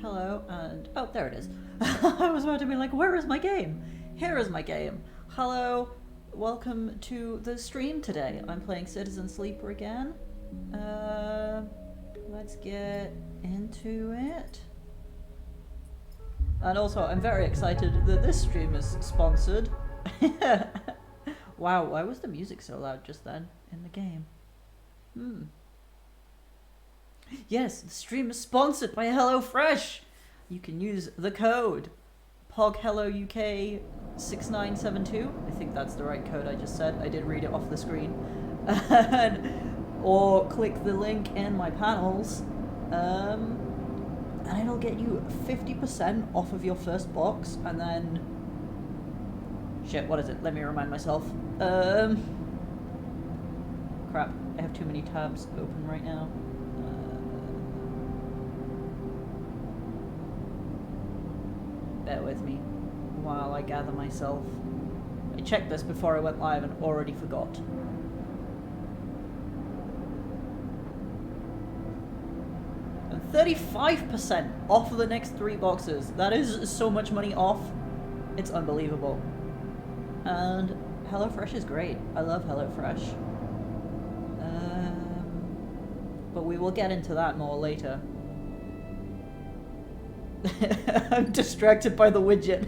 Hello, and oh, there it is. I was about to be like, where is my game? Here is my game. Hello, welcome to the stream today. I'm playing Citizen Sleeper again. Let's get into it. And also, I'm very excited that this stream is sponsored. Wow, why was the music so loud just then in the game? Yes, the stream is sponsored by HelloFresh. You can use the code POGHelloUK6972. I think that's the right code I just said. I did read it off the screen. Or click the link in my panels. And it'll get you 50% off of your first box. And then... Shit, what is it? Let me remind myself. Crap, I have too many tabs open right now. Bear with me while I gather myself. I checked this before I went live and already forgot. And 35% off of the next 3 boxes. That is so much money off. It's unbelievable. And HelloFresh is great. I love HelloFresh. But we will get into that more later. I'm distracted by the widget.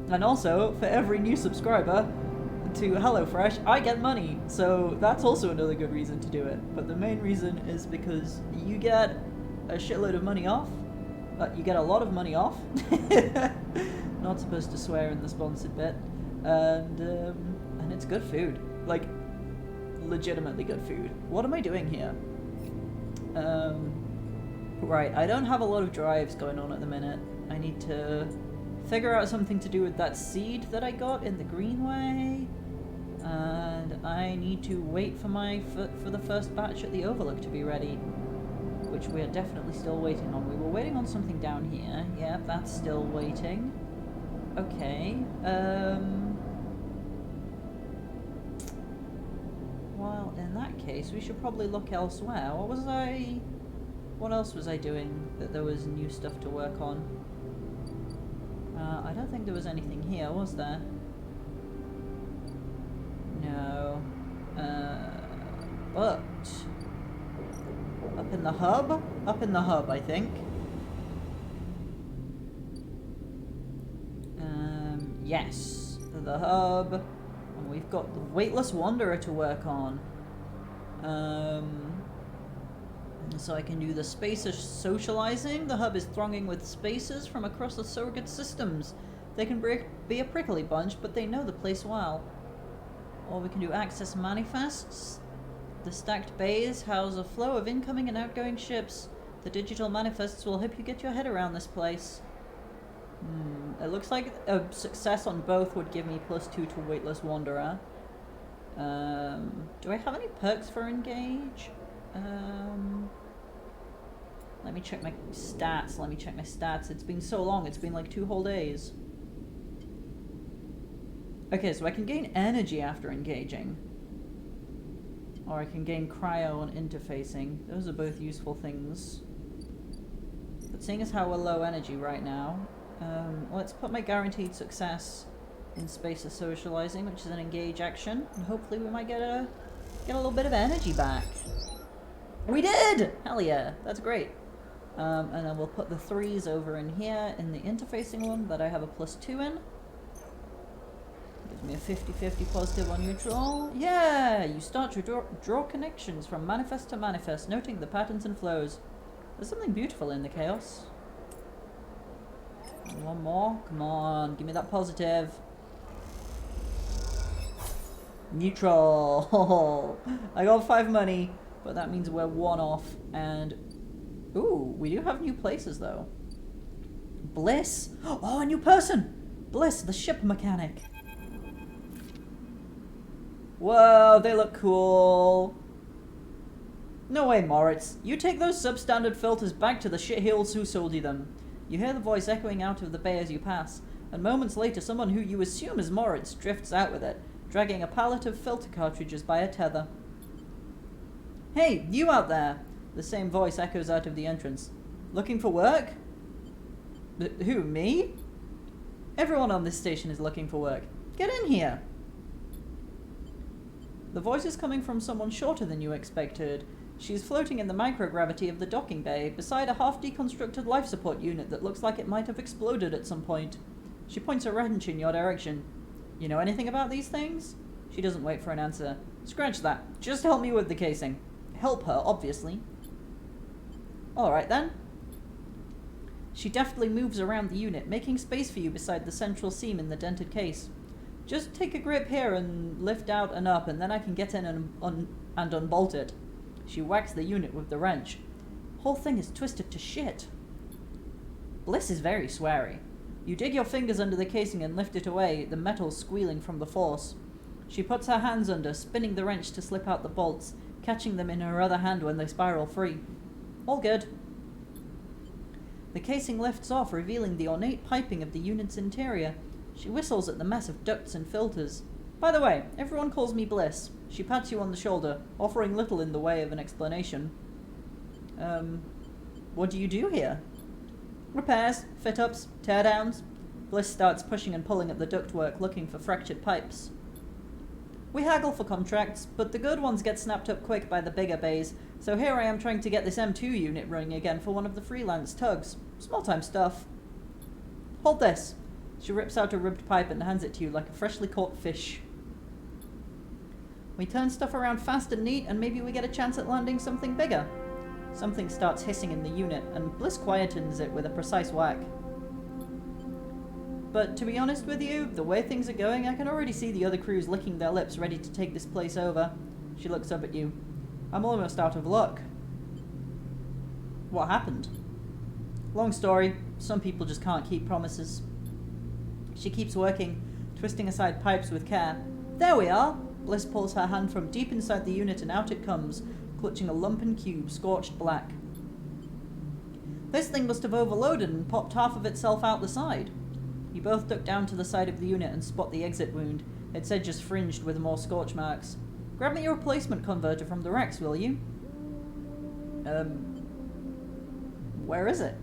And also, for every new subscriber to HelloFresh, I get money. So that's also another good reason to do it. But the main reason is because you get a shitload of money off. You get a lot of money off. Not supposed to swear in the sponsored bit. And it's good food. Like, legitimately good food. What am I doing here? Right, I don't have a lot of drives going on at the minute. I need to figure out something to do with that seed that I got in the Greenway. And I need to wait for for the first batch at the Overlook to be ready. Which we are definitely still waiting on. We were waiting on something down here. Yeah, that's still waiting. Okay. Well, in that case, we should probably look elsewhere. What else was I doing that there was new stuff to work on? I don't think there was anything here, was there? No. But up in the hub? Up in the hub, I think. Yes. The hub. And we've got the Weightless Wanderer to work on. So I can do the spacer socializing. The hub is thronging with spacers from across the surrogate systems. They can be a prickly bunch, but they know the place well. Or we can do access manifests. The stacked bays house a flow of incoming and outgoing ships. The digital manifests will help you get your head around this place. It looks like a success on both would give me +2 to Weightless Wanderer. Do I have any perks for engage? Let me check my stats. It's been so long. It's been like 2 whole days. Okay, so I can gain energy after engaging. Or I can gain cryo and interfacing. Those are both useful things. But seeing as how we're low energy right now, let's put my guaranteed success in Spacer Socializing, which is an engage action, and hopefully we might get a little bit of energy back. We did! Hell yeah, that's great. And then we'll put the 3s over in here in the interfacing one that I have a +2 in. Gives me a 50-50 positive or neutral. Yeah! You start to draw connections from manifest to manifest, noting the patterns and flows. There's something beautiful in the chaos. One more. Come on, give me that positive. Neutral. I got 5 money, but that means we're 1 off. And ooh, we do have new places though. Bliss. Oh, a new person. Bliss, the ship mechanic. Whoa, they look cool. No way, Moritz. You take those substandard filters back to the shitheels who sold you them. You hear the voice echoing out of the bay as you pass, and moments later someone who you assume is Moritz drifts out with it, dragging a pallet of filter cartridges by a tether. Hey, you out there! The same voice echoes out of the entrance. Looking for work? Who, me? Everyone on this station is looking for work. Get in here! The voice is coming from someone shorter than you expected. She's floating in the microgravity of the docking bay, beside a half-deconstructed life support unit that looks like it might have exploded at some point. She points a wrench in your direction. You know anything about these things? She doesn't wait for an answer. Scratch that. Just help me with the casing. Help her, obviously. Alright then. She deftly moves around the unit, making space for you beside the central seam in the dented case. Just take a grip here and lift out and up, and then I can get in and unbolt it. She whacks the unit with the wrench. Whole thing is twisted to shit. Bliss is very sweary. You dig your fingers under the casing and lift it away, the metal squealing from the force. She puts her hands under, spinning the wrench to slip out the bolts, catching them in her other hand when they spiral free. All good. The casing lifts off, revealing the ornate piping of the unit's interior. She whistles at the mess of ducts and filters. By the way, everyone calls me Bliss. She pats you on the shoulder, offering little in the way of an explanation. What do you do here? Repairs, fit-ups, tear-downs. Bliss starts pushing and pulling at the ductwork, looking for fractured pipes. We haggle for contracts, but the good ones get snapped up quick by the bigger bays, so here I am trying to get this M2 unit running again for one of the freelance tugs. Small-time stuff. Hold this. She rips out a ribbed pipe and hands it to you like a freshly caught fish. We turn stuff around fast and neat, and maybe we get a chance at landing something bigger. Something starts hissing in the unit, and Bliss quietens it with a precise whack. But to be honest with you, the way things are going, I can already see the other crews licking their lips ready to take this place over. She looks up at you. I'm almost out of luck. What happened? Long story. Some people just can't keep promises. She keeps working, twisting aside pipes with care. There we are! Bliss pulls her hand from deep inside the unit and out it comes, clutching a lumpen cube, scorched black. This thing must have overloaded and popped half of itself out the side. You both duck down to the side of the unit and spot the exit wound, its edges fringed with more scorch marks. Grab me a replacement converter from the Rex, will you? Where is it?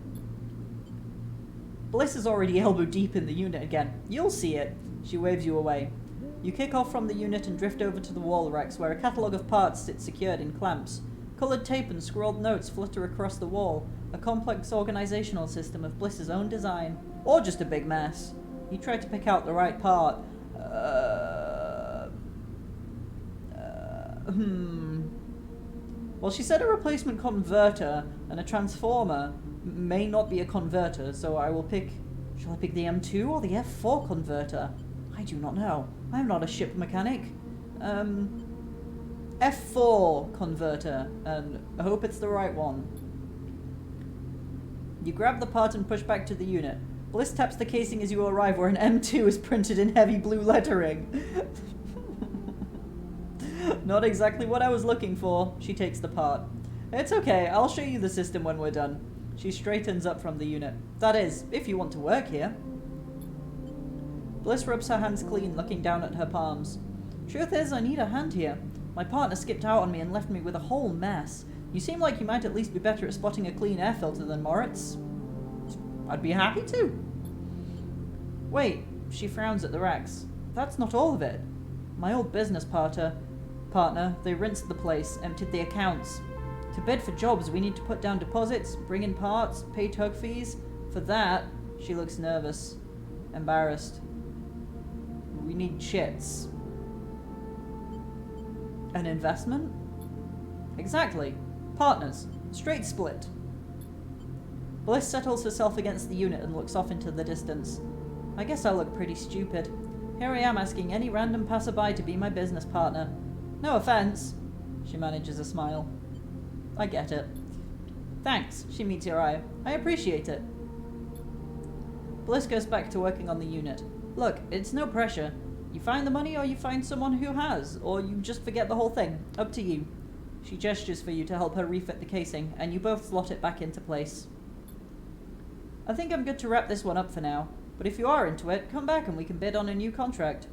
Bliss is already elbow deep in the unit again. You'll see it. She waves you away. You kick off from the unit and drift over to the wall Rex, where a catalogue of parts sits secured in clamps. Coloured tape and scrawled notes flutter across the wall, a complex organisational system of Bliss's own design. Or just a big mess. You try to pick out the right part. Well, she said a replacement converter and a transformer may not be a converter, so I will pick... Shall I pick the M2 or the F4 converter? I do not know. I am not a ship mechanic. F4 converter, and I hope it's the right one. You grab the part and push back to the unit. Bliss taps the casing as you arrive, where an M2 is printed in heavy blue lettering. Not exactly what I was looking for. She takes the part. It's okay, I'll show you the system when we're done. She straightens up from the unit. That is, if you want to work here. Bliss rubs her hands clean, looking down at her palms. Truth is, I need a hand here. My partner skipped out on me and left me with a whole mess. You seem like you might at least be better at spotting a clean air filter than Moritz. I'd be happy to. Wait, she frowns at the racks. That's not all of it. My old business partner, they rinsed the place, emptied the accounts. To bid for jobs, we need to put down deposits, bring in parts, pay tug fees. For that, she looks nervous, embarrassed. We need chits. An investment? Exactly. Partners. Straight split. Bliss settles herself against the unit and looks off into the distance. I guess I look pretty stupid. Here I am asking any random passerby to be my business partner. No offense. She manages a smile. I get it. Thanks, she meets your eye. I appreciate it. Bliss goes back to working on the unit. Look, it's no pressure. You find the money or you find someone who has, or you just forget the whole thing. Up to you. She gestures for you to help her refit the casing, and you both slot it back into place. I think I'm good to wrap this one up for now, but if you are into it, come back and we can bid on a new contract.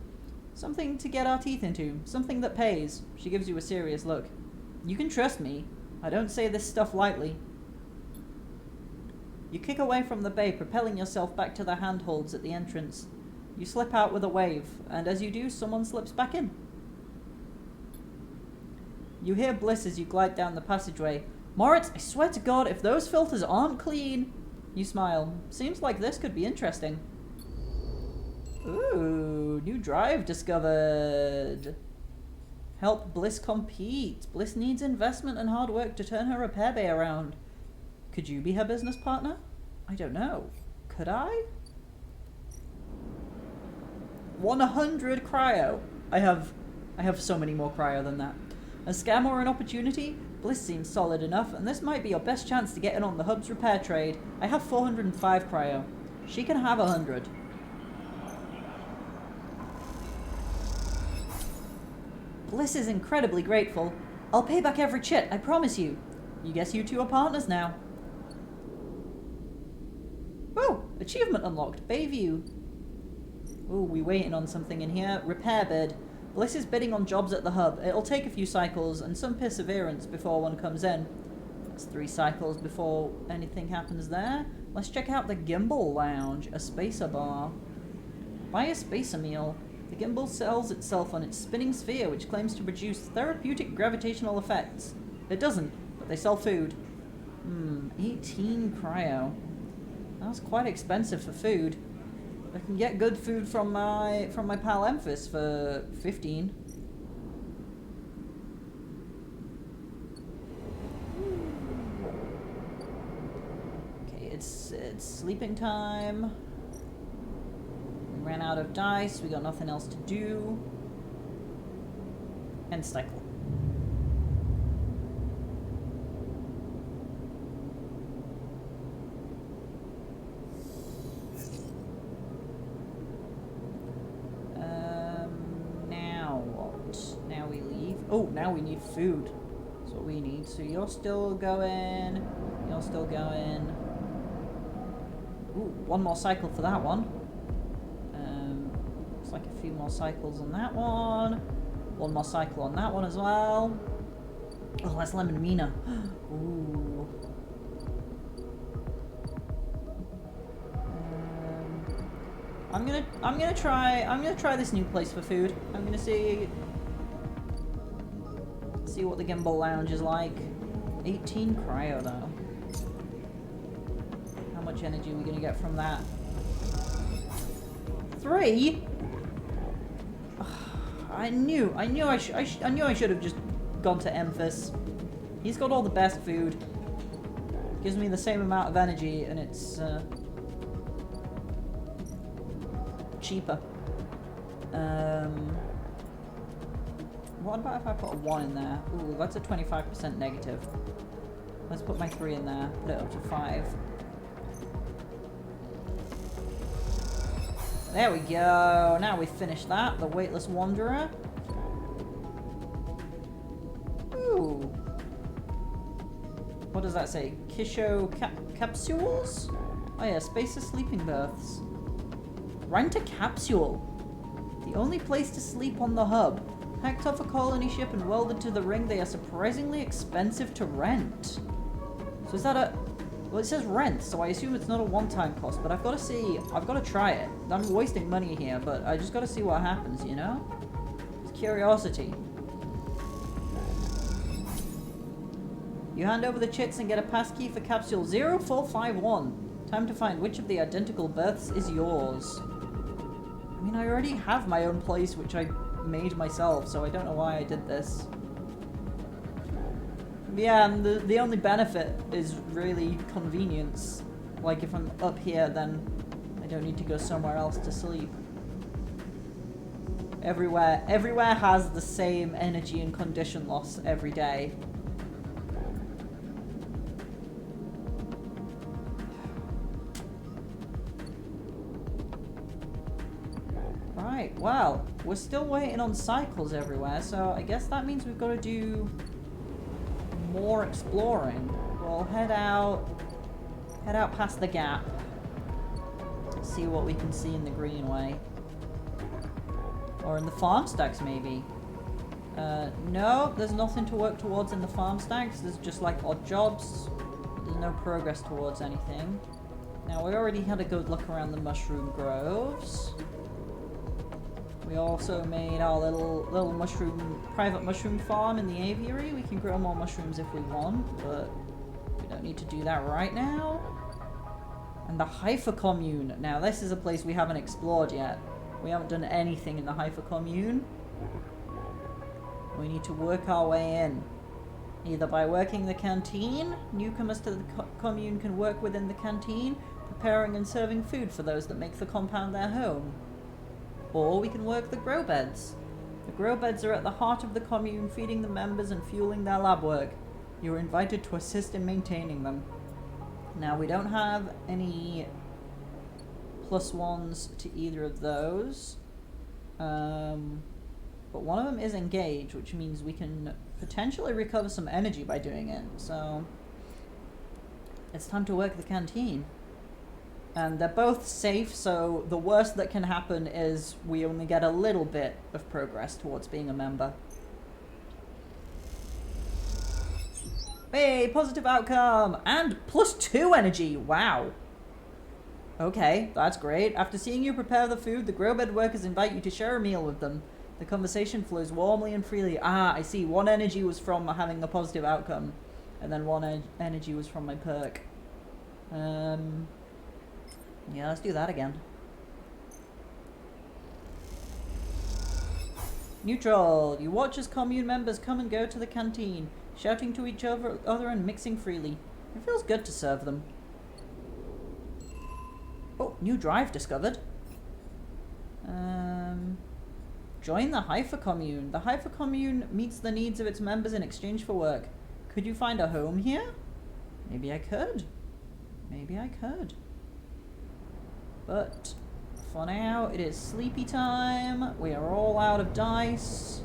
Something to get our teeth into, something that pays. She gives you a serious look. You can trust me. I don't say this stuff lightly. You kick away from the bay, propelling yourself back to the handholds at the entrance. You slip out with a wave, and as you do, someone slips back in. You hear Bliss as you glide down the passageway. Moritz, I swear to God, if those filters aren't clean... You smile. Seems like this could be interesting. Ooh, new drive discovered. Help Bliss compete. Bliss needs investment and hard work to turn her repair bay around. Could you be her business partner? I don't know. Could I? 100 cryo. I have so many more cryo than that. A scam or an opportunity? Bliss seems solid enough, and this might be your best chance to get in on the hub's repair trade. I have 405 cryo. She can have 100. Bliss is incredibly grateful. I'll pay back every chit, I promise you. You guess you two are partners now. Oh, achievement unlocked. Bayview. Oh, we waiting on something in here. Repair bid. Bliss is bidding on jobs at the hub. It'll take a few cycles and some perseverance before one comes in. That's 3 cycles before anything happens there. Let's check out the Gimbal Lounge, a spacer bar. Buy a spacer meal. The gimbal sells itself on its spinning sphere, which claims to produce therapeutic gravitational effects. It doesn't, but they sell food. 18 cryo. That's quite expensive for food. I can get good food from my pal Emphis for 15. sleeping time. We ran out of dice. We got nothing else to do. End cycle. Now what? Now we leave. Oh, now we need food. That's what we need. So you're still going. You're still going. Ooh, one more cycle for that one. Looks like a few more cycles on that one. One more cycle on that one as well. Oh, that's Lemon Mina. Ooh. I'm gonna try this new place for food. I'm gonna see what the Gimbal Lounge is like. 18 cryo though. How much energy are we gonna get from that? 3? I knew I should have just gone to Emphas. He's got all the best food. Gives me the same amount of energy, and it's cheaper. What about if I put a 1 in there? Ooh, that's a 25% negative. Let's put my 3 in there. Put it up to 5. There we go. Now we've finished that. The Weightless Wanderer. Ooh. What does that say? Kisho capsules? Oh yeah, spacious sleeping berths. Rent a capsule. The only place to sleep on the hub. Hacked off a colony ship and welded to the ring, they are surprisingly expensive to rent. So is that a... Well, it says rent, so I assume it's not a one-time cost, but I've got to see... I've got to try it. I'm wasting money here, but I just got to see what happens, you know? It's curiosity. You hand over the chits and get a passkey for capsule 0451. Time to find which of the identical berths is yours. I mean, I already have my own place, which I made myself, so I don't know why I did this. Yeah, and the only benefit is really convenience. Like, if I'm up here, then I don't need to go somewhere else to sleep. Everywhere has the same energy and condition loss every day. Right, well, we're still waiting on cycles everywhere, so I guess that means we've got to do more exploring. We'll head out past the gap, see what we can see in the Greenway. Or in the farm stacks, maybe. No, there's nothing to work towards in the farm stacks. There's just like odd jobs. There's no progress towards anything. Now, we already had a good look around the mushroom groves. We also made our little private mushroom farm in the aviary. We can grow more mushrooms if we want, but we don't need to do that right now. And the Haifa commune. Now, this is a place we haven't explored yet. We haven't done anything in the Haifa commune. We need to work our way in. Either by working the canteen, newcomers to the commune can work within the canteen, preparing and serving food for those that make the compound their home. Or we can work the grow beds. The grow beds are at the heart of the commune, feeding the members and fueling their lab work. You are invited to assist in maintaining them. Now, we don't have any +1s to either of those. But one of them is engage, which means we can potentially recover some energy by doing it. So it's time to work the canteen. And they're both safe, so the worst that can happen is we only get a little bit of progress towards being a member. Hey, positive outcome! And +2 energy! Wow! Okay, that's great. After seeing you prepare the food, the Growbed workers invite you to share a meal with them. The conversation flows warmly and freely. Ah, I see. 1 energy was from having a positive outcome, and then 1 energy was from my perk. Yeah, let's do that again. Neutral. You watch as commune members come and go to the canteen, shouting to each other and mixing freely. It feels good to serve them. Oh, new drive discovered. Join the Haifa Commune. The Haifa Commune meets the needs of its members in exchange for work. Could you find a home here? Maybe I could. Maybe I could. But for now, it is sleepy time. We are all out of dice.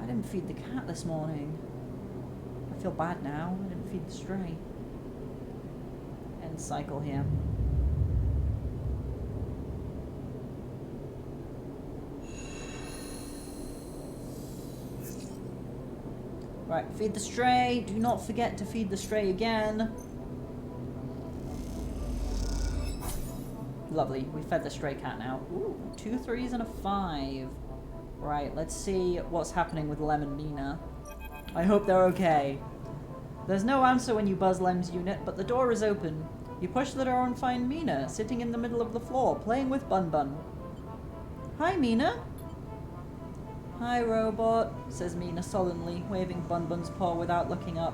I didn't feed the cat this morning. I feel bad now. I didn't feed the stray. End cycle here. Right, feed the stray. Do not forget to feed the stray again. Lovely. We fed the stray cat now. Ooh, 2 3s and a 5. Right, let's see what's happening with Lem and Mina. I hope they're okay. There's no answer when you buzz Lem's unit, but the door is open. You push the door and find Mina, sitting in the middle of the floor, playing with Bun Bun. Hi, Mina. Hi, robot, says Mina sullenly, waving Bun Bun's paw without looking up.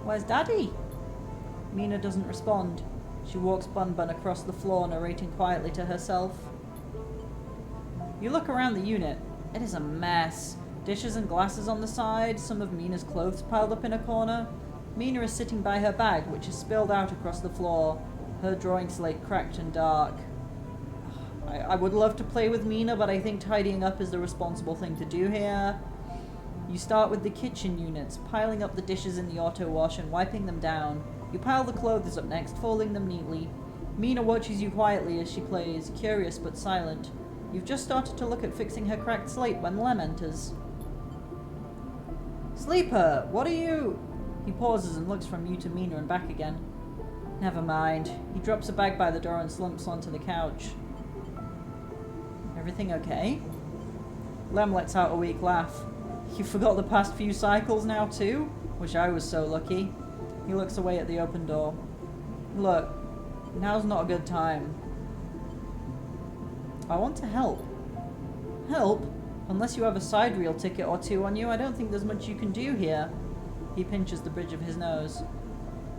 Where's Daddy? Mina doesn't respond. She walks Bun Bun across the floor, narrating quietly to herself. You look around the unit. It is a mess. Dishes and glasses on the side, some of Mina's clothes piled up in a corner. Mina is sitting by her bag, which is spilled out across the floor, her drawing slate cracked and dark. I would love to play with Mina, but I think tidying up is the responsible thing to do here. You start with the kitchen units, piling up the dishes in the auto wash and wiping them down. You pile the clothes up next, folding them neatly. Mina watches you quietly as she plays, curious but silent. You've just started to look at fixing her cracked slate when Lem enters. Sleeper, what are you? He pauses and looks from you to Mina and back again. Never mind. He drops a bag by the door and slumps onto the couch. Everything okay? Lem lets out a weak laugh. You forgot the past few cycles now too? Wish I was so lucky. He looks away at the open door. Look, now's not a good time. I want to help. Help? Unless you have a side reel ticket or two on you, I don't think there's much you can do here. He pinches the bridge of his nose.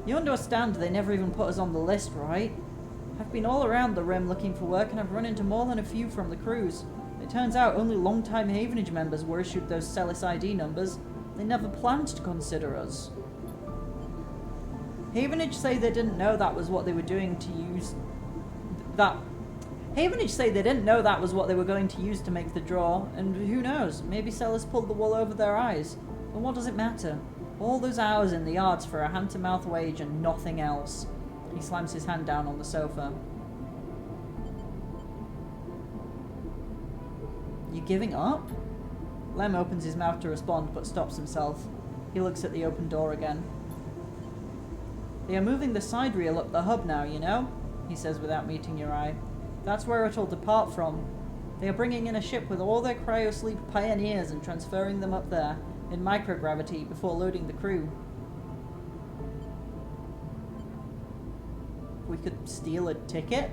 You understand they never even put us on the list, right? I've been all around the Rim looking for work and I've run into more than a few from the cruise. It turns out only long-time Havenage members were issued those Celis ID numbers. They never planned to consider us. Havenage say they didn't know that was what they were doing to use... Havenage say they didn't know that was what they were going to use to make the draw, and who knows, maybe Celis pulled the wool over their eyes. But what does it matter? All those hours in the yards for a hand-to-mouth wage and nothing else. He slams his hand down on the sofa. You giving up? Lem opens his mouth to respond, but stops himself. He looks at the open door again. They are moving the side reel up the hub now, you know? He says without meeting your eye. That's where it'll depart from. They are bringing in a ship with all their cryosleep pioneers and transferring them up there, in microgravity, before loading the crew. We could steal a ticket?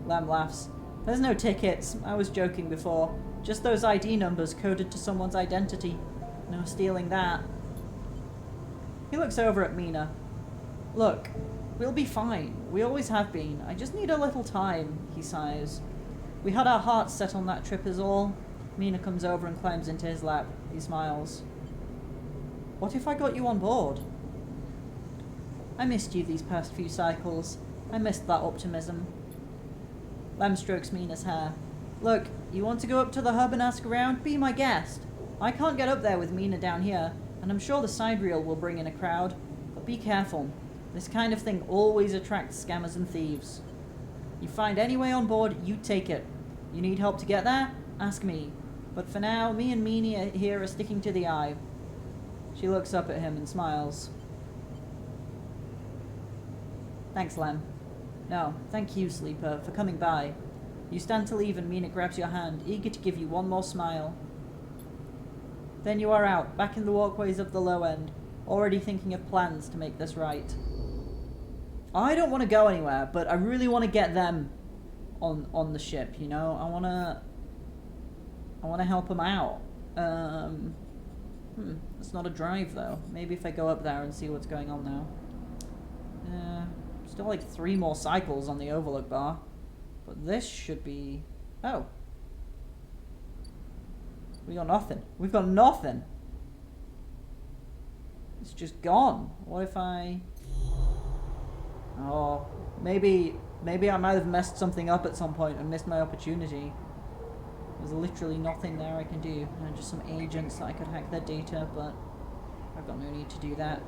Lem laughs. There's no tickets. I was joking before. Just those ID numbers coded to someone's identity. No stealing that. He looks over at Mina. Look, we'll be fine. We always have been. I just need a little time, he sighs. We had our hearts set on that trip is all. Mina comes over and climbs into his lap. He smiles. What if I got you on board? I missed you these past few cycles. I missed that optimism. Lem strokes Mina's hair. Look, you want to go up to the hub and ask around? Be my guest. I can't get up there with Mina down here, and I'm sure the side reel will bring in a crowd. But be careful. This kind of thing always attracts scammers and thieves. You find any way on board, you take it. You need help to get there? Ask me. But for now, me and Mina here are sticking to the eye. She looks up at him and smiles. Thanks, Lem. No, thank you, Sleeper, for coming by. You stand to leave and Mina grabs your hand, eager to give you one more smile. Then you are out, back in the walkways of the low end, already thinking of plans to make this right. I don't want to go anywhere, but I really want to get them on the ship, you know? I want to help them out. It's not a drive though. Maybe if I go up there and see what's going on now. Still like 3 more cycles on the overlook bar. But this should be... Oh. We got nothing. We've got nothing. It's just gone. What if I... Oh, maybe I might have messed something up at some point and missed my opportunity. There's literally nothing there I can do. Just some agents that I could hack their data, but I've got no need to do that.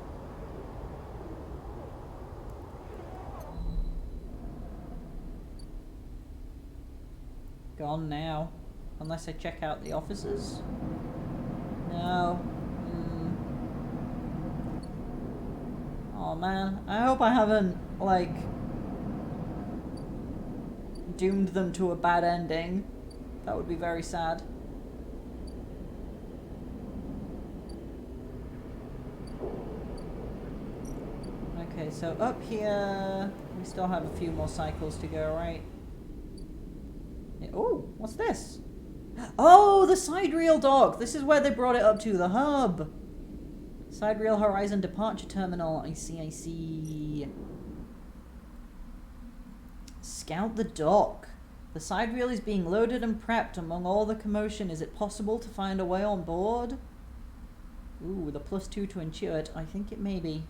Gone now. Unless I check out the offices. No. Oh man, I hope I haven't, like, doomed them to a bad ending. That would be very sad. Okay, so up here, we still have a few more cycles to go, right? Yeah, oh, what's this? Oh, the side rail dock! This is where they brought it up to, the hub! Side Rail Horizon Departure Terminal. I see, I see. Scout the dock. The side rail is being loaded and prepped. Among all the commotion, is it possible to find a way on board? Ooh, the +2 to Intuit. I think it may be.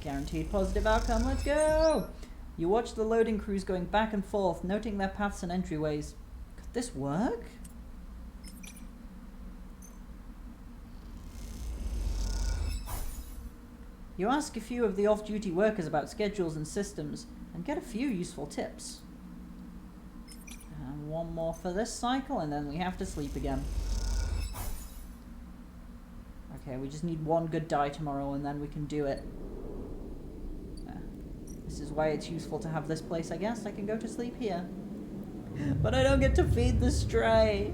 Guaranteed positive outcome. Let's go! You watch the loading crews going back and forth, noting their paths and entryways. Could this work? You ask a few of the off-duty workers about schedules and systems, and get a few useful tips. And one more for this cycle, and then we have to sleep again. Okay, we just need one good die tomorrow, and then we can do it. This is why it's useful to have this place, I guess. I can go to sleep here. But I don't get to feed the stray.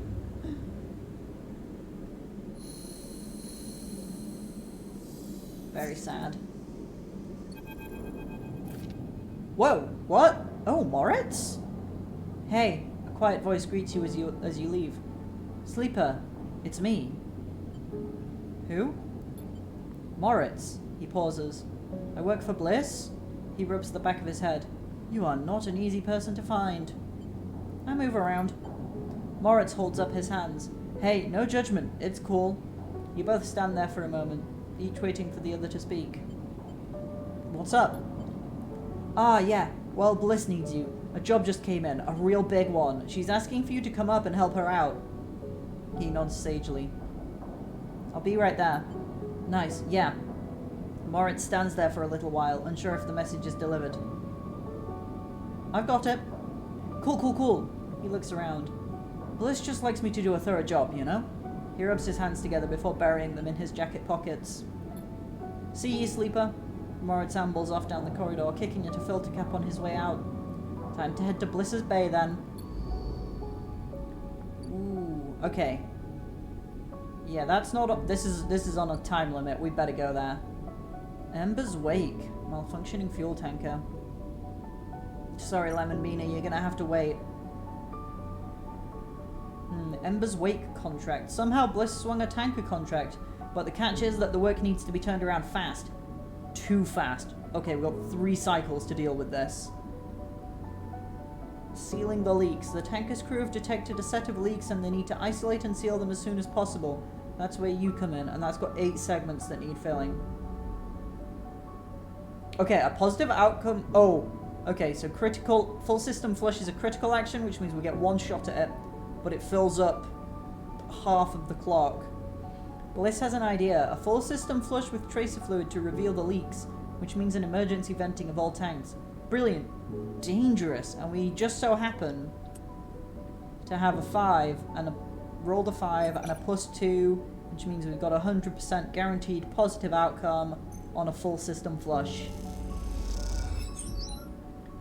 Very sad. Whoa! What? Oh, Moritz? Hey, a quiet voice greets you as you leave. Sleeper, it's me. Who? Moritz. He pauses. I work for Bliss? He rubs the back of his head. You are not an easy person to find. I move around. Moritz holds up his hands. Hey, no judgment. It's cool. You both stand there for a moment, each waiting for the other to speak. What's up? Ah, yeah. Well, Bliss needs you. A job just came in. A real big one. She's asking for you to come up and help her out. He nods sagely. I'll be right there. Nice, yeah. Moritz stands there for a little while, unsure if the message is delivered. I've got it. Cool, cool, cool. He looks around. Bliss just likes me to do a thorough job, you know? He rubs his hands together before burying them in his jacket pockets. See ye, Sleeper. Moritz ambles off down the corridor, kicking at a filter cap on his way out. Time to head to Bliss's Bay, then. Ooh, okay. Yeah, that's not... This is on a time limit. We better go there. Ember's Wake. Malfunctioning fuel tanker. Sorry, Lemon Mina, you're gonna have to wait. Ember's Wake contract. Somehow Bliss swung a tanker contract, but the catch is that the work needs to be turned around fast. Too fast. Okay, we've got 3 cycles to deal with this. Sealing the leaks. The tanker's crew have detected a set of leaks and they need to isolate and seal them as soon as possible. That's where you come in, and that's got 8 segments that need filling. Okay, a positive outcome. Oh, okay, so critical. Full system flush is a critical action, which means we get 1 shot at it, but it fills up half of the clock. Bliss has an idea. A full system flush with tracer fluid to reveal the leaks, which means an emergency venting of all tanks. Brilliant. Dangerous. And we just so happen to have a 5 and rolled a 5 and a +2, which means we've got 100% guaranteed positive outcome on a full system flush.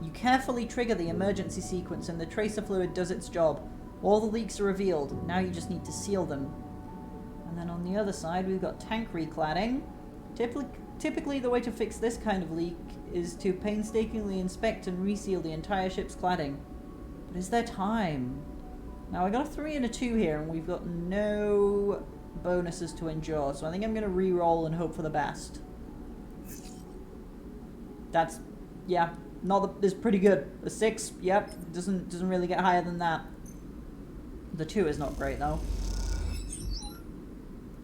You carefully trigger the emergency sequence and the tracer fluid does its job. All the leaks are revealed. Now you just need to seal them. And then on the other side, we've got tank recladding. Typically, the way to fix this kind of leak is to painstakingly inspect and reseal the entire ship's cladding. But is there time? Now I got a 3 and a 2 here, and we've got no bonuses to endure, so I think I'm going to re-roll and hope for the best. That's, yeah, is pretty good. A 6, yep, doesn't really get higher than that. The 2 is not great though.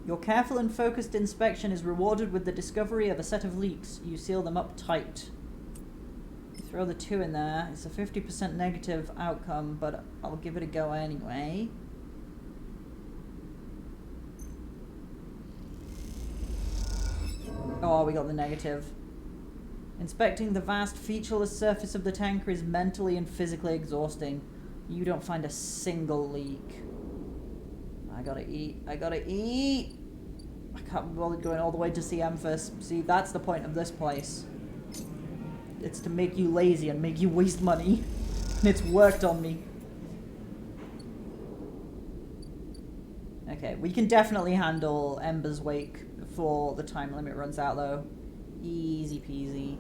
Your careful and focused inspection is rewarded with the discovery of a set of leaks. You seal them up tight. Throw the 2 in there. It's a 50% negative outcome, but I'll give it a go anyway. Oh, we got the negative. Inspecting the vast, featureless surface of the tanker is mentally and physically exhausting. You don't find a single leak. I gotta eat. I gotta eat! I can't be bothered going all the way to see Emphas. See, that's the point of this place. It's to make you lazy and make you waste money. And it's worked on me. Okay, we can definitely handle Ember's Wake before the time limit runs out, though. Easy peasy.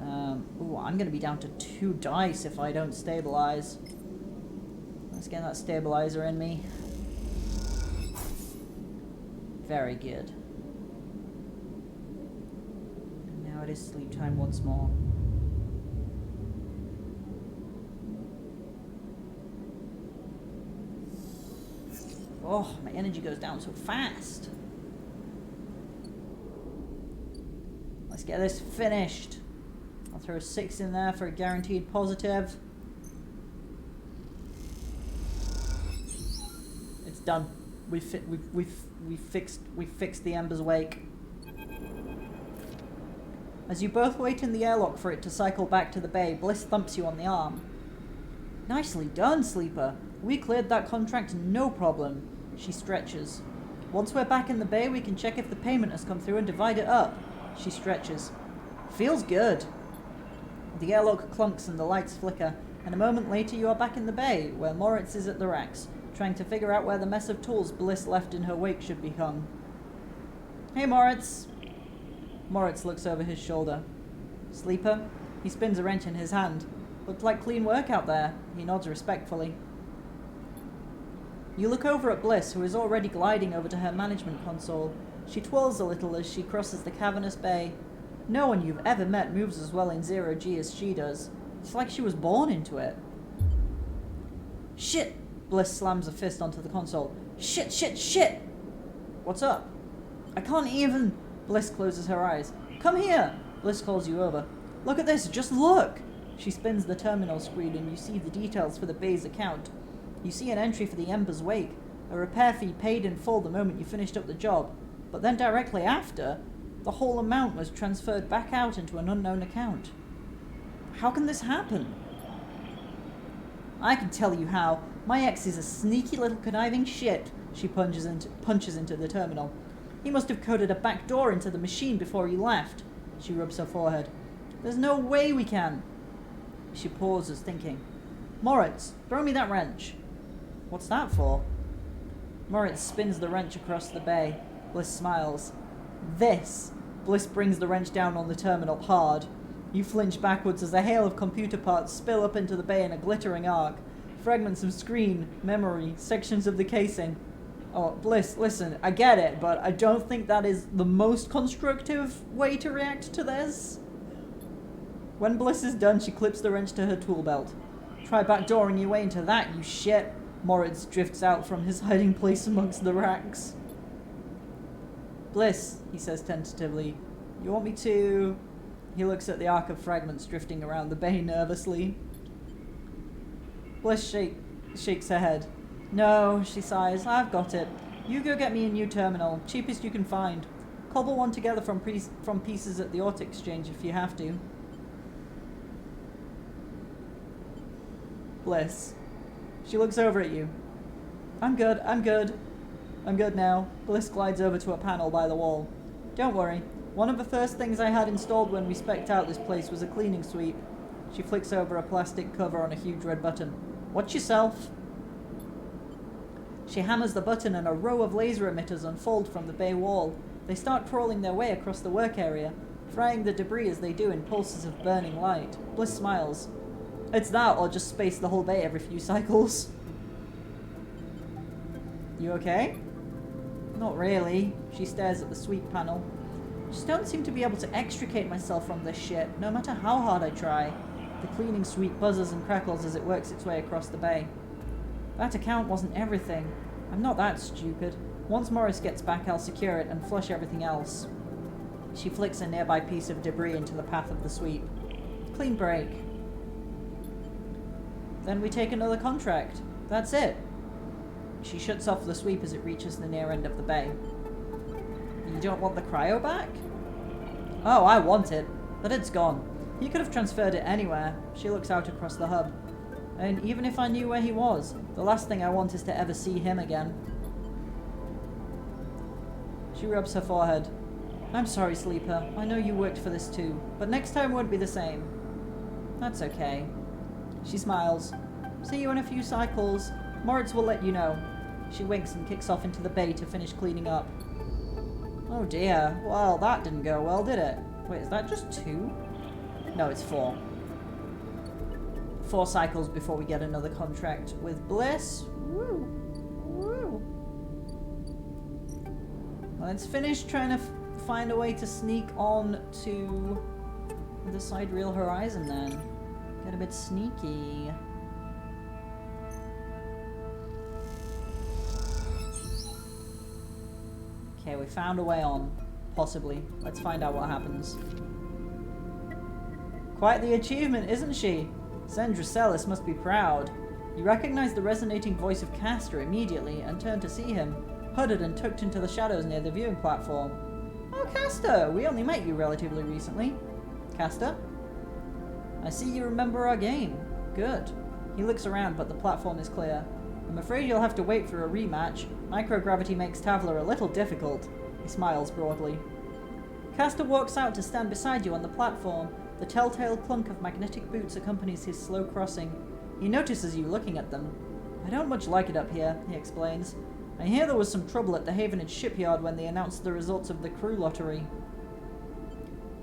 Ooh, I'm going to be down to 2 dice if I don't stabilize. Let's get that stabilizer in me. Very good. And now it is sleep time once more. Oh, my energy goes down so fast. Let's get this finished. I'll throw a 6 in there for a guaranteed positive. It's done. We fixed the Ember's Wake. As you both wait in the airlock for it to cycle back to the bay, Bliss thumps you on the arm. Nicely done, Sleeper. We cleared that contract no problem. She stretches. Once we're back in the bay, we can check if the payment has come through and divide it up. She stretches. Feels good. The airlock clunks and the lights flicker, and a moment later you are back in the bay, where Moritz is at the racks, trying to figure out where the mess of tools Bliss left in her wake should be hung. Hey, Moritz. Moritz looks over his shoulder. Sleeper? He spins a wrench in his hand. Looked like clean work out there. He nods respectfully. You look over at Bliss, who is already gliding over to her management console. She twirls a little as she crosses the cavernous bay. No one you've ever met moves as well in Zero G as she does. It's like she was born into it. Shit! Bliss slams a fist onto the console. Shit, shit, shit! What's up? I can't even... Bliss closes her eyes. Come here! Bliss calls you over. Look at this, just look! She spins the terminal screen and you see the details for the bay's account. You see an entry for the Ember's Wake, a repair fee paid in full the moment you finished up the job. But then directly after, the whole amount was transferred back out into an unknown account. How can this happen? I can tell you how. My ex is a sneaky little conniving shit, she punches into the terminal. He must have coded a back door into the machine before he left. She rubs her forehead. There's no way we can. She pauses, thinking. Moritz, throw me that wrench. What's that for? Moritz spins the wrench across the bay. Bliss smiles. This. Bliss brings the wrench down on the terminal hard. You flinch backwards as a hail of computer parts spill up into the bay in a glittering arc. Fragments of screen, memory, sections of the casing. Oh, Bliss, listen, I get it, but I don't think that is the most constructive way to react to this. When Bliss is done, she clips the wrench to her tool belt. Try backdooring your way into that, you shit. Moritz drifts out from his hiding place amongst the racks. Bliss, he says tentatively, you want me to... He looks at the arc of fragments drifting around the bay nervously. Bliss shakes her head. No, she sighs, I've got it. You go get me a new terminal, cheapest you can find. Cobble one together from pieces at the auto exchange if you have to. Bliss. She looks over at you. I'm good, I'm good. I'm good now. Bliss glides over to a panel by the wall. Don't worry. One of the first things I had installed when we spec'd out this place was a cleaning sweep. She flicks over a plastic cover on a huge red button. Watch yourself. She hammers the button and a row of laser emitters unfold from the bay wall. They start crawling their way across the work area, frying the debris as they do in pulses of burning light. Bliss smiles. It's that or just space the whole bay every few cycles. You okay? Not really. She stares at the sweep panel. Just don't seem to be able to extricate myself from this shit, no matter how hard I try. The cleaning sweep buzzes and crackles as it works its way across the bay. That account wasn't everything. I'm not that stupid. Once Morris gets back, I'll secure it and flush everything else. She flicks a nearby piece of debris into the path of the sweep. Clean break. Then we take another contract. That's it. She shuts off the sweep as it reaches the near end of the bay. You don't want the cryo back? Oh, I want it, but it's gone. He could have transferred it anywhere. She looks out across the hub. And even if I knew where he was, the last thing I want is to ever see him again. She rubs her forehead. I'm sorry, Sleeper. I know you worked for this too, but next time won't be the same. That's okay. She smiles. See you in a few cycles. Moritz will let you know. She winks and kicks off into the bay to finish cleaning up. Oh dear. Well, that didn't go well, did it? Wait, is that just 2? No, it's 4. 4 cycles before we get another contract with Bliss. Woo! Woo! Let's finish trying to find a way to sneak on to the Sidereal Horizon then. Get a bit sneaky. Okay, we found a way on. Possibly. Let's find out what happens. Quite the achievement, isn't she? Sandra Celis must be proud. You recognized the resonating voice of Castor immediately and turned to see him, hooded and tucked into the shadows near the viewing platform. Oh, Castor! We only met you relatively recently. Castor? I see you remember our game. Good. He looks around, but the platform is clear. I'm afraid you'll have to wait for a rematch. Microgravity makes Tavla a little difficult. He smiles broadly. Castor walks out to stand beside you on the platform. The telltale clunk of magnetic boots accompanies his slow crossing. He notices you looking at them. I don't much like it up here, he explains. I hear there was some trouble at the Havenage shipyard when they announced the results of the crew lottery.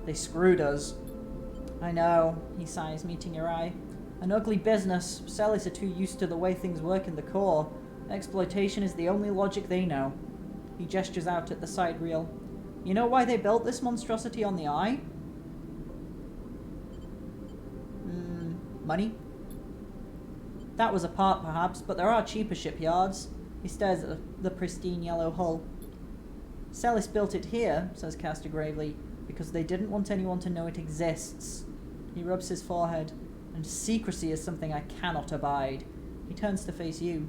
They screwed us. I know, he sighs, meeting your eye. An ugly business. Celis are too used to the way things work in the core. Exploitation is the only logic they know. He gestures out at the Sidereal. You know why they built this monstrosity on the Eye? Money? That was a part, perhaps, but there are cheaper shipyards. He stares at the pristine yellow hull. Celis built it here, says Castor gravely, because they didn't want anyone to know it exists. He rubs his forehead. And secrecy is something I cannot abide. He turns to face you.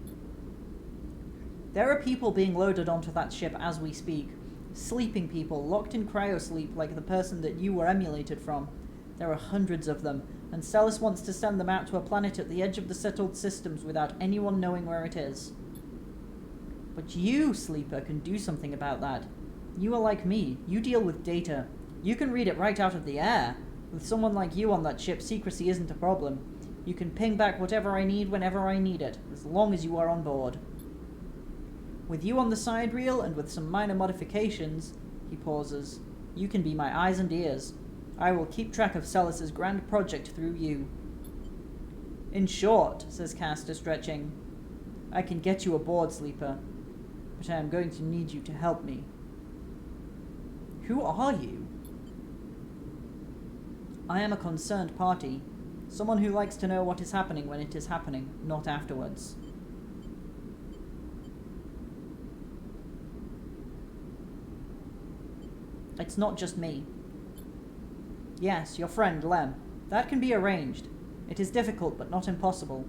There are people being loaded onto that ship as we speak. Sleeping people, locked in cryosleep like the person that you were emulated from. There are hundreds of them, and Celis wants to send them out to a planet at the edge of the settled systems without anyone knowing where it is. But you, Sleeper, can do something about that. You are like me. You deal with data. You can read it right out of the air. With someone like you on that ship, secrecy isn't a problem. You can ping back whatever I need whenever I need it, as long as you are on board. With you on the Sidereal, and with some minor modifications, he pauses, you can be my eyes and ears. I will keep track of Celis's grand project through you. In short, says Castor, stretching, I can get you aboard, Sleeper, but I am going to need you to help me. Who are you? I am a concerned party. Someone who likes to know what is happening when it is happening, not afterwards. It's not just me. Yes, your friend, Lem. That can be arranged. It is difficult, but not impossible.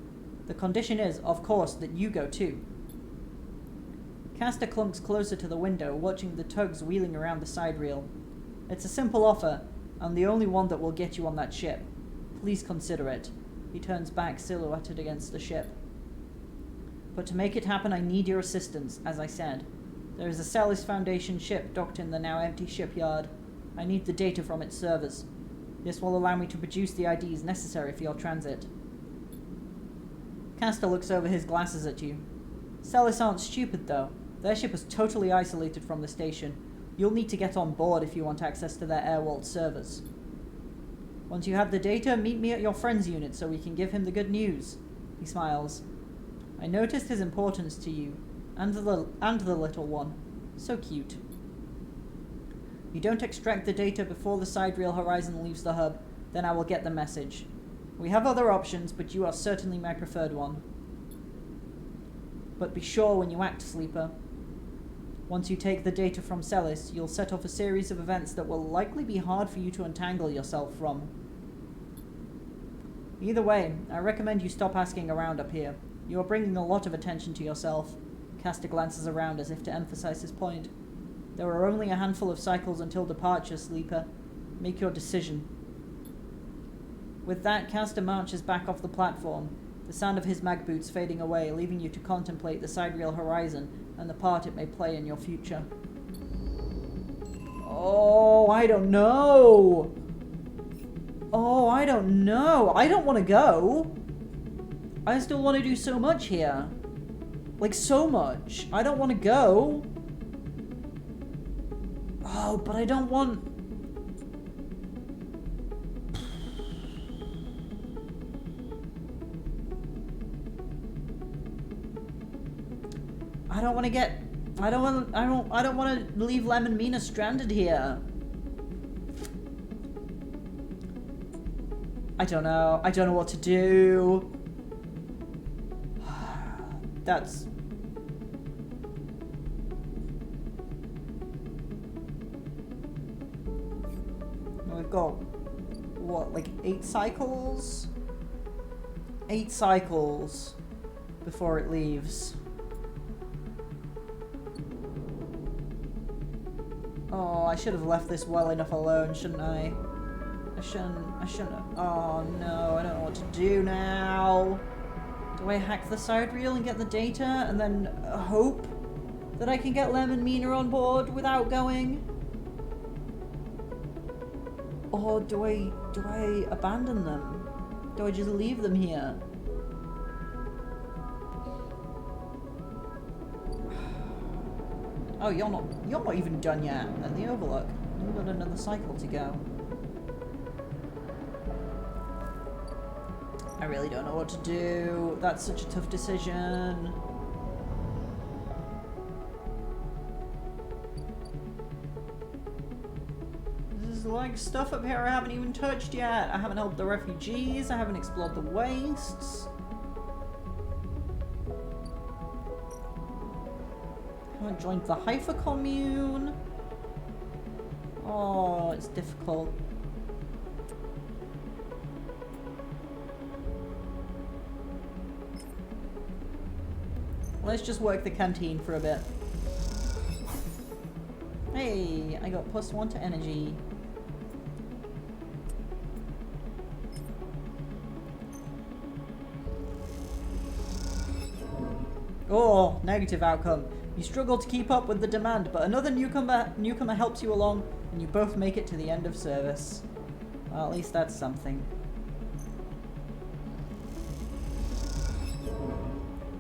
The condition is, of course, that you go too. Castor clunks closer to the window, watching the tugs wheeling around the Sidereal. It's a simple offer, and the only one that will get you on that ship. Please consider it. He turns back, silhouetted against the ship. But to make it happen, I need your assistance, as I said. There is a Celis Foundation ship docked in the now empty shipyard. I need the data from its servers. This will allow me to produce the IDs necessary for your transit. Castor looks over his glasses at you. Celis aren't stupid, though. Their ship is totally isolated from the station. You'll need to get on board if you want access to their Airwalt servers. Once you have the data, meet me at your friend's unit so we can give him the good news. He smiles. I noticed his importance to you. And the little one. So cute. You don't extract the data before the Sidereal Horizon leaves the hub, then I will get the message. We have other options, but you are certainly my preferred one. But be sure when you act, Sleeper. Once you take the data from Celis, you'll set off a series of events that will likely be hard for you to untangle yourself from. Either way, I recommend you stop asking around up here. You are bringing a lot of attention to yourself. Castor glances around as if to emphasize his point. There are only a handful of cycles until departure, Sleeper. Make your decision. With that, Castor marches back off the platform, the sound of his mag boots fading away, leaving you to contemplate the Sidereal Horizon and the part it may play in your future. Oh, I don't know! Oh, I don't know! I don't want to go! I still want to do so much here. Like, so much. I don't want to go. Oh, but I don't want... I don't want to get... I don't want to leave Lem and Mina stranded here. I don't know. I don't know what to do. That's... We've got, what, like 8 cycles? 8 cycles before it leaves. Oh, I should have left this well enough alone, shouldn't I? I shouldn't have. Oh no, I don't know what to do now. Do I hack the Sidereal and get the data and then hope that I can get Lem and Mina on board without going? Or do I abandon them? Do I just leave them here? Oh, you're not even done yet at the Overlook. You've got another cycle to go. I really don't know what to do. That's such a tough decision. There's like stuff up here I haven't even touched yet. I haven't helped the refugees. I haven't explored the wastes. I haven't joined the Haifa commune. Oh, it's difficult. Let's just work the canteen for a bit. Hey, I got +1 to energy. Oh, negative outcome. You struggle to keep up with the demand, but another newcomer helps you along, and you both make it to the end of service. Well, at least that's something.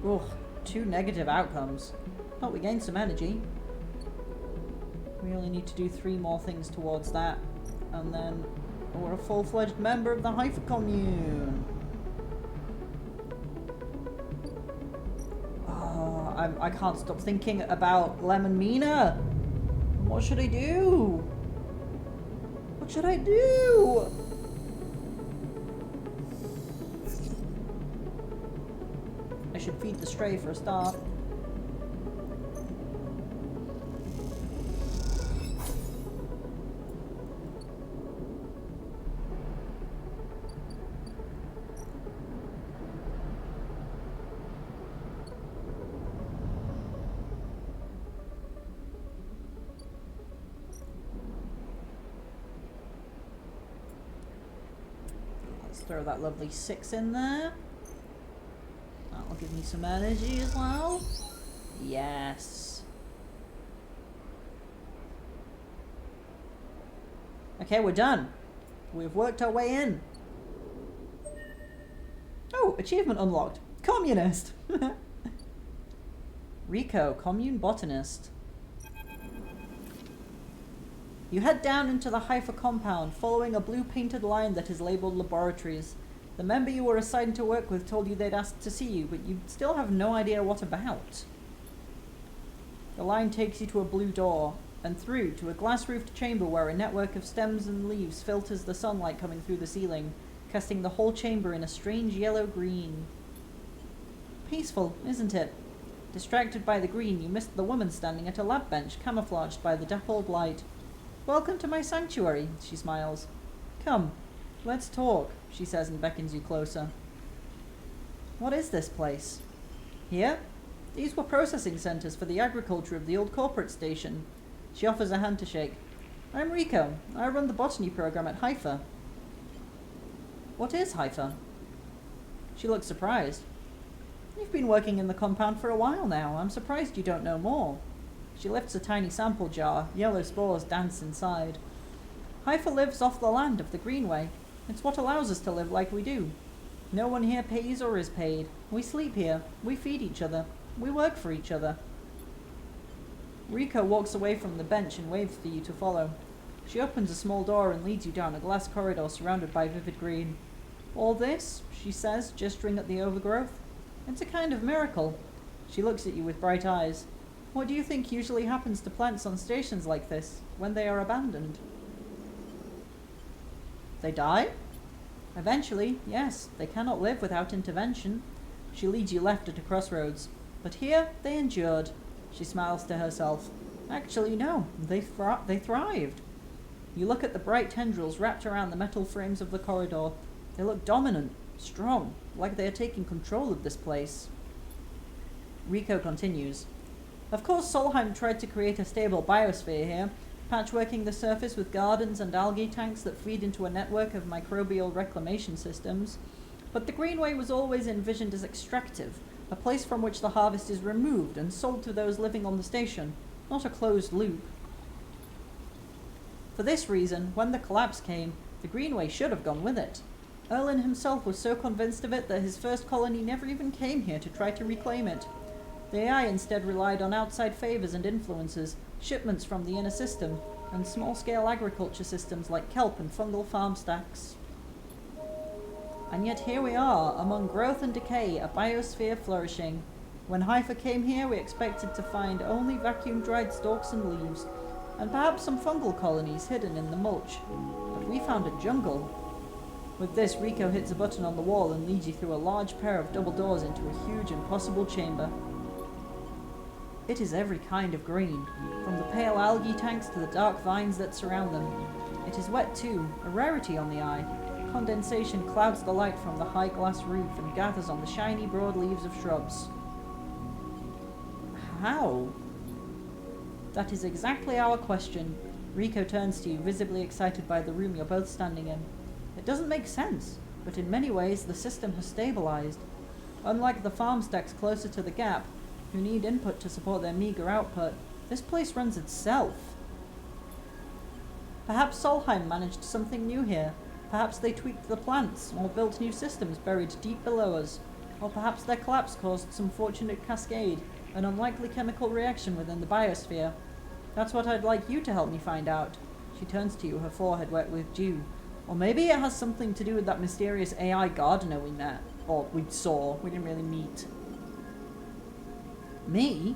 Oh, 2 negative outcomes. Oh, we gained some energy. We only need to do 3 more things towards that, and then we're a full-fledged member of the Haifa commune. I can't stop thinking about Lem and Mina. What should I do? What should I do? I should feed the stray for a start. Throw that lovely 6 in there. That'll give me some energy as well. Yes. Okay, we're done. We've worked our way in. Oh, achievement unlocked. Communist. Rico, commune botanist. You head down into the Haifa compound, following a blue painted line that is labeled laboratories. The member you were assigned to work with told you they'd asked to see you, but you still have no idea what about. The line takes you to a blue door, and through to a glass-roofed chamber where a network of stems and leaves filters the sunlight coming through the ceiling, casting the whole chamber in a strange yellow-green. Peaceful, isn't it? Distracted by the green, you missed the woman standing at a lab bench, camouflaged by the dappled light. Welcome to my sanctuary, she smiles. Come, let's talk, she says and beckons you closer. What is this place? Here? These were processing centers for the agriculture of the old corporate station. She offers a hand to shake. I'm Rico. I run the botany program at Haifa. What is Haifa? She looks surprised. You've been working in the compound for a while now. I'm surprised you don't know more. She lifts a tiny sample jar. Yellow spores dance inside. Haifa lives off the land of the Greenway. It's what allows us to live like we do. No one here pays or is paid. We sleep here. We feed each other. We work for each other. Rico walks away from the bench and waves for you to follow. She opens a small door and leads you down a glass corridor surrounded by vivid green. All this, she says, gesturing at the overgrowth, it's a kind of miracle. She looks at you with bright eyes. What do you think usually happens to plants on stations like this, when they are abandoned? They die? Eventually, yes. They cannot live without intervention. She leads you left at a crossroads. But here, they endured. She smiles to herself. Actually, no. They thrived. You look at the bright tendrils wrapped around the metal frames of the corridor. They look dominant, strong, like they are taking control of this place. Rico continues. Of course, Solheim tried to create a stable biosphere here, patchworking the surface with gardens and algae tanks that feed into a network of microbial reclamation systems. But the Greenway was always envisioned as extractive, a place from which the harvest is removed and sold to those living on the station, not a closed loop. For this reason, when the collapse came, the Greenway should have gone with it. Erlin himself was so convinced of it that his first colony never even came here to try to reclaim it. The AI instead relied on outside favors and influences, shipments from the inner system, and small-scale agriculture systems like kelp and fungal farm stacks. And yet here we are, among growth and decay, a biosphere flourishing. When Haifa came here, we expected to find only vacuum-dried stalks and leaves, and perhaps some fungal colonies hidden in the mulch. But we found a jungle. With this, Rico hits a button on the wall and leads you through a large pair of double doors into a huge, impossible chamber. It is every kind of green, from the pale algae tanks to the dark vines that surround them. It is wet too, a rarity on the eye. Condensation clouds the light from the high glass roof and gathers on the shiny broad leaves of shrubs. How? That is exactly our question. Rico turns to you, visibly excited by the room you're both standing in. It doesn't make sense, but in many ways the system has stabilized. Unlike the farm stacks closer to the gap, who need input to support their meager output, this place runs itself. Perhaps Solheim managed something new here. Perhaps they tweaked the plants, or built new systems buried deep below us. Or perhaps their collapse caused some fortunate cascade, an unlikely chemical reaction within the biosphere. That's what I'd like you to help me find out. She turns to you, her forehead wet with dew. Or maybe it has something to do with that mysterious AI gardener we met. Or we saw. We didn't really meet. Me?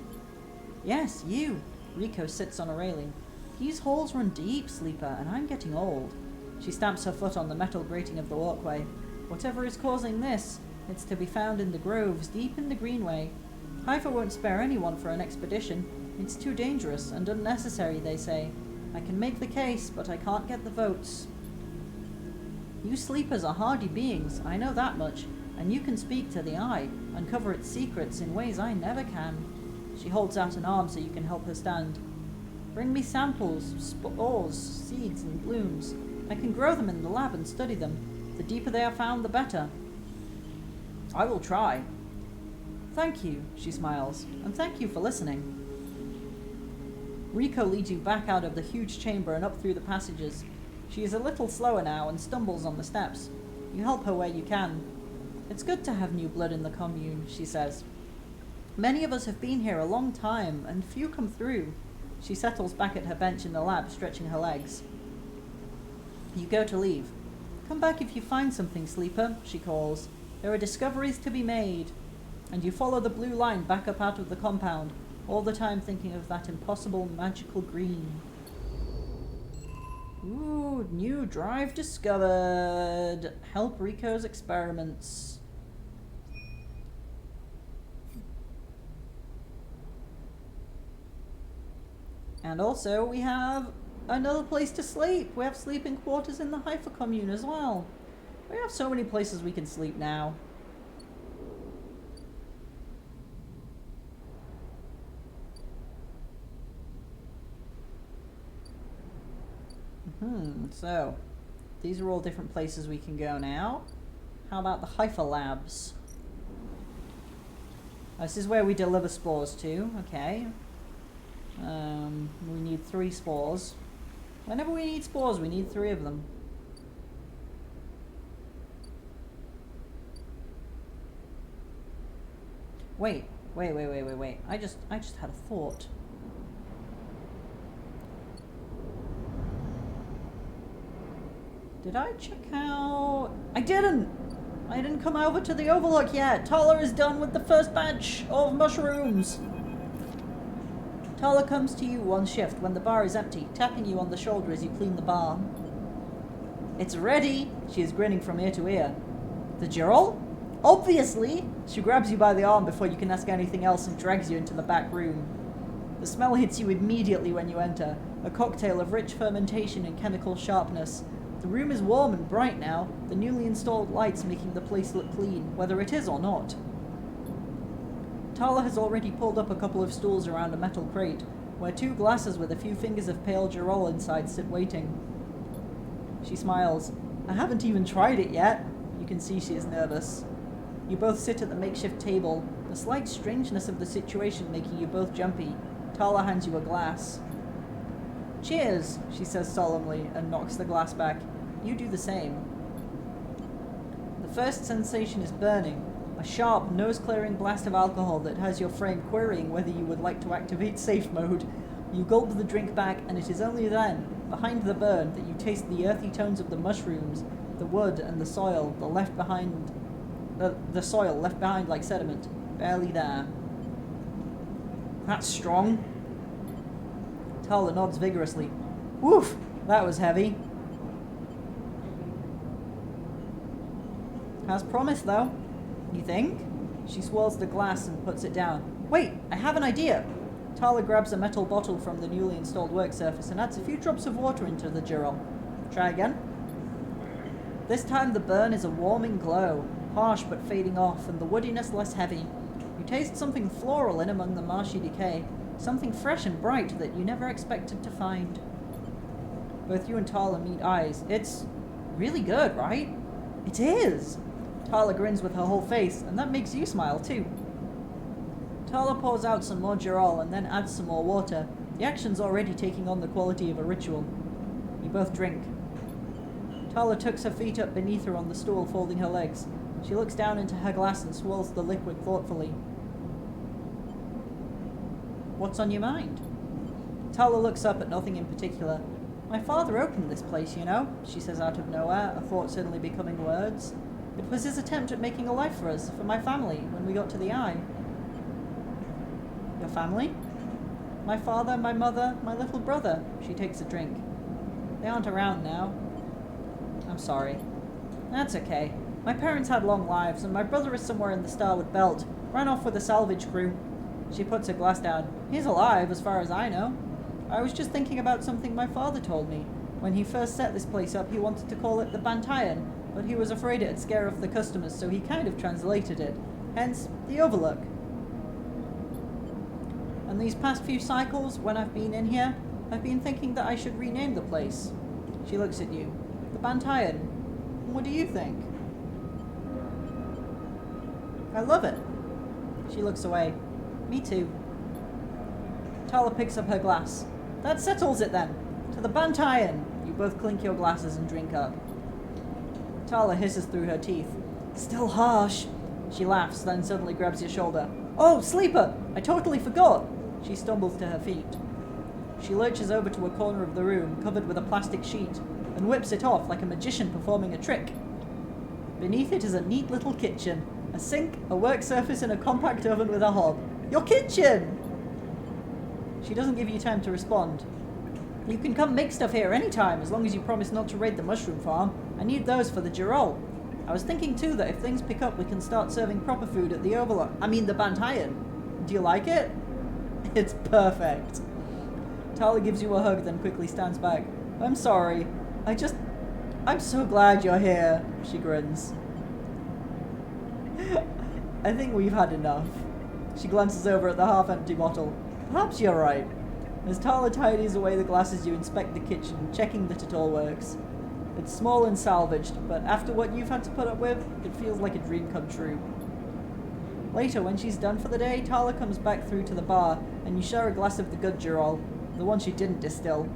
Yes, you. Rico sits on a railing. These halls run deep, Sleeper, and I'm getting old. She stamps her foot on the metal grating of the walkway. Whatever is causing this, it's to be found in the groves deep in the Greenway. Haifa won't spare anyone for an expedition. It's too dangerous and unnecessary, they say. I can make the case, but I can't get the votes. You Sleepers are hardy beings, I know that much, and you can speak to the eye, uncover its secrets in ways I never can. She holds out an arm so you can help her stand. Bring me samples, spores, seeds, and blooms. I can grow them in the lab and study them. The deeper they are found, the better. I will try. Thank you, she smiles, and thank you for listening. Rico leads you back out of the huge chamber and up through the passages. She is a little slower now and stumbles on the steps. You help her where you can. It's good to have new blood in the commune, she says. Many of us have been here a long time, and few come through. She settles back at her bench in the lab, stretching her legs. You go to leave. Come back if you find something, Sleeper, she calls. There are discoveries to be made. And you follow the blue line back up out of the compound. All the time thinking of that impossible magical green. Ooh, new drive discovered. Help Rico's experiments. And also we have another place to sleep. We have sleeping quarters in the hypercommune as well. We have so many places we can sleep now. So these are all different places we can go now. How about the Hypha Labs? This is where we deliver spores to. Okay. We need 3 spores. Whenever we need spores, we need 3 of them. Wait. I just had a thought. Did I check out? I didn't come over to the Overlook yet. Tala is done with the first batch of mushrooms. Tala comes to you one shift when the bar is empty, tapping you on the shoulder as you clean the bar. It's ready. She is grinning from ear to ear. The Geralt? Obviously! She grabs you by the arm before you can ask anything else and drags you into the back room. The smell hits you immediately when you enter, a cocktail of rich fermentation and chemical sharpness. The room is warm and bright now, the newly installed lights making the place look clean, whether it is or not. Tala has already pulled up a couple of stools around a metal crate, where 2 glasses with a few fingers of pale Gerol inside sit waiting. She smiles. I haven't even tried it yet. You can see she is nervous. You both sit at the makeshift table, the slight strangeness of the situation making you both jumpy. Tala hands you a glass. Cheers, she says solemnly and knocks the glass back. You do the same. The first sensation is burning, a sharp, nose-clearing blast of alcohol that has your frame querying whether you would like to activate safe mode. You gulp the drink back, and it is only then, behind the burn, that you taste the earthy tones of the mushrooms, the wood and the soil, the soil left behind like sediment, barely there. That's strong. Tala nods vigorously. Woof! That was heavy. As promised, though. You think? She swirls the glass and puts it down. Wait, I have an idea. Tala grabs a metal bottle from the newly installed work surface and adds a few drops of water into the Geralt. Try again. This time the burn is a warming glow, harsh but fading off, and the woodiness less heavy. You taste something floral in among the marshy decay, something fresh and bright that you never expected to find. Both you and Tala meet eyes. It's really good, right? It is! Tala grins with her whole face, and that makes you smile too. Tala pours out some more Gerol and then adds some more water. The action's already taking on the quality of a ritual. You both drink. Tala tucks her feet up beneath her on the stool, folding her legs. She looks down into her glass and swirls the liquid thoughtfully. What's on your mind? Tala looks up at nothing in particular. My father opened this place, you know, she says out of nowhere, a thought suddenly becoming words. It was his attempt at making a life for us, for my family, when we got to the Eye. Your family? My father, my mother, my little brother. She takes a drink. They aren't around now. I'm sorry. That's okay. My parents had long lives, and my brother is somewhere in the Starwood Belt. Ran off with a salvage crew. She puts her glass down. He's alive, as far as I know. I was just thinking about something my father told me. When he first set this place up, he wanted to call it the Bantayan, but he was afraid it'd scare off the customers, so he kind of translated it. Hence, the Overlook. And these past few cycles, when I've been in here, I've been thinking that I should rename the place. She looks at you. The Bantayan. What do you think? I love it. She looks away. Me too. Tala picks up her glass. That settles it then. To the Bantayan. You both clink your glasses and drink up. Tala hisses through her teeth. Still harsh. She laughs, then suddenly grabs your shoulder. Oh, Sleeper! I totally forgot! She stumbles to her feet. She lurches over to a corner of the room, covered with a plastic sheet, and whips it off like a magician performing a trick. Beneath it is a neat little kitchen. A sink, a work surface, and a compact oven with a hob. Your kitchen! She doesn't give you time to respond. You can come make stuff here anytime, as long as you promise not to raid the mushroom farm. I need those for the Girol. I was thinking too that if things pick up, we can start serving proper food at the Overlook. I mean, the Bantayan. Do you like it? It's perfect. Tala gives you a hug, then quickly stands back. I'm sorry. I'm so glad you're here, she grins. I think we've had enough. She glances over at the half-empty bottle. Perhaps you're right. As Tala tidies away the glasses, you inspect the kitchen, checking that it all works. It's small and salvaged, but after what you've had to put up with, it feels like a dream come true. Later, when she's done for the day, Tala comes back through to the bar, and you share a glass of the good Girol, the one she didn't distill.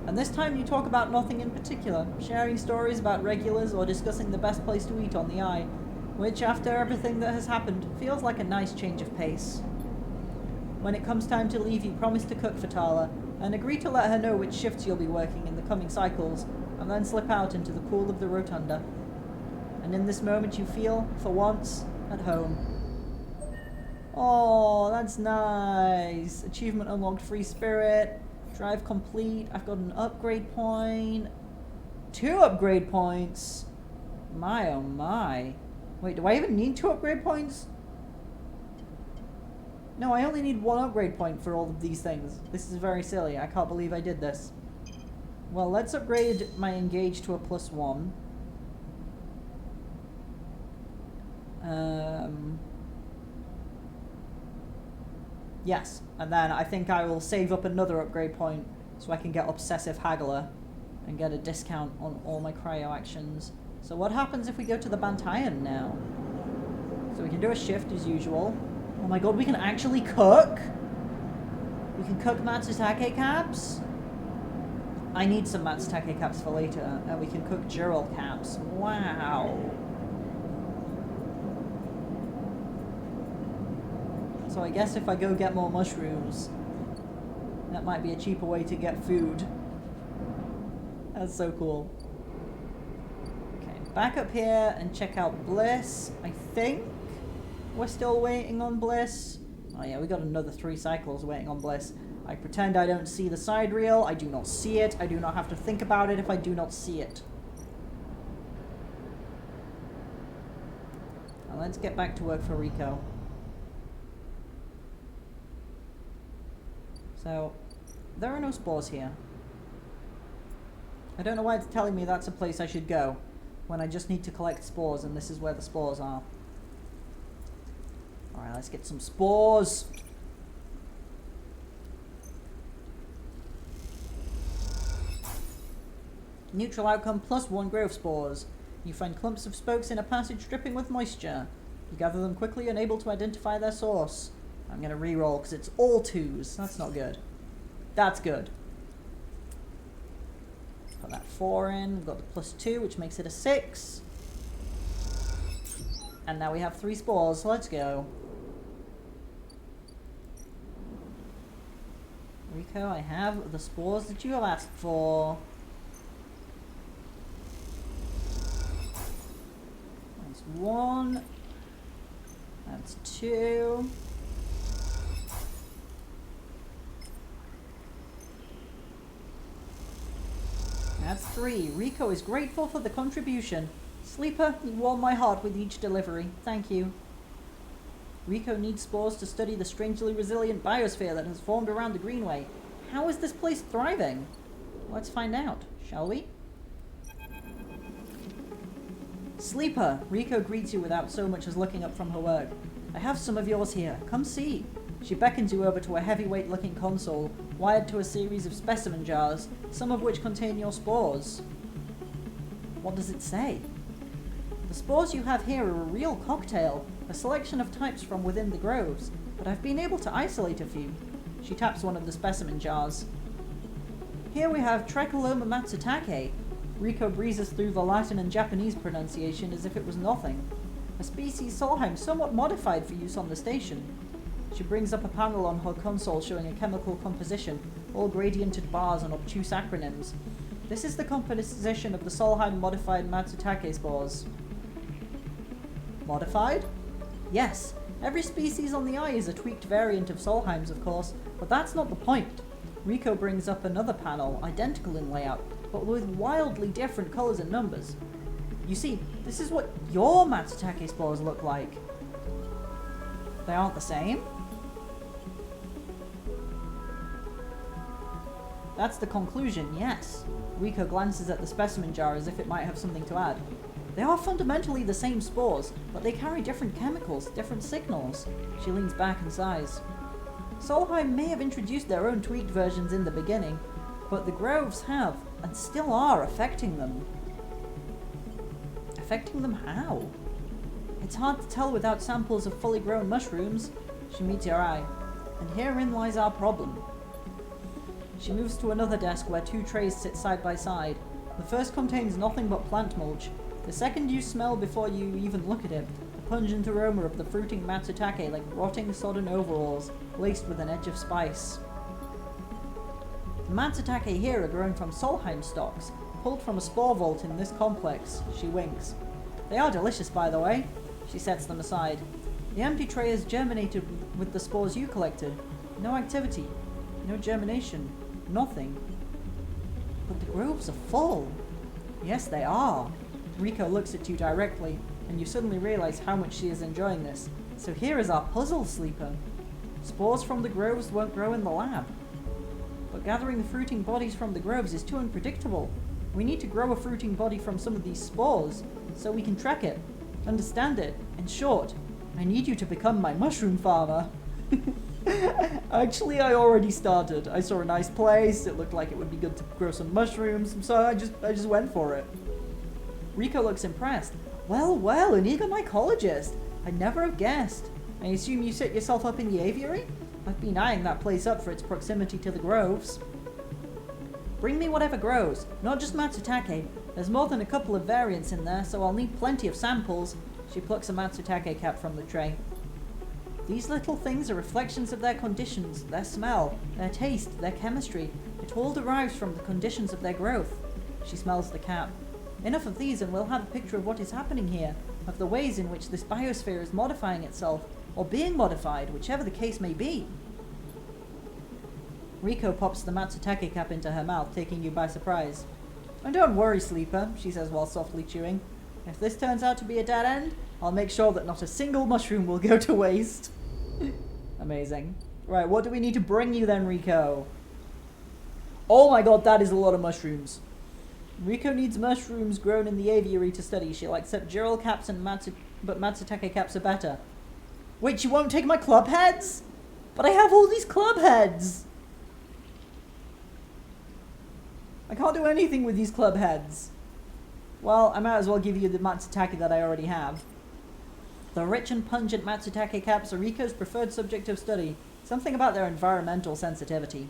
And this time you talk about nothing in particular, sharing stories about regulars or discussing the best place to eat on the Eye, which, after everything that has happened, feels like a nice change of pace. When it comes time to leave, you promise to cook for Tala, and agree to let her know which shifts you'll be working in the coming cycles, and then slip out into the cool of the rotunda. And in this moment you feel, for once, at home. Oh, that's nice. Achievement unlocked, free spirit. Drive complete. I've got an upgrade point. 2 upgrade points. My oh my. Wait, do I even need 2 upgrade points? No, I only need 1 upgrade point for all of these things. This is very silly. I can't believe I did this. Well, let's upgrade my engage to a +1. Yes, and then I think I will save up another upgrade point so I can get Obsessive Haggler and get a discount on all my cryo actions. So what happens if we go to the Bantayan now? So we can do a shift as usual. Oh my god, we can actually cook? We can cook Matsutake caps? I need some Matsutake caps for later, and we can cook Girol caps. Wow. So I guess if I go get more mushrooms, that might be a cheaper way to get food. That's so cool. Okay, back up here and check out Bliss. I think we're still waiting on Bliss. Oh yeah, we got another 3 cycles waiting on Bliss. I pretend I don't see the side reel. I do not see it. I do not have to think about it if I do not see it. Now let's get back to work for Rico. So, there are no spores here. I don't know why it's telling me that's a place I should go, when I just need to collect spores, and this is where the spores are. Alright, let's get some spores! Neutral outcome +1 growth spores. You find clumps of spokes in a passage dripping with moisture. You gather them quickly and able to identify their source. I'm going to re-roll because it's all 2s. That's not good. That's good. Put that 4 in. We've got the +2, which makes it a 6. And now we have 3 spores, so let's go. Rico, I have the spores that you have asked for. That's 1. That's 2. That's 3. Rico is grateful for the contribution. Sleeper, you warm my heart with each delivery. Thank you. Rico needs spores to study the strangely resilient biosphere that has formed around the Greenway. How is this place thriving? Let's find out, shall we? Sleeper, Rico greets you without so much as looking up from her work. I have some of yours here. Come see. She beckons you over to a heavyweight-looking console, wired to a series of specimen jars, some of which contain your spores. What does it say? The spores you have here are a real cocktail, a selection of types from within the groves, but I've been able to isolate a few. She taps one of the specimen jars. Here we have Tricholoma matsutake. Rico breezes through the Latin and Japanese pronunciation as if it was nothing. A species Solheim somewhat modified for use on the station. She brings up a panel on her console showing a chemical composition, all gradiented bars and obtuse acronyms. This is the composition of the Solheim modified Matsutake spores. Modified? Yes, Every species on the eye is a tweaked variant of Solheim's, of course, but that's not the point. Rico brings up another panel, identical in layout, but with wildly different colours and numbers. You see, this is what your Matsutake spores look like. They aren't the same? That's the conclusion, yes. Rico glances at the specimen jar as if it might have something to add. They are fundamentally the same spores, but they carry different chemicals, different signals. She leans back and sighs. Solheim may have introduced their own tweaked versions in the beginning, but the groves have, and still are, affecting them. Affecting them how? It's hard to tell without samples of fully grown mushrooms. She meets your eye. And herein lies our problem. She moves to another desk where two trays sit side by side. The first contains nothing but plant mulch. The second you smell before you even look at it, the pungent aroma of the fruiting matsutake like rotting sodden overalls, laced with an edge of spice. The matsutake here are grown from Solheim stalks, pulled from a spore vault in this complex. She winks. They are delicious, by the way. She sets them aside. The empty tray is germinated with the spores you collected. No activity, no germination, nothing. But the groves are full. Yes, they are. Rico looks at you directly, and you suddenly realize how much she is enjoying this. So here is our puzzle, Sleeper. Spores from the groves won't grow in the lab. But gathering the fruiting bodies from the groves is too unpredictable. We need to grow a fruiting body from some of these spores, so we can track it, understand it. In short, I need you to become my mushroom farmer. Actually, I already started. I saw a nice place, it looked like it would be good to grow some mushrooms, so I just went for it. Rico looks impressed. Well, an eager mycologist. I'd never have guessed. I assume you set yourself up in the aviary? I've been eyeing that place up for its proximity to the groves. Bring me whatever grows, not just matsutake. There's more than a couple of variants in there, so I'll need plenty of samples. She plucks a matsutake cap from the tray. These little things are reflections of their conditions, their smell, their taste, their chemistry. It all derives from the conditions of their growth. She smells the cap. Enough of these and we'll have a picture of what is happening here, of the ways in which this biosphere is modifying itself, or being modified, whichever the case may be. Rico pops the matsutake cap into her mouth, taking you by surprise. And don't worry, Sleeper, she says while softly chewing. If this turns out to be a dead end, I'll make sure that not a single mushroom will go to waste. Amazing. Right, what do we need to bring you then, Rico? Oh my god, that is a lot of mushrooms. Rico needs mushrooms grown in the aviary to study. She'll accept Gerald caps and but matsutake caps are better. Wait, you won't take my club heads? But I have all these club heads! I can't do anything with these club heads. Well, I might as well give you the matsutake that I already have. The rich and pungent matsutake caps are Rico's preferred subject of study. Something about their environmental sensitivity.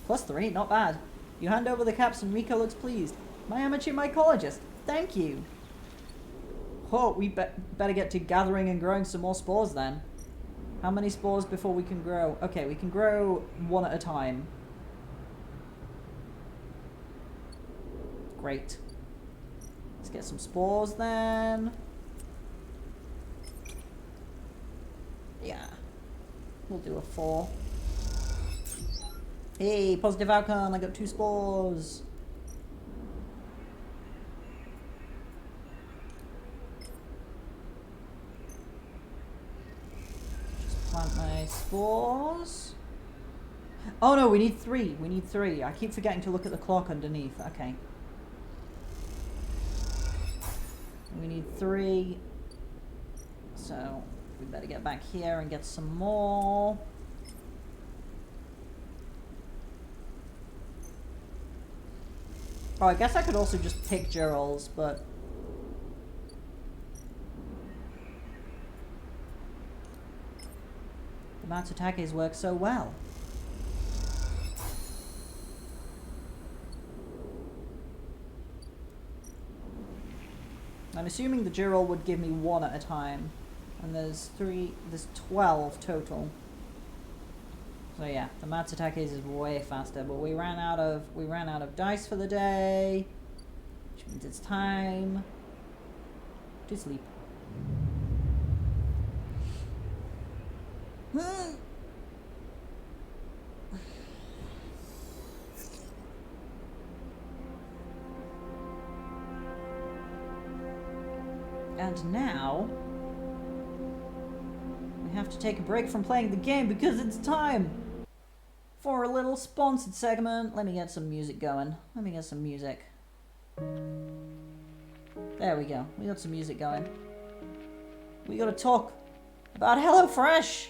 +3, not bad. You hand over the caps and Rico looks pleased. My amateur mycologist, thank you. Oh, we better get to gathering and growing some more spores then. How many spores before we can grow? Okay, we can grow one at a time. Great. Let's get some spores then. Yeah. We'll do a 4. Hey, positive outcome. I got 2 spores. Just plant my spores. Oh no, we need 3. We need 3. I keep forgetting to look at the clock underneath. Okay. We need 3. So, we better get back here and get some more. Oh, I guess I could also just pick Gerald's, but... the matsutakes work so well. I'm assuming the Gerald would give me 1 at a time. And there's 12 total. So yeah, the matsutakes is way faster, but we ran out of dice for the day, which means it's time to sleep. And now we have to take a break from playing the game because it's time for a little sponsored segment. Let me get some music going. Let me get some music. There we go. We got some music going. We gotta talk about HelloFresh.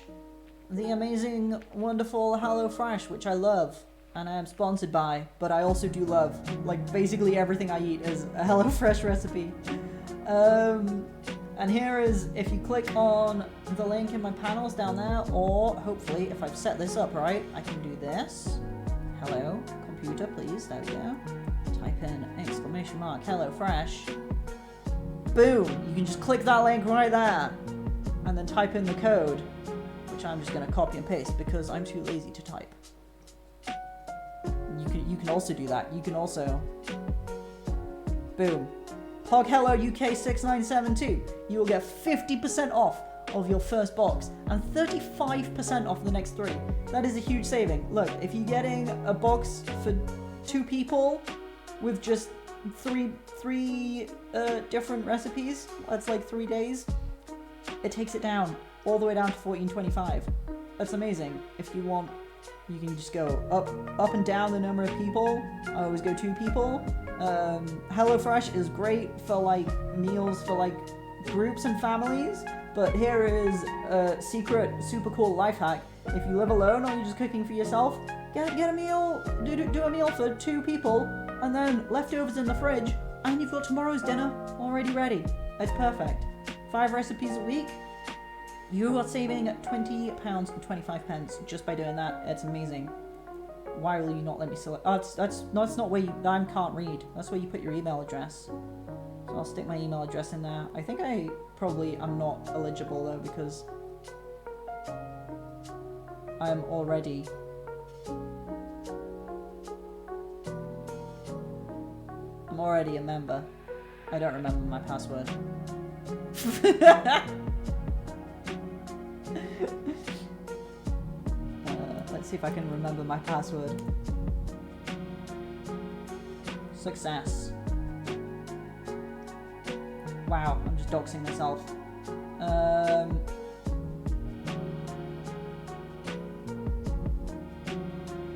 The amazing, wonderful HelloFresh, which I love. And I am sponsored by, but I also do love. Like, basically everything I eat is a HelloFresh recipe. And here is, if you click on the link in my panels down there, or hopefully, if I've set this up right, I can do this. Hello, computer, please. There we go. Type in exclamation mark HelloFresh. Boom! You can just click that link right there, and then type in the code, which I'm just going to copy and paste because I'm too lazy to type. You can also do that. You can also, boom, PogHello UK 6972. You will get 50% off of your first box and 35% off the next 3. That is a huge saving. Look, if you're getting a box for 2 people with just three different recipes, that's like 3 days, it takes it down all the way down to $14.25. That's amazing. If you want, you can just go up and down the number of people. I always go 2 people. HelloFresh is great for like meals for like groups and families, but here is a secret super cool life hack. If you live alone or you're just cooking for yourself, get a meal, do a meal for 2 people, and then leftovers in the fridge, and you've got tomorrow's dinner already ready. It's perfect. 5 recipes a week. You are saving £20.25 just by doing that. It's amazing. Why will you not let me select? Oh, that's not where you. I can't read. That's where you put your email address. So I'll stick my email address in there. I think I probably am not eligible though because I'm already. I'm already a member. I don't remember my password. Let's see if I can remember my password. Success. Wow, I'm just doxing myself.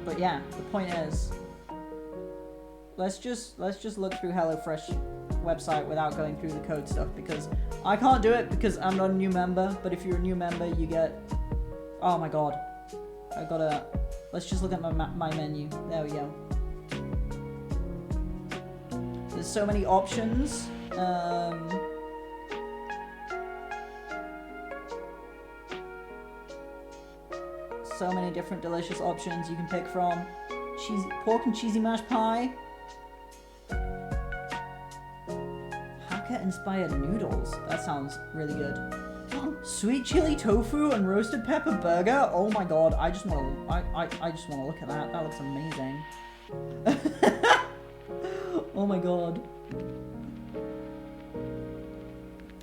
But yeah, the point is, let's just look through HelloFresh website without going through the code stuff because I can't do it because I'm not a new member. But if you're a new member, you get. Oh my god. I gotta. Let's just look at my menu. There we go. There's so many options. So many different delicious options you can pick from. Pork and cheesy mashed pie. Hakka-inspired noodles. That sounds really good. Sweet chili tofu and roasted pepper burger. Oh my god! I just want to. I just want to look at that. That looks amazing. Oh my god.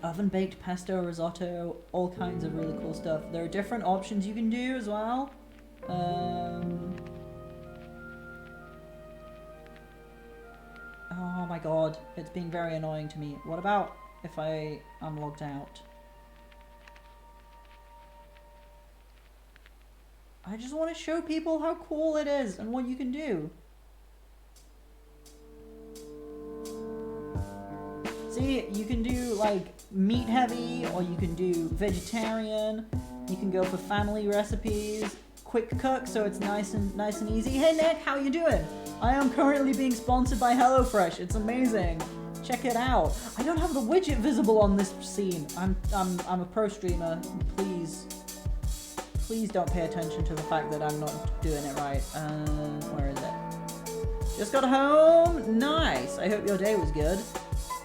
Oven baked pesto risotto. All kinds of really cool stuff. There are different options you can do as well. Oh my god! It's being very annoying to me. What about if I am logged out? I just want to show people how cool it is and what you can do. See, you can do like meat heavy, or you can do vegetarian. You can go for family recipes, quick cook, so it's nice and easy. Hey Nick, how you doing? I am currently being sponsored by HelloFresh. It's amazing. Check it out. I don't have the widget visible on this scene. I'm a pro streamer. Please don't pay attention to the fact that I'm not doing it right. Where is it? Just got home. Nice. I hope your day was good.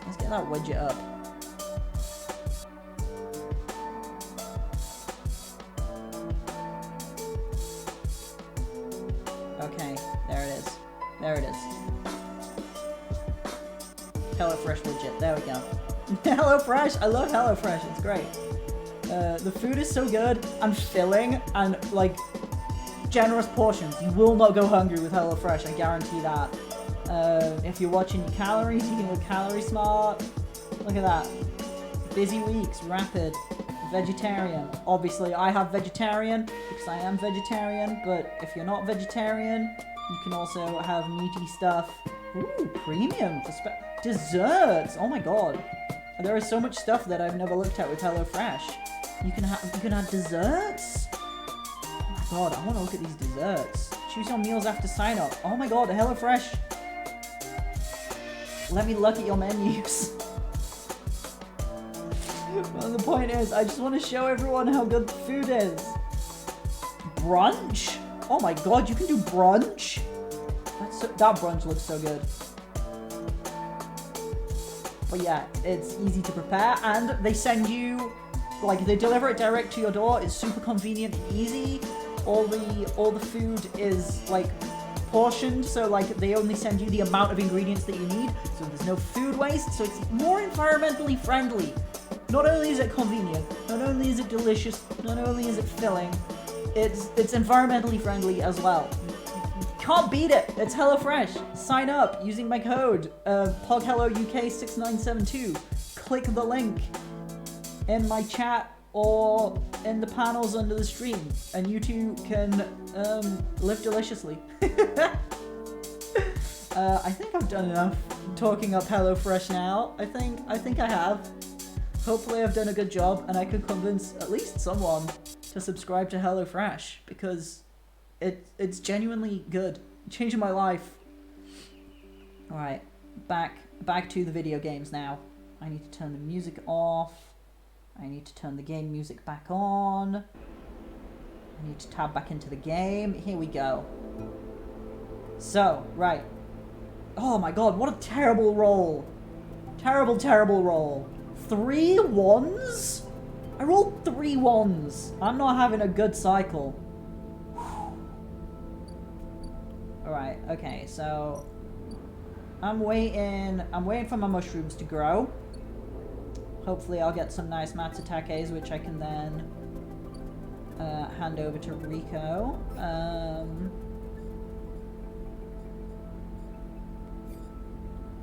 Let's get that widget up. Okay, there it is. There it is. HelloFresh widget. There we go. HelloFresh, I love HelloFresh, it's great. The food is so good and filling and like generous portions. You will not go hungry with HelloFresh, I guarantee that. If you're watching your calories, you can go calorie smart. Look at that. Busy weeks, rapid, vegetarian. Obviously, I have vegetarian because I am vegetarian, but if you're not vegetarian, you can also have meaty stuff. Ooh, premium for desserts. Oh my god. There is so much stuff that I've never looked at with HelloFresh. You can have desserts? Oh my god, I want to look at these desserts. Choose your meals after sign up. Oh my god, HelloFresh. Let me look at your menus. Well, the point is, I just want to show everyone how good the food is. Brunch? Oh my god, you can do brunch? That brunch looks so good. But yeah, it's easy to prepare, and they send you, like, they deliver it direct to your door. It's super convenient and easy. All the food is like portioned, so like they only send you the amount of ingredients that you need, so there's no food waste, so it's more environmentally friendly. Not only is it convenient, not only is it delicious, not only is it filling, it's environmentally friendly as well. Can't beat it. It's HelloFresh. Sign up using my code PogHelloUK6972. Click the link in my chat or in the panels under the stream, and you too can live deliciously. I think I've done enough talking up HelloFresh now. I think I have. Hopefully I've done a good job and I can convince at least someone to subscribe to HelloFresh, because it's genuinely good. Changing my life. Alright, back to the video games now. I need to turn the music off. I need to turn the game music back on. I need to tab back into the game. Here we go. So, right. Oh my god, what a terrible roll. Terrible, terrible roll. 3 ones? I rolled 3 ones. I'm not having a good cycle. Alright, okay, so I'm waiting for my mushrooms to grow. Hopefully I'll get some nice Matsutakes, which I can then hand over to Rico.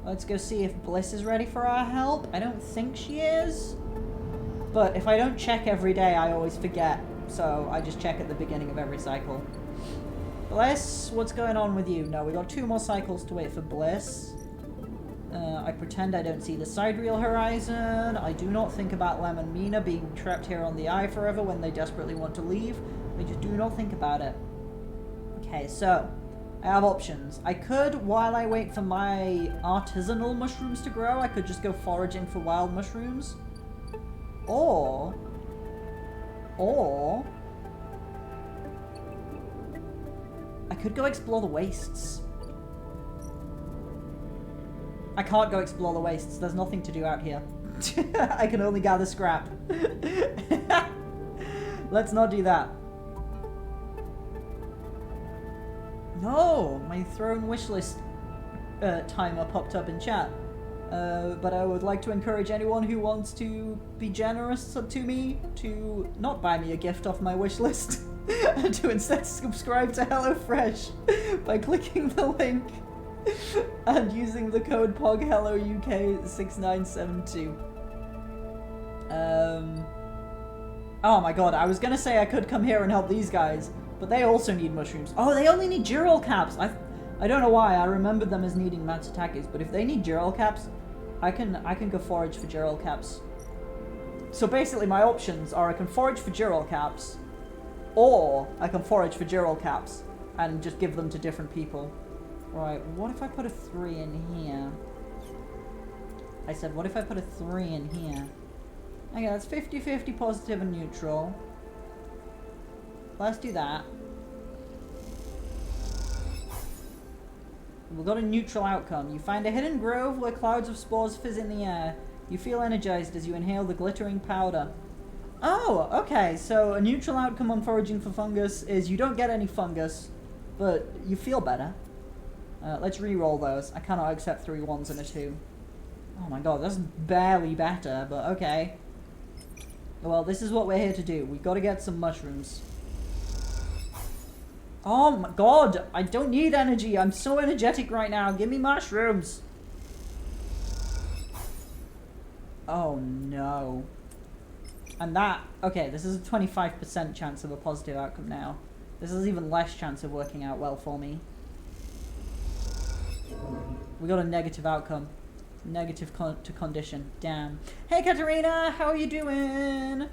Let's go see if Bliss is ready for our help. I don't think she is, but if I don't check every day, I always forget. So I just check at the beginning of every cycle. Bliss, what's going on with you? No, we got 2 more cycles to wait for Bliss. I pretend I don't see the sidereal horizon. I do not think about Lem and Mina being trapped here on the eye forever when they desperately want to leave. I just do not think about it. Okay, so I have options. I could, while I wait for my artisanal mushrooms to grow, I could just go foraging for wild mushrooms. Or I could go explore the wastes. I can't go explore the wastes. There's nothing to do out here. I can only gather scrap. Let's not do that. No, my throne wishlist timer popped up in chat. But I would like to encourage anyone who wants to be generous to me to not buy me a gift off my wishlist, and to instead subscribe to HelloFresh by clicking the link and using the code PogHelloUK6972. Oh my god, I was gonna say I could come here and help these guys, but they also need mushrooms. Oh, they only need Girol caps. I don't know why. I remembered them as needing Matsutakes, but if they need Girol caps, I can go forage for Girol caps. So basically my options are I can forage for Girol caps, or I can forage for Girol caps and just give them to different people. Right, what if I put a 3 in here? I said, what if I put a 3 in here? Okay, that's 50-50 positive and neutral. Let's do that. We've got a neutral outcome. You find a hidden grove where clouds of spores fizz in the air. You feel energized as you inhale the glittering powder. Oh, okay, so a neutral outcome on foraging for fungus is you don't get any fungus, but you feel better. Let's re-roll those. I cannot accept 3 1s and a 2. Oh my god, that's barely better, but okay. Well, this is what we're here to do. We gotta get some mushrooms. Oh my god, I don't need energy. I'm so energetic right now. Give me mushrooms. Oh no. And that, okay, this is a 25% chance of a positive outcome now. This is even less chance of working out well for me. We got a negative outcome. Negative to condition. Damn. Hey Katerina, how are you doing?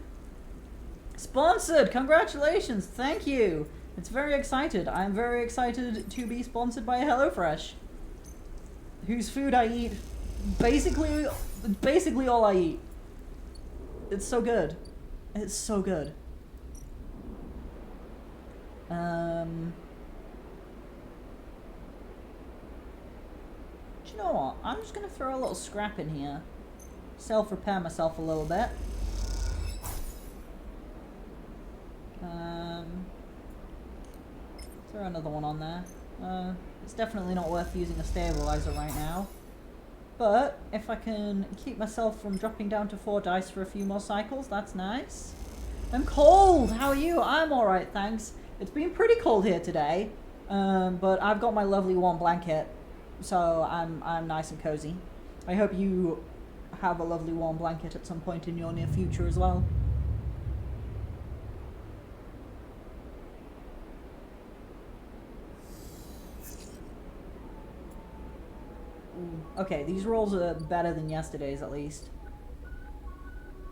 Sponsored! Congratulations! Thank you! It's very excited. I'm very excited to be sponsored by HelloFresh. Whose food I eat basically all I eat. It's so good. It's so good. Do you know what? I'm just gonna throw a little scrap in here. Self-repair myself a little bit. Throw another one on there. It's definitely not worth using a stabilizer right now. But if I can keep myself from dropping down to 4 dice for a few more cycles, that's nice. I'm cold! How are you? I'm alright, thanks. It's been pretty cold here today. But I've got my lovely warm blanket. So I'm nice and cozy. I hope you have a lovely warm blanket at some point in your near future as well. Okay, these rolls are better than yesterday's at least.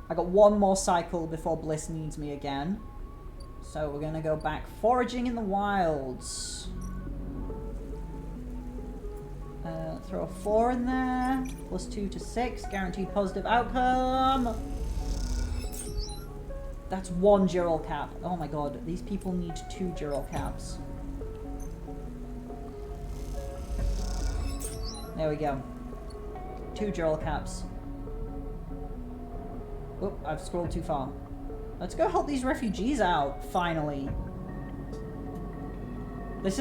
I got one more cycle before Bliss needs me again. So we're gonna go back foraging in the wilds. Throw a 4 in there. +2 to 6. Guaranteed positive outcome. That's 1 Gerald cap. Oh my god, these people need 2 Gerald caps. There we go. 2 Gerald caps. Oop, I've scrolled too far. Let's go help these refugees out, finally. This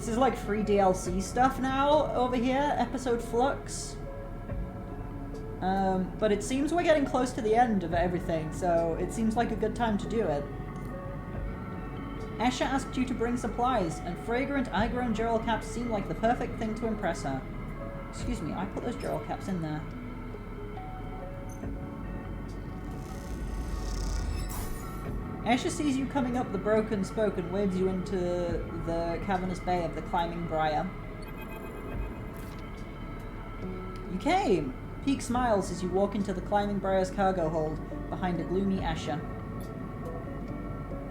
is like free DLC stuff now over here, episode Flux. But it seems we're getting close to the end of everything, so it seems like a good time to do it. Escher asked you to bring supplies, and fragrant, eye-grown Gerald caps seem like the perfect thing to impress her. Excuse me, I put those Gerald caps in there. Escher sees you coming up the broken spoke and waves you into the cavernous bay of the Climbing Briar. You came! Peak smiles as you walk into the Climbing Briar's cargo hold behind a gloomy Escher.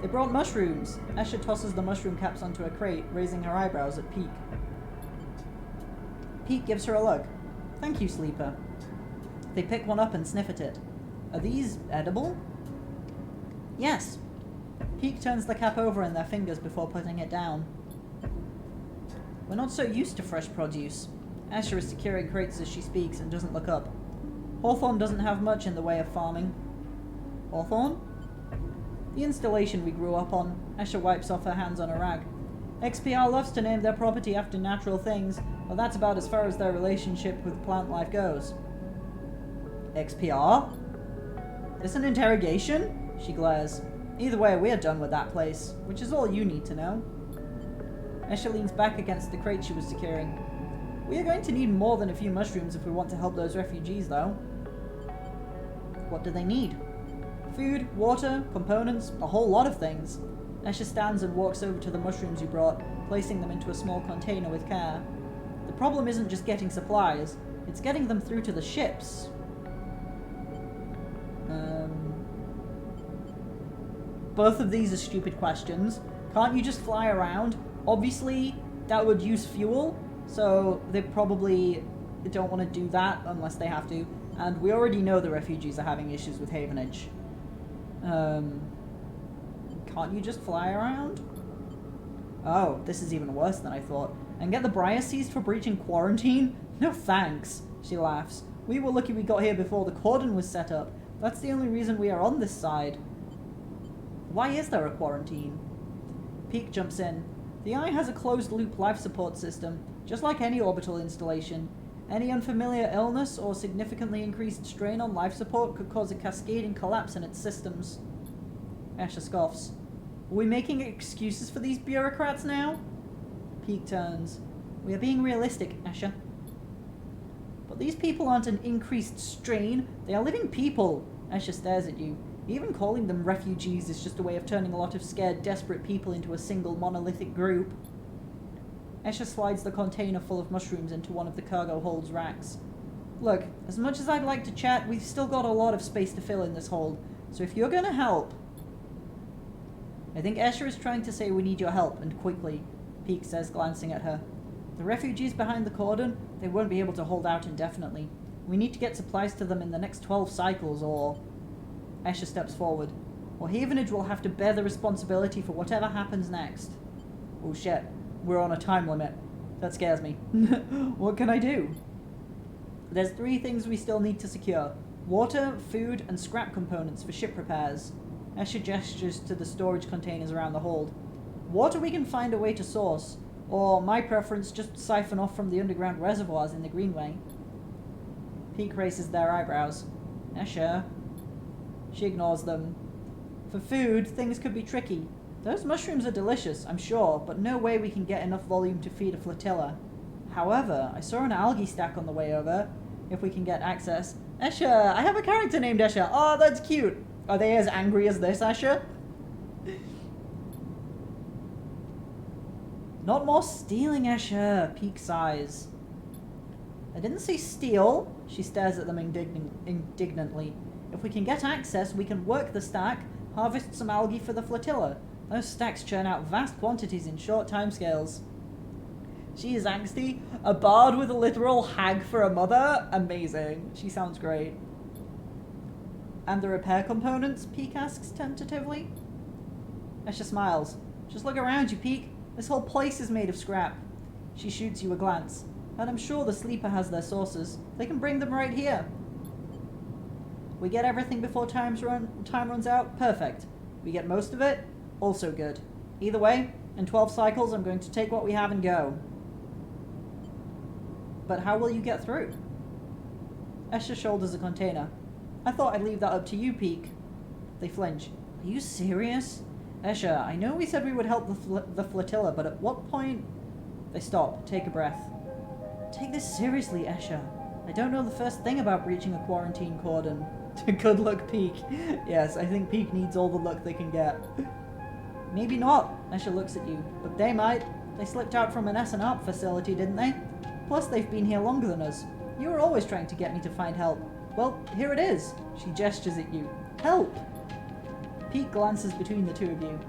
They brought mushrooms! Escher tosses the mushroom caps onto a crate, raising her eyebrows at Peak. Peak gives her a look. Thank you, Sleeper. They pick one up and sniff at it. Are these edible? Yes. Peak turns the cap over in their fingers before putting it down. We're not so used to fresh produce. Escher is securing crates as she speaks and doesn't look up. Hawthorne doesn't have much in the way of farming. Hawthorne? The installation we grew up on. Escher wipes off her hands on a rag. XPR loves to name their property after natural things, but that's about as far as their relationship with plant life goes. XPR? This an interrogation? She glares. Either way, we're done with that place, which is all you need to know. Escher leans back against the crate she was securing. We are going to need more than a few mushrooms if we want to help those refugees, though. What do they need? Food, water, components, a whole lot of things. Escher stands and walks over to the mushrooms you brought, placing them into a small container with care. The problem isn't just getting supplies, it's getting them through to the ships. Both of these are stupid questions. Can't you just fly around? Obviously, that would use fuel, so they probably don't want to do that unless they have to. And we already know the refugees are having issues with Havenage. Can't you just fly around? Oh, this is even worse than I thought. And get the Briar seized for breaching quarantine? No thanks, she laughs. We were lucky we got here before the cordon was set up. That's the only reason we are on this side. Why is there a quarantine? Peak jumps in. The Eye has a closed-loop life support system. Just like any orbital installation, any unfamiliar illness or significantly increased strain on life support could cause a cascading collapse in its systems. Escher scoffs. Are we making excuses for these bureaucrats now? Peak turns. We are being realistic, Escher. But these people aren't an increased strain. They are living people. Escher stares at you. Even calling them refugees is just a way of turning a lot of scared, desperate people into a single monolithic group. Escher slides the container full of mushrooms into one of the cargo hold's racks. Look, as much as I'd like to chat, we've still got a lot of space to fill in this hold. So if you're gonna help... I think Escher is trying to say we need your help, and quickly, Peak says, glancing at her. The refugees behind the cordon, they won't be able to hold out indefinitely. We need to get supplies to them in the next 12 cycles, or... Escher steps forward. Or Havenage will have to bear the responsibility for whatever happens next. Oh shit, we're on a time limit. That scares me. What can I do? There's 3 things we still need to secure. Water, food, and scrap components for ship repairs. Escher gestures to the storage containers around the hold. Water we can find a way to source, or my preference, just siphon off from the underground reservoirs in the Greenway. Peak raises their eyebrows. Escher. She ignores them. For food, things could be tricky. Those mushrooms are delicious, I'm sure, but no way we can get enough volume to feed a flotilla. However, I saw an algae stack on the way over. If we can get access. Escher! I have a character named Escher! Oh, that's cute! Are they as angry as this, Escher? Not more stealing, Escher! Peak sighs. I didn't say steal. She stares at them indignantly. If we can get access, we can work the stack, harvest some algae for the flotilla. Those stacks churn out vast quantities in short timescales. She is angsty. A bard with a literal hag for a mother? Amazing. She sounds great. And the repair components? Peak asks tentatively. Escher smiles. Just look around you, Peak. This whole place is made of scrap. She shoots you a glance. And I'm sure the Sleeper has their sources. They can bring them right here. We get everything before time runs out? Perfect. We get most of it? Also good. Either way, in 12 cycles I'm going to take what we have and go. But how will you get through? Escher shoulders a container. I thought I'd leave that up to you, Peak. They flinch. Are you serious? Escher, I know we said we would help the flotilla, but at what point... They stop, take a breath. Take this seriously, Escher. I don't know the first thing about breaching a quarantine cordon. Good luck, Peak. Yes, I think Peak needs all the luck they can get. Maybe not, Escher looks at you, but they might. They slipped out from an S&ARP facility, didn't they? Plus, they've been here longer than us. You were always trying to get me to find help. Well, here it is. She gestures at you. Help! Peak glances between the two of you.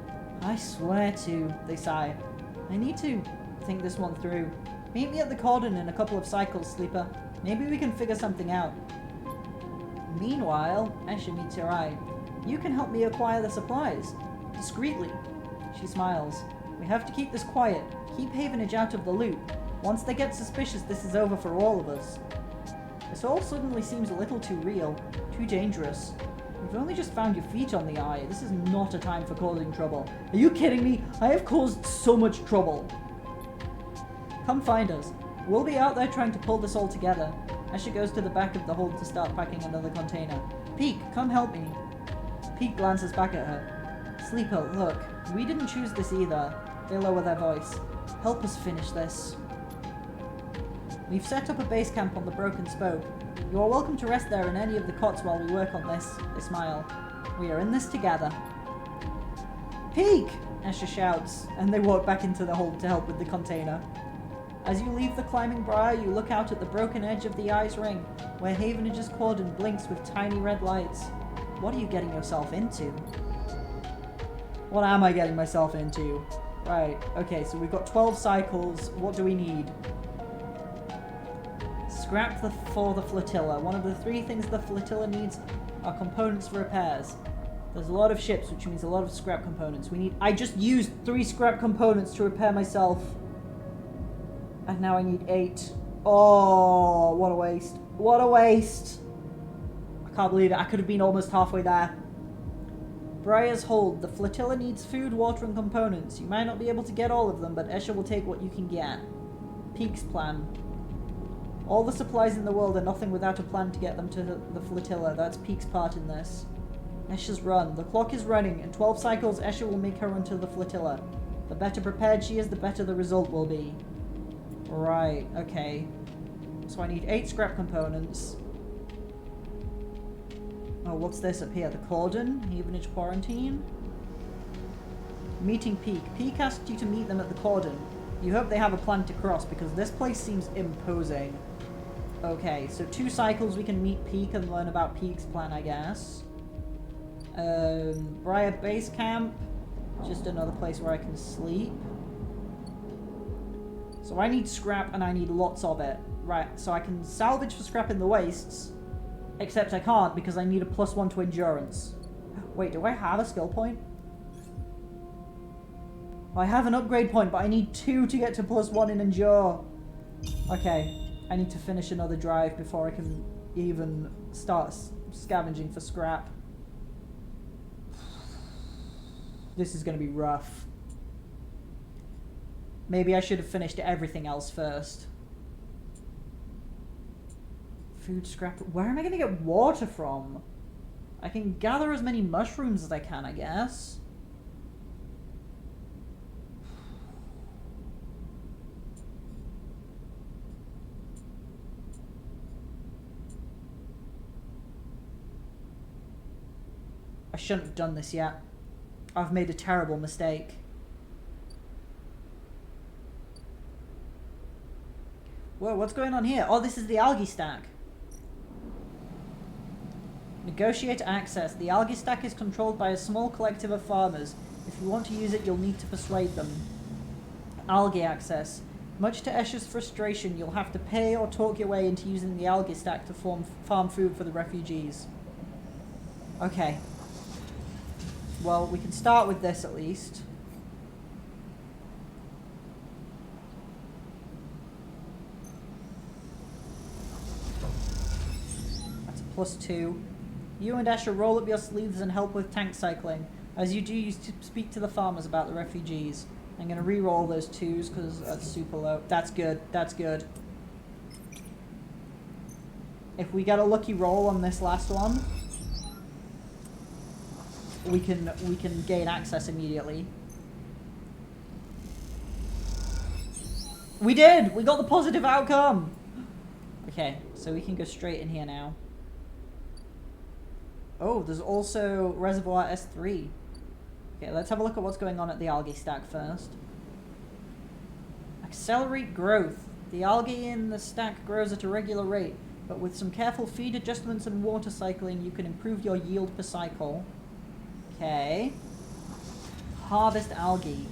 I swear to, they sigh. I need to think this one through. Meet me at the cordon in a couple of cycles, Sleeper. Maybe we can figure something out. Meanwhile, Escher meets your eye. You can help me acquire the supplies. Discreetly. She smiles. We have to keep this quiet. Keep Havenage out of the loop. Once they get suspicious, this is over for all of us. This all suddenly seems a little too real. Too dangerous. You've only just found your feet on the eye. This is not a time for causing trouble. Are you kidding me? I have caused so much trouble. Come find us. We'll be out there trying to pull this all together. Escher goes to the back of the hold to start packing another container. Peak, come help me. Peak glances back at her. Sleeper, look. We didn't choose this either. They lower their voice. Help us finish this. We've set up a base camp on the Broken Spoke. You are welcome to rest there in any of the cots while we work on this. They smile. We are in this together. Peak! Escher shouts, and they walk back into the hold to help with the container. As you leave the climbing briar, you look out at the broken edge of the ice ring, where Havenage's cordon blinks with tiny red lights. What are you getting yourself into? What am I getting myself into? Right, okay, so we've got 12 cycles. What do we need? Scrap for the flotilla. One of the 3 things the flotilla needs are components for repairs. There's a lot of ships, which means a lot of scrap components. I just used 3 scrap components to repair myself. And now I need 8. Oh, what a waste. What a waste. I can't believe it. I could have been almost halfway there. Briar's Hold. The flotilla needs food, water, and components. You might not be able to get all of them, but Escher will take what you can get. Peak's plan. All the supplies in the world are nothing without a plan to get them to the flotilla. That's Peak's part in this. Escher's run. The clock is running. In 12 cycles, Escher will make her run to the flotilla. The better prepared she is, the better the result will be. Right, okay. So I need 8 scrap components. Oh, what's this up here? The cordon? Havenage quarantine? Meeting Peak. Peak asked you to meet them at the cordon. You hope they have a plan to cross, because this place seems imposing. Okay, so 2 cycles we can meet Peak and learn about Peak's plan, I guess. Briar Base Camp. Just another place where I can sleep. So I need scrap and I need lots of it. Right, so I can salvage for scrap in the wastes. Except I can't because I need a +1 to endurance. Wait, do I have a skill point? I have an upgrade point, but I need 2 to get to +1 in endure. Okay, I need to finish another drive before I can even start scavenging for scrap. This is going to be rough. Maybe I should have finished everything else first. Food scrap. Where am I going to get water from? I can gather as many mushrooms as I can, I guess. I shouldn't have done this yet. I've made a terrible mistake. Whoa, what's going on here? Oh, this is the algae stack. Negotiate access. The algae stack is controlled by a small collective of farmers. If you want to use it, you'll need to persuade them. Algae access. Much to Escher's frustration, you'll have to pay or talk your way into using the algae stack to farm food for the refugees. Okay. Well, we can start with this at least. That's a +2. You and Escher roll up your sleeves and help with tank cycling. As you do, you speak to the farmers about the refugees. I'm going to re-roll those 2s because that's super low. That's good. That's good. If we get a lucky roll on this last one, we can gain access immediately. We did! We got the positive outcome! Okay, so we can go straight in here now. Oh, there's also Reservoir S3. Okay, let's have a look at what's going on at the algae stack first. Accelerate growth. The algae in the stack grows at a regular rate, but with some careful feed adjustments and water cycling, you can improve your yield per cycle. Okay. Harvest algae.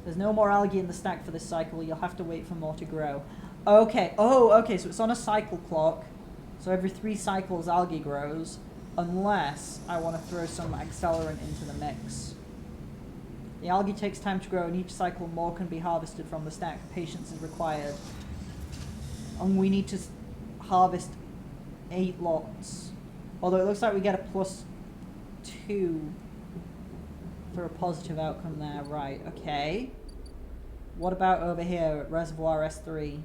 There's no more algae in the stack for this cycle. You'll have to wait for more to grow. Okay. Oh, okay. So it's on a cycle clock. So every 3 cycles algae grows. Unless I want to throw some accelerant into the mix. The algae takes time to grow, and each cycle more can be harvested from the stack. Patience is required. And we need to harvest 8 lots. Although it looks like we get a +2 for a positive outcome there. Right, okay. What about over here at Reservoir S3?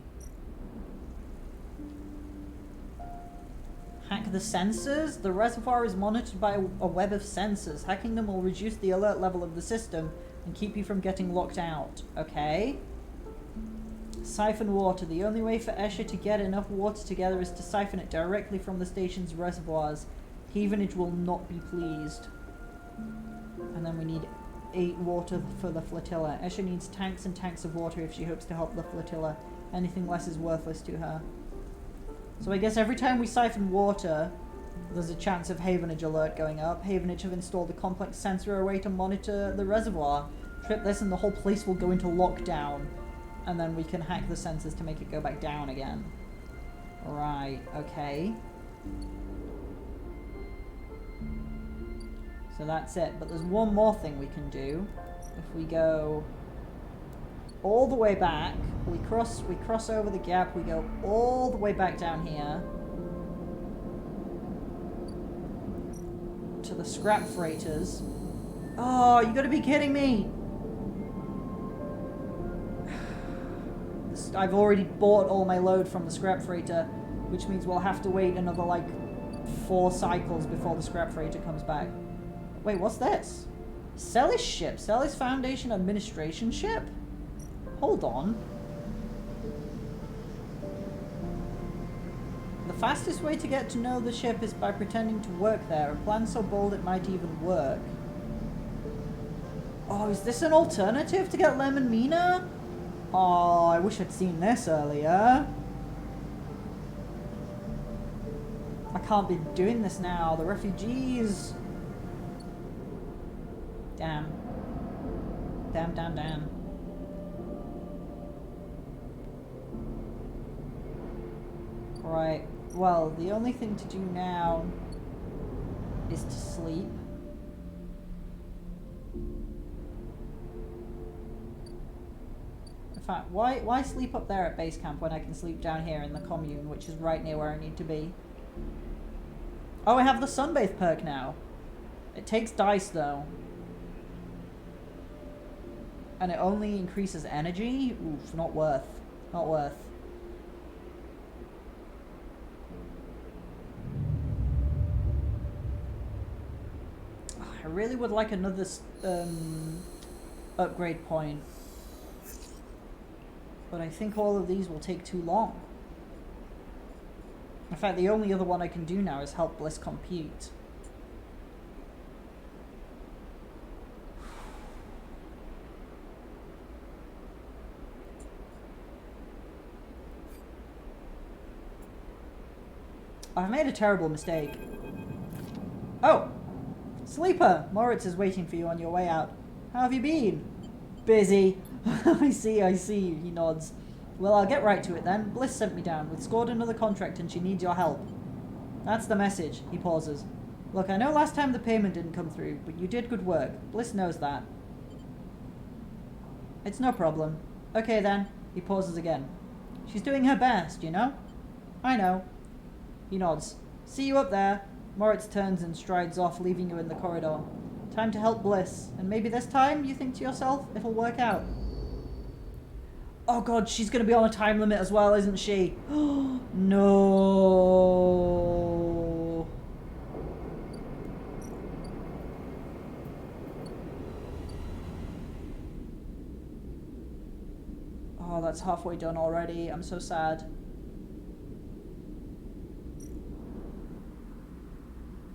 Hack the sensors? The reservoir is monitored by a web of sensors. Hacking them will reduce the alert level of the system and keep you from getting locked out. Okay. Siphon water. The only way for Escher to get enough water together is to siphon it directly from the station's reservoirs. Havenage will not be pleased. And then we need 8 water for the flotilla. Escher needs tanks and tanks of water if she hopes to help the flotilla. Anything less is worthless to her. So I guess every time we siphon water, there's a chance of Havenage alert going up. Havenage have installed a complex sensor array to monitor the reservoir. Trip this and the whole place will go into lockdown. And then we can hack the sensors to make it go back down again. Right, okay. So that's it. But there's one more thing we can do. If we go all the way back, we cross over the gap, we go all the way back down here to the scrap freighters. Oh, you gotta be kidding me! There's I've already bought all my load from the scrap freighter, which means we'll have to wait another, like, 4 cycles before the scrap freighter comes back. Wait, what's this? Celis ship? Celis Foundation administration ship? Hold on. The fastest way to get to know the ship is by pretending to work there. A plan so bold it might even work. Oh, is this an alternative to get Lemon Mina? Oh, I wish I'd seen this earlier. I can't be doing this now. The refugees. Damn. Damn, damn, damn. Right. Well, the only thing to do now is to sleep. In fact, why sleep up there at base camp when I can sleep down here in the commune, which is right near where I need to be? Oh, I have the sunbathe perk now. It takes dice though. And it only increases energy? Oof, not worth. Not worth. I really would like another upgrade point. But I think all of these will take too long. In fact, the only other one I can do now is help Bliss compute. I've made a terrible mistake. Oh! Sleeper! Moritz is waiting for you on your way out. How have you been? Busy. I see, he nods. Well, I'll get right to it then. Bliss sent me down. We've scored another contract and she needs your help. That's the message. He pauses. Look, I know last time the payment didn't come through, but you did good work. Bliss knows that. It's no problem. Okay then. He pauses again. She's doing her best, you know? I know. He nods. See you up there. Moritz turns and strides off, leaving you in the corridor. Time to help Bliss. And maybe this time, you think to yourself, it'll work out. Oh god, she's going to be on a time limit as well, isn't she? No. Oh, that's halfway done already. I'm so sad.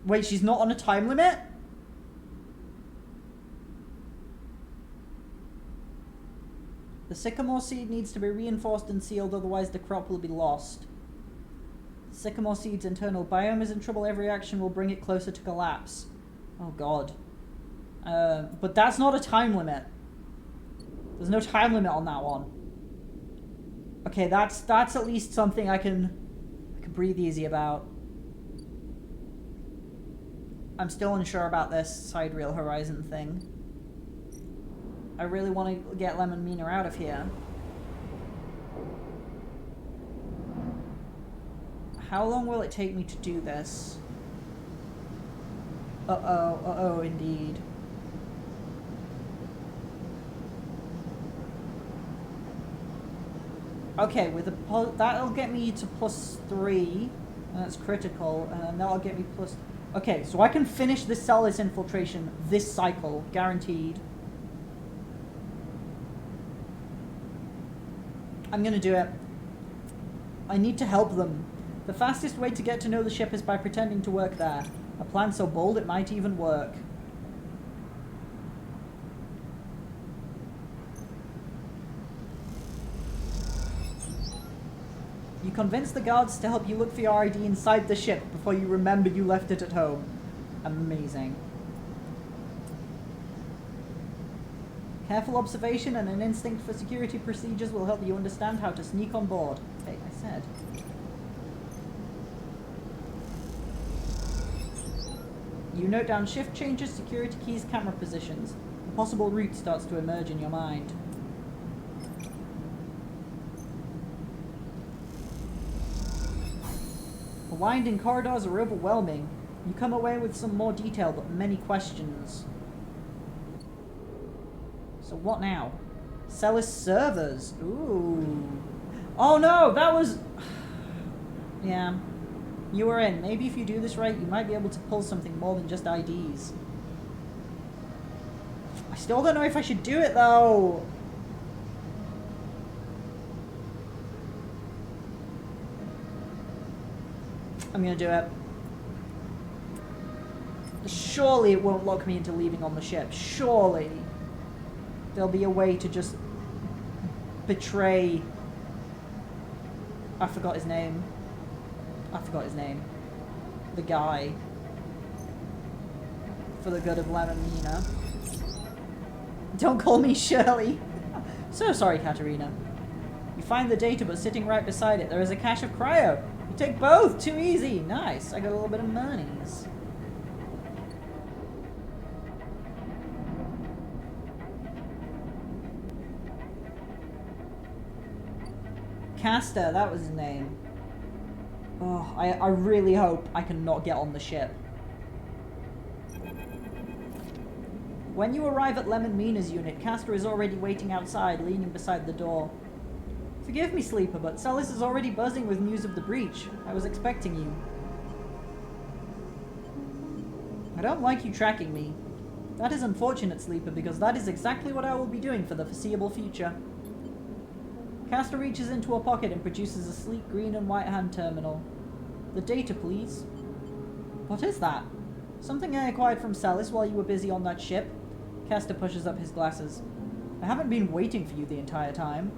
Wait, she's not on a time limit? The sycamore seed needs to be reinforced and sealed, otherwise the crop will be lost. The sycamore seed's internal biome is in trouble. Every action will bring it closer to collapse. Oh god. But that's not a time limit. There's no time limit on that one. Okay, that's at least something I can breathe easy about. I'm still unsure about this Sidereal Horizon thing. I really want to get Lemon Mina out of here. How long will it take me to do this? Uh-oh, indeed. Okay, with that'll get me to +3, and that's critical, and that'll get me plus... Okay, so I can finish this Celis infiltration this cycle, guaranteed. I'm gonna do it. I need to help them. The fastest way to get to know the ship is by pretending to work there. A plan so bold it might even work. You convince the guards to help you look for your ID inside the ship before you remember you left it at home. Amazing. Careful observation and an instinct for security procedures will help you understand how to sneak on board. Okay, I said. You note down shift changes, security keys, camera positions. A possible route starts to emerge in your mind. The winding corridors are overwhelming. You come away with some more detail, but many questions. So what now? Celis servers. Ooh. Oh no, that was... Yeah. You were in. Maybe if you do this right, you might be able to pull something more than just IDs. I still don't know if I should do it, though. I'm gonna do it. Surely it won't lock me into leaving on the ship. Surely. There'll be a way to just betray... I forgot his name. The guy. For the good of Lem and Mina. Don't call me Shirley. So sorry, Katerina. You find the data, but sitting right beside it, there is a cache of cryo. You take both. Too easy. Nice. I got a little bit of monies. Castor, that was his name. Oh, I really hope I can not get on the ship. When you arrive at Lem and Mina's unit, Castor is already waiting outside, leaning beside the door. Forgive me, Sleeper, but Celis is already buzzing with news of the breach. I was expecting you. I don't like you tracking me. That is unfortunate, Sleeper, because that is exactly what I will be doing for the foreseeable future. Castor reaches into a pocket and produces a sleek green and white hand terminal. The data, please. What is that? Something I acquired from Celis while you were busy on that ship? Castor pushes up his glasses. I haven't been waiting for you the entire time.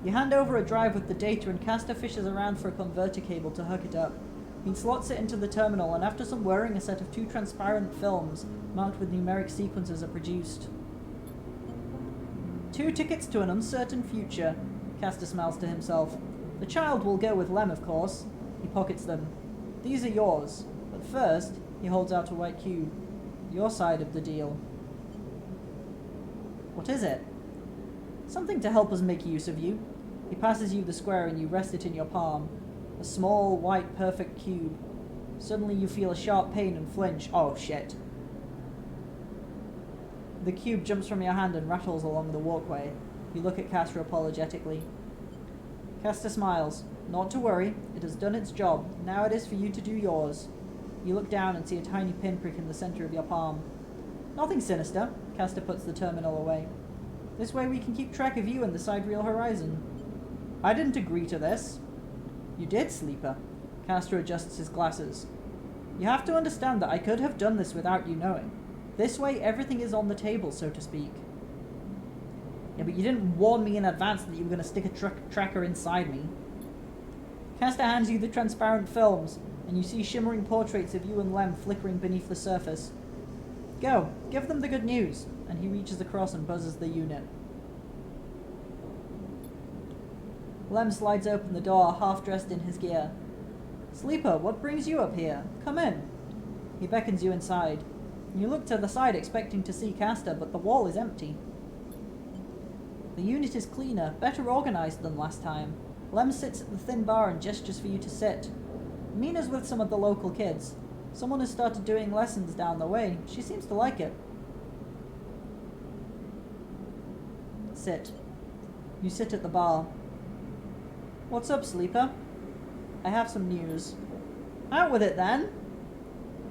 You hand over a drive with the data and Castor fishes around for a converter cable to hook it up. He slots it into the terminal, and after some whirring, a set of 2 transparent films marked with numeric sequences are produced. 2 tickets to an uncertain future, Castor smiles to himself. The child will go with Lem, of course. He pockets them. These are yours. But first, he holds out a white cube. Your side of the deal. What is it? Something to help us make use of you. He passes you the square and you rest it in your palm. A small, white, perfect cube. Suddenly you feel a sharp pain and flinch. Oh, shit. The cube jumps from your hand and rattles along the walkway. You look at Castor apologetically. Castor smiles. Not to worry. It has done its job. Now it is for you to do yours. You look down and see a tiny pinprick in the center of your palm. Nothing sinister. Castor puts the terminal away. This way we can keep track of you and the Sidereal Horizon. I didn't agree to this. You did, Sleeper. Castor adjusts his glasses. You have to understand that I could have done this without you knowing. This way, everything is on the table, so to speak. Yeah, but you didn't warn me in advance that you were going to stick a tracker inside me. Castor hands you the transparent films, and you see shimmering portraits of you and Lem flickering beneath the surface. Go, give them the good news. And he reaches across and buzzes the unit. Lem slides open the door, half dressed in his gear. Sleeper, what brings you up here? Come in. He beckons you inside. You look to the side expecting to see Castor, but the wall is empty. The unit is cleaner, better organized than last time. Lem sits at the thin bar and gestures for you to sit. Mina's with some of the local kids. Someone has started doing lessons down the way. She seems to like it. Sit. You sit at the bar. What's up, Sleeper? I have some news. Out with it, then.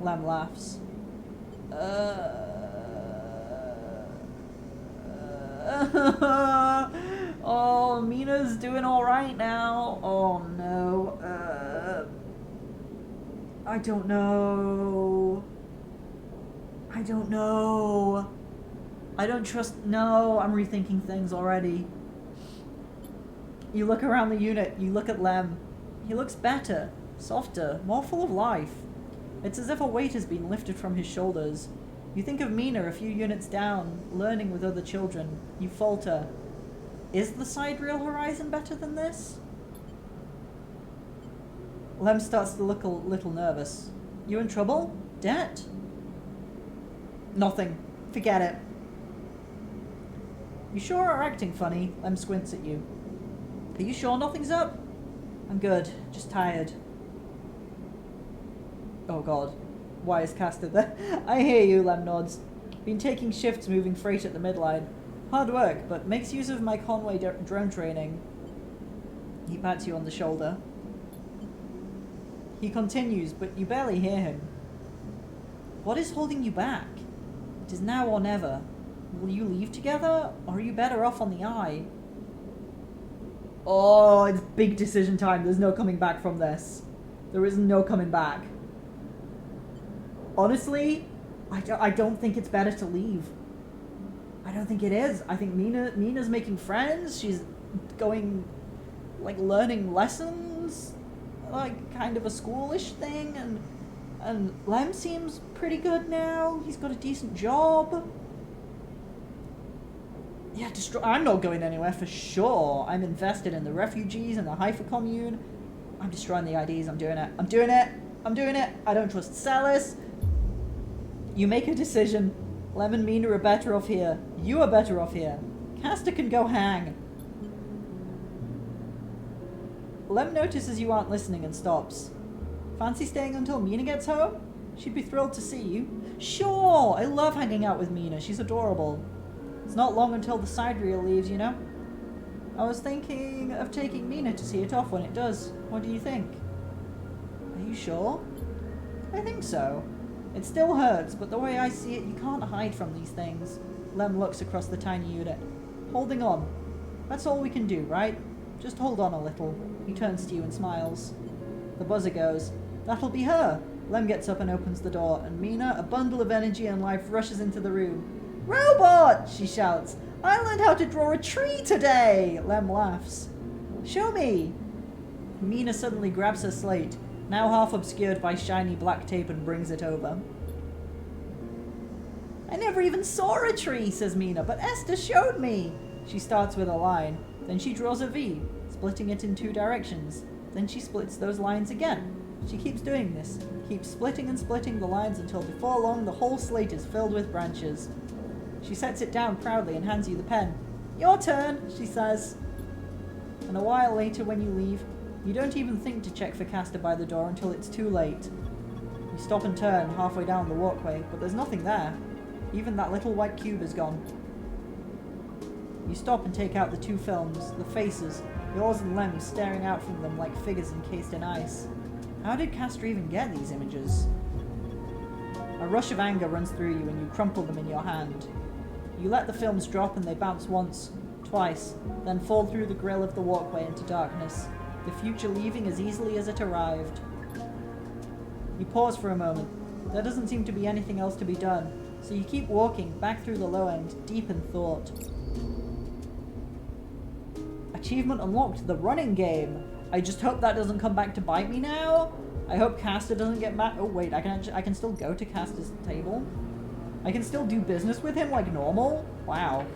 Lem laughs. Oh, Mina's doing alright now. Oh, no. I don't know. I don't know. I don't trust... No, I'm rethinking things already. You look around the unit. You look at Lem. He looks better, softer, more full of life. It's as if a weight has been lifted from his shoulders. You think of Mina a few units down, learning with other children. You falter. Is the Sidereal Horizon better than this? Lem starts to look a little nervous. You in trouble? Debt? Nothing. Forget it. You sure are acting funny. Lem squints at you. Are you sure nothing's up? I'm good. Just tired. Oh god. Why is Castor there? I hear you, Lem nods. Been taking shifts moving freight at the midline. Hard work, but makes use of my Conway drone training. He pats you on the shoulder. He continues, but you barely hear him. What is holding you back? It is now or never. Will you leave together, or are you better off on the Eye? Oh, it's big decision time. There's no coming back from this. There is no coming back. Honestly, I don't think it's better to leave. I don't think it is. I think Mina's making friends. She's going, like, learning lessons. Like, kind of a schoolish thing. And Lem seems pretty good now. He's got a decent job. Yeah, I'm not going anywhere for sure. I'm invested in the refugees and the Haifa commune. I'm destroying the IDs. I'm doing it. I'm doing it. I'm doing it. I don't trust Celis. You make a decision. Lem and Mina are better off here. You are better off here. Castor can go hang. Lem notices you aren't listening and stops. Fancy staying until Mina gets home? She'd be thrilled to see you. Sure, I love hanging out with Mina. She's adorable. It's not long until the sidereal leaves, you know? I was thinking of taking Mina to see it off when it does. What do you think? Are you sure? I think so. It still hurts, but the way I see it, you can't hide from these things. Lem looks across the tiny unit. Holding on. That's all we can do, right? Just hold on a little. He turns to you and smiles. The buzzer goes. That'll be her. Lem gets up and opens the door, and Mina, a bundle of energy and life, rushes into the room. Robot! She shouts. I learned how to draw a tree today! Lem laughs. Show me! Mina suddenly grabs her slate, now half obscured by shiny black tape, and brings it over. I never even saw a tree, says Mina, but Esther showed me. She starts with a line, then she draws a V, splitting it in 2 directions. Then she splits those lines again. She keeps doing this, keeps splitting and splitting the lines until before long the whole slate is filled with branches. She sets it down proudly and hands you the pen. Your turn, she says. And a while later when you leave, you don't even think to check for Castor by the door until it's too late. You stop and turn halfway down the walkway, but there's nothing there. Even that little white cube is gone. You stop and take out the 2 films, the faces, yours and Lem's staring out from them like figures encased in ice. How did Castor even get these images? A rush of anger runs through you and you crumple them in your hand. You let the films drop and they bounce once, twice, then fall through the grill of the walkway into darkness, the future leaving as easily as it arrived. You pause for a moment. There doesn't seem to be anything else to be done, so you keep walking back through the low end, deep in thought. Achievement unlocked, the running game. I just hope that doesn't come back to bite me now. I hope Castor doesn't get mad. Oh wait, I can still go to Castor's table. I can still do business with him like normal. Wow,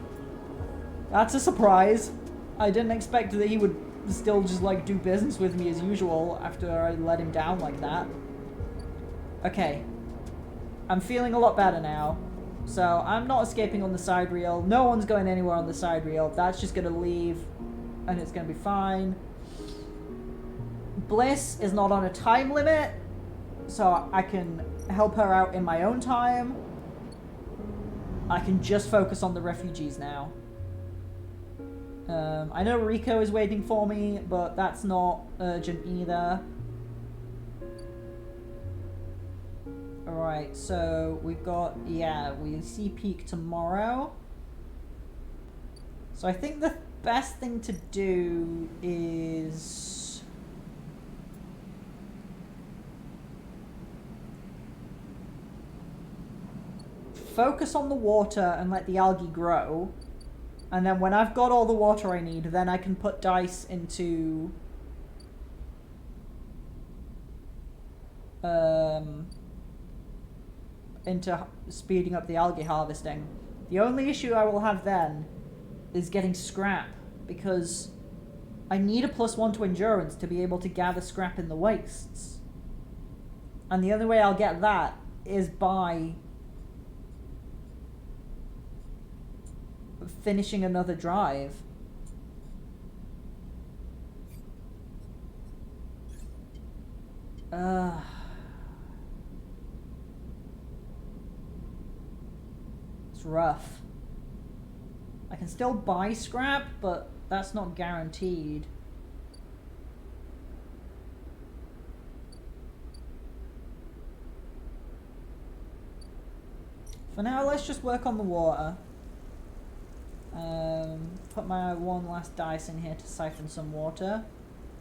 that's a surprise. I didn't expect that he would still just like do business with me as usual after I let him down like that. Okay, I'm feeling a lot better now. So I'm not escaping on the side reel. No one's going anywhere on the side reel. That's just gonna leave, and it's gonna be fine. Bliss is not on a time limit, so I can help her out in my own time. I can just focus on the refugees now. I know Rico is waiting for me, but that's not urgent either. Alright, so we've got, yeah, we see Peak tomorrow. So I think the best thing to do is focus on the water and let the algae grow. And then when I've got all the water I need, then I can put dice into speeding up the algae harvesting. The only issue I will have then is getting scrap, because I need a +1 to endurance to be able to gather scrap in the wastes. And the only way I'll get that is by finishing another drive. It's rough. I can still buy scrap, but that's not guaranteed. For now, let's just work on the water. Put my one last dice in here to siphon some water.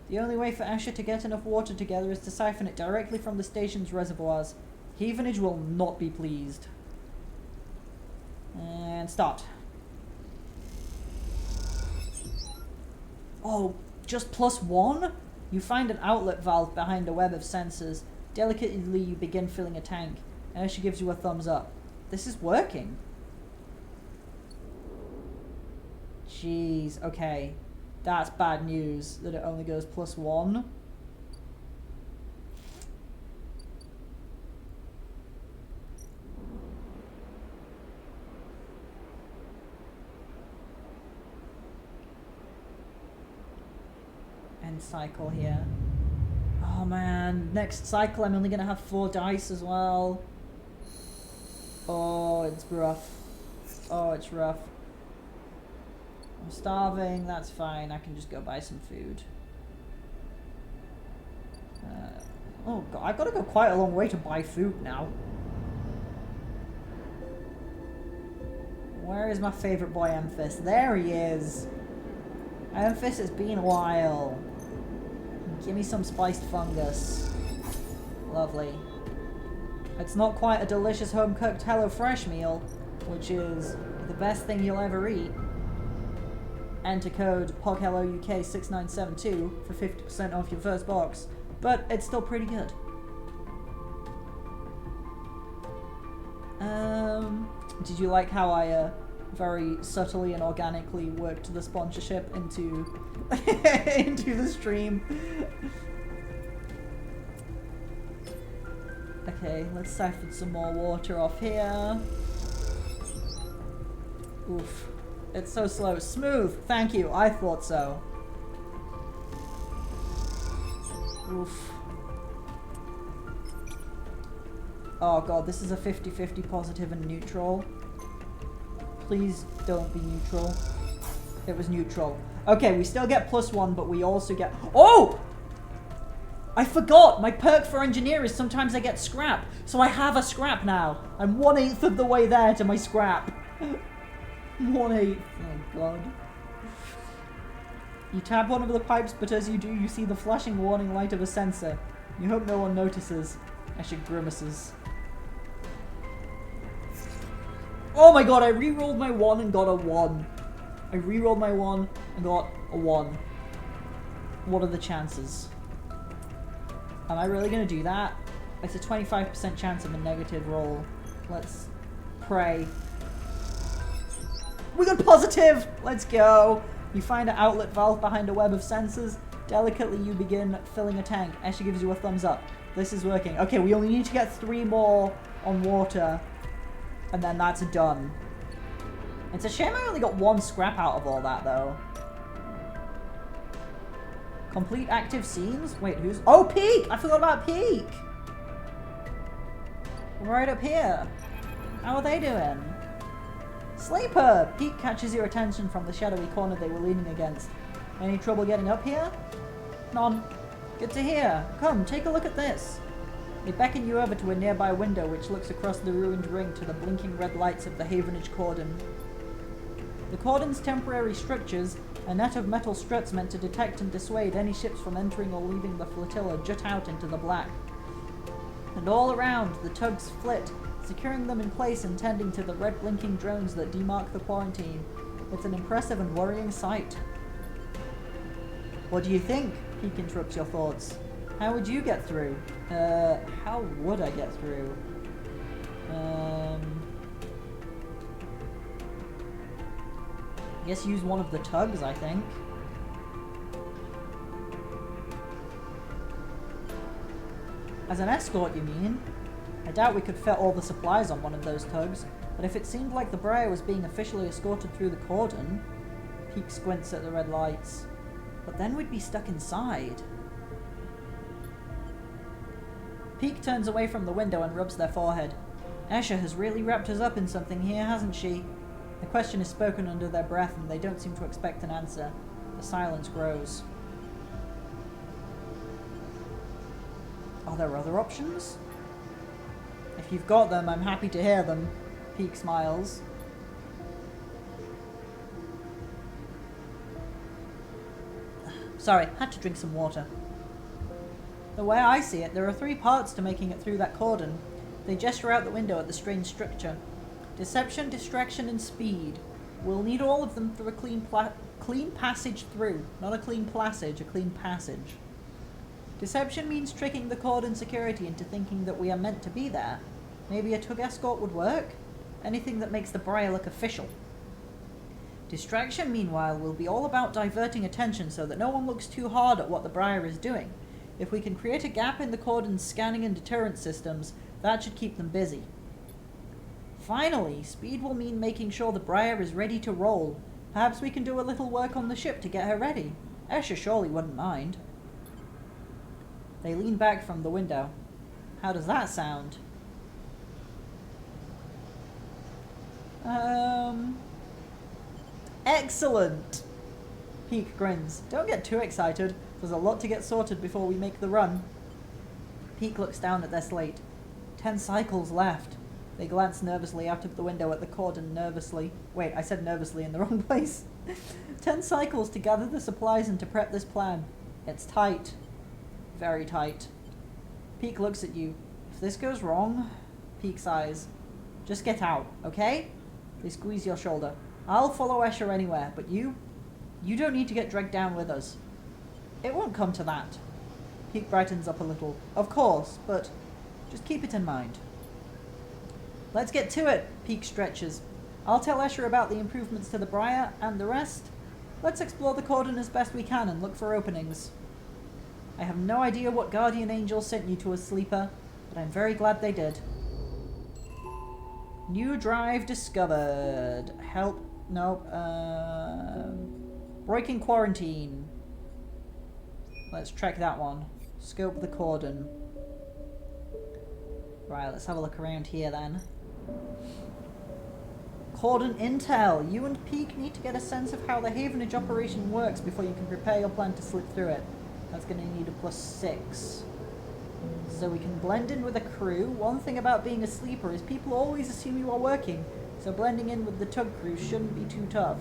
The only way for Asher to get enough water together is to siphon it directly from the station's reservoirs. Havenage will not be pleased. And start. Oh, just +1? You find an outlet valve behind a web of sensors. Delicately, you begin filling a tank. Asher gives you a thumbs up. This is working. Jeez, okay. That's bad news that it only goes +1. End cycle here. Oh man, next cycle I'm only gonna have 4 dice as well. Oh, it's rough. Oh, it's rough. I'm starving, that's fine. I can just go buy some food. Oh god, I've got to go quite a long way to buy food now. Where is my favourite boy, Amphis? There he is! Amphis, it's been a while. Give me some spiced fungus. Lovely. It's not quite a delicious home-cooked HelloFresh meal, which is the best thing you'll ever eat. Enter code POGHelloUK6972 for 50% off your first box, but it's still pretty good. Did you like how I very subtly and organically worked the sponsorship into into the stream? Okay, let's siphon some more water off here. Oof. It's so slow. Smooth! Thank you, I thought so. Oof. Oh god, this is a 50-50 positive and neutral. Please don't be neutral. It was neutral. Okay, we still get +1, but we also get... Oh! I forgot! My perk for engineer is sometimes I get scrap. So I have a scrap now. I'm 1/8 of the way there to my scrap. 1/8. Oh god. You tap one of the pipes, but as you do, you see the flashing warning light of a sensor. You hope no one notices. Asher grimaces. Oh my god, I re-rolled my 1 and got a 1. I re-rolled my 1 and got a 1. What are the chances? Am I really gonna do that? It's a 25% chance of a negative roll. Let's pray. We got positive! Let's go! You find an outlet valve behind a web of sensors. Delicately, you begin filling a tank. Asher gives you a thumbs up. This is working. Okay, we only need to get 3 more on water. And then that's done. It's a shame I only got 1 scrap out of all that, though. Complete active scenes? Wait, who's... Oh, Peak! I forgot about Peak! Right up here. How are they doing? Sleeper! Peak catches your attention from the shadowy corner they were leaning against. Any trouble getting up here? None. Good to hear. Come, take a look at this. They beckon you over to a nearby window which looks across the ruined ring to the blinking red lights of the Havenage cordon. The cordon's temporary structures, a net of metal struts meant to detect and dissuade any ships from entering or leaving the flotilla, jut out into the black. And all around, the tugs flit, securing them in place and tending to the red blinking drones that demark the quarantine. It's an impressive and worrying sight. What do you think? Peak interrupts your thoughts. How would you get through? How would I get through? I guess use one of the tugs, I think. As an escort, you mean? I doubt we could fit all the supplies on one of those tugs, but if it seemed like the Briar was being officially escorted through the cordon... Peak squints at the red lights. But then we'd be stuck inside. Peak turns away from the window and rubs their forehead. Asher has really wrapped us up in something here, hasn't she? The question is spoken under their breath and they don't seem to expect an answer. The silence grows. Are there other options? If you've got them, I'm happy to hear them. Peak smiles. Sorry, had to drink some water. The way I see it, there are 3 parts to making it through that cordon. They gesture out the window at the strange structure. Deception, distraction, and speed. We'll need all of them through a clean passage through. Not a clean passage, a clean passage. Deception means tricking the cordon security into thinking that we are meant to be there. Maybe a tug escort would work? Anything that makes the Briar look official. Distraction, meanwhile, will be all about diverting attention so that no one looks too hard at what the Briar is doing. If we can create a gap in the cordon's scanning and deterrent systems, that should keep them busy. Finally, speed will mean making sure the Briar is ready to roll. Perhaps we can do a little work on the ship to get her ready. Escher surely wouldn't mind. They lean back from the window. How does that sound? Excellent! Peak grins. Don't get too excited. There's a lot to get sorted before we make the run. Peak looks down at their slate. 10 cycles left. They glance nervously out of the window at the cordon nervously. Wait, I said nervously in the wrong place. 10 cycles to gather the supplies and to prep this plan. It's tight. Very tight. Peak looks at you. If this goes wrong... Peak sighs. Just get out, okay? They squeeze your shoulder. I'll follow Escher anywhere, but you don't need to get dragged down with us. It won't come to that. Peak brightens up a little. Of course, but just keep it in mind. Let's get to it, Peak stretches. I'll tell Escher about the improvements to the Briar and the rest. Let's explore the cordon as best we can and look for openings. I have no idea what guardian angel sent you to us, Sleeper, but I'm very glad they did. New drive discovered. Help. Nope. Breaking quarantine. Let's check that one. Scope the cordon. Right, let's have a look around here then. Cordon intel. You and Peak need to get a sense of how the Havenage operation works before you can prepare your plan to slip through it. That's going to need a +6. So we can blend in with a crew. One thing about being a sleeper is people always assume you are working, so blending in with the tug crew shouldn't be too tough.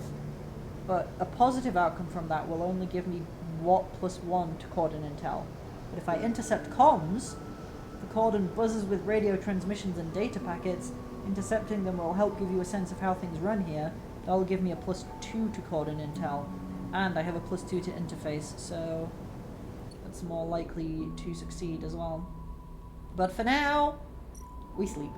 But a positive outcome from that will only give me +1 to cordon intel. But if I intercept comms, the cordon buzzes with radio transmissions and data packets. Intercepting them will help give you a sense of how things run here. That'll give me a +2 to cordon intel. And I have a +2 to interface, so that's more likely to succeed as well. But for now, we sleep.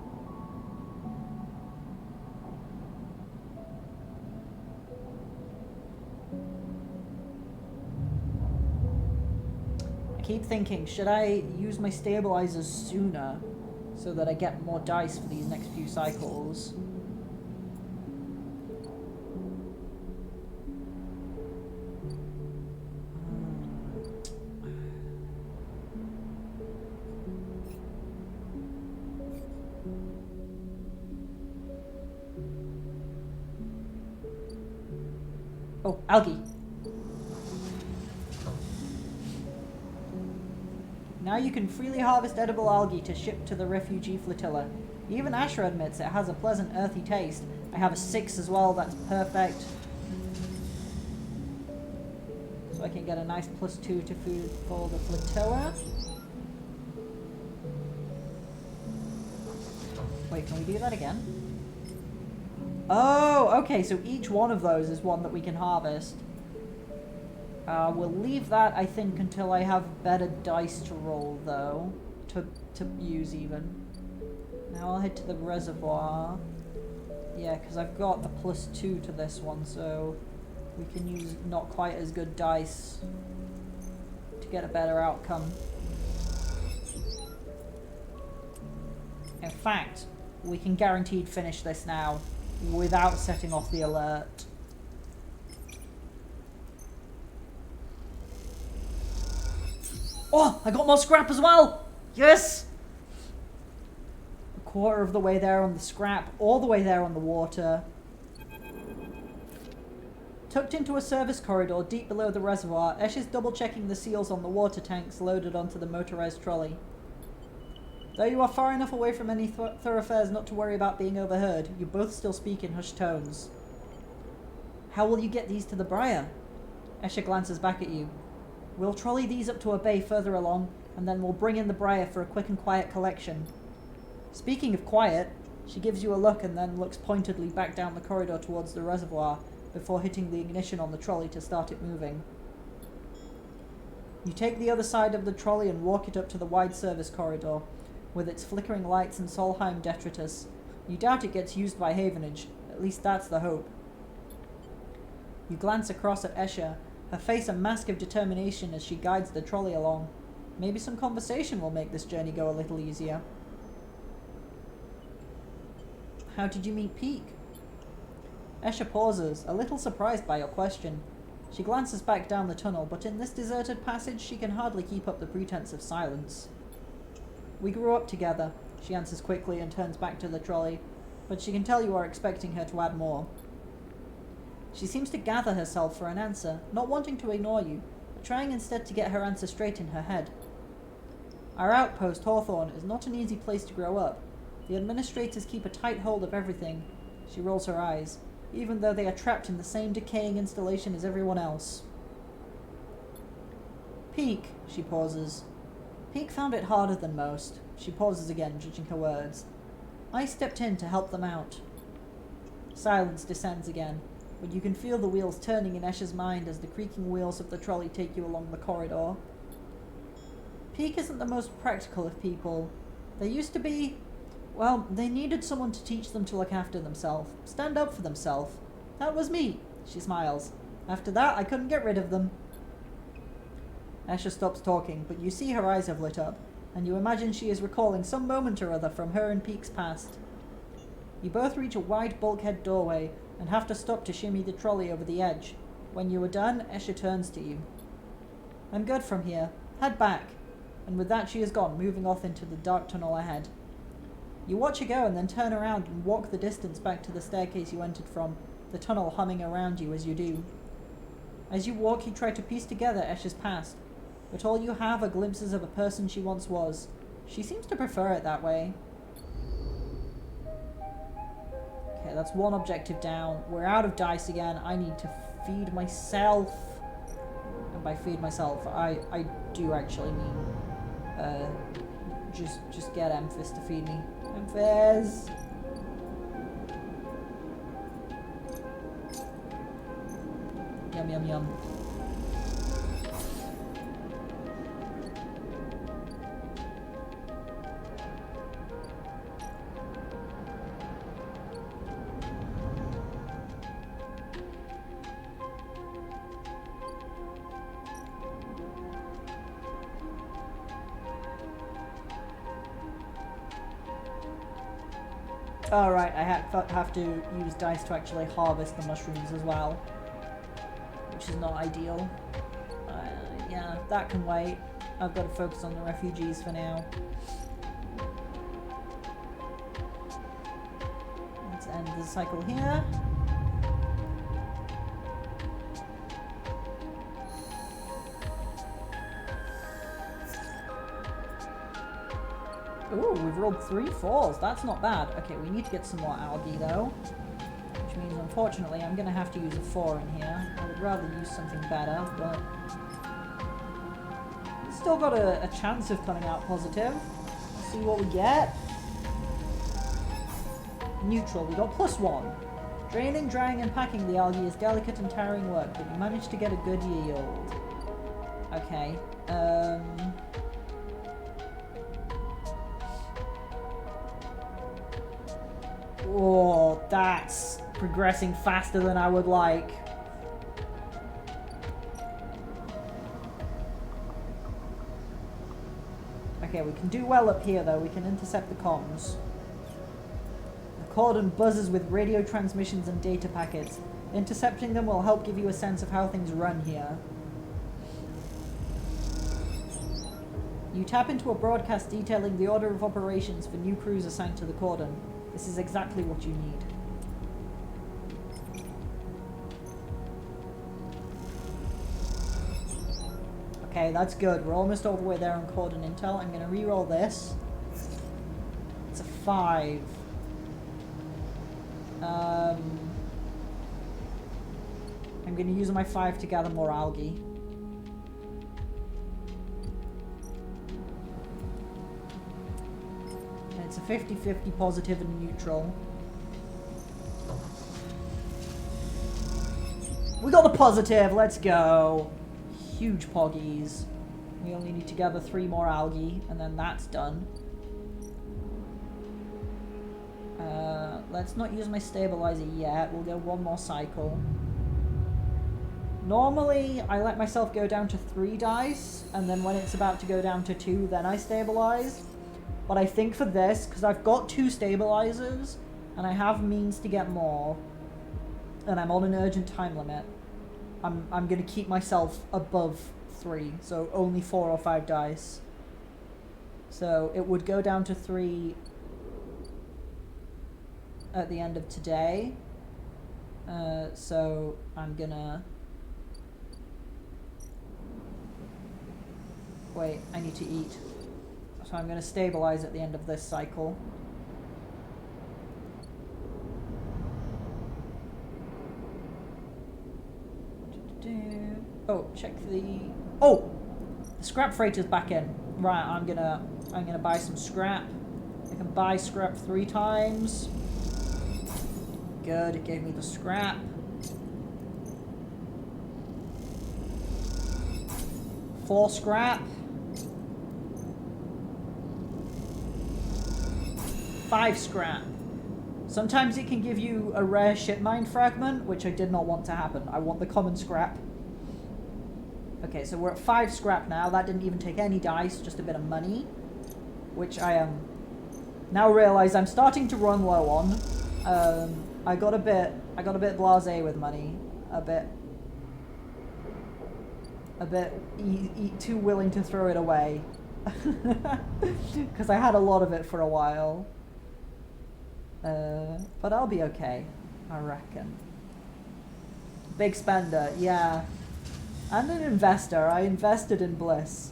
I keep thinking, should I use my stabilizers sooner so that I get more dice for these next few cycles? Oh, algae. Now you can freely harvest edible algae to ship to the refugee flotilla. Even Asher admits it has a pleasant earthy taste. I have a 6 as well, that's perfect. So I can get a nice +2 to food for the flotilla. Wait, can we do that again? Oh, okay, so each one of those is one that we can harvest. We'll leave that, I think, until I have better dice to roll, though. To use, even. Now I'll head to the reservoir. Yeah, because I've got a +2 to this one, so we can use not quite as good dice to get a better outcome. In fact, we can guaranteed finish this now without setting off the alert. Oh, I got more scrap as well! Yes! A quarter of the way there on the scrap, all the way there on the water. Tucked into a service corridor deep below the reservoir, Esh is double-checking the seals on the water tanks loaded onto the motorized trolley. Though you are far enough away from any thoroughfares not to worry about being overheard, you both still speak in hushed tones. How will you get these to the Briar? Escher glances back at you. We'll trolley these up to a bay further along, and then we'll bring in the Briar for a quick and quiet collection. Speaking of quiet, she gives you a look and then looks pointedly back down the corridor towards the reservoir before hitting the ignition on the trolley to start it moving. You take the other side of the trolley and walk it up to the wide service corridor, with its flickering lights and Solheim detritus. You doubt it gets used by Havenage, at least that's the hope. You glance across at Escher, her face a mask of determination as she guides the trolley along. Maybe some conversation will make this journey go a little easier. How did you meet Peak? Escher pauses, a little surprised by your question. She glances back down the tunnel, but in this deserted passage she can hardly keep up the pretense of silence. We grew up together, she answers quickly and turns back to the trolley, but she can tell you are expecting her to add more. She seems to gather herself for an answer, not wanting to ignore you, but trying instead to get her answer straight in her head. Our outpost, Hawthorne, is not an easy place to grow up. The administrators keep a tight hold of everything. She rolls her eyes, even though they are trapped in the same decaying installation as everyone else. Peak, she pauses. Peak found it harder than most. She pauses again, judging her words. I stepped in to help them out. Silence descends again, but you can feel the wheels turning in Escher's mind as the creaking wheels of the trolley take you along the corridor. Peak isn't the most practical of people. They used to be... Well, they needed someone to teach them to look after themselves, stand up for themselves. That was me, she smiles. After that, I couldn't get rid of them. Escher stops talking, but you see her eyes have lit up, and you imagine she is recalling some moment or other from her and Peak's past. You both reach a wide bulkhead doorway, and have to stop to shimmy the trolley over the edge. When you are done, Escher turns to you. I'm good from here. Head back. And with that she is gone, moving off into the dark tunnel ahead. You watch her go and then turn around and walk the distance back to the staircase you entered from, the tunnel humming around you as you do. As you walk, you try to piece together Escher's past, but all you have are glimpses of a person she once was. She seems to prefer it that way. Okay, that's one objective down. We're out of dice again. I need to feed myself. And by feed myself, I do actually mean just get Emphis to feed me. Emphis! Yum yum yum. Alright, I have to use dice to actually harvest the mushrooms as well, which is not ideal. Yeah, that can wait. I've got to focus on the refugees for now. Let's end the cycle here. Ooh, we've rolled 3 4s. That's not bad. Okay, we need to get some more algae though. Which means, unfortunately, I'm going to have to use a 4 in here. I would rather use something better, but... It's still got a chance of coming out positive. Let's see what we get. Neutral. We got +1. Draining, drying, and packing the algae is delicate and tiring work, but you managed to get a good yield. Okay. Oh, that's progressing faster than I would like. Okay, we can do well up here though. We can intercept the comms. The cordon buzzes with radio transmissions and data packets. Intercepting them will help give you a sense of how things run here. You tap into a broadcast detailing the order of operations for new crews assigned to the cordon. This is exactly what you need. Okay, that's good. We're almost all the way there on cordon intel. I'm going to re-roll this. 5. I'm going to use my 5 to gather more algae. And it's a 50-50 positive and neutral. We got the positive, let's go. Huge poggies. We only need to gather 3 more algae, and then that's done. Let's not use my stabilizer yet. We'll go 1 more cycle. Normally, I let myself go down to 3 dice, and then when it's about to go down to 2, then I stabilize. But I think for this, because I've got 2 stabilizers, and I have means to get more, and I'm on an urgent time limit, I'm going to keep myself above 3, so only 4 or 5 dice. So it would go down to 3 at the end of today. So I'm gonna... Wait, I need to eat. So I'm gonna stabilize at the end of this cycle. Oh, check the... Oh! The scrap freighter's back in. Right, I'm gonna buy some scrap. I can buy scrap 3 times. Good, it gave me the scrap. Four scrap. 5 scrap. Sometimes it can give you a rare ship mine fragment, which I did not want to happen. I want the common scrap. Okay, so we're at 5 scrap now. That didn't even take any dice, just a bit of money, which I am now realize I'm starting to run low on. I got a bit blasé with money, a bit too willing to throw it away, because I had a lot of it for a while. But I'll be okay, I reckon. Big spender, yeah. And an investor. I invested in Bliss,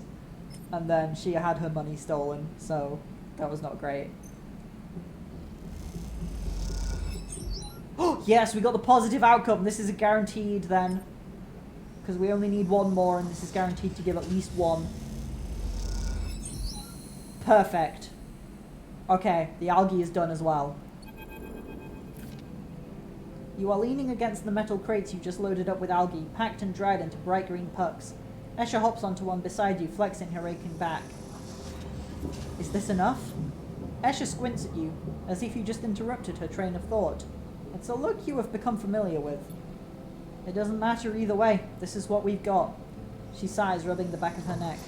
and then she had her money stolen, so that was not great. Oh, yes, we got the positive outcome. This is a guaranteed then, because we only need 1 more, and this is guaranteed to give at least 1. Perfect. Okay, the algae is done as well. You are leaning against the metal crates you just loaded up with algae, packed and dried into bright green pucks. Escher hops onto one beside you, flexing her aching back. Is this enough? Escher squints at you, as if you just interrupted her train of thought. It's a look you have become familiar with. It doesn't matter either way. This is what we've got. She sighs, rubbing the back of her neck.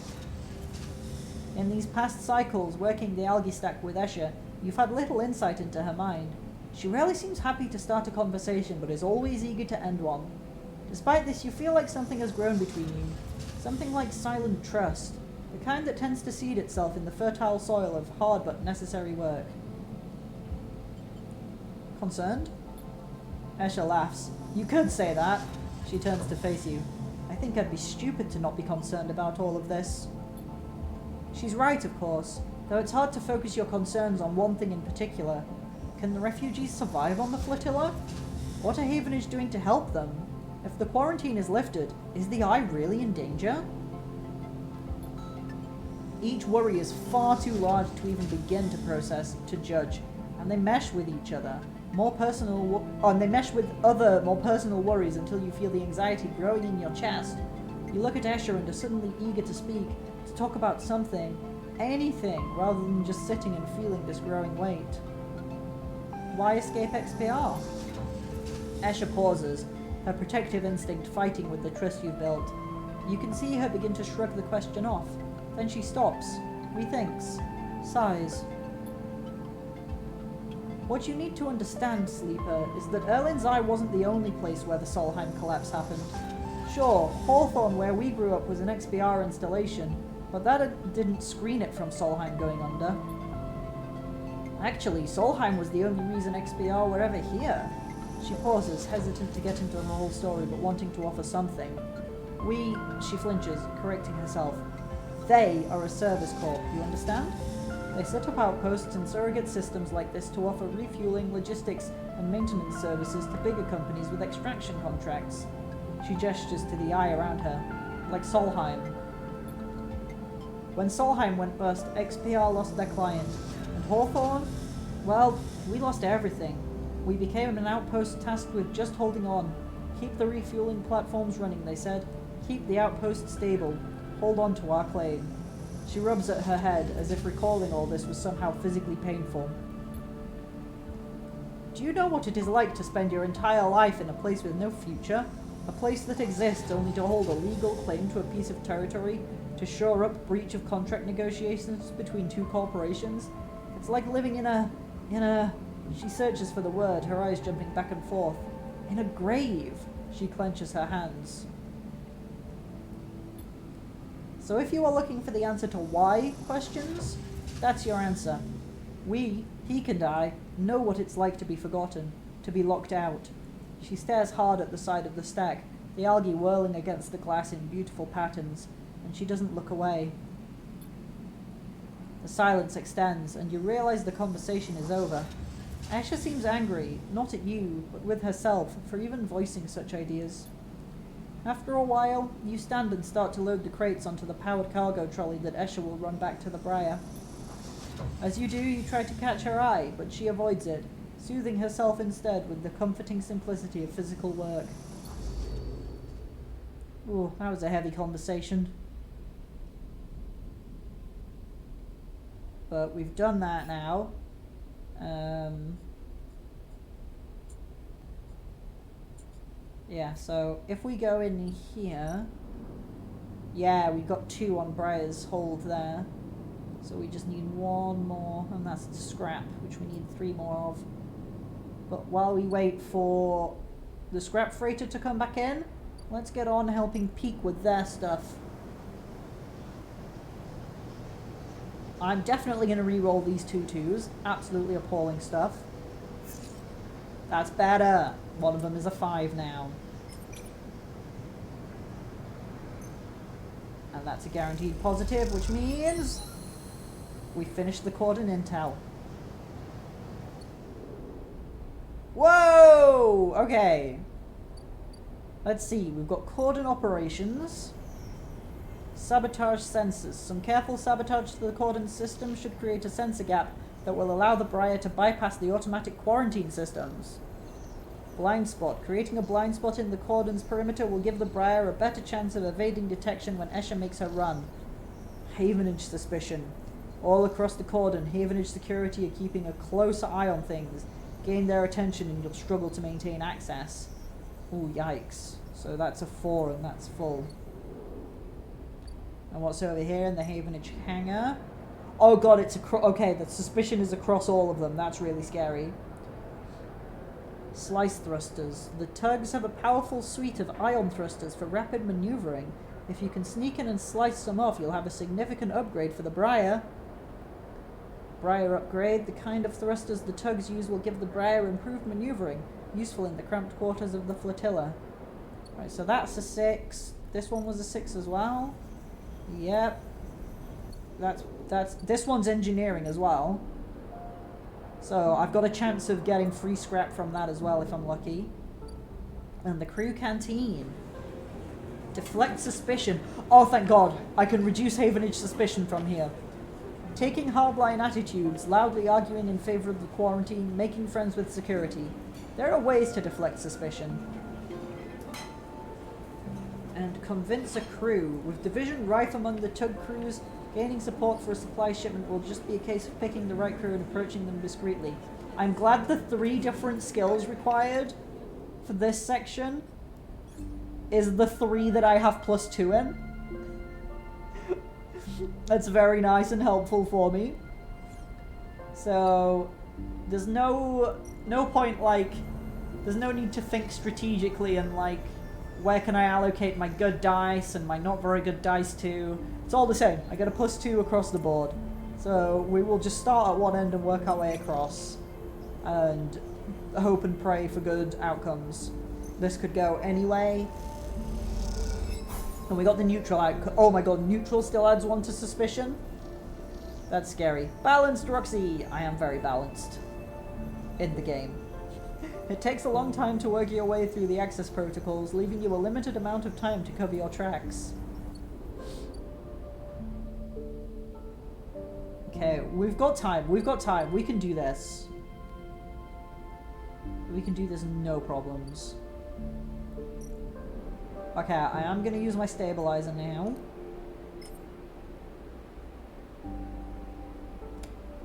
In these past cycles, working the algae stack with Escher, you've had little insight into her mind. She rarely seems happy to start a conversation, but is always eager to end one. Despite this, you feel like something has grown between you. Something like silent trust. The kind that tends to seed itself in the fertile soil of hard but necessary work. Concerned? Escher laughs. You could say that. She turns to face you. I think I'd be stupid to not be concerned about all of this. She's right, of course, though it's hard to focus your concerns on one thing in particular. Can the refugees survive on the flotilla? What are Havenage doing to help them? If the quarantine is lifted, is the Eye really in danger? Each worry is far too large to even begin to process, to judge, and they mesh with each other. And they mesh with other, more personal worries until you feel the anxiety growing in your chest. You look at Escher and are suddenly eager to speak, to talk about something, anything, rather than just sitting and feeling this growing weight. Why escape XPR? Escher pauses, her protective instinct fighting with the trust you've built. You can see her begin to shrug the question off. Then she stops, rethinks, sighs. What you need to understand, Sleeper, is that Erlin's Eye wasn't the only place where the Solheim collapse happened. Sure, Hawthorne, where we grew up, was an XPR installation, but that didn't screen it from Solheim going under. Actually, Solheim was the only reason XPR were ever here. She pauses, hesitant to get into the whole story, but wanting to offer something. She flinches, correcting herself. They are a service corps, you understand? They set up outposts and surrogate systems like this to offer refueling, logistics, and maintenance services to bigger companies with extraction contracts. She gestures to the eye around her, like Solheim. When Solheim went bust, XPR lost their client. And Hawthorne? Well, we lost everything. We became an outpost tasked with just holding on. Keep the refueling platforms running, they said. Keep the outpost stable. Hold on to our claim. She rubs at her head, as if recalling all this was somehow physically painful. Do you know what it is like to spend your entire life in a place with no future? A place that exists only to hold a legal claim to a piece of territory, to shore up breach of contract negotiations between two corporations? It's like living in a... She searches for the word, her eyes jumping back and forth. In a grave. She clenches her hands. So if you are looking for the answer to why questions, that's your answer. We, Peak and I, know what it's like to be forgotten, to be locked out. She stares hard at the side of the stack, the algae whirling against the glass in beautiful patterns, and she doesn't look away. The silence extends, and you realize the conversation is over. Escher seems angry, not at you, but with herself, for even voicing such ideas. After a while, you stand and start to load the crates onto the powered cargo trolley that Escher will run back to the Briar. As you do, you try to catch her eye, but she avoids it, soothing herself instead with the comforting simplicity of physical work. Ooh, that was a heavy conversation. But we've done that now. Yeah, so if we go in here, yeah, we've got 2 on Briar's hold there. So we just need 1 more, and that's the scrap, which we need 3 more of. But while we wait for the scrap freighter to come back in, let's get on helping Peak with their stuff. I'm definitely going to re-roll these 2 2s. Absolutely appalling stuff. That's better. One of them is a 5 now. And that's a guaranteed positive, which means we finished the Cordon intel. Whoa! Okay. Let's see. We've got Cordon operations. Sabotage sensors. Some careful sabotage to the Cordon system should create a sensor gap that will allow the Briar to bypass the automatic quarantine systems. Blind spot. Creating a blind spot in the Cordon's perimeter will give the Briar a better chance of evading detection when Escher makes her run. Havenage suspicion. All across the Cordon, Havenage security are keeping a closer eye on things. Gain their attention and you'll struggle to maintain access. Ooh, yikes. So that's a 4 and that's full. And what's over here in the Havenage hangar? Oh god, it's okay, the suspicion is across all of them. That's really scary. Slice thrusters. The tugs have a powerful suite of ion thrusters for rapid maneuvering. If you can sneak in and slice some off, you'll have a significant upgrade for the Briar. Briar upgrade. The kind of thrusters the tugs use will give the Briar improved maneuvering, useful in the cramped quarters of the flotilla. Right, so that's a 6. This one was a 6 as well. Yep. This one's engineering as well. So I've got a chance of getting free scrap from that as well if I'm lucky. And the crew canteen. Deflect suspicion. Oh, thank God. I can reduce Havenage suspicion from here. Taking hardline attitudes, loudly arguing in favor of the quarantine, making friends with security. There are ways to deflect suspicion. And convince a crew. With division rife among the tug crews, gaining support for a supply shipment will just be a case of picking the right crew and approaching them discreetly. I'm glad the 3 different skills required for this section is the 3 that I have +2 in. That's very nice and helpful for me. So there's no point, like, there's no need to think strategically and like, where can I allocate my good dice and my not very good dice to? It's all the same. I get a +2 across the board. So we will just start at one end and work our way across. And hope and pray for good outcomes. This could go anyway. And we got the neutral outcome. Oh my god, neutral still adds 1 to suspicion? That's scary. Balanced, Roxy! I am very balanced. In the game. It takes a long time to work your way through the access protocols, leaving you a limited amount of time to cover your tracks. Okay, we've got time. We've got time. We can do this. We can do this no problems. Okay, I am going to use my stabilizer now.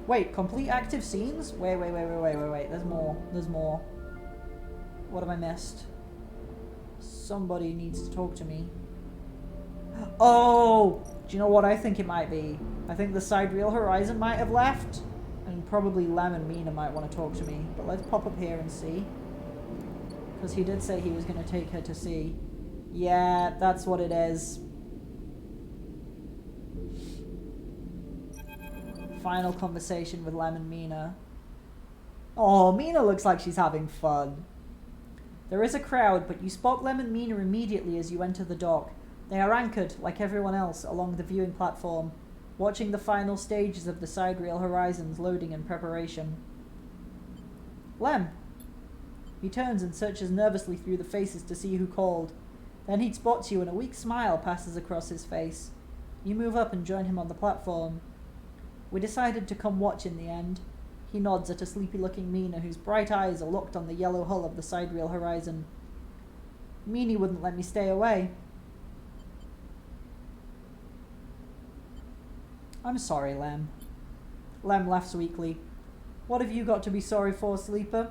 Wait, complete active scenes? Wait. There's more. There's more. What have I missed? Somebody needs to talk to me. Oh! Do you know what I think it might be? I think the Sidereal Horizon might have left. And probably Lem and Mina might want to talk to me. But let's pop up here and see. Because he did say he was going to take her to see. Yeah, that's what it is. Final conversation with Lem and Mina. Oh, Mina looks like she's having fun. There is a crowd, but you spot Lem and Mina immediately as you enter the dock. They are anchored, like everyone else, along the viewing platform, watching the final stages of the Sidereal Horizon's loading and preparation. Lem! He turns and searches nervously through the faces to see who called. Then he spots you and a weak smile passes across his face. You move up and join him on the platform. We decided to come watch in the end. He nods at a sleepy-looking Mina whose bright eyes are locked on the yellow hull of the Sidereal Horizon. Meanie wouldn't let me stay away. I'm sorry, Lem. Lem laughs weakly. What have you got to be sorry for, Sleeper?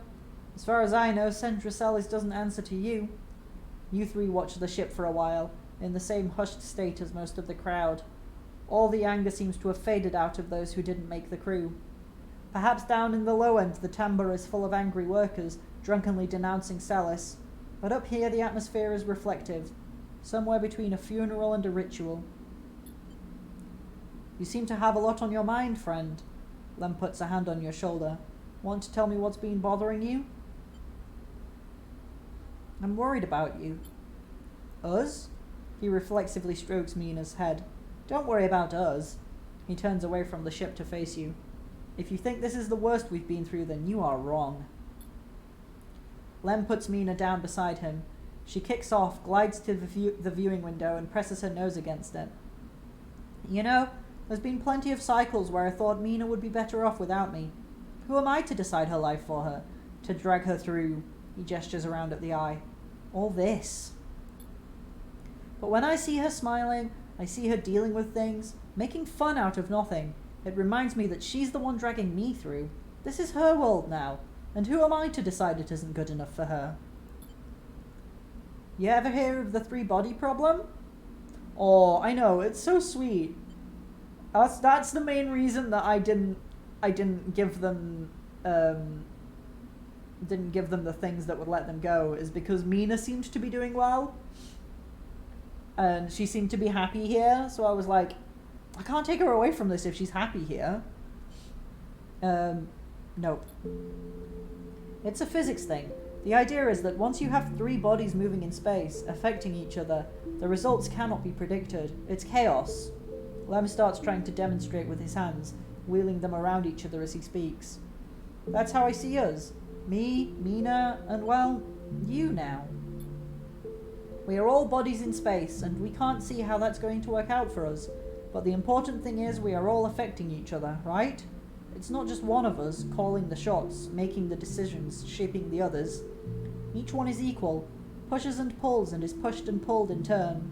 As far as I know, Centracelis doesn't answer to you. You three watch the ship for a while, in the same hushed state as most of the crowd. All the anger seems to have faded out of those who didn't make the crew. Perhaps down in the low end the timbre is full of angry workers, drunkenly denouncing Celis, but up here the atmosphere is reflective, somewhere between a funeral and a ritual. You seem to have a lot on your mind, friend. Lem puts a hand on your shoulder. Want to tell me what's been bothering you? I'm worried about you. Us? He reflexively strokes Mina's head. Don't worry about us. He turns away from the ship to face you. If you think this is the worst we've been through, then you are wrong. Lem puts Mina down beside him. She kicks off, glides to the viewing window, and presses her nose against it. You know, there's been plenty of cycles where I thought Mina would be better off without me. Who am I to decide her life for her? To drag her through? He gestures around at the eye. All this. But when I see her smiling, I see her dealing with things, making fun out of nothing. It reminds me that she's the one dragging me through. This is her world now, and who am I to decide it isn't good enough for her? You ever hear of the three-body problem? Oh, I know, it's so sweet. That's the main reason that I didn't give them the things that would let them go, is because Mina seemed to be doing well. And she seemed to be happy here, so I was like, I can't take her away from this if she's happy here. Nope. It's a physics thing. The idea is that once you have three bodies moving in space, affecting each other, the results cannot be predicted. It's chaos. Lem starts trying to demonstrate with his hands, wheeling them around each other as he speaks. That's how I see us. Me, Mina, and, well, you now. We are all bodies in space, and we can't see how that's going to work out for us. But the important thing is we are all affecting each other, right? It's not just one of us calling the shots, making the decisions, shaping the others. Each one is equal, pushes and pulls and is pushed and pulled in turn.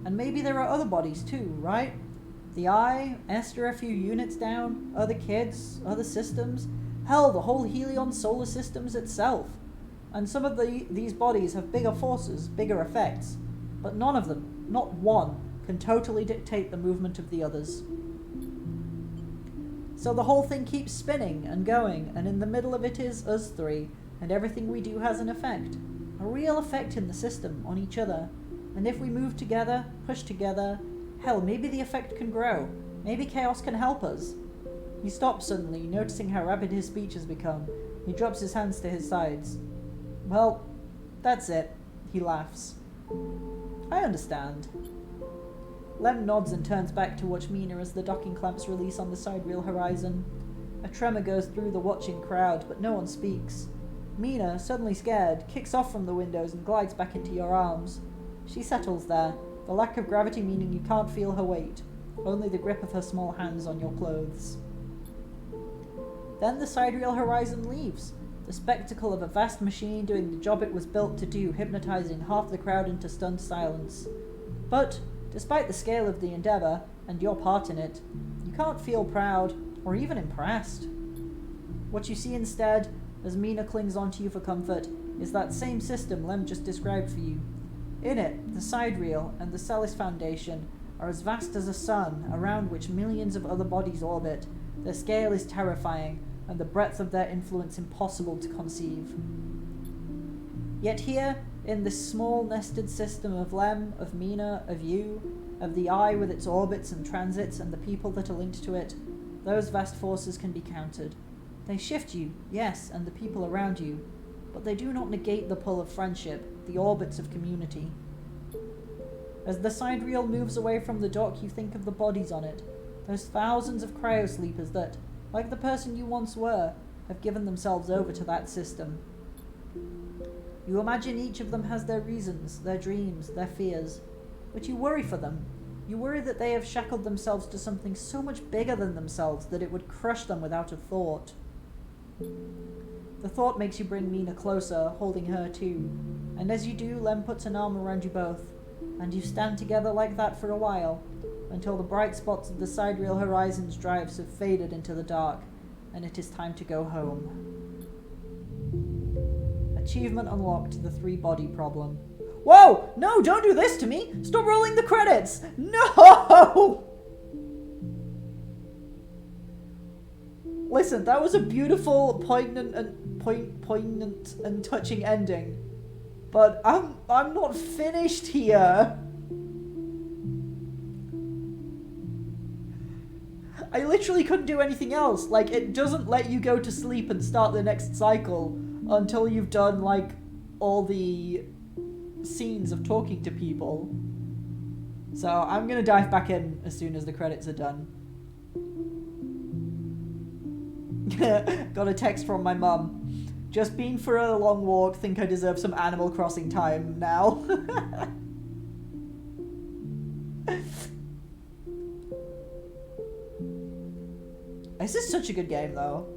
And maybe there are other bodies too, right? The Eye, Esther a few units down, other kids, other systems, hell, the whole Helion solar system's itself. And some of these bodies have bigger forces, bigger effects, but none of them, not one, can totally dictate the movement of the others. So the whole thing keeps spinning and going, and in the middle of it is us three, and everything we do has an effect. A real effect in the system, on each other. And if we move together, push together, hell, maybe the effect can grow. Maybe chaos can help us. He stops suddenly, noticing how rapid his speech has become. He drops his hands to his sides. Well, that's it. He laughs. I understand. Lem nods and turns back to watch Mina as the docking clamps release on the side reel horizon. A tremor goes through the watching crowd, but no one speaks. Mina, suddenly scared, kicks off from the windows and glides back into your arms. She settles there, the lack of gravity meaning you can't feel her weight, only the grip of her small hands on your clothes. Then the side reel horizon leaves, the spectacle of a vast machine doing the job it was built to do, hypnotizing half the crowd into stunned silence. But, despite the scale of the endeavor, and your part in it, you can't feel proud, or even impressed. What you see instead, as Mina clings onto you for comfort, is that same system Lem just described for you. In it, the side reel and the Celis Foundation are as vast as a sun, around which millions of other bodies orbit. Their scale is terrifying, and the breadth of their influence impossible to conceive. Yet here, in this small nested system of Lem, of Mina, of you, of the Eye with its orbits and transits and the people that are linked to it, those vast forces can be countered. They shift you, yes, and the people around you, but they do not negate the pull of friendship, the orbits of community. As the side reel moves away from the dock, you think of the bodies on it, those thousands of cryosleepers that, like the person you once were, have given themselves over to that system. You imagine each of them has their reasons, their dreams, their fears, but you worry for them. You worry that they have shackled themselves to something so much bigger than themselves that it would crush them without a thought. The thought makes you bring Mina closer, holding her too, and as you do, Lem puts an arm around you both, and you stand together like that for a while, until the bright spots of the side reel horizon's drives have faded into the dark, and it is time to go home. Achievement unlocked, the 3-body problem. Whoa! No, don't do this to me! Stop rolling the credits! No! Listen, that was a beautiful, poignant and touching ending. But I'm not finished here. I literally couldn't do anything else. Like, it doesn't let you go to sleep and start the next cycle until you've done, like, all the scenes of talking to people. So I'm gonna dive back in as soon as the credits are done. Got a text from my mum. Just been for a long walk, think I deserve some Animal Crossing time now. This is such a good game, though.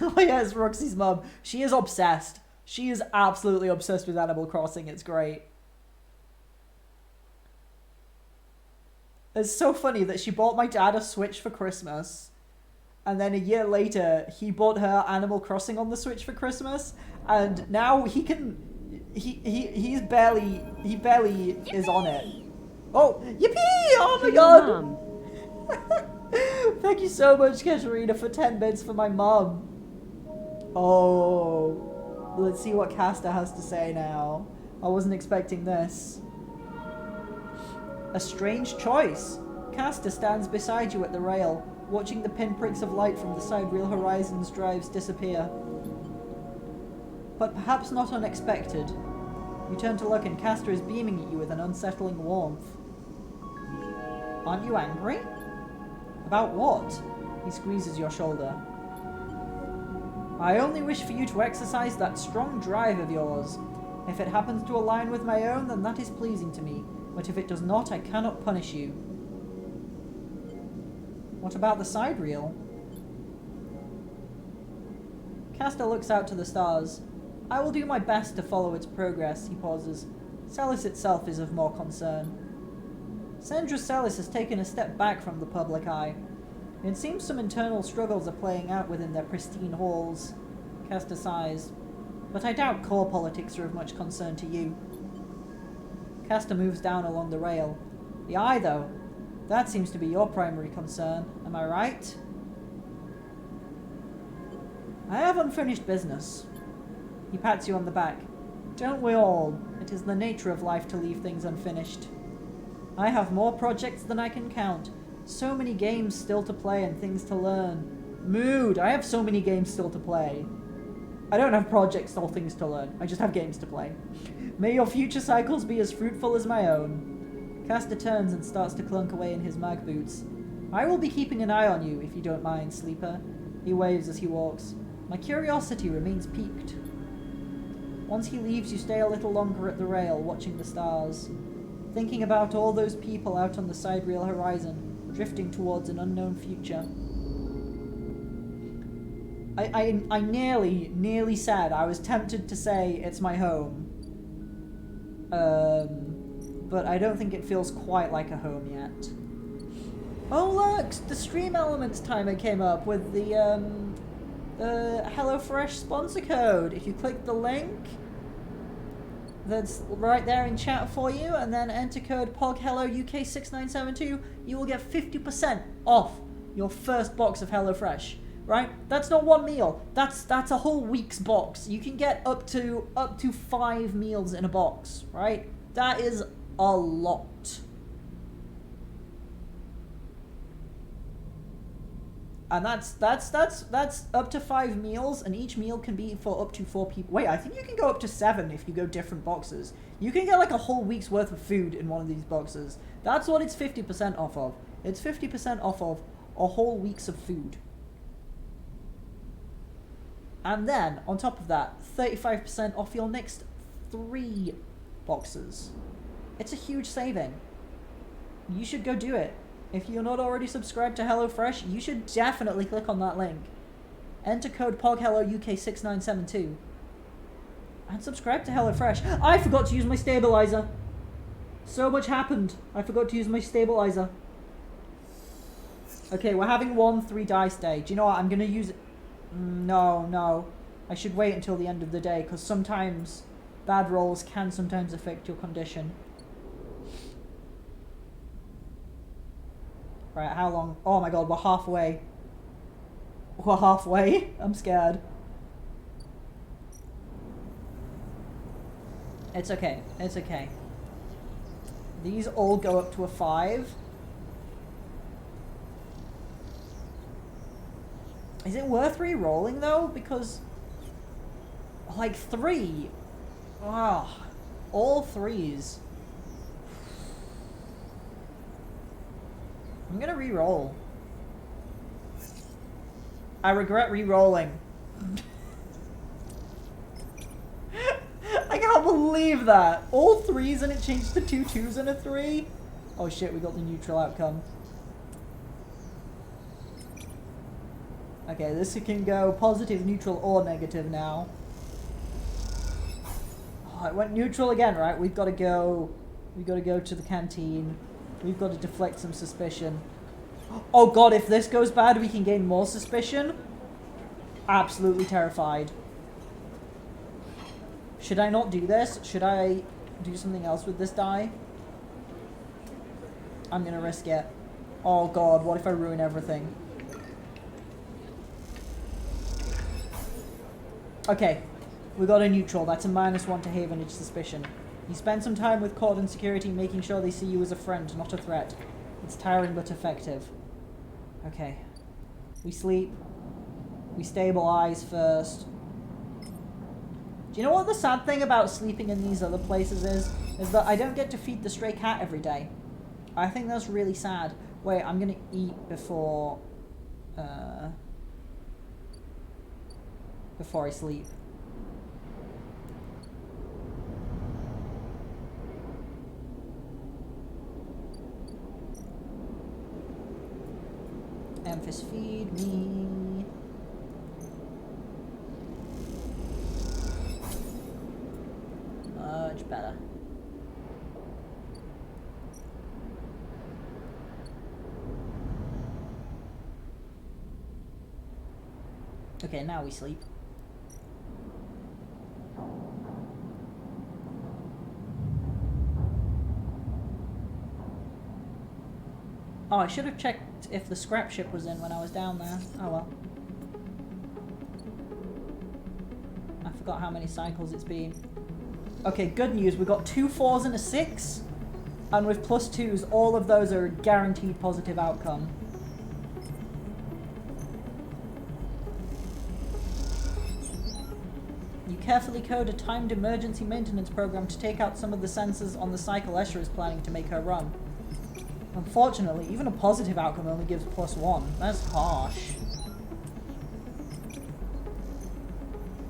Oh yeah, it's Roxy's mum. She is obsessed. She is absolutely obsessed with Animal Crossing. It's great. It's so funny that she bought my dad a Switch for Christmas, and then a year later, he bought her Animal Crossing on the Switch for Christmas, and now he can... He barely yippee! Is on it. Oh, yippee! Oh my god! Thank you so much, Katarina, for 10 bits for my mum. Oh, let's see what Casta has to say now. I wasn't expecting this. A strange choice. Casta stands beside you at the rail, watching the pinpricks of light from the side reel horizon's drives disappear. But perhaps not unexpected. You turn to look and Casta is beaming at you with an unsettling warmth. Aren't you angry? About what? He squeezes your shoulder. I only wish for you to exercise that strong drive of yours. If it happens to align with my own, then that is pleasing to me. But if it does not, I cannot punish you. What about the side reel? Casta looks out to the stars. I will do my best to follow its progress, he pauses. Celis itself is of more concern. Sandra Celis has taken a step back from the public eye. It seems some internal struggles are playing out within their pristine halls. Casta sighs. But I doubt core politics are of much concern to you. Casta moves down along the rail. The eye, though. That seems to be your primary concern. Am I right? I have unfinished business. He pats you on the back. Don't we all? It is the nature of life to leave things unfinished. I have more projects than I can count. So many games still to play and things to learn. Mood! I have so many games still to play. I don't have projects or things to learn. I just have games to play. May your future cycles be as fruitful as my own. Caster turns and starts to clunk away in his mag boots. I will be keeping an eye on you, if you don't mind, Sleeper. He waves as he walks. My curiosity remains piqued. Once he leaves, you stay a little longer at the rail, watching the stars. Thinking about all those people out on the side rail horizon, drifting towards an unknown future. I nearly said, I was tempted to say it's my home. But I don't think it feels quite like a home yet. Oh look, the Stream Elements timer came up with the HelloFresh sponsor code. If you click the link that's right there in chat for you, and then enter code POGHELLOUK6972, you will get 50% off your first box of HelloFresh. Right? That's not one meal. That's a whole week's box. You can get up to 5 meals in a box, right? That is a lot. And that's up to 5 meals, and each meal can be for up to 4 people. Wait, I think you can go up to 7 if you go different boxes. You can get like a whole week's worth of food in one of these boxes. That's what it's 50% off of. It's 50% off of a whole week's of food. And then, on top of that, 35% off your next 3 boxes. It's a huge saving. You should go do it. If you're not already subscribed to HelloFresh, you should definitely click on that link. Enter code POGHELLOUK6972. And subscribe to HelloFresh. I forgot to use my stabilizer. So much happened. I forgot to use my stabilizer. Okay, we're having 1 3 dice day. Do you know what? I'm going to use it. No. I should wait until the end of the day, because sometimes bad rolls can sometimes affect your condition. Right, how long? Oh my god, we're halfway. We're halfway. I'm scared. It's okay. It's okay. These all go up to a 5. Is it worth re-rolling though? Because, like 3, all 3s. I'm gonna re-roll. I regret re-rolling. I can't believe that. All 3s and it changed to 2 2s and a 3. Oh shit, we got the neutral outcome. Okay, this can go positive, neutral, or negative now. Oh, it went neutral again, right? We've got to go to the canteen. We've got to deflect some suspicion. Oh god, if this goes bad, we can gain more suspicion. Absolutely terrified. Should I not do this? Should I do something else with this die? I'm gonna risk it. Oh god, what if I ruin everything? Okay, we got a neutral. That's a -1 to Havenage suspicion. You spend some time with Cordon Security making sure they see you as a friend, not a threat. It's tiring but effective. Okay. We sleep. We stabilize first. Do you know what the sad thing about sleeping in these other places is? Is that I don't get to feed the stray cat every day. I think that's really sad. Wait, I'm gonna eat before I sleep. Amphis, feed me. Much better. Okay, now we sleep. Oh, I should have checked if the scrap ship was in when I was down there. Oh well. I forgot how many cycles it's been. Okay, good news. We've got 2 4s and a 6. And with +2s, all of those are a guaranteed positive outcome. You carefully code a timed emergency maintenance program to take out some of the sensors on the cycle Escher is planning to make her run. Unfortunately, even a positive outcome only gives +1. That's harsh.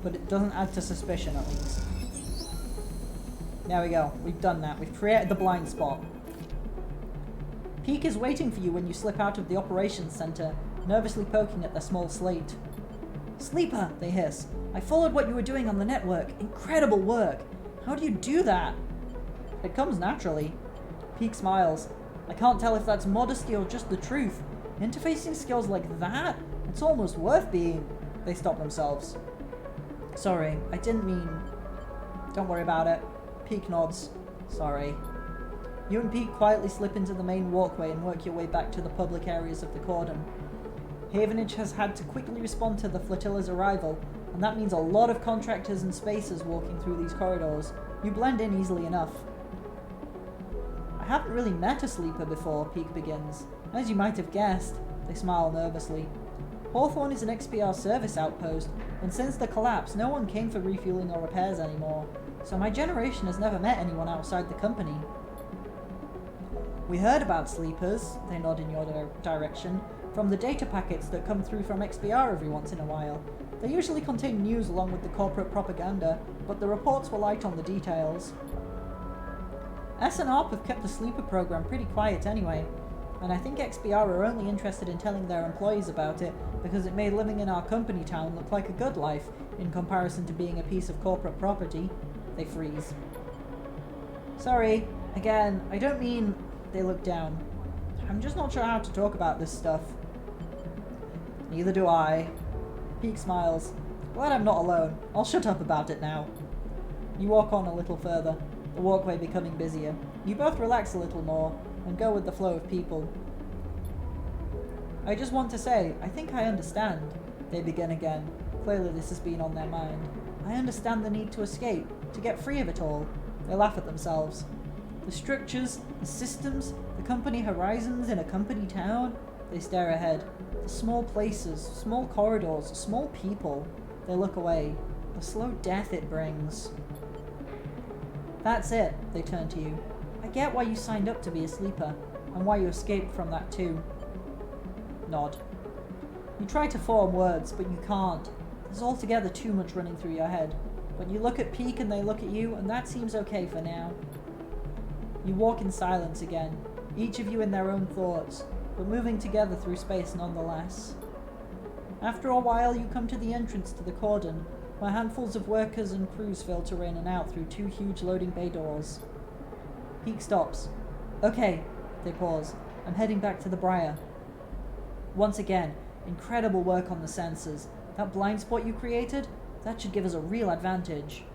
But it doesn't add to suspicion, at least. There we go. We've done that. We've created the blind spot. Peak is waiting for you when you slip out of the operations center, nervously poking at their small slate. Sleeper, they hiss. I followed what you were doing on the network. Incredible work. How do you do that? It comes naturally. Peak smiles. I can't tell if that's modesty or just the truth. Interfacing skills like that? It's almost worth being. They stop themselves. Sorry, I didn't mean... Don't worry about it. Peak nods. Sorry. You and Peak quietly slip into the main walkway and work your way back to the public areas of the cordon. Havenage has had to quickly respond to the flotilla's arrival, and that means a lot of contractors and spacers walking through these corridors. You blend in easily enough. I haven't really met a sleeper before, Peak begins. As you might have guessed. They smile nervously. Hawthorne is an XPR service outpost, and since the collapse, no one came for refueling or repairs anymore, so my generation has never met anyone outside the company. We heard about sleepers, they nod in your direction, from the data packets that come through from XPR every once in a while. They usually contain news along with the corporate propaganda, but the reports were light on the details. SNARP have kept the sleeper program pretty quiet anyway, and I think XPR are only interested in telling their employees about it because it made living in our company town look like a good life in comparison to being a piece of corporate property. They freeze. Sorry, again, I don't mean... They look down. I'm just not sure how to talk about this stuff. Neither do I. Peak smiles. Glad I'm not alone. I'll shut up about it now. You walk on a little further, the walkway becoming busier. You both relax a little more and go with the flow of people. I just want to say, I think I understand. They begin again. Clearly this has been on their mind. I understand the need to escape, to get free of it all. They laugh at themselves. The structures, the systems, the company horizons in a company town. They stare ahead. The small places, small corridors, small people. They look away. The slow death it brings. That's it, they turn to you. I get why you signed up to be a sleeper, and why you escaped from that too. Nod. You try to form words, but you can't. There's altogether too much running through your head. But you look at Peak and they look at you, and that seems okay for now. You walk in silence again, each of you in their own thoughts, but moving together through space nonetheless. After a while, you come to the entrance to the cordon, where handfuls of workers and crews filter in and out through two huge loading bay doors. Peak stops. Okay, they pause. I'm heading back to the Briar. Once again, incredible work on the sensors. That blind spot you created? That should give us a real advantage.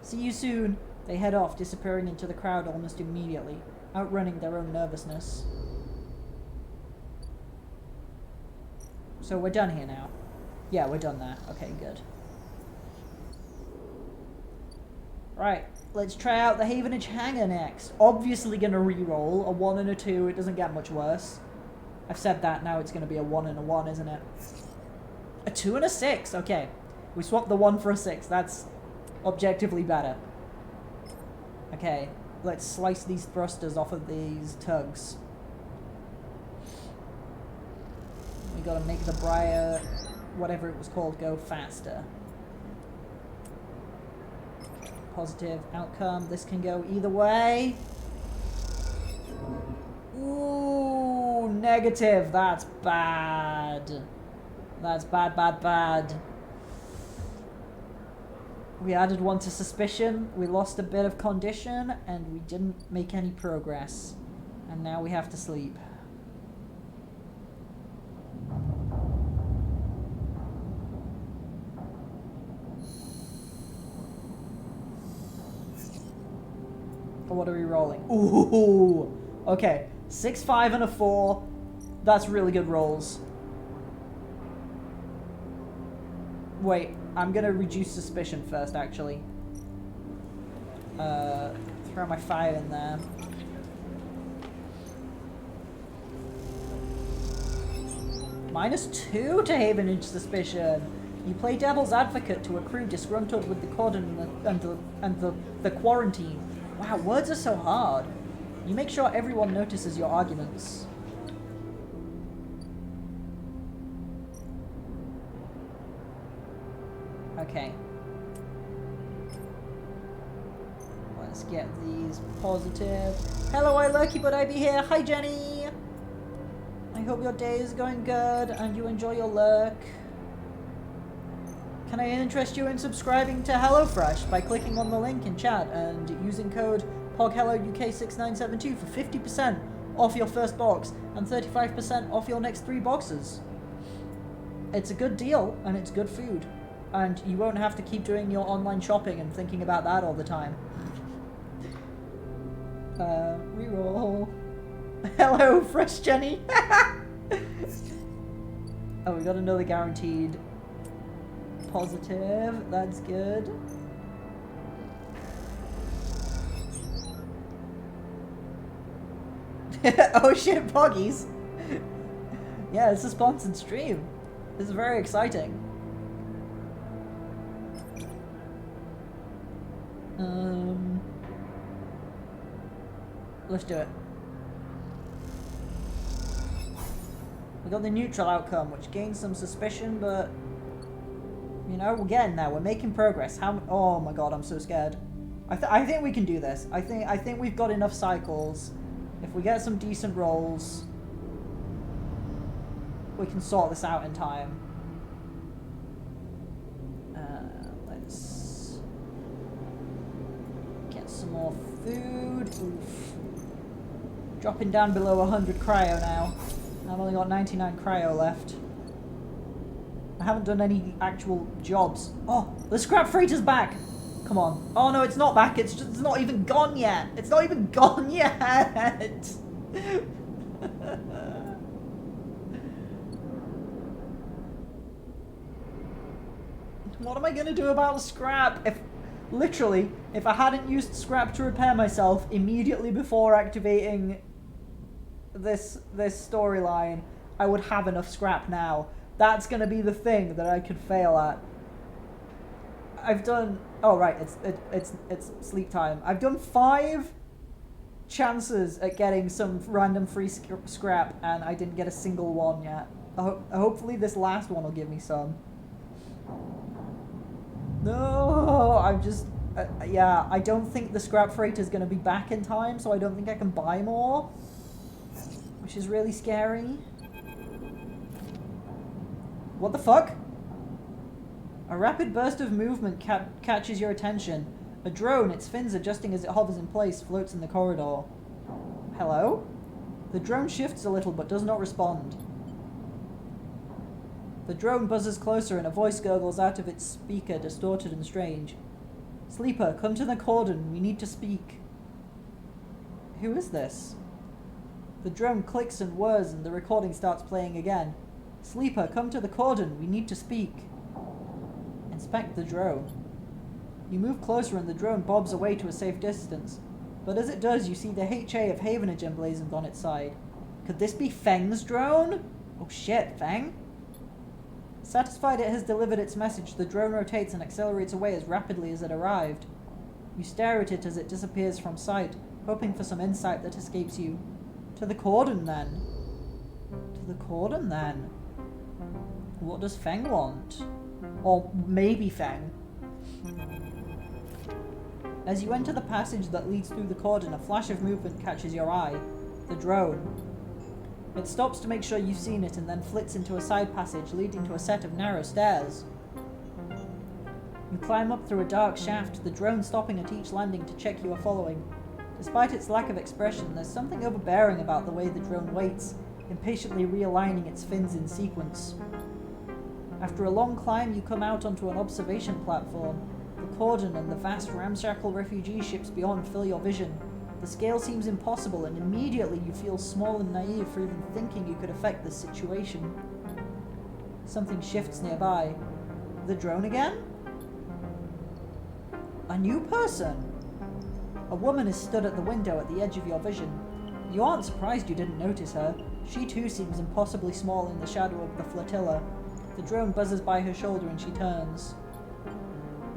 See you soon. They head off, disappearing into the crowd almost immediately, outrunning their own nervousness. So we're done here now. Yeah, we're done there. Okay, good. Right, let's try out the Havenage Hangar next. Obviously gonna re-roll. A 1 and a 2, it doesn't get much worse. I've said that, now it's gonna be a 1 and a 1, isn't it? A 2 and a 6, okay. We swapped the 1 for a 6, that's objectively better. Okay, let's slice these thrusters off of these tugs. We gotta make the Briar, whatever it was called, go faster. Positive outcome. This can go either way. Ooh, negative. That's bad. That's bad, bad, bad. We added 1 to suspicion, we lost a bit of condition, and we didn't make any progress. And now we have to sleep. What are we rolling? Ooh! Okay, 6, 5, and a 4. That's really good rolls. Wait, I'm gonna reduce suspicion first, actually. Throw my 5 in there. -2 to Havenage suspicion. You play devil's advocate to a crew disgruntled with the cordon and the quarantine. Wow, words are so hard. You make sure everyone notices your arguments. Okay. Let's get these positive. Hello, I lurky, but I be here. Hi, Jenny. I hope your day is going good and you enjoy your lurk. Can I interest you in subscribing to HelloFresh by clicking on the link in chat and using code POGHelloUK6972 for 50% off your first box and 35% off your next 3 boxes. It's a good deal and it's good food. And you won't have to keep doing your online shopping and thinking about that all the time. Reroll. Hello, Fresh Jenny. Oh, we got another guaranteed positive. That's good. Oh shit, Poggies. Yeah, it's a sponsored stream. This is very exciting. Let's do it. We got the neutral outcome, which gains some suspicion, but you know, we're getting there. We're making progress. Oh my god, I'm so scared. I think we can do this. I think we've got enough cycles. If we get some decent rolls, we can sort this out in time. Let's get some more food. Oof. Dropping down below 100 cryo now. I've only got 99 cryo left. I haven't done any actual jobs. Oh, the scrap freighter's back! Come on. Oh no, it's not back. It's not even gone yet. It's not even gone yet. What am I gonna do about scrap? If I hadn't used scrap to repair myself immediately before activating this storyline, I would have enough scrap now. That's gonna be the thing that I could fail at. I've done. Oh right, it's sleep time. I've done 5 chances at getting some random free scrap, and I didn't get a single one yet. Hopefully this last one will give me some. No, I'm just. Yeah, I don't think the scrap freighter is gonna be back in time, so I don't think I can buy more, which is really scary. What the fuck? A rapid burst of movement catches your attention. A drone, its fins adjusting as it hovers in place, floats in the corridor. Hello? The drone shifts a little but does not respond. The drone buzzes closer and a voice gurgles out of its speaker, distorted and strange. Sleeper, come to the cordon. We need to speak. Who is this? The drone clicks and whirs and the recording starts playing again. Sleeper, come to the cordon. We need to speak. Inspect the drone. You move closer and the drone bobs away to a safe distance. But as it does, you see the HA of Havenage emblazoned on its side. Could this be Feng's drone? Oh shit, Feng? Satisfied it has delivered its message, the drone rotates and accelerates away as rapidly as it arrived. You stare at it as it disappears from sight, hoping for some insight that escapes you. To the cordon, then. To the cordon, then. What does Feng want? Or maybe Feng. As you enter the passage that leads through the cordon, a flash of movement catches your eye. The drone. It stops to make sure you've seen it and then flits into a side passage leading to a set of narrow stairs. You climb up through a dark shaft, the drone stopping at each landing to check you are following. Despite its lack of expression, there's something overbearing about the way the drone waits, impatiently realigning its fins in sequence. After a long climb, you come out onto an observation platform. The cordon and the vast ramshackle refugee ships beyond fill your vision. The scale seems impossible, and immediately you feel small and naive for even thinking you could affect this situation. Something shifts nearby. The drone again? A new person? A woman is stood at the window at the edge of your vision. You aren't surprised you didn't notice her. She too seems impossibly small in the shadow of the flotilla. The drone buzzes by her shoulder and she turns.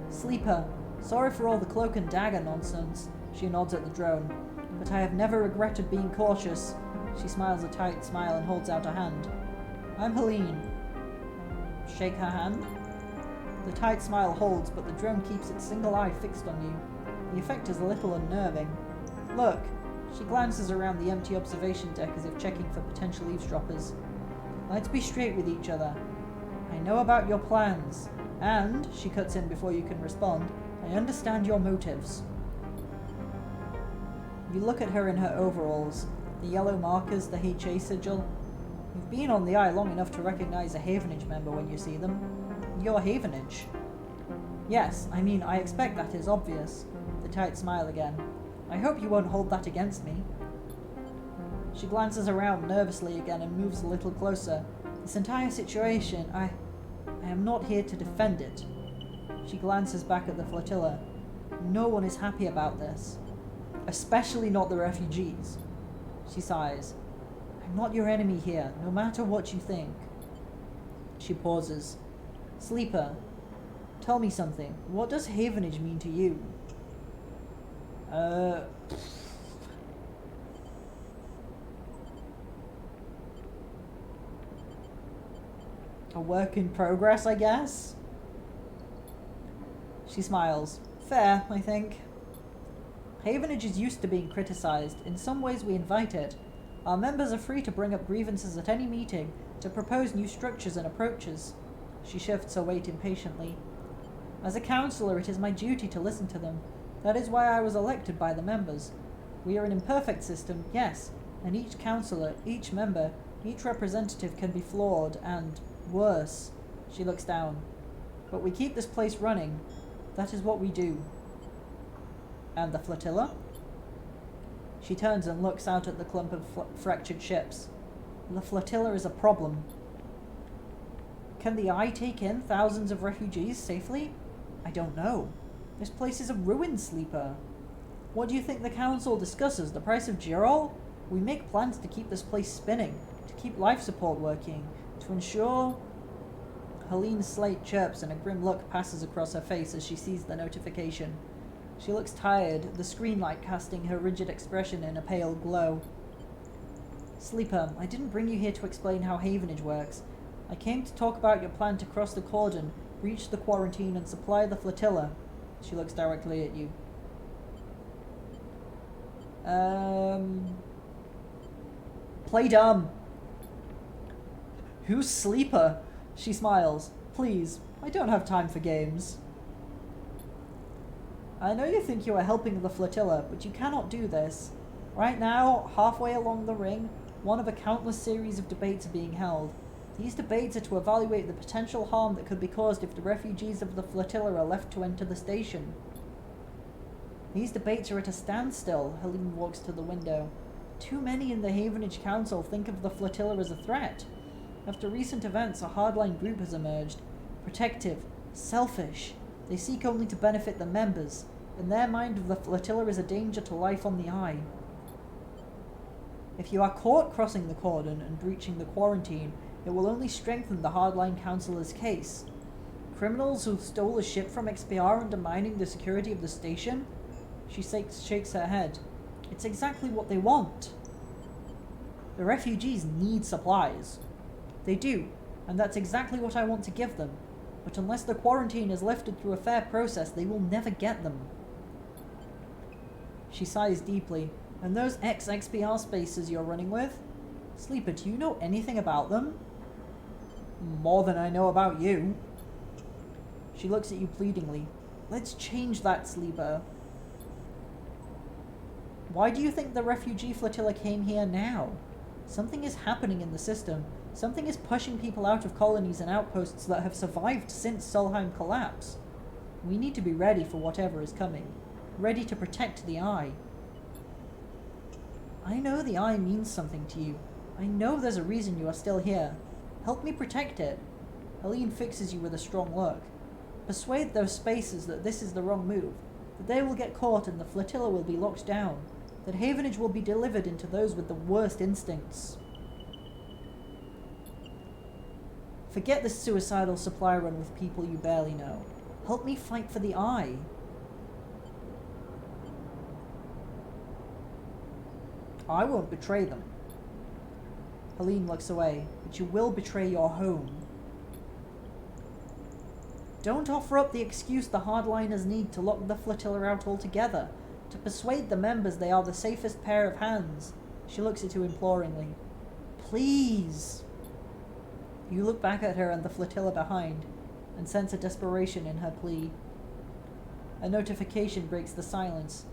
Sleeper, sorry for all the cloak and dagger nonsense. She nods at the drone. But I have never regretted being cautious. She smiles a tight smile and holds out a hand. I'm Helene. Shake her hand. The tight smile holds, but the drone keeps its single eye fixed on you. The effect is a little unnerving. Look. She glances around the empty observation deck as if checking for potential eavesdroppers. Let's be straight with each other. I know about your plans, and, she cuts in before you can respond, I understand your motives. You look at her in her overalls, the yellow markers, the HA sigil. You've been on the eye long enough to recognize a Havenage member when you see them. You're Havenage. Yes, I mean, I expect that is obvious. The tight smile again. I hope you won't hold that against me. She glances around nervously again and moves a little closer. This entire situation, I am not here to defend it. She glances back at the flotilla. No one is happy about this. Especially not the refugees. She sighs. I'm not your enemy here, no matter what you think. She pauses. Sleeper, tell me something. What does Havenage mean to you? A work in progress, I guess? She smiles. Fair, I think. Havenage is used to being criticized. In some ways we invite it. Our members are free to bring up grievances at any meeting, to propose new structures and approaches. She shifts her weight impatiently. As a councillor, it is my duty to listen to them. That is why I was elected by the members. We are an imperfect system, yes, and each councillor, each member, each representative can be flawed and worse. She looks down. But we keep this place running. That is what we do. And the flotilla? She turns and looks out at the clump of fractured ships. The flotilla is a problem. Can the Eye take in thousands of refugees safely? I don't know. This place is a ruin, Sleeper. What do you think the council discusses? The price of Girol? We make plans to keep this place spinning, to keep life support working, to ensure... Helene's slate chirps and a grim look passes across her face as she sees the notification. She looks tired, the screen light casting her rigid expression in a pale glow. Sleeper, I didn't bring you here to explain how Havenage works. I came to talk about your plan to cross the cordon, breach the quarantine, and supply the flotilla. She looks directly at you. Play dumb. Who's Sleeper? She smiles. Please, I don't have time for games. I know you think you are helping the flotilla, but you cannot do this. Right now, halfway along the ring, one of a countless series of debates are being held. These debates are to evaluate the potential harm that could be caused if the refugees of the flotilla are left to enter the station. These debates are at a standstill. Helene walks to the window. Too many in the Havenage Council think of the flotilla as a threat. After recent events, a hardline group has emerged. Protective, selfish. They seek only to benefit the members. In their mind, the flotilla is a danger to life on the Eye. If you are caught crossing the cordon and breaching the quarantine, it will only strengthen the hardline councillor's case. Criminals who stole a ship from XPR undermining the security of the station? She shakes her head. It's exactly what they want. The refugees need supplies. They do, and that's exactly what I want to give them. But unless the quarantine is lifted through a fair process, they will never get them. She sighs deeply. And those ex-XPR spaces you're running with? Sleeper, do you know anything about them? More than I know about you. She looks at you pleadingly. Let's change that, Sleeper. Why do you think the refugee flotilla came here now? Something is happening in the system. Something is pushing people out of colonies and outposts that have survived since Solheim collapse. We need to be ready for whatever is coming. Ready to protect the Eye. I know the Eye means something to you. I know there's a reason you are still here. Help me protect it. Helene fixes you with a strong look. Persuade those spaces that this is the wrong move, that they will get caught and the flotilla will be locked down, that Havenage will be delivered into those with the worst instincts. Forget this suicidal supply run with people you barely know. Help me fight for the Eye. I won't betray them. Helene looks away, but you will betray your home. Don't offer up the excuse the hardliners need to lock the flotilla out altogether, to persuade the members they are the safest pair of hands. She looks at you imploringly. Please. You look back at her and the flotilla behind, and sense a desperation in her plea. A notification breaks the silence.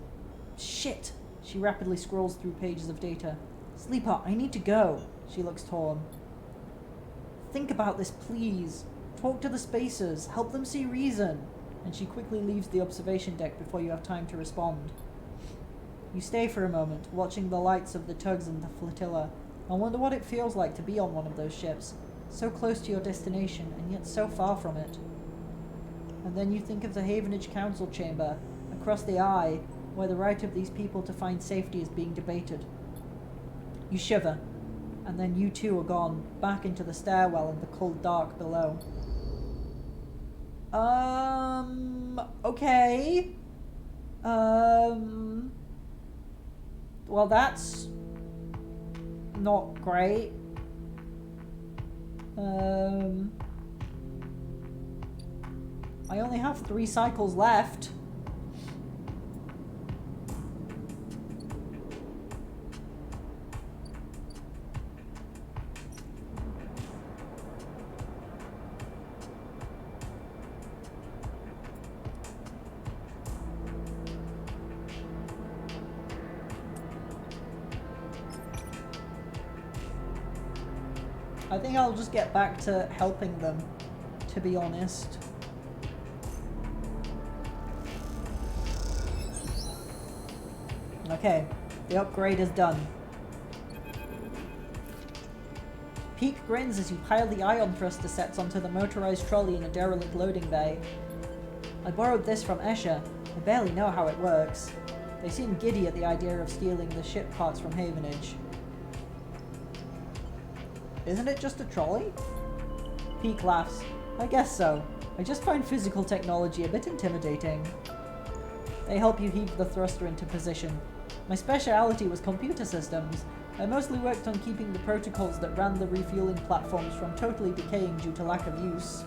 Shit! She rapidly scrolls through pages of data. Sleeper, I need to go. She looks torn. Think about this, please. Talk to the spacers. Help them see reason. And she quickly leaves the observation deck before you have time to respond. You stay for a moment, watching the lights of the tugs and the flotilla, and wonder what it feels like to be on one of those ships, so close to your destination and yet so far from it. And then you think of the Havenage Council chamber, across the Eye, where the right of these people to find safety is being debated. You shiver, and then you too are gone, back into the stairwell and the cold dark below. Okay. Well, that's not great. I only have 3 cycles left. I think I'll just get back to helping them, to be honest. Okay, the upgrade is done. Peak grins as you pile the ion thruster sets onto the motorized trolley in a derelict loading bay. I borrowed this from Escher. I barely know how it works. They seem giddy at the idea of stealing the ship parts from Havenage. Isn't it just a trolley? Peak laughs. I guess so. I just find physical technology a bit intimidating. They help you heave the thruster into position. My speciality was computer systems. I mostly worked on keeping the protocols that ran the refueling platforms from totally decaying due to lack of use.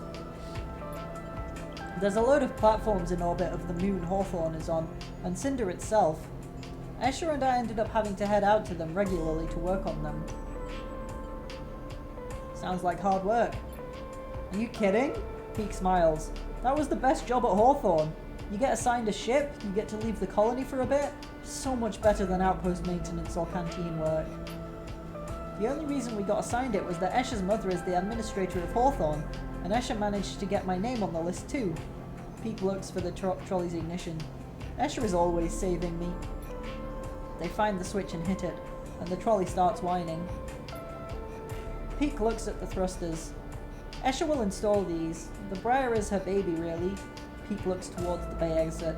There's a load of platforms in orbit of the moon Hawthorne is on, and Cinder itself. Escher and I ended up having to head out to them regularly to work on them. Sounds like hard work. Are you kidding? Peak smiles. That was the best job at Hawthorne. You get assigned a ship, you get to leave the colony for a bit. So much better than outpost maintenance or canteen work. The only reason we got assigned it was that Escher's mother is the administrator of Hawthorne, and Escher managed to get my name on the list too. Peak looks for the trolley's ignition. Escher is always saving me. They find the switch and hit it, and the trolley starts whining. Peak looks at the thrusters. Escher will install these. The Briar is her baby, really. Peak looks towards the bay exit.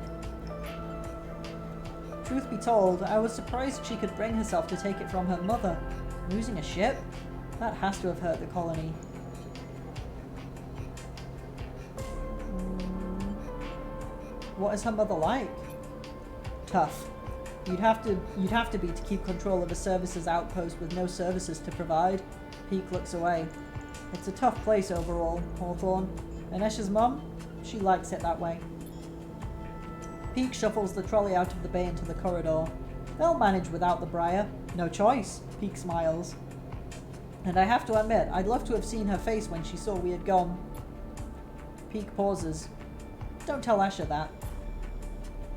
Truth be told, I was surprised she could bring herself to take it from her mother. Losing a ship? That has to have hurt the colony. What is her mother like? Tough. You'd have to be to keep control of a services outpost with no services to provide. Peak looks away. It's a tough place overall, Hawthorne. And Escher's mum? She likes it that way. Peak shuffles the trolley out of the bay into the corridor. They'll manage without the Briar. No choice. Peak smiles. And I have to admit, I'd love to have seen her face when she saw we had gone. Peak pauses. Don't tell Escher that.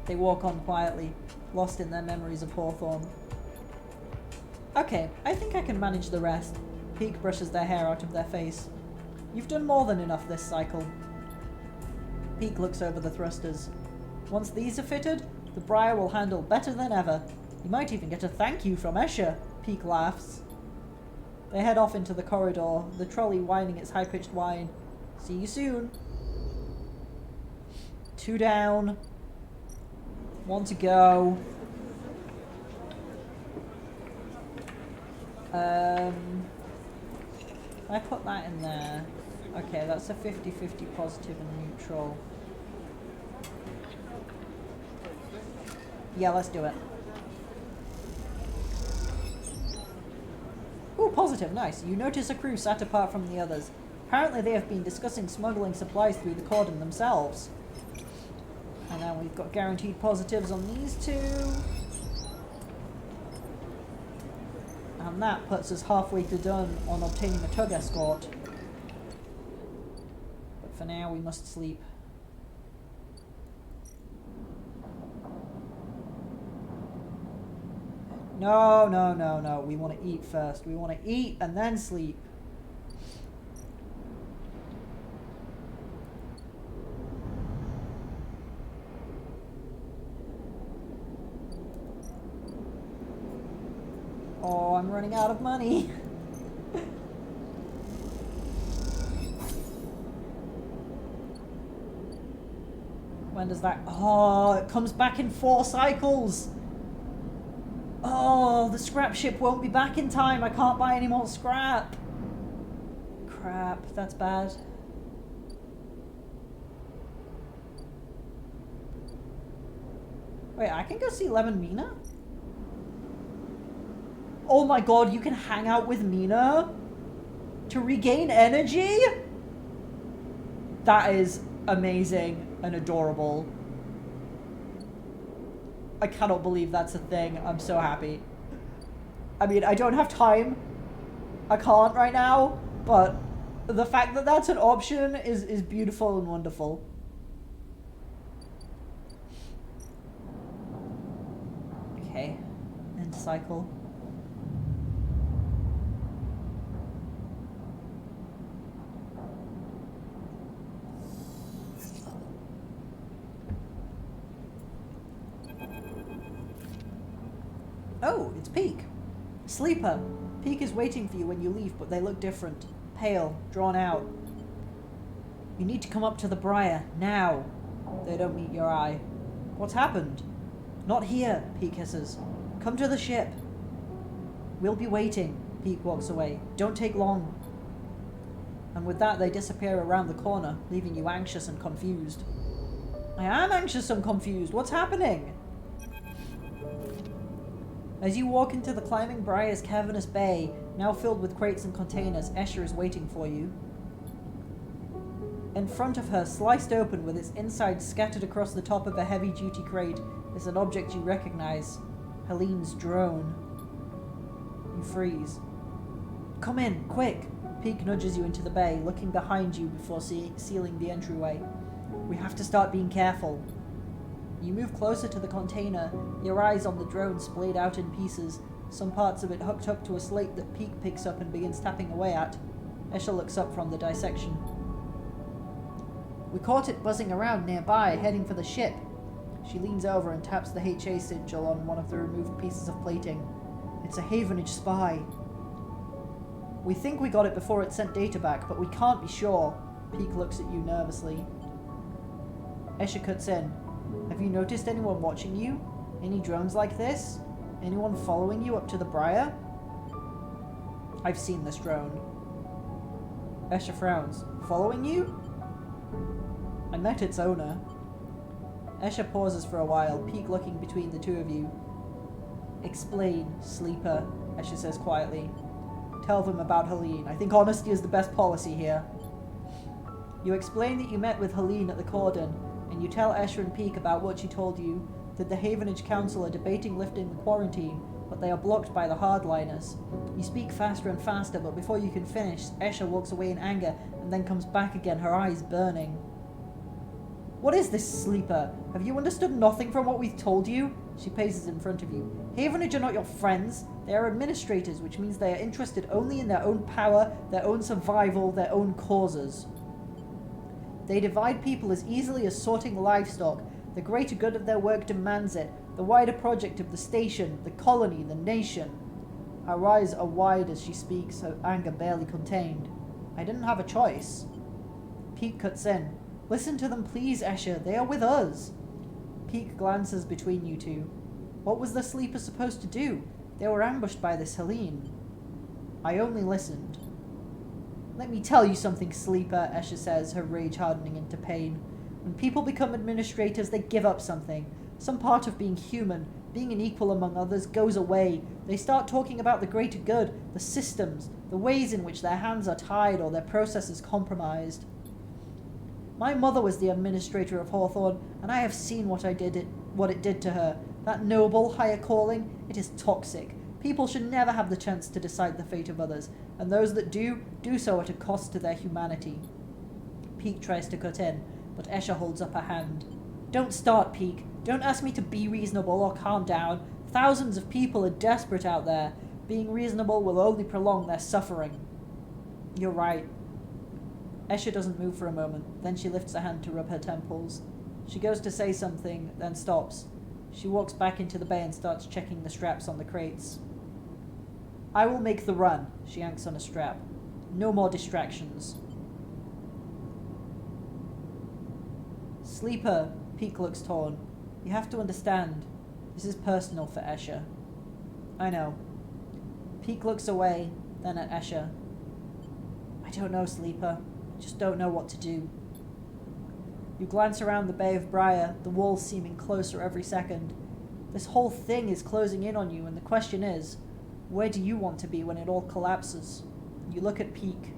They walk on quietly, lost in their memories of Hawthorne. Okay, I think I can manage the rest. Peak brushes their hair out of their face. You've done more than enough this cycle. Peak looks over the thrusters. Once these are fitted, the Briar will handle better than ever. You might even get a thank you from Escher. Peak laughs. They head off into the corridor, the trolley whining its high-pitched whine. See you soon. 2 down. 1 to go. I put that in there. Okay, that's a 50-50 positive and neutral. Yeah, let's do it. Ooh, positive, nice. You notice a crew sat apart from the others. Apparently they have been discussing smuggling supplies through the cordon themselves. And then we've got guaranteed positives on these two. And that puts us halfway to done on obtaining a tug escort. But for now, we must sleep. No, no, no, no. We want to eat first. We want to eat and then sleep. Oh, I'm running out of money. When does that... Oh, it comes back in 4 cycles. Oh, the scrap ship won't be back in time. I can't buy any more scrap. Crap, that's bad. Wait, I can go see Lemon Mina? Oh my god, you can hang out with Mina to regain energy? That is amazing and adorable. I cannot believe that's a thing. I'm so happy. I mean, I don't have time. I can't right now, but the fact that that's an option is beautiful and wonderful. Okay, end cycle. Oh, it's Peak. Sleeper. Peak is waiting for you when you leave, but they look different. Pale, drawn out. You need to come up to the Briar, now. They don't meet your eye. What's happened? Not here, Peak hisses. Come to the ship. We'll be waiting. Peak walks away. Don't take long. And with that, they disappear around the corner, leaving you anxious and confused. I am anxious and confused. What's happening? As you walk into the Climbing Briar's cavernous bay, now filled with crates and containers, Escher is waiting for you. In front of her, sliced open with its inside scattered across the top of a heavy-duty crate, is an object you recognize. Helene's drone. You freeze. Come in, quick! Peak nudges you into the bay, looking behind you before sealing the entryway. We have to start being careful. You move closer to the container, your eyes on the drone splayed out in pieces, some parts of it hooked up to a slate that Peak picks up and begins tapping away at. Escher looks up from the dissection. We caught it buzzing around nearby, heading for the ship. She leans over and taps the HA sigil on one of the removed pieces of plating. It's a Havenage spy. We think we got it before it sent data back, but we can't be sure. Peak looks at you nervously. Escher cuts in. Have you noticed anyone watching you? Any drones like this? Anyone following you up to the Briar? I've seen this drone. Escher frowns. Following you? I met its owner. Escher pauses for a while, Peak looking between the two of you. Explain, Sleeper, Escher says quietly. Tell them about Helene. I think honesty is the best policy here. You explain that you met with Helene at the Cordon, and you tell Escher and Peak about what she told you, that the Havenage Council are debating lifting the quarantine, but they are blocked by the hardliners. You speak faster and faster, but before you can finish, Escher walks away in anger, and then comes back again, her eyes burning. What is this, Sleeper? Have you understood nothing from what we've told you? She paces in front of you. Havenage are not your friends. They are administrators, which means they are interested only in their own power, their own survival, their own causes. They divide people as easily as sorting livestock. The greater good of their work demands it. The wider project of the station, the colony, the nation. Her eyes are wide as she speaks, her anger barely contained. I didn't have a choice. Peak cuts in. Listen to them please, Escher. They are with us. Peak glances between you two. What was the Sleeper supposed to do? They were ambushed by this Helene. I only listened. Let me tell you something, Sleeper, Escher says, her rage hardening into pain. When people become administrators, they give up something. Some part of being human, being an equal among others, goes away. They start talking about the greater good, the systems, the ways in which their hands are tied or their processes compromised. My mother was the administrator of Hawthorne, and I have seen what it did to her. That noble, higher calling, it is toxic. People should never have the chance to decide the fate of others, and those that do so at a cost to their humanity. Peak tries to cut in, but Escher holds up a hand. Don't start, Peak. Don't ask me to be reasonable or calm down. Thousands of people are desperate out there. Being reasonable will only prolong their suffering. You're right. Escher doesn't move for a moment, then she lifts a hand to rub her temples. She goes to say something, then stops. She walks back into the bay and starts checking the straps on the crates. I will make the run, she yanks on a strap. No more distractions. Sleeper, Peak looks torn. You have to understand, this is personal for Escher. I know. Peak looks away, then at Escher. I don't know, Sleeper. I just don't know what to do. You glance around the Bay of Briar, the walls seeming closer every second. This whole thing is closing in on you, and the question is, where do you want to be when it all collapses? You look at Peak.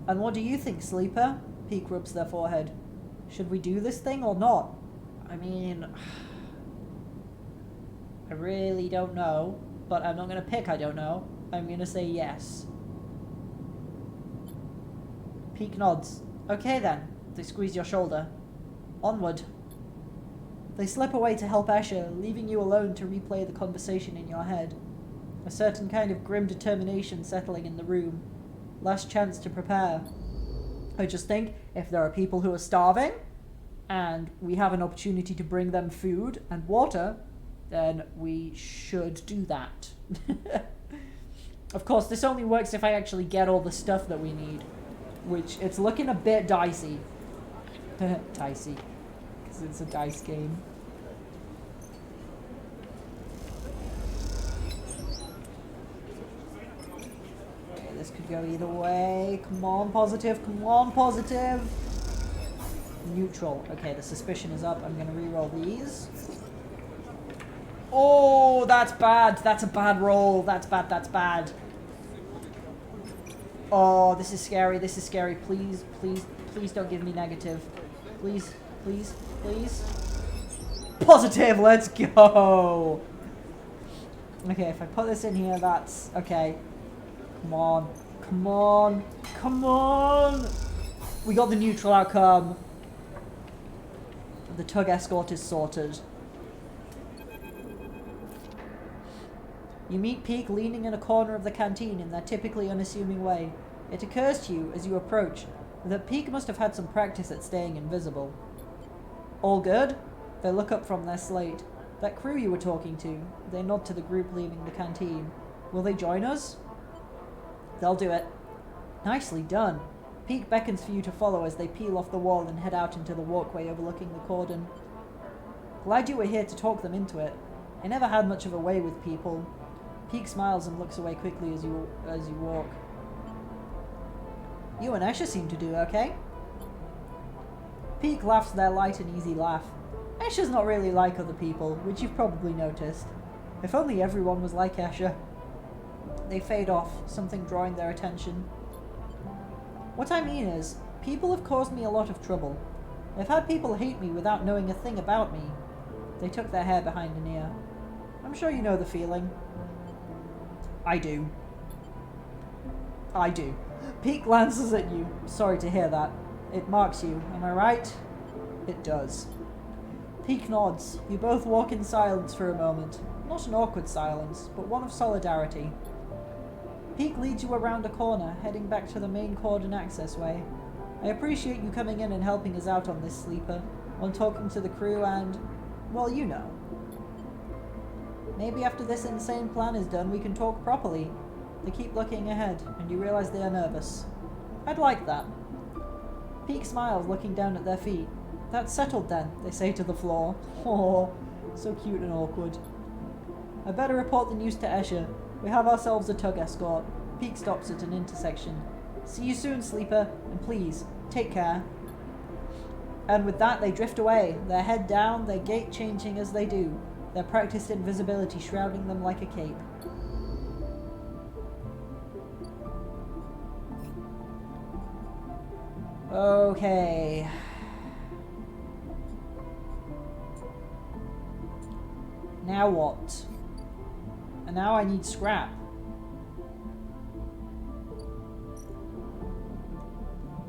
And what do you think, Sleeper? Peak rubs their forehead. Should we do this thing or not? I mean, I really don't know, but I'm not going to pick I don't know. I'm going to say yes. Peak nods. Okay then. They squeeze your shoulder. Onward. They slip away to help Escher, leaving you alone to replay the conversation in your head. A certain kind of grim determination settling in the room. Last chance to prepare. I just think if there are people who are starving, and we have an opportunity to bring them food and water, then we should do that. Of course, this only works if I actually get all the stuff that we need, which it's looking a bit dicey. Dicey, because it's a dice game. Okay, this could go either way. Come on, positive. Come on, positive. Neutral. Okay, the suspicion is up. I'm going to re-roll these. Oh, that's bad. That's a bad roll. That's bad. That's bad. Oh, this is scary. This is scary. Please, please, please don't give me negative. Please, please, please. Positive. Let's go. Okay, if I put this in here, that's... Okay. Come on. Come on. Come on. We got the neutral outcome. The tug escort is sorted. You meet Peak leaning in a corner of the canteen in their typically unassuming way. It occurs to you as you approach that Peak must have had some practice at staying invisible. All good? They look up from their slate. That crew you were talking to. They nod to the group leaving the canteen. Will they join us? They'll do it. Nicely done. Peak beckons for you to follow as they peel off the wall and head out into the walkway overlooking the cordon. Glad you were here to talk them into it. I never had much of a way with people. Peak smiles and looks away quickly as you walk. You and Escher seem to do okay. Peak laughs their light and easy laugh. Escher's not really like other people, which you've probably noticed. If only everyone was like Escher. They fade off, something drawing their attention. What I mean is, people have caused me a lot of trouble. I've had people hate me without knowing a thing about me. They tuck their hair behind an ear. I'm sure you know the feeling. I do. I do. Peak glances at you. Sorry to hear that. It marks you, am I right? It does. Peak nods. You both walk in silence for a moment. Not an awkward silence, but one of solidarity. Peak leads you around a corner, heading back to the main cordon access way. I appreciate you coming in and helping us out on this, Sleeper, on talking to the crew and, well, you know. Maybe after this insane plan is done, we can talk properly. They keep looking ahead, and you realize they are nervous. I'd like that. Peak smiles, looking down at their feet. That's settled then, they say to the floor. Oh, so cute and awkward. I better report the news to Escher. We have ourselves a tug escort. peak stops at an intersection. See you soon, Sleeper, and please, take care. And with that, they drift away, their head down, their gait changing as they do, their practiced invisibility shrouding them like a cape. Okay. Now what? And now I need scrap.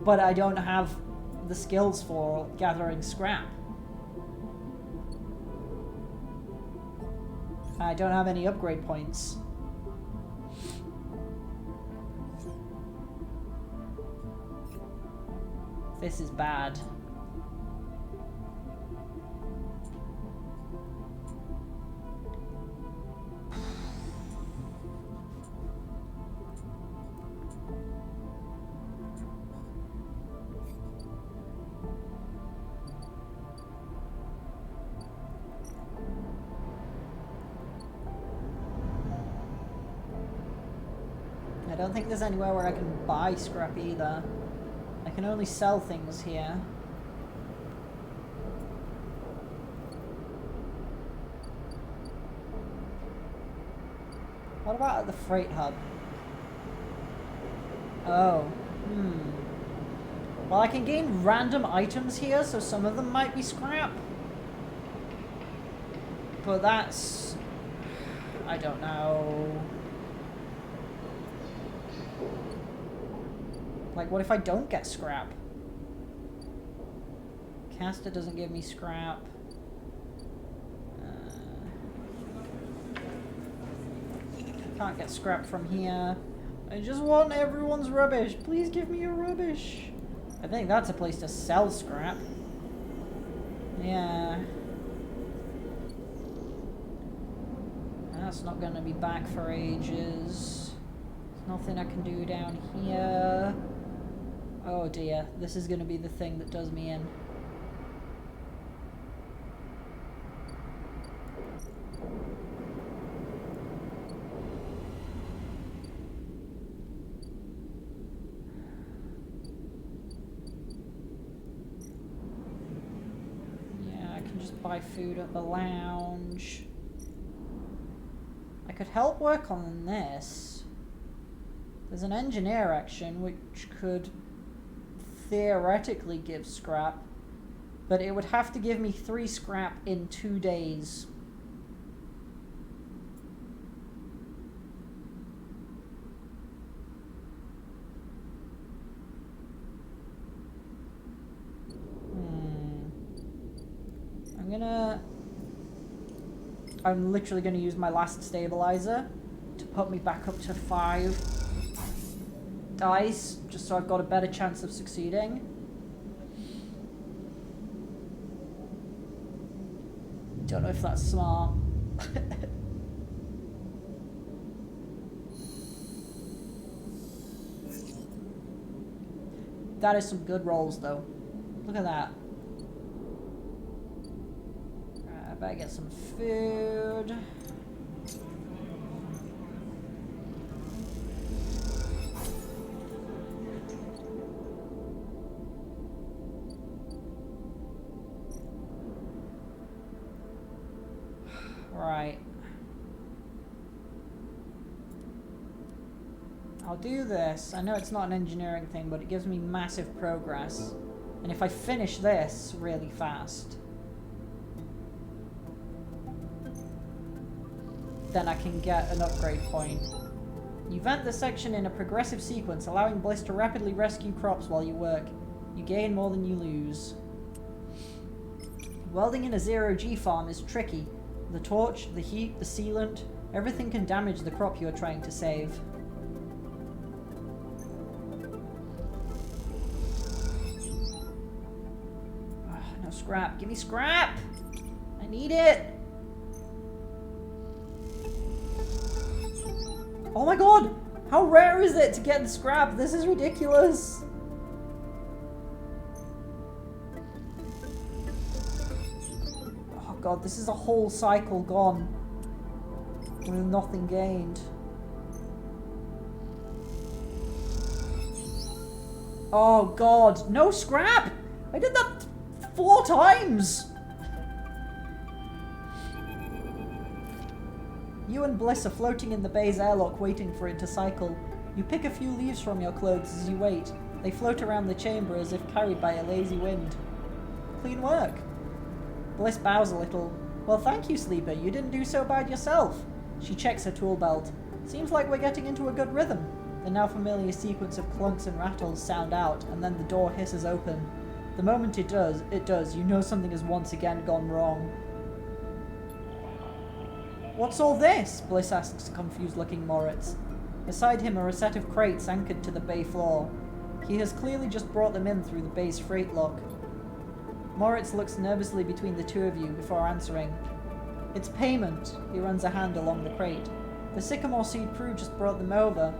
But I don't have the skills for gathering scrap. I don't have any upgrade points. This is bad. I don't think there's anywhere where I can buy scrap either. I can only sell things here. What about at the freight hub? Oh. Well, I can gain random items here, so some of them might be scrap. But that's... I don't know. Like, what if I don't get scrap? Caster doesn't give me scrap. Can't get scrap from here. I just want everyone's rubbish. Please give me your rubbish. I think that's a place to sell scrap. Yeah. That's not gonna be back for ages. There's nothing I can do down here. Oh dear, this is gonna be the thing that does me in. Yeah, I can just buy food at the lounge. I could help work on this. There's an engineer action which could theoretically give scrap, but it would have to give me 3 scrap in 2 days. I'm literally gonna use my last stabilizer to put me back up to 5 dice, just so I've got a better chance of succeeding. Don't know if that's smart. That is some good rolls, though. Look at that. I better get some food. Right. I'll do this. I know it's not an engineering thing, but it gives me massive progress. And if I finish this really fast, then I can get an upgrade point. You vent the section in a progressive sequence, allowing Bliss to rapidly rescue crops while you work. You gain more than you lose. Welding in a zero-G farm is tricky. The torch, the heat, the sealant, everything can damage the crop you are trying to save. No scrap. Give me scrap! I need it! Oh my god! How rare is it to get the scrap? This is ridiculous! Oh god, this is a whole cycle gone with nothing gained. Oh god, no scrap! I did that 4 times! You and Bliss are floating in the bay's airlock waiting for it to cycle. You pick a few leaves from your clothes as you wait. They float around the chamber as if carried by a lazy wind. Clean work. Bliss bows a little. Well, thank you, Sleeper. You didn't do so bad yourself. She checks her tool belt. Seems like we're getting into a good rhythm. The now familiar sequence of clunks and rattles sound out, and then the door hisses open. The moment it does, you know something has once again gone wrong. What's all this? Bliss asks confused-looking Moritz. Beside him are a set of crates anchored to the bay floor. He has clearly just brought them in through the bay's freight lock. Moritz looks nervously between the two of you before answering. It's payment. He runs a hand along the crate. The Sycamore Seed crew just brought them over.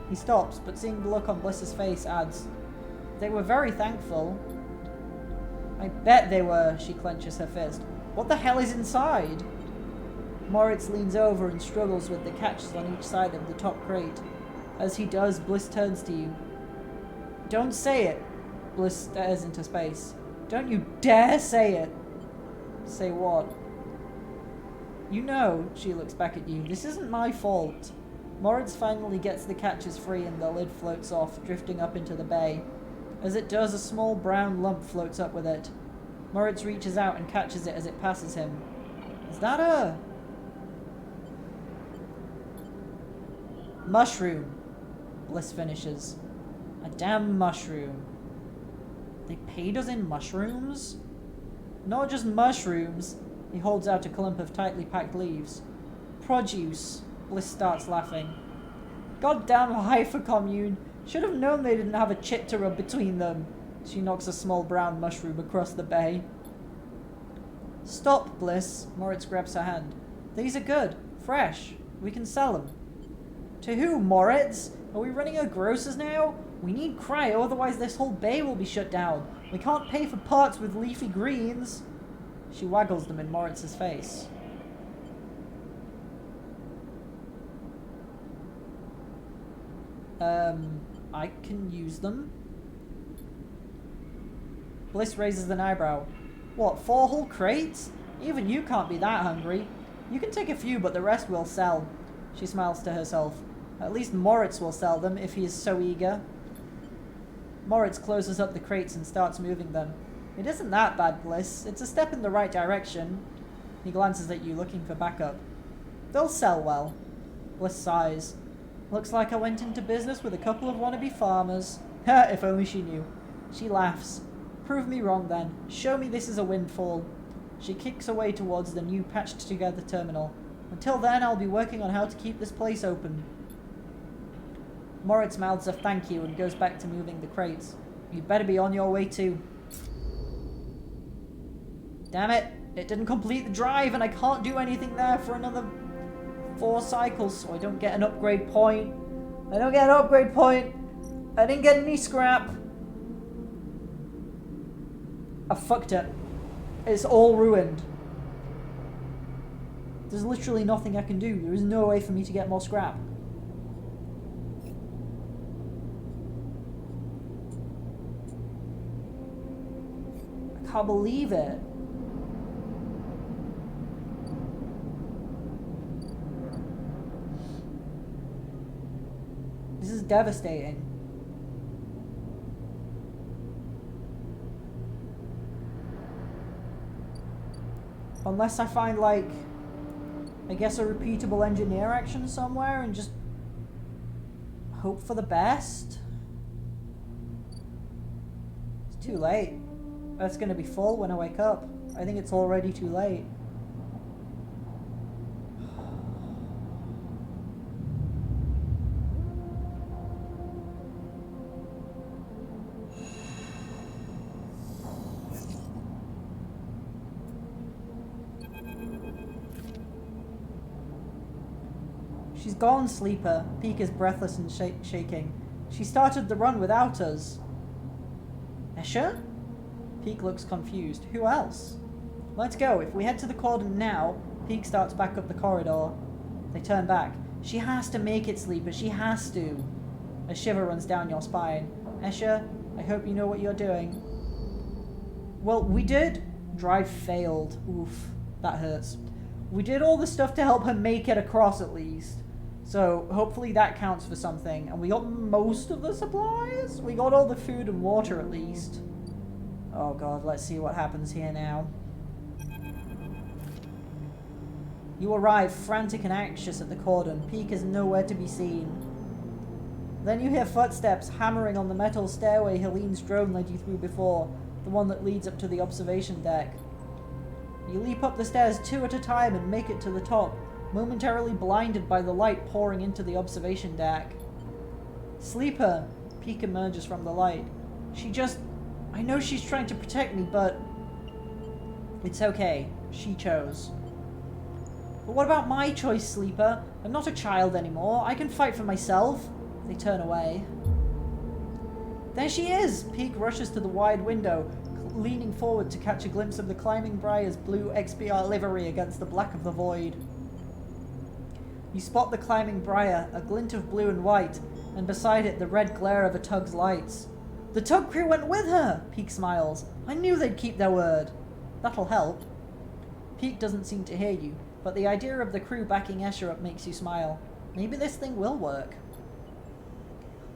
He stops, but seeing the look on Bliss's face, adds, They were very thankful. I bet they were, she clenches her fist. What the hell is inside? Moritz leans over and struggles with the catches on each side of the top crate. As he does, Bliss turns to you. Don't say it. Bliss stares into space. Don't you dare say it. Say what? You know, she looks back at you, this isn't my fault. Moritz finally gets the catches free and the lid floats off, drifting up into the bay. As it does, a small brown lump floats up with it. Moritz reaches out and catches it as it passes him. Is that a... mushroom? Bliss finishes. A damn mushroom. They paid us in mushrooms? Not just mushrooms. He holds out a clump of tightly packed leaves. Produce. Bliss starts laughing. Goddamn Haifa commune. Should have known they didn't have a chip to rub between them. She knocks a small brown mushroom across the bay. Stop, Bliss. Moritz grabs her hand. These are good. Fresh. We can sell them. To who, Moritz? Are we running a grocer's now? We need cryo, otherwise this whole bay will be shut down. We can't pay for parts with leafy greens. She waggles them in Moritz's face. I can use them? Bliss raises an eyebrow. What, 4 whole crates? Even you can't be that hungry. You can take a few, but the rest will sell. She smiles to herself. At least Moritz will sell them, if he is so eager. Moritz closes up the crates and starts moving them. It isn't that bad, Bliss. It's a step in the right direction. He glances at you, looking for backup. They'll sell well. Bliss sighs. Looks like I went into business with a couple of wannabe farmers. Ha, if only she knew. She laughs. Prove me wrong then. Show me this is a windfall. She kicks away towards the new patched-together terminal. Until then, I'll be working on how to keep this place open. Moritz mouths a thank you and goes back to moving the crates. You'd better be on your way too. Damn it! It didn't complete the drive and I can't do anything there for another 4 cycles, so I don't get an upgrade point. I don't get an upgrade point. I didn't get any scrap. I fucked it. It's all ruined. There's literally nothing I can do. There is no way for me to get more scrap. I can't believe it. This is devastating. Unless I find, like, I guess a repeatable engineer action somewhere and just hope for the best. It's too late. That's gonna be full when I wake up. I think it's already too late. She's gone, Sleeper. Peak is breathless and shaking. She started the run without us. Escher? Peak looks confused. Who else? Let's go. If we head to the coordinate now, Peak starts back up the corridor. They turn back. She has to make it, Sleeper. She has to. A shiver runs down your spine. Escher, I hope you know what you're doing. Well, we did. Drive failed. Oof. That hurts. We did all the stuff to help her make it across at least. So hopefully that counts for something. And we got most of the supplies? We got all the food and water at least. Oh god, let's see what happens here now. You arrive frantic and anxious at the cordon. Peak is nowhere to be seen. Then you hear footsteps hammering on the metal stairway Helene's drone led you through before, the one that leads up to the observation deck. You leap up the stairs 2 at a time and make it to the top, momentarily blinded by the light pouring into the observation deck. Sleeper, Peak emerges from the light. I know she's trying to protect me, but it's okay. She chose. But what about my choice, Sleeper? I'm not a child anymore. I can fight for myself. They turn away. There she is! Peak rushes to the wide window, leaning forward to catch a glimpse of the Climbing Briar's blue XBR livery against the black of the void. You spot the Climbing Briar, a glint of blue and white, and beside it the red glare of a tug's lights. The tug crew went with her! Peak smiles. I knew they'd keep their word. That'll help. Peak doesn't seem to hear you, but the idea of the crew backing Escher up makes you smile. Maybe this thing will work.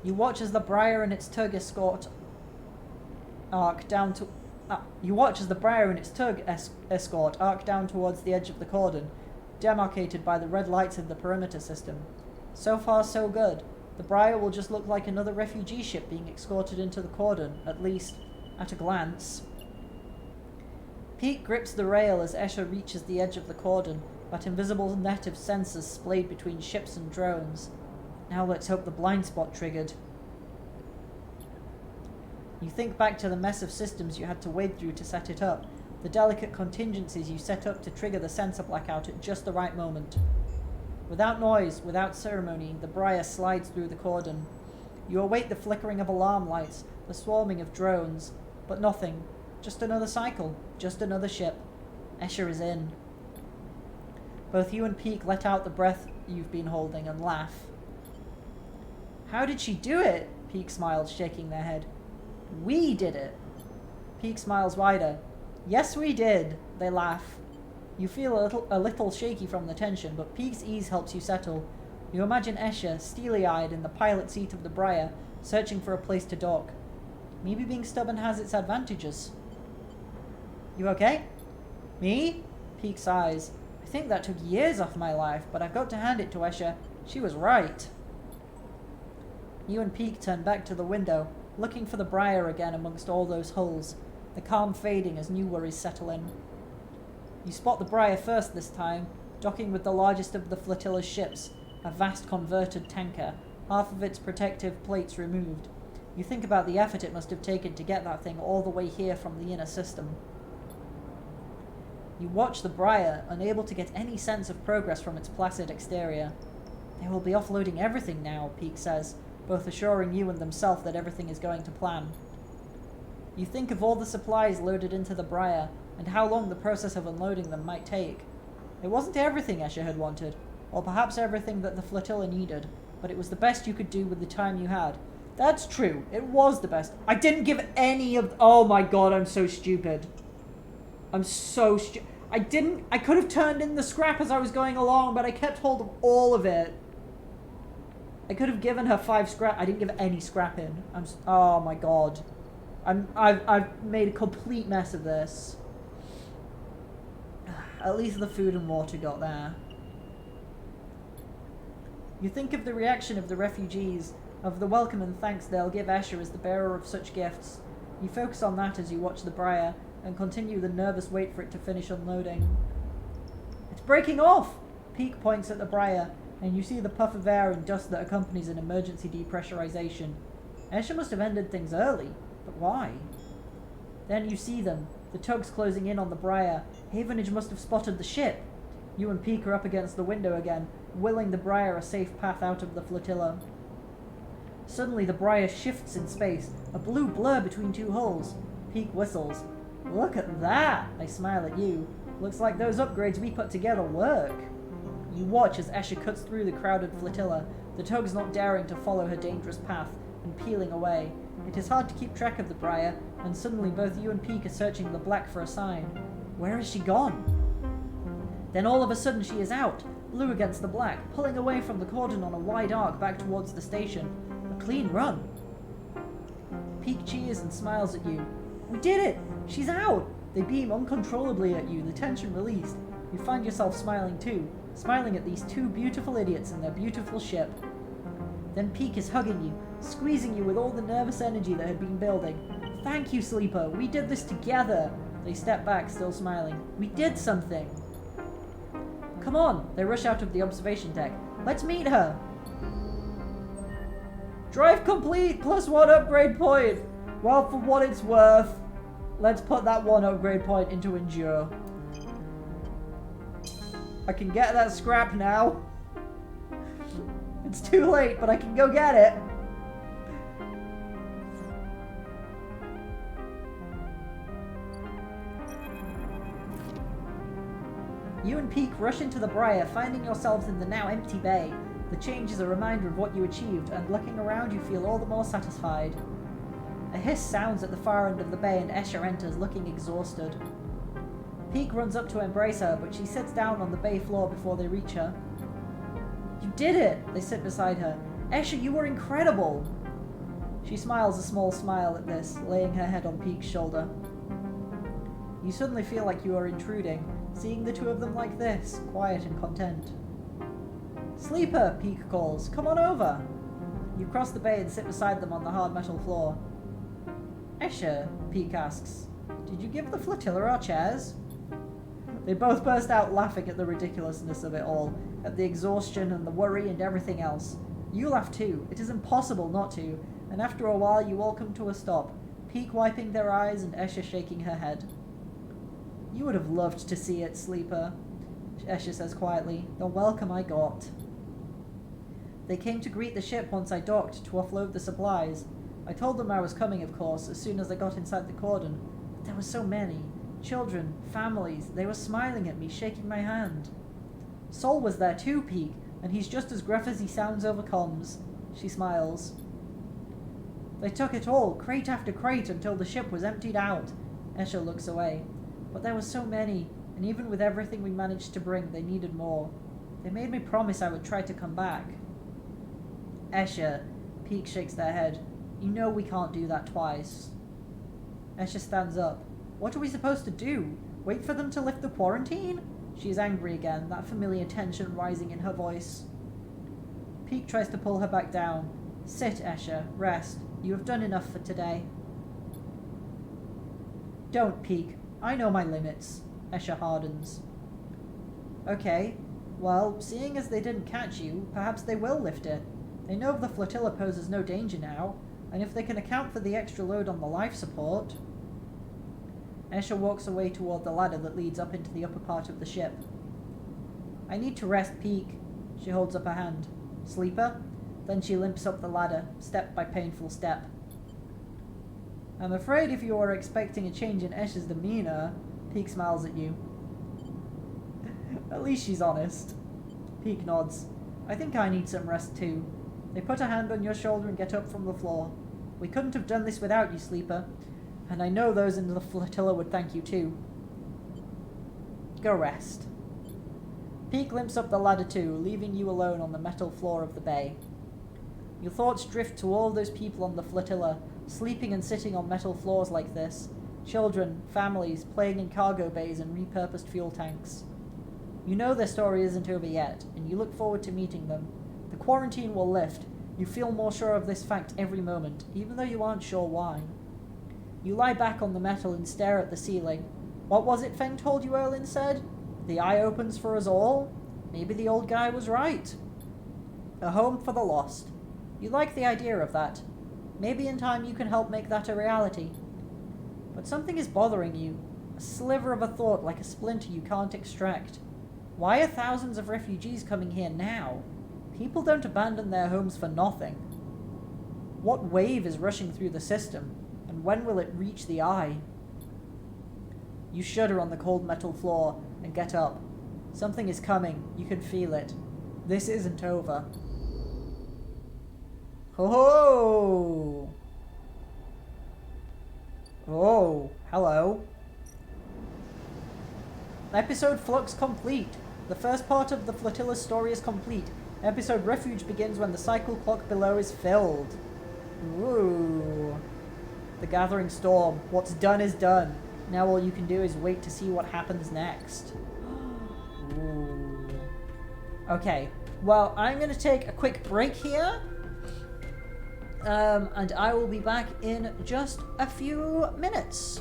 You watch as the Briar and its tug escort arc down to... escort arc down towards the edge of the cordon, demarcated by the red lights of the perimeter system. So far, so good. The Briar will just look like another refugee ship being escorted into the cordon, at least at a glance. Pete grips the rail as Escher reaches the edge of the cordon, that invisible net of sensors splayed between ships and drones. Now let's hope the blind spot triggered. You think back to the mess of systems you had to wade through to set it up, the delicate contingencies you set up to trigger the sensor blackout at just the right moment. Without noise, without ceremony, the Briar slides through the cordon. You await the flickering of alarm lights, the swarming of drones, but nothing. Just another cycle, just another ship. Escher is in. Both you and Peak let out the breath you've been holding and laugh. How did she do it? Peak smiled, shaking their head. We did it. Peak smiles wider. Yes, we did. They laugh. You feel a little shaky from the tension, but Peak's ease helps you settle. You imagine Escher, steely-eyed in the pilot seat of the Briar, searching for a place to dock. Maybe being stubborn has its advantages. You okay? Me? Peak sighs. I think that took years off my life, but I've got to hand it to Escher. She was right. You and Peak turn back to the window, looking for the Briar again amongst all those hulls, the calm fading as new worries settle in. You spot the Briar first this time, docking with the largest of the flotilla's ships, a vast converted tanker, half of its protective plates removed. You think about the effort it must have taken to get that thing all the way here from the inner system. You watch the Briar, unable to get any sense of progress from its placid exterior. They will be offloading everything now, Peak says, both assuring you and themselves that everything is going to plan. You think of all the supplies loaded into the Briar, and how long the process of unloading them might take. It wasn't everything Escher had wanted, or perhaps everything that the flotilla needed, but it was the best you could do with the time you had. That's true, it was the best. I didn't give any of... Oh my god, I'm so stupid. I'm so stupid. I could have turned in the scrap as I was going along, but I kept hold of all of it. I could have given her 5 scrap. I didn't give any scrap in. Oh my god. I've made a complete mess of this. At least the food and water got there. You think of the reaction of the refugees, of the welcome and thanks they'll give Escher as the bearer of such gifts. You focus on that as you watch the Briar, and continue the nervous wait for it to finish unloading. It's breaking off! Peak points at the Briar, and you see the puff of air and dust that accompanies an emergency depressurization. Escher must have ended things early, but why? Then you see them, the tugs closing in on the Briar. Havenage must have spotted the ship. You and Peak are up against the window again, willing the Briar a safe path out of the flotilla. Suddenly the Briar shifts in space, a blue blur between 2 hulls. Peak whistles. Look at that! I smile at you. Looks like those upgrades we put together work. You watch as Escher cuts through the crowded flotilla, the tugs not daring to follow her dangerous path, and peeling away. It is hard to keep track of the Briar, and suddenly both you and Peek are searching the black for a sign. Where is she gone? Then all of a sudden she is out, blue against the black, pulling away from the cordon on a wide arc back towards the station. A clean run. Peek cheers and smiles at you. We did it! She's out! They beam uncontrollably at you, the tension released. You find yourself smiling too, smiling at these two beautiful idiots and their beautiful ship. Then Peek is hugging you, squeezing you with all the nervous energy that had been building. Thank you, Sleeper. We did this together. They step back, still smiling. We did something. Come on. They rush out of the observation deck. Let's meet her. Drive complete, +1 upgrade point. Well, for what it's worth, let's put that 1 upgrade point into Endure. I can get that scrap now. It's too late, but I can go get it. You and Peek rush into the Briar, finding yourselves in the now empty bay. The change is a reminder of what you achieved, and looking around you feel all the more satisfied. A hiss sounds at the far end of the bay and Escher enters, looking exhausted. Peek runs up to embrace her, but she sits down on the bay floor before they reach her. You did it! They sit beside her. Escher, you were incredible! She smiles a small smile at this, laying her head on Peek's shoulder. You suddenly feel like you are intruding, seeing the two of them like this, quiet and content. Sleeper, Peek calls. Come on over. You cross the bay and sit beside them on the hard metal floor. Escher, Peek asks, did you give the flotilla our chairs? They both burst out laughing at the ridiculousness of it all, at the exhaustion and the worry and everything else. You laugh too. It is impossible not to, and after a while you all come to a stop, Peek wiping their eyes and Escher shaking her head. You would have loved to see it, Sleeper, Escher says quietly. The welcome I got. They came to greet the ship once I docked to offload the supplies. I told them I was coming, of course, as soon as I got inside the cordon. But there were so many. Children, families, they were smiling at me, shaking my hand. Sol was there too, Peek, and he's just as gruff as he sounds over comms. She smiles. They took it all, crate after crate, until the ship was emptied out. Escher looks away. But there were so many, and even with everything we managed to bring, they needed more. They made me promise I would try to come back. Escher, Peek shakes their head. You know we can't do that twice. Escher stands up. What are we supposed to do? Wait for them to lift the quarantine? She is angry again, that familiar tension rising in her voice. Peek tries to pull her back down. Sit, Escher. Rest. You have done enough for today. Don't, Peek. I know my limits. Escher hardens. Okay. Well, seeing as they didn't catch you, perhaps they will lift it. They know the flotilla poses no danger now, and if they can account for the extra load on the life support... Escher walks away toward the ladder that leads up into the upper part of the ship. I need to rest, Peek. She holds up her hand. Sleeper? Then she limps up the ladder, step by painful step. I'm afraid if you are expecting a change in Escher's demeanor, Peek smiles at you. At least she's honest. Peek nods. I think I need some rest too. They put a hand on your shoulder and get up from the floor. We couldn't have done this without you, Sleeper. And I know those in the flotilla would thank you too. Go rest. Peek limps up the ladder too, leaving you alone on the metal floor of the bay. Your thoughts drift to all those people on the flotilla, sleeping and sitting on metal floors like this. Children, families, playing in cargo bays and repurposed fuel tanks. You know their story isn't over yet, and you look forward to meeting them. The quarantine will lift. You feel more sure of this fact every moment, even though you aren't sure why. You lie back on the metal and stare at the ceiling. What was it Feng told you, Erlin said? The eye opens for us all? Maybe the old guy was right. A home for the lost. You like the idea of that. Maybe in time you can help make that a reality. But something is bothering you. A sliver of a thought like a splinter you can't extract. Why are thousands of refugees coming here now? People don't abandon their homes for nothing. What wave is rushing through the system? And when will it reach the eye? You shudder on the cold metal floor and get up. Something is coming. You can feel it. This isn't over. Ho ho! Oh, hello. Episode Flux complete. The first part of the flotilla's story is complete. Episode Refuge begins when the cycle clock below is filled. Ooh. The Gathering Storm. What's done is done. Now all you can do is wait to see what happens next. Ooh. Okay. Well, I'm going to take a quick break here. And I will be back in just a few minutes.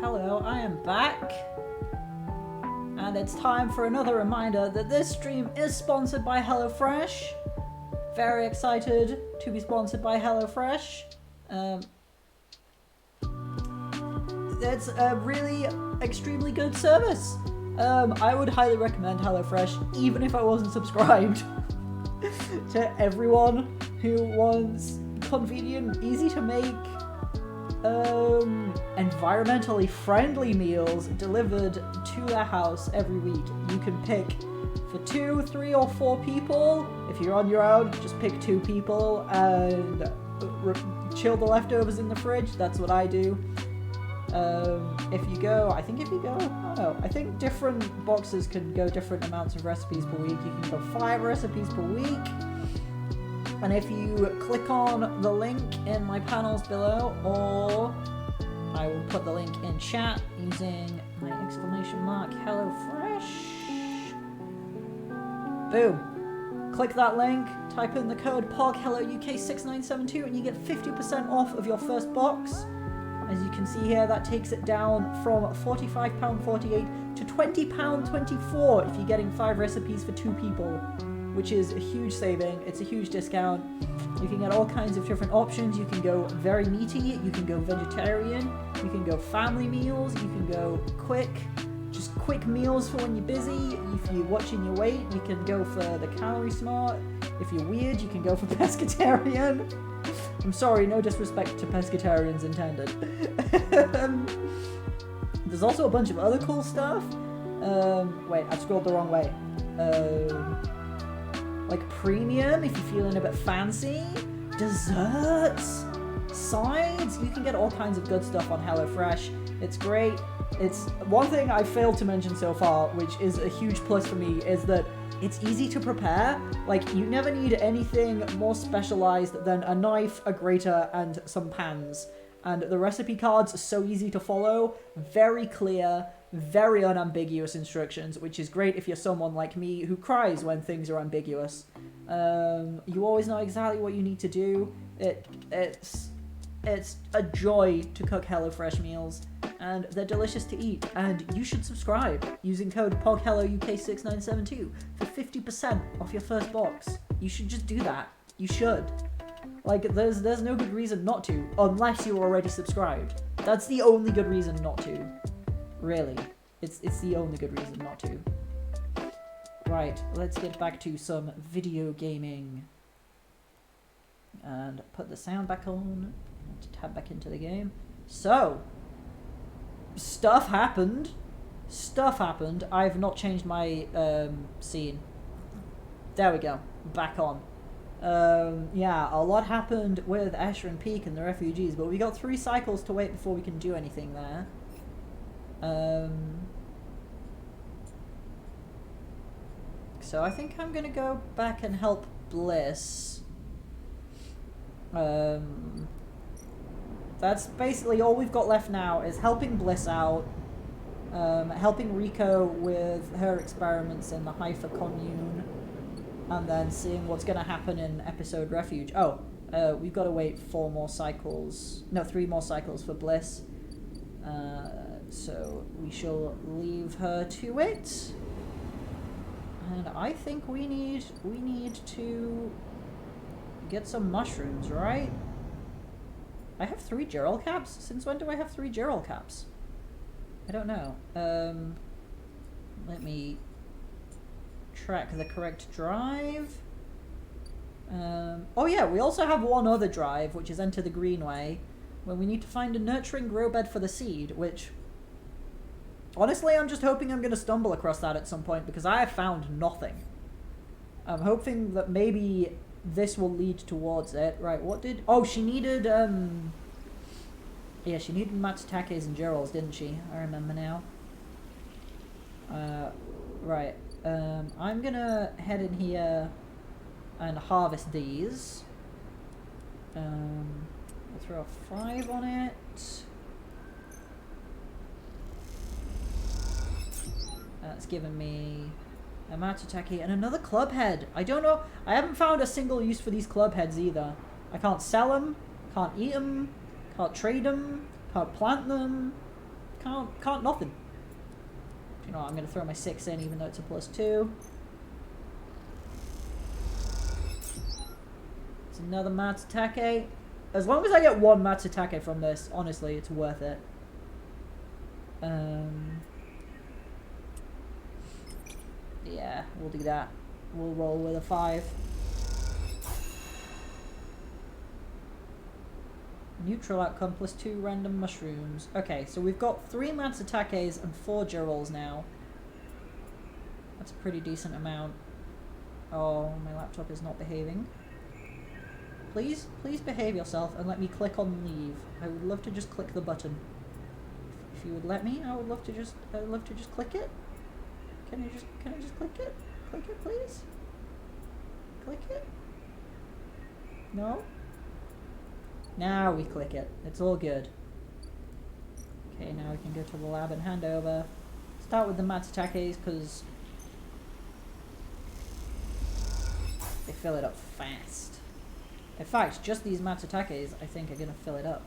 hello, I am back. And it's time for another reminder that this stream is sponsored by HelloFresh. Very excited to be sponsored by HelloFresh. It's a really extremely good service. I would highly recommend HelloFresh, even if I wasn't subscribed, to everyone who wants convenient, easy to make, environmentally friendly meals delivered to their house every week. You can pick for 2, 3, or 4 people. If you're on your own, just pick 2 people and chill the leftovers in the fridge. That's what I do. I don't know, I think different boxes can go different amounts of recipes per week. You can go 5 recipes per week. And if you click on the link in my panels below, or I will put the link in chat using my exclamation mark HelloFresh. Boom. Click that link, type in the code POGHelloUK6972 and you get 50% off of your first box. As you can see here, that takes it down from £45.48 to £20.24 if you're getting 5 recipes for 2 people, which is a huge saving. It's a huge discount. You can get all kinds of different options. You can go very meaty, you can go vegetarian, you can go family meals, you can go quick meals for when you're busy. If you're watching your weight, you can go for the Calorie Smart. If you're weird, you can go for pescatarian. I'm sorry, no disrespect to pescatarians intended. There's also a bunch of other cool stuff. Wait, I scrolled the wrong way. Like premium, if you're feeling a bit fancy. Desserts, sides. You can get all kinds of good stuff on HelloFresh. It's great. It's one thing I failed to mention so far, which is a huge plus for me, is that it's easy to prepare. Like, you never need anything more specialized than a knife, a grater, and some pans. And the recipe cards are so easy to follow, very clear, very unambiguous instructions, which is great if you're someone like me who cries when things are ambiguous. You always know exactly what you need to do. It's a joy to cook HelloFresh meals, and they're delicious to eat, and you should subscribe using code POGHelloUK6972 for 50% off your first box. You should just do that. You should. Like, there's no good reason not to, unless you're already subscribed. That's the only good reason not to. Really. It's the only good reason not to. Right, let's get back to some video gaming. And put the sound back on. Tab back into the game. So, stuff happened. I've not changed my scene. There we go. Back on. Yeah, a lot happened with Escher Peak and the refugees, but we got 3 cycles to wait before we can do anything there. So I think I'm gonna go back and help Bliss. That's basically all we've got left now, is helping Bliss out, helping Rico with her experiments in the Haifa commune, and then seeing what's going to happen in episode Refuge. Oh, we've got to wait 3 more cycles for Bliss. So we shall leave her to it. And I think we need to get some mushrooms, right? I have 3 Gerald caps? Since when do I have 3 Gerald caps? I don't know. Let me track the correct drive. Oh yeah, we also have one other drive, which is Enter the Greenway, where we need to find a nurturing grow bed for the seed, which... honestly, I'm just hoping I'm going to stumble across that at some point, because I have found nothing. I'm hoping that maybe this will lead towards it. Right, what did... oh, she needed, yeah, she needed Matsutake's and Gerald's, didn't she? I remember now. Right. I'm gonna head in here and harvest these. I'll throw a 5 on it. That's given me a Matsutake and another club head. I don't know. I haven't found a single use for these club heads either. I can't sell them, can't eat them, can't trade them, can't plant them, can't nothing. You know what, I'm gonna throw my 6 in even though it's a +2. It's another Matsutake. As long as I get 1 Matsutake from this, honestly, it's worth it. Yeah, we'll do that. We'll roll with a 5. Neutral outcome +2 random mushrooms. Okay, so we've got 3 Matsutakes and 4 Girals now. That's a pretty decent amount. Oh, my laptop is not behaving. Please behave yourself and let me click on leave. I would love to just click the button. If you would let me, I would love to just click it. Can I just click it? Click it, please? Click it? No? Now we click it. It's all good. Okay, now we can go to the lab and hand over. Start with the Matsutakes, because they fill it up fast. In fact, just these Matsutakes, I think, are going to fill it up.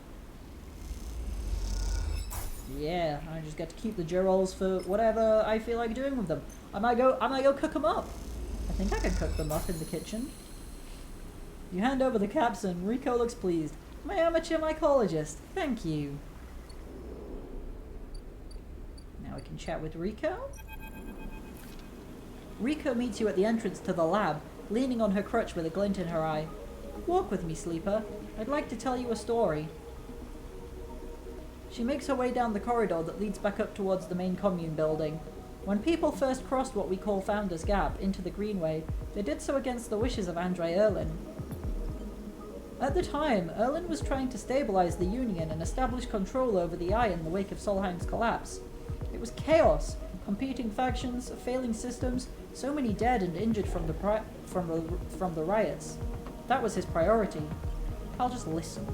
Yeah, I just get to keep the Girals for whatever I feel like doing with them. I might go cook them up. I think I can cook them up in the kitchen. You hand over the capstan. Rico looks pleased. My amateur mycologist. Thank you. Now we can chat with Rico. Rico meets you at the entrance to the lab, leaning on her crutch with a glint in her eye. Walk with me, Sleeper. I'd like to tell you a story. She makes her way down the corridor that leads back up towards the main commune building. When people first crossed what we call Founder's Gap into the Greenway, they did so against the wishes of Andre Erlin. At the time, Erlin was trying to stabilize the Union and establish control over the Eye in the wake of Solheim's collapse. It was chaos, competing factions, failing systems, so many dead and injured from the riots. That was his priority. I'll just listen.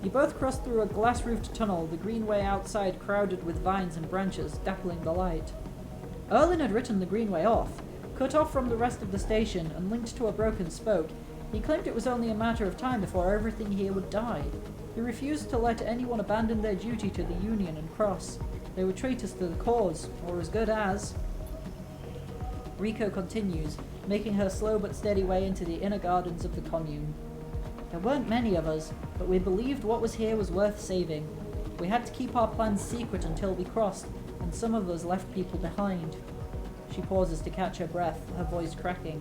You both crossed through a glass-roofed tunnel, the Greenway outside crowded with vines and branches, dappling the light. Erlin had written the Greenway off. Cut off from the rest of the station and linked to a broken spoke, he claimed it was only a matter of time before everything here would die. He refused to let anyone abandon their duty to the Union and cross. They were traitors to the cause, or as good as. Rico continues, making her slow but steady way into the inner gardens of the commune. There weren't many of us, but we believed what was here was worth saving. We had to keep our plans secret until we crossed, and some of us left people behind. She pauses to catch her breath, her voice cracking.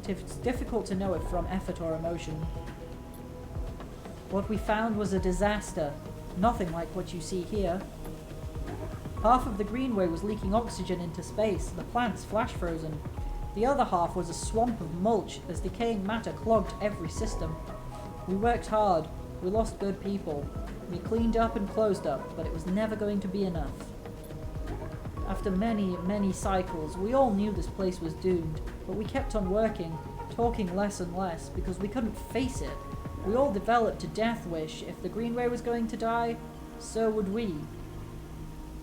It's difficult to know it from effort or emotion. What we found was a disaster, nothing like what you see here. Half of the Greenway was leaking oxygen into space, the plants flash frozen. The other half was a swamp of mulch as decaying matter clogged every system. We worked hard, we lost good people. We cleaned up and closed up, but it was never going to be enough. After many, many cycles, we all knew this place was doomed, but we kept on working, talking less and less, because we couldn't face it. We all developed a death wish. If the Greenway was going to die, so would we.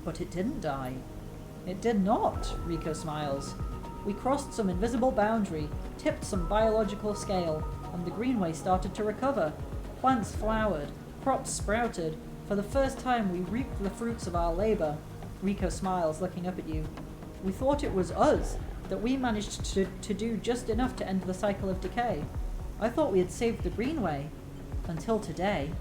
But it didn't die. It did not, Rico smiles. We crossed some invisible boundary, tipped some biological scale, and the Greenway started to recover. Plants flowered, crops sprouted. For the first time we reaped the fruits of our labor. Rico smiles, looking up at you. We thought it was us, that we managed to do just enough to end the cycle of decay. I thought we had saved the Greenway. Until today.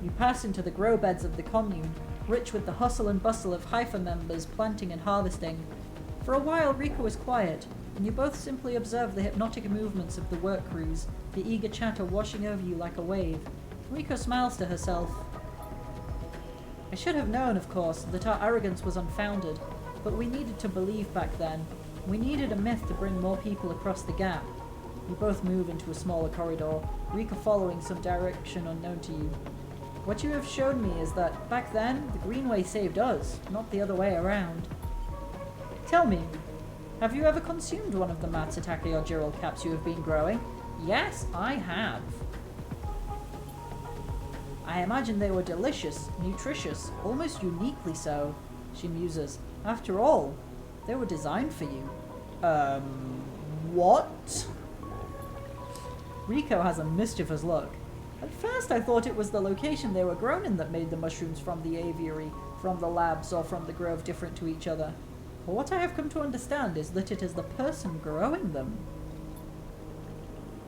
You pass into the grow beds of the commune, rich with the hustle and bustle of Haifa members planting and harvesting. For a while Rico is quiet, and you both simply observe the hypnotic movements of the work crews, the eager chatter washing over you like a wave. Rico smiles to herself. I should have known, of course, that our arrogance was unfounded, but we needed to believe back then. We needed a myth to bring more people across the gap. You both move into a smaller corridor, Rico following some direction unknown to you. What you have shown me is that, back then, the Greenway saved us, not the other way around. Tell me, have you ever consumed one of the Matsutake or Giral caps you have been growing? Yes, I have. I imagine they were delicious, nutritious, almost uniquely so, she muses. After all, they were designed for you. What? Rico has a mischievous look. At first I thought it was the location they were grown in that made the mushrooms from the aviary, from the labs, or from the grove different to each other. But what I have come to understand is that it is the person growing them.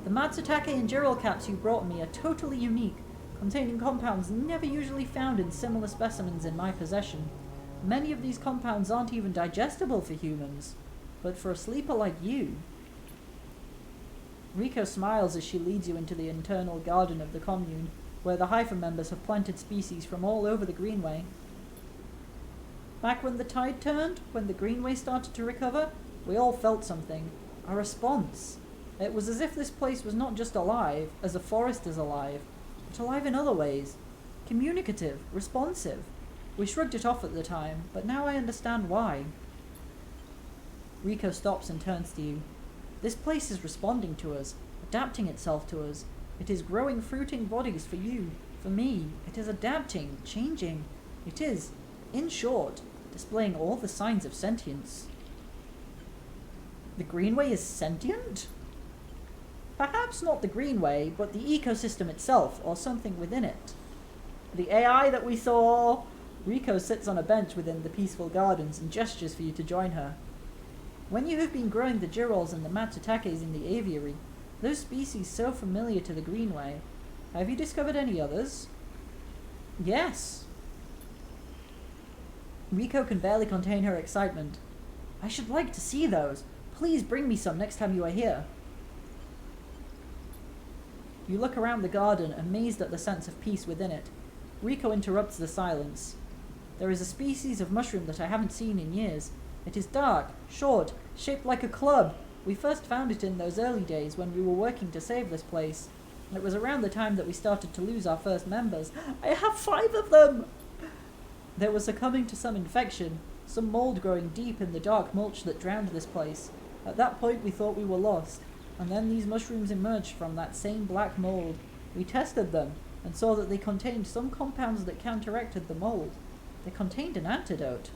The Matsutake and Jiral caps you brought me are totally unique, containing compounds never usually found in similar specimens in my possession. Many of these compounds aren't even digestible for humans, but for a sleeper like you... Riko smiles as she leads you into the internal garden of the commune, where the Hypha members have planted species from all over the Greenway. Back when the tide turned, when the Greenway started to recover, we all felt something. A response. It was as if this place was not just alive, as a forest is alive, but alive in other ways. Communicative, responsive. We shrugged it off at the time, but now I understand why. Riko stops and turns to you. This place is responding to us, adapting itself to us. It is growing fruiting bodies for you, for me. It is adapting, changing. It is, in short, displaying all the signs of sentience. The Greenway is sentient? Perhaps not the Greenway, but the ecosystem itself, or something within it. The AI that we saw... Riko sits on a bench within the peaceful gardens and gestures for you to join her. When you have been growing the Jirals and the Matsutakes in the aviary, those species so familiar to the Greenway, have you discovered any others? Yes. Riko can barely contain her excitement. I should like to see those. Please bring me some next time you are here. You look around the garden, amazed at the sense of peace within it. Riko interrupts the silence. There is a species of mushroom that I haven't seen in years. It is dark, short, shaped like a club. We first found it in those early days when we were working to save this place. It was around the time that we started to lose our first members. I have 5 of them! There was succumbing to some infection, some mold growing deep in the dark mulch that drowned this place. At that point we thought we were lost, and then these mushrooms emerged from that same black mold. We tested them, and saw that they contained some compounds that counteracted the mold. They contained an antidote.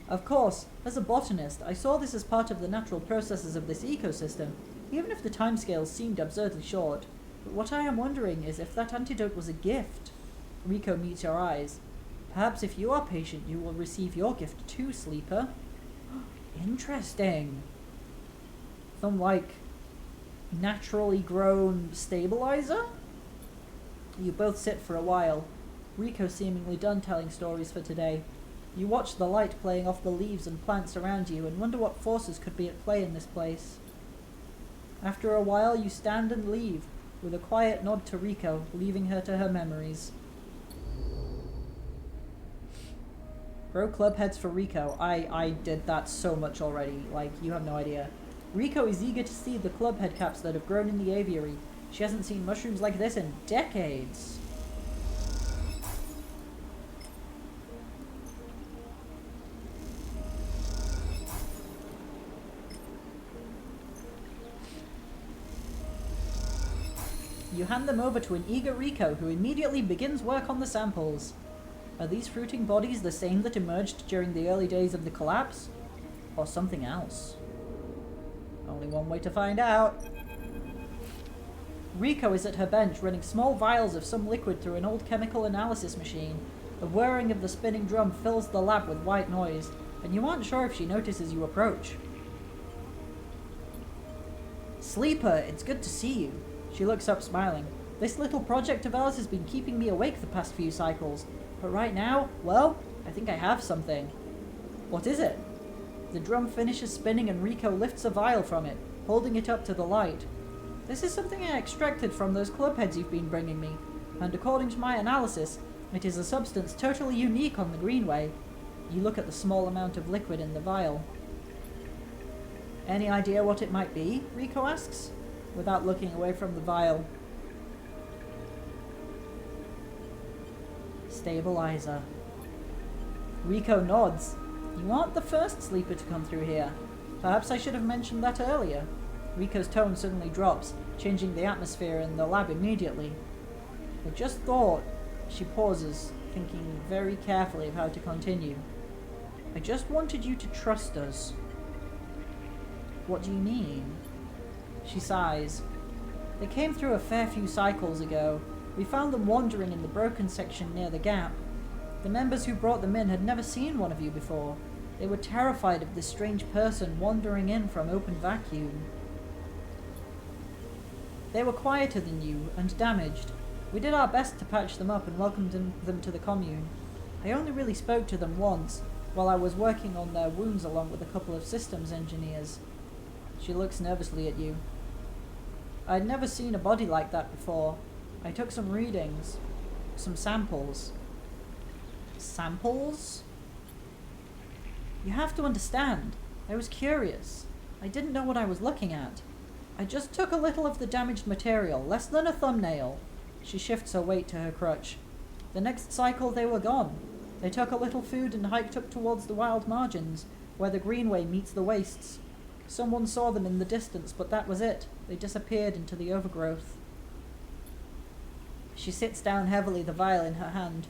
Of course, as a botanist, I saw this as part of the natural processes of this ecosystem, even if the timescales seemed absurdly short. But what I am wondering is if that antidote was a gift. Riko meets your eyes. Perhaps if you are patient, you will receive your gift too, Sleeper. Interesting. Some, like, naturally grown stabilizer? You both sit for a while, Riko seemingly done telling stories for today. You watch the light playing off the leaves and plants around you and wonder what forces could be at play in this place. After a while you stand and leave, with a quiet nod to Riko, leaving her to her memories. Grow club heads for Riko. I did that so much already, like, you have no idea. Riko is eager to see the club head caps that have grown in the aviary. She hasn't seen mushrooms like this in decades. You hand them over to an eager Riko, who immediately begins work on the samples. Are these fruiting bodies the same that emerged during the early days of the collapse? Or something else? Only one way to find out. Riko is at her bench, running small vials of some liquid through an old chemical analysis machine. The whirring of the spinning drum fills the lab with white noise, and you aren't sure if she notices you approach. Sleeper, it's good to see you. She looks up, smiling. This little project of ours has been keeping me awake the past few cycles, but right now, well, I think I have something. What is it? The drum finishes spinning and Riko lifts a vial from it, holding it up to the light. This is something I extracted from those club heads you've been bringing me, and according to my analysis, it is a substance totally unique on the Greenway. You look at the small amount of liquid in the vial. Any idea what it might be? Riko asks, without looking away from the vial. Stabilizer. Riko nods. You aren't the first sleeper to come through here. Perhaps I should have mentioned that earlier. Riko's tone suddenly drops, changing the atmosphere in the lab immediately. I just thought... She pauses, thinking very carefully of how to continue. I just wanted you to trust us. What do you mean? She sighs. They came through a fair few cycles ago. We found them wandering in the broken section near the gap. The members who brought them in had never seen one of you before. They were terrified of this strange person wandering in from open vacuum. They were quieter than you, and damaged. We did our best to patch them up and welcomed them to the commune. I only really spoke to them once, while I was working on their wounds along with a couple of systems engineers. She looks nervously at you. I'd never seen a body like that before. I took some readings. Some samples. Samples? You have to understand. I was curious. I didn't know what I was looking at. I just took a little of the damaged material, less than a thumbnail. She shifts her weight to her crutch. The next cycle they were gone. They took a little food and hiked up towards the wild margins, where the greenway meets the wastes. Someone saw them in the distance, but that was it. They disappeared into the overgrowth. She sits down heavily, the vial in her hand.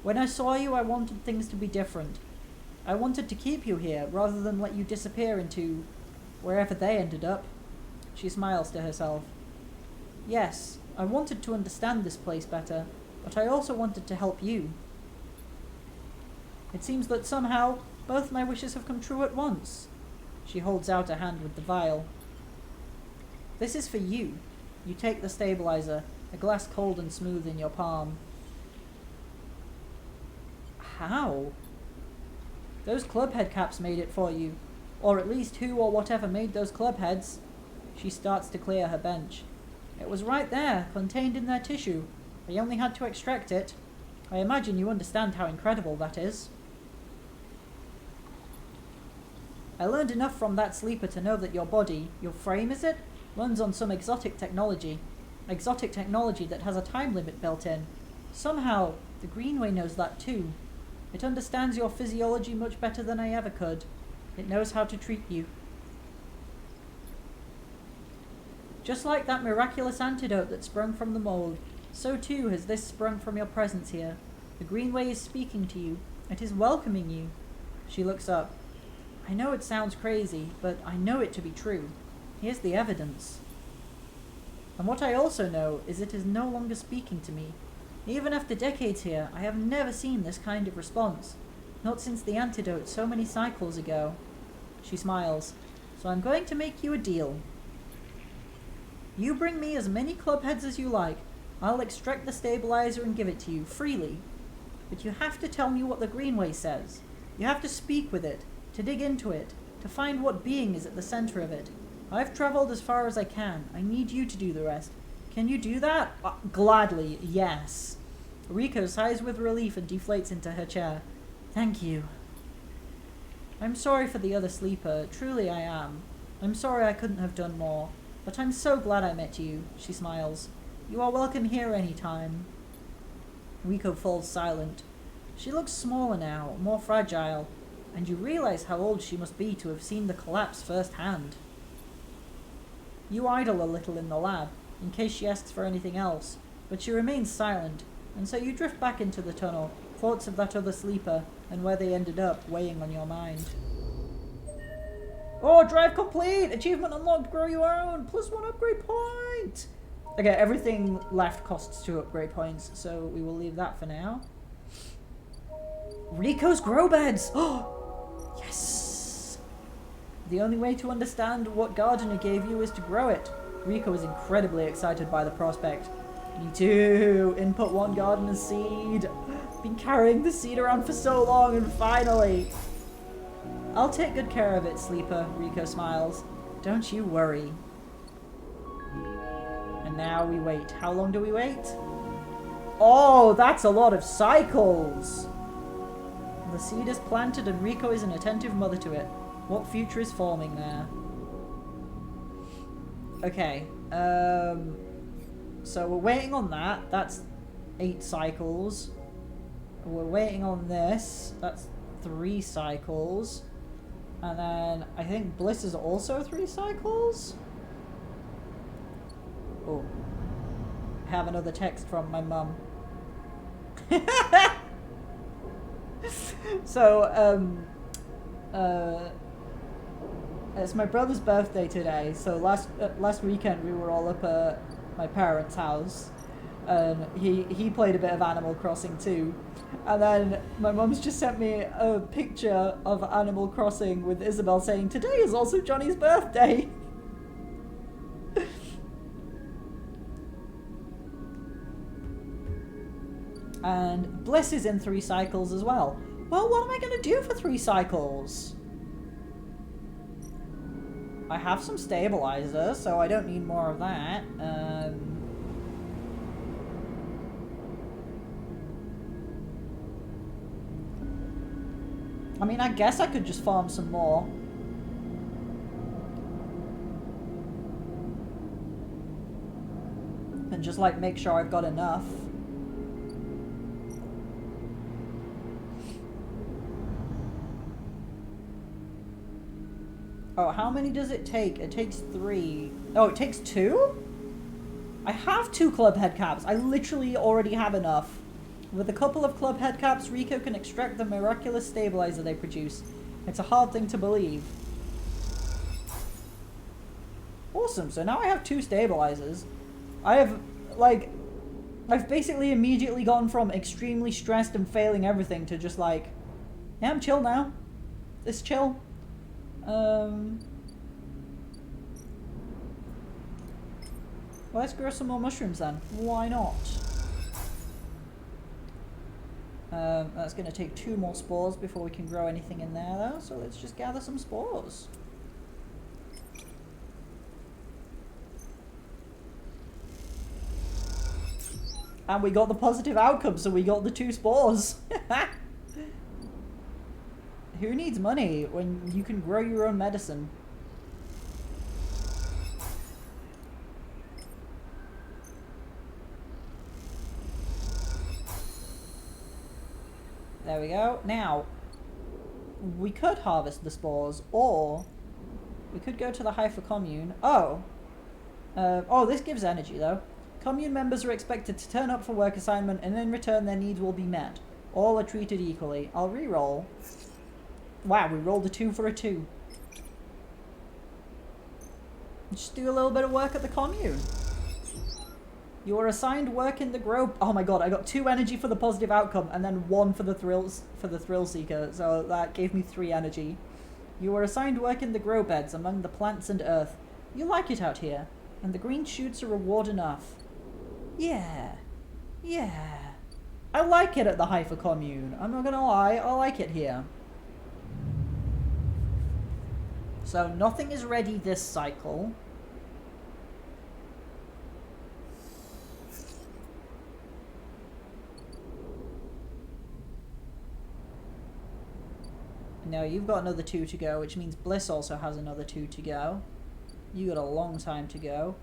When I saw you, I wanted things to be different. I wanted to keep you here, rather than let you disappear into wherever they ended up. She smiles to herself. Yes, I wanted to understand this place better, but I also wanted to help you. It seems that somehow, both my wishes have come true at once. She holds out a hand with the vial. This is for you. You take the stabilizer, a glass cold and smooth in your palm. How? Those club head caps made it for you. Or at least who or whatever made those club heads. She starts to clear her bench. It was right there, contained in their tissue. They only had to extract it. I imagine you understand how incredible that is. I learned enough from that sleeper to know that your body, your frame is it, runs on some exotic technology. Exotic technology that has a time limit built in. Somehow, the Greenway knows that too. It understands your physiology much better than I ever could. It knows how to treat you. Just like that miraculous antidote that sprung from the mold, so too has this sprung from your presence here. The Greenway is speaking to you. It is welcoming you. She looks up. I know it sounds crazy, but I know it to be true. Here's the evidence. And what I also know is it is no longer speaking to me. Even after decades here, I have never seen this kind of response. Not since the antidote so many cycles ago. She smiles. So I'm going to make you a deal. You bring me as many club heads as you like. I'll extract the stabilizer and give it to you, freely. But you have to tell me what the Greenway says. You have to speak with it, to dig into it, to find what being is at the center of it. I've traveled as far as I can. I need you to do the rest. Can you do that? Gladly, yes. Riko sighs with relief and deflates into her chair. Thank you. I'm sorry for the other sleeper. Truly I am. I'm sorry I couldn't have done more. But I'm so glad I met you. She smiles. You are welcome here any time. Riko falls silent. She looks smaller now, more fragile, and you realize how old she must be to have seen the collapse firsthand. You idle a little in the lab, in case she asks for anything else, but she remains silent, and so you drift back into the tunnel, thoughts of that other sleeper, and where they ended up weighing on your mind. Oh, drive complete! Achievement unlocked, grow your own! +1 upgrade point! Okay, everything left costs 2 upgrade points, so we will leave that for now. Riko's grow beds! Oh, yes! The only way to understand what Gardener gave you is to grow it. Riko is incredibly excited by the prospect. Me too! Input 1 Gardener's seed! Been carrying the seed around for so long, and finally! I'll take good care of it, Sleeper, Riko smiles. Don't you worry. And now we wait. How long do we wait? Oh, that's a lot of cycles! The seed is planted and Riko is an attentive mother to it. What future is forming there? Okay, so we're waiting on that. That's 8 cycles. We're waiting on this. That's 3 cycles. And then I think Bliss is also 3 cycles? Oh. I have another text from my mum. So, It's my brother's birthday today, so last weekend we were all up at my parents' house, and he played a bit of Animal Crossing too, and then my mum's just sent me a picture of Animal Crossing with Isabel saying, "Today is also Johnny's birthday." And Bliss is in 3 cycles as well. Well, what am I going to do for 3 cycles? I have some stabilizer, so I don't need more of that. I mean, I guess I could just farm some more. And just, like, make sure I've got enough. Oh, how many does it take? It takes 3. Oh, it takes 2? I have 2 club head caps. I literally already have enough. With a couple of club head caps, Rico can extract the miraculous stabilizer they produce. It's a hard thing to believe. Awesome, so now I have 2 stabilizers. I have, like, I've basically immediately gone from extremely stressed and failing everything to just like, yeah, I'm chill now. It's chill. Let's grow some more mushrooms then. Why not? That's going to take 2 more spores before we can grow anything in there though, so let's just gather some spores. And we got the positive outcome, so we got the 2 spores. Who needs money when you can grow your own medicine? There we go. Now, we could harvest the spores, or we could go to the Haifa commune. Oh, this gives energy though. Commune members are expected to turn up for work assignment, and in return their needs will be met. All are treated equally. I'll re-roll. Wow, we rolled a 2 for a 2. Just do a little bit of work at the commune. You are assigned work in the grow. Oh my god, I got 2 energy for the positive outcome, and then 1 for the thrill seeker. So that gave me 3 energy. You are assigned work in the grow beds among the plants and earth. You like it out here, and the green shoots are reward enough. Yeah. I like it at the Haifa commune. I'm not gonna lie, I like it here. So nothing is ready this cycle. No, you've got another 2 to go, which means Bliss also has another 2 to go. You got a long time to go.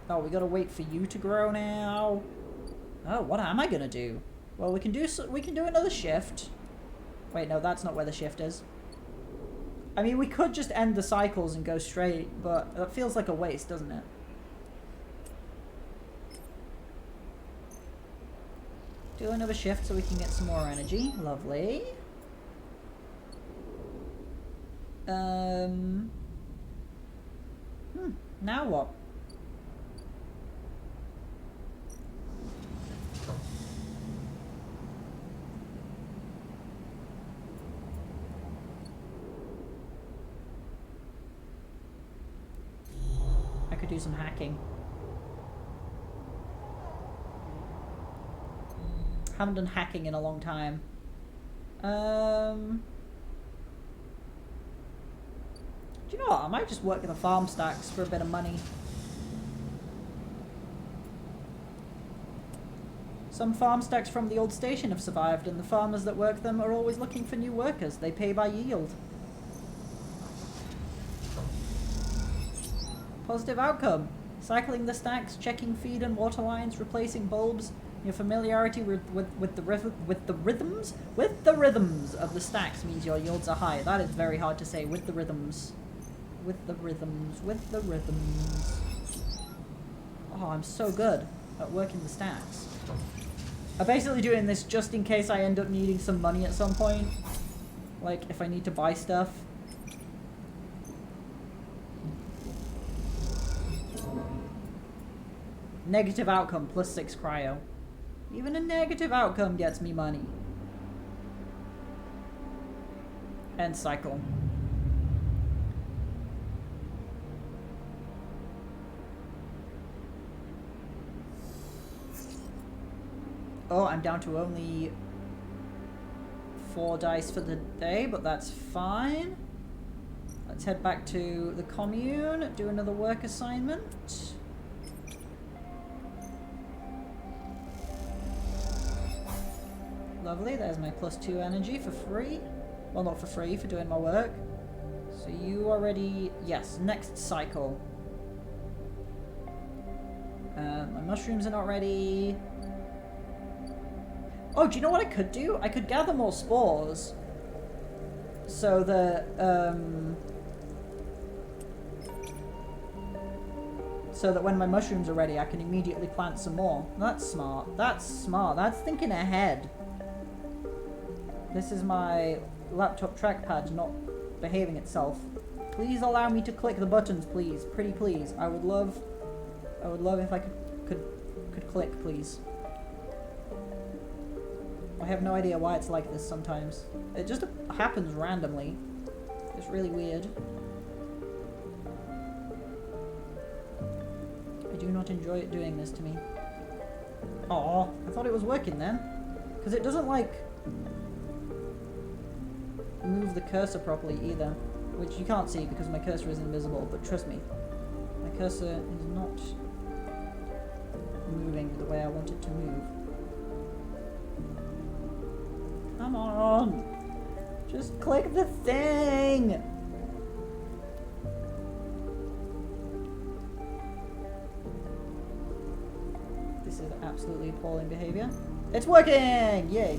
Oh, we gotta wait for you to grow now. Oh, what am I gonna do? Well, we can do another shift. Wait, no, that's not where the shift is. I mean, we could just end the cycles and go straight, but that feels like a waste, doesn't it? Do another shift so we can get some more energy. Lovely. Now what? I could do some hacking. Haven't done hacking in a long time. Do you know what? I might just work in the farm stacks for a bit of money. Some farm stacks from the old station have survived, and the farmers that work them are always looking for new workers. They pay by yield. Positive outcome. Cycling the stacks, checking feed and water lines, replacing bulbs. Your familiarity with the rhythms of the stacks means your yields are high. That is very hard to say. With the rhythms. Oh, I'm so good at working the stacks. I'm basically doing this just in case I end up needing some money at some point. Like, if I need to buy stuff. Negative outcome, +6 cryo. Even a negative outcome gets me money. End cycle. Oh, I'm down to only 4 dice for the day, but that's fine. Let's head back to the commune, do another work assignment. Lovely, there's my +2 energy for free. Well, not for free, for doing my work. So you already... Yes, next cycle. My mushrooms are not ready. Oh, do you know what I could do? I could gather more spores. So that, so that when my mushrooms are ready, I can immediately plant some more. That's smart. That's smart. That's thinking ahead. This is my laptop trackpad not behaving itself. Please allow me to click the buttons, please. Pretty please. I would love if I could click, please. I have no idea why it's like this sometimes. It just happens randomly. It's really weird. I do not enjoy it doing this to me. Aw, I thought it was working then. Because it doesn't, like, move the cursor properly either. Which you can't see because my cursor is invisible, but trust me. My cursor is not moving the way I want it to move. Come on! Just click the thing! This is absolutely appalling behavior. It's working! Yay!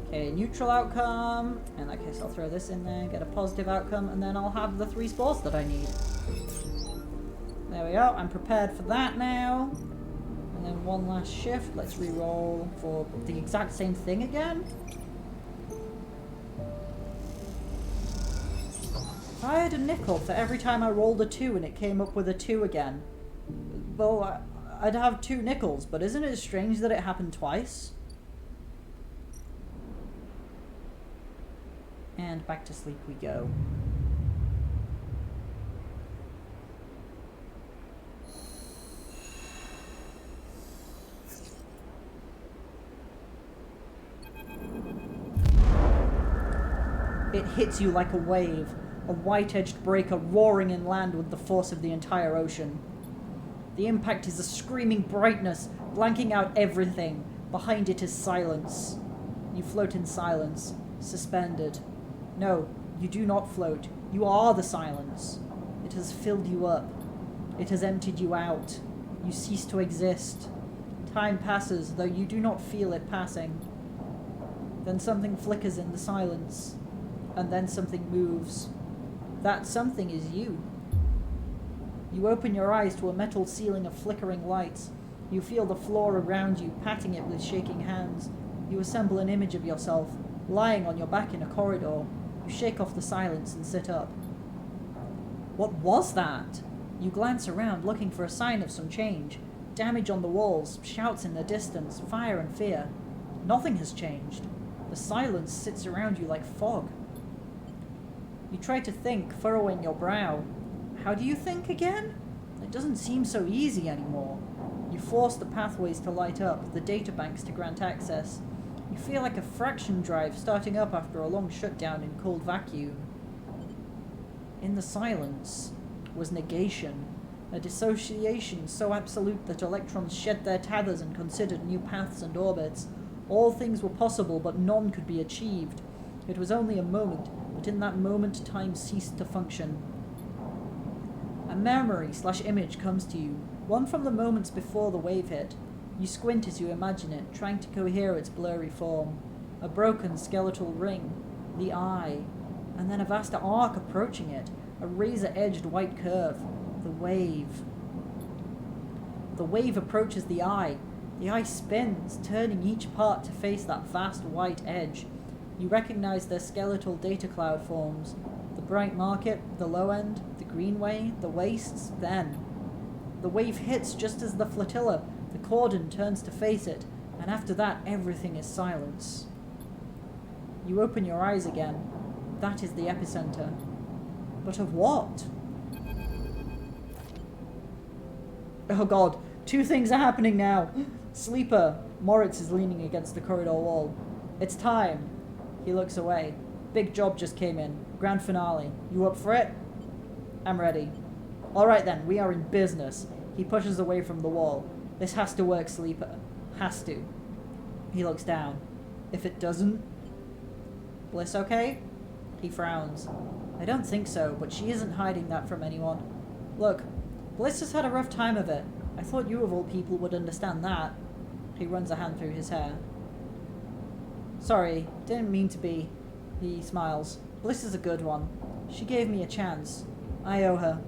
Okay, neutral outcome. In that case, I'll throw this in there, get a positive outcome, and then I'll have the 3 spores that I need. There we go. I'm prepared for that now. And then one last shift. Let's re-roll for the exact same thing again. If I had a nickel for every time I rolled a 2 and it came up with a 2 again, well, I'd have 2 nickels, but isn't it strange that it happened twice? And back to sleep we go. It hits you like a wave, a white-edged breaker roaring inland with the force of the entire ocean. The impact is a screaming brightness, blanking out everything. Behind it is silence. You float in silence, suspended. No, you do not float. You are the silence. It has filled you up. It has emptied you out. You cease to exist. Time passes, though you do not feel it passing. Then something flickers in the silence. And then something moves. That something is you. You open your eyes to a metal ceiling of flickering lights. You feel the floor around you, patting it with shaking hands. You assemble an image of yourself, lying on your back in a corridor. You shake off the silence and sit up. What was that? You glance around, looking for a sign of some change. Damage on the walls, shouts in the distance, fire and fear. Nothing has changed. The silence sits around you like fog. You try to think, furrowing your brow. How do you think again? It doesn't seem so easy anymore. You force the pathways to light up, the databanks to grant access. You feel like a fraction drive starting up after a long shutdown in cold vacuum. In the silence was negation, a dissociation so absolute that electrons shed their tethers and considered new paths and orbits. All things were possible, but none could be achieved. It was only a moment, but in that moment time ceased to function. A memory/image comes to you, one from the moments before the wave hit. You squint as you imagine it, trying to cohere its blurry form. A broken skeletal ring, the eye, and then a vast arc approaching it, a razor-edged white curve, the wave. The wave approaches the eye. The eye spins, turning each part to face that vast white edge. You recognize their skeletal data cloud forms. The bright market, the low end, the greenway, the wastes, then. The wave hits just as the flotilla, the cordon, turns to face it, and after that everything is silence. You open your eyes again. That is the epicenter. But of what? Oh god, two things are happening now. Sleeper. Moritz is leaning against the corridor wall. It's time. He looks away. Big job just came in. Grand finale. You up for it? I'm ready. Alright then, we are in business. He pushes away from the wall. This has to work, Sleeper. Has to. He looks down. If it doesn't... Bliss okay? He frowns. I don't think so, but she isn't hiding that from anyone. Look, Bliss has had a rough time of it. I thought you of all people would understand that. He runs a hand through his hair. Sorry, didn't mean to be. He smiles. Bliss is a good one. She gave me a chance. I owe her.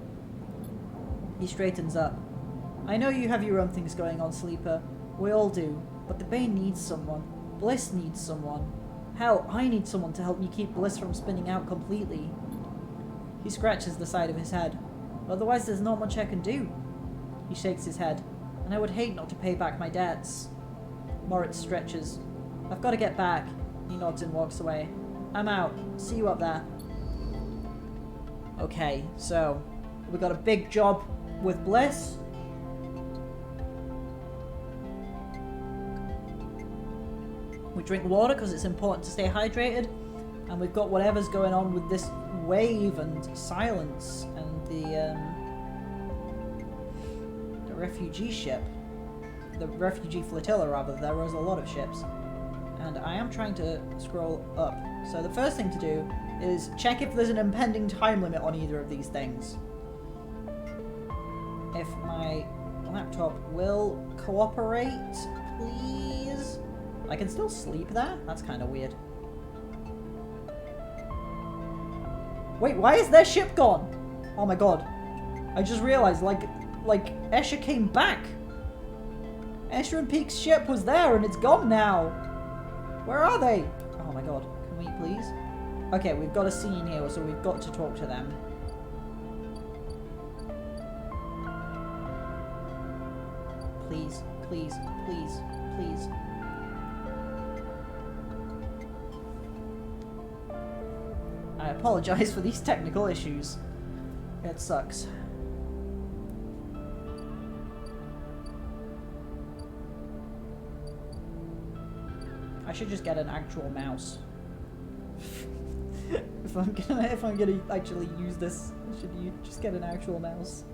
He straightens up. I know you have your own things going on, Sleeper. We all do. But the Bane needs someone. Bliss needs someone. Hell, I need someone to help me keep Bliss from spinning out completely. He scratches the side of his head. Otherwise there's not much I can do. He shakes his head. And I would hate not to pay back my debts. Moritz stretches. I've got to get back. He nods and walks away. I'm out. See you up there. Okay, so we got a big job with Bliss. We drink water because it's important to stay hydrated. And we've got whatever's going on with this wave and silence and the refugee ship. The refugee flotilla, rather. There was a lot of ships. And I am trying to scroll up. So the first thing to do is check if there's an impending time limit on either of these things. If my laptop will cooperate, please. I can still sleep there? That's kind of weird. Wait, why is their ship gone? Oh my god. I just realized, like Escher came back. Escher and Peak's ship was there and it's gone now. Where are they? Oh my god. Can we please? Okay, we've got a scene here, so we've got to talk to them. Please, please, please, please. I apologize for these technical issues. It sucks. I should just get an actual mouse. if I'm gonna actually use this, should you just get an actual mouse?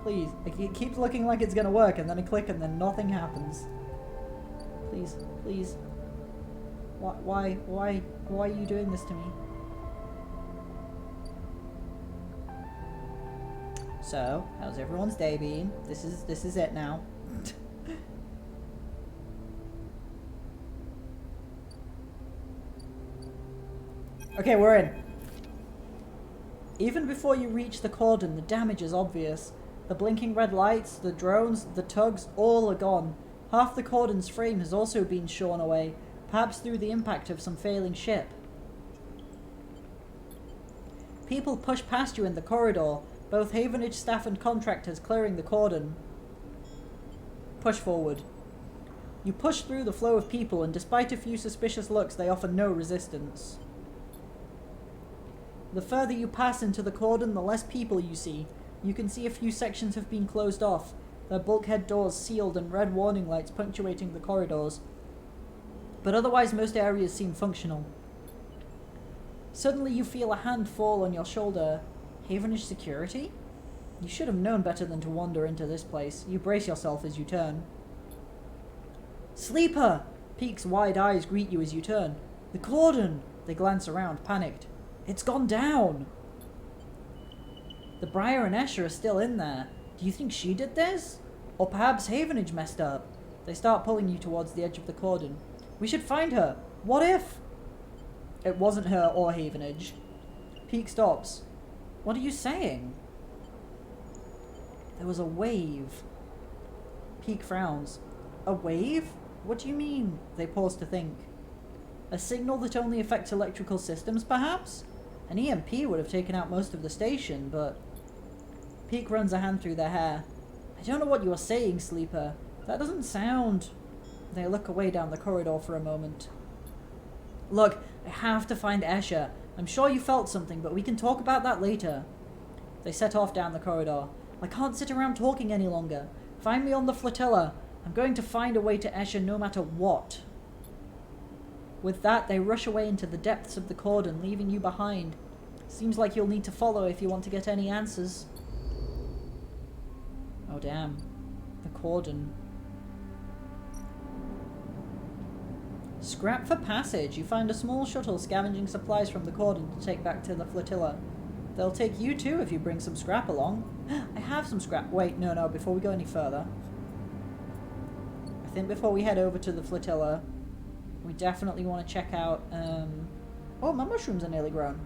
Please. It keeps looking like it's gonna work, and then I click, and then nothing happens. Please, please. Why are you doing this to me? So, how's everyone's day been? This is it now. Okay, we're in. Even before you reach the cordon, the damage is obvious. The blinking red lights, the drones, the tugs, all are gone. Half the cordon's frame has also been shorn away, perhaps through the impact of some failing ship. People push past you in the corridor, both Havenage staff and contractors clearing the cordon. Push forward. You push through the flow of people, and despite a few suspicious looks, they offer no resistance. The further you pass into the cordon, the less people you see. You can see a few sections have been closed off, their bulkhead doors sealed and red warning lights punctuating the corridors. But otherwise most areas seem functional. Suddenly you feel a hand fall on your shoulder. Havenage security? You should have known better than to wander into this place. You brace yourself as you turn. Sleeper! Peak's wide eyes greet you as you turn. The cordon! They glance around, panicked. It's gone down! The Briar and Escher are still in there. Do you think she did this? Or perhaps Havenage messed up? They start pulling you towards the edge of the cordon. We should find her! What if? It wasn't her or Havenage. Peak stops. What are you saying? There was a wave. Peak frowns. A wave? What do you mean? They pause to think. A signal that only affects electrical systems, perhaps? An EMP would have taken out most of the station, but... Peak runs a hand through their hair. I don't know what you are saying, Sleeper. That doesn't sound... They look away down the corridor for a moment. Look, I have to find Escher. I'm sure you felt something, but we can talk about that later. They set off down the corridor. I can't sit around talking any longer. Find me on the flotilla. I'm going to find a way to Escher no matter what. With that, they rush away into the depths of the cordon, leaving you behind. Seems like you'll need to follow if you want to get any answers. Oh damn. The cordon. Scrap for passage. You find a small shuttle scavenging supplies from the cordon to take back to the flotilla. They'll take you too if you bring some scrap along. I have some scrap. Wait, no, before we go any further. I think before we head over to the flotilla, we definitely want to check out, oh, my mushrooms are nearly grown.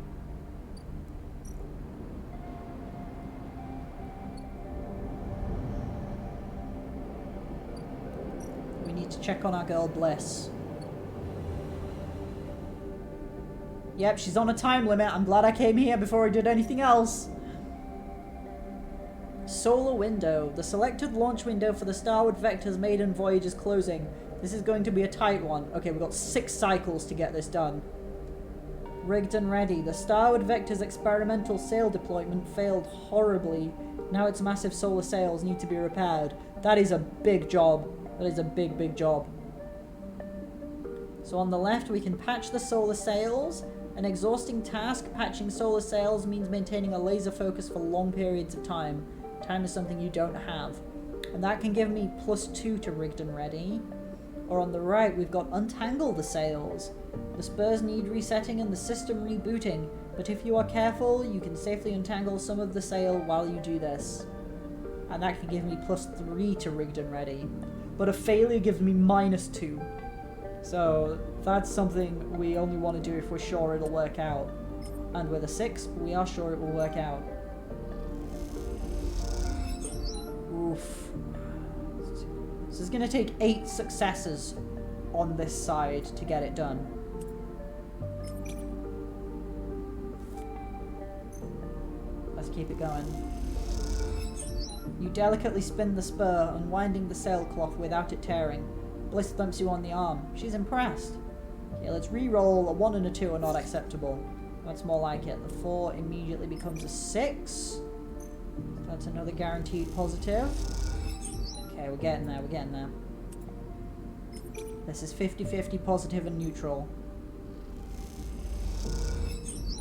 We need to check on our girl Bliss. Yep, she's on a time limit. I'm glad I came here before I did anything else. Solar window. The selected launch window for the Starwood Vector's maiden voyage is closing. This is going to be a tight one. Okay, we've got 6 cycles to get this done. Rigged and ready. The Starwood Vector's experimental sail deployment failed horribly. Now its massive solar sails need to be repaired. That is a big job. That is a big, big job. So on the left, we can patch the solar sails. An exhausting task, patching solar sails means maintaining a laser focus for long periods of time. Time is something you don't have. And that can give me +2 to rigged and ready. Or on the right, we've got untangle the sails. The spurs need resetting and the system rebooting, but if you are careful, you can safely untangle some of the sail while you do this. And that can give me +3 to rigged and ready. But a failure gives me -2. So that's something we only want to do if we're sure it'll work out. And with a 6, we are sure it will work out. Oof. So it's going to take 8 successes on this side to get it done. Let's keep it going. You delicately spin the spur, unwinding the sailcloth without it tearing. Bliss thumps you on the arm. She's impressed. Okay, let's re-roll. A 1 and a 2 are not acceptable. That's more like it. The 4 immediately becomes a 6. That's another guaranteed positive. Okay, we're getting there, we're getting there. This is 50-50 positive and neutral.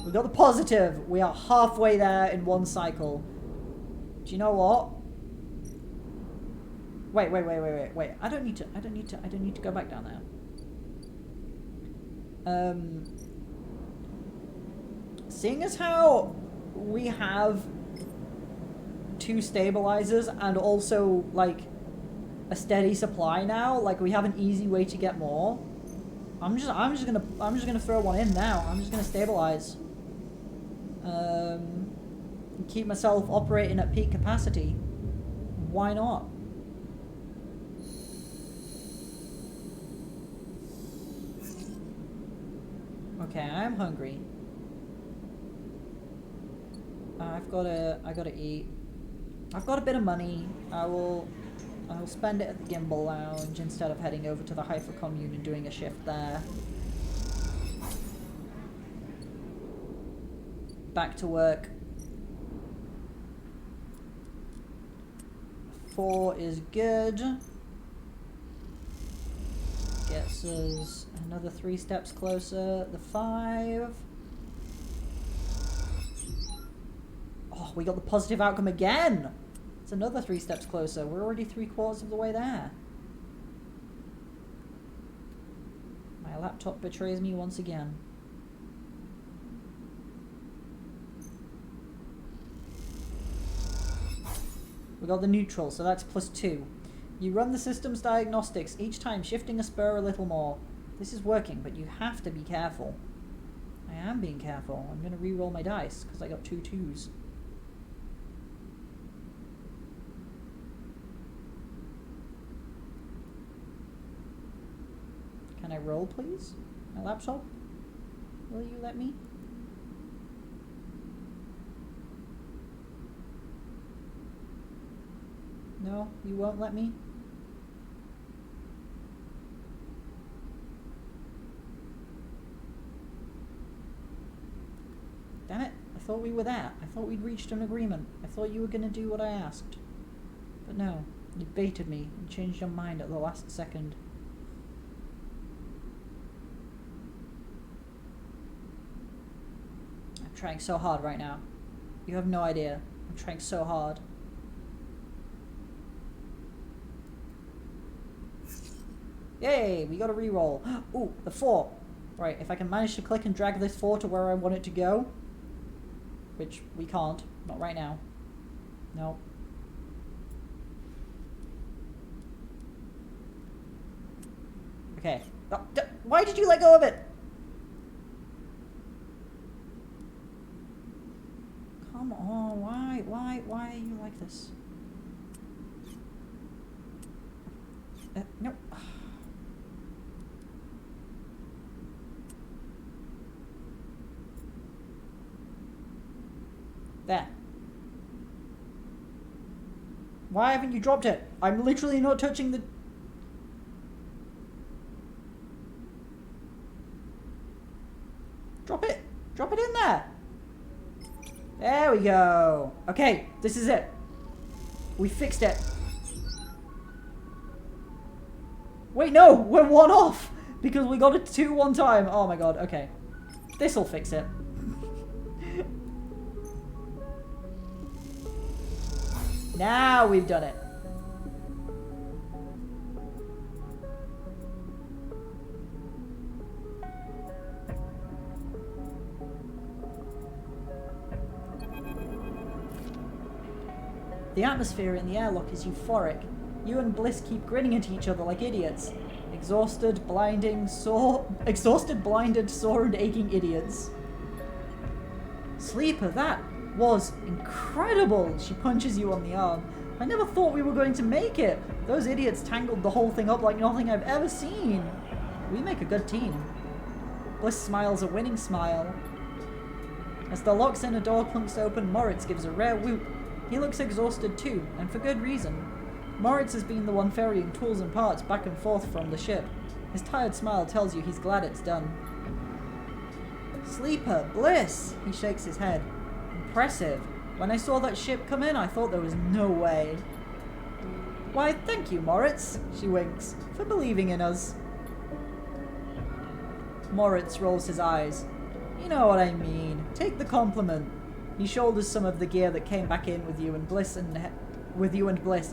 We got the positive! We are halfway there in 1 cycle. Do you know what? Wait. I don't need to go back down there. Seeing as how we have 2 stabilizers and also like a steady supply now, like we have an easy way to get more. I'm just gonna throw one in now. I'm just gonna stabilize. And keep myself operating at peak capacity. Why not? Okay, I am hungry. I gotta eat. I've got a bit of money. I'll spend it at the Gimbal Lounge instead of heading over to the Haifa commune and doing a shift there. Back to work. 4 is good. Gets us another 3 steps closer. The 5. Oh, we got the positive outcome again! It's another 3 steps closer. We're already 3/4 of the way there. My laptop betrays me once again. We got the neutral, so that's +2. You run the system's diagnostics, each time shifting a spur a little more. This is working, but you have to be careful. I am being careful. I'm going to re-roll my dice, because I got 2 2s. Can I roll, please? My laptop? Will you let me? No, you won't let me? Damn it, I thought we were there. I thought we'd reached an agreement. I thought you were gonna do what I asked. But no, you baited me and changed your mind at the last second. I'm trying so hard right now. You have no idea. I'm trying so hard. Yay, we got a reroll. Ooh, the 4. Right, if I can manage to click and drag this 4 to where I want it to go, which we can't, not right now. No. Okay. Oh, why did you let go of it? Come on, why are you like this? No. There. Why haven't you dropped it? I'm literally not touching the... Drop it. Drop it in there. There we go. Okay, this is it. We fixed it. Wait, no, we're 1 off because we got a 2 one time. Oh my god, okay. This'll fix it. Now we've done it. The atmosphere in the airlock is euphoric. You and Bliss keep grinning at each other like idiots. Exhausted, blinded, sore and aching idiots. Sleeper, that was incredible. She punches you on the arm. I never thought we were going to make it. Those idiots tangled the whole thing up like nothing I've ever seen. We make a good team. Bliss smiles a winning smile. As the lock's inner door clunks open, Moritz gives a rare whoop. He looks exhausted too, and for good reason. Moritz has been the one ferrying tools and parts back and forth from the ship. His tired smile tells you he's glad it's done. Sleeper, Bliss! He shakes his head. Impressive. When I saw that ship come in, I thought there was no way. Why, thank you, Moritz, she winks, for believing in us. Moritz rolls his eyes. You know what I mean. Take the compliment. He shoulders some of the gear that came back in with you and Bliss and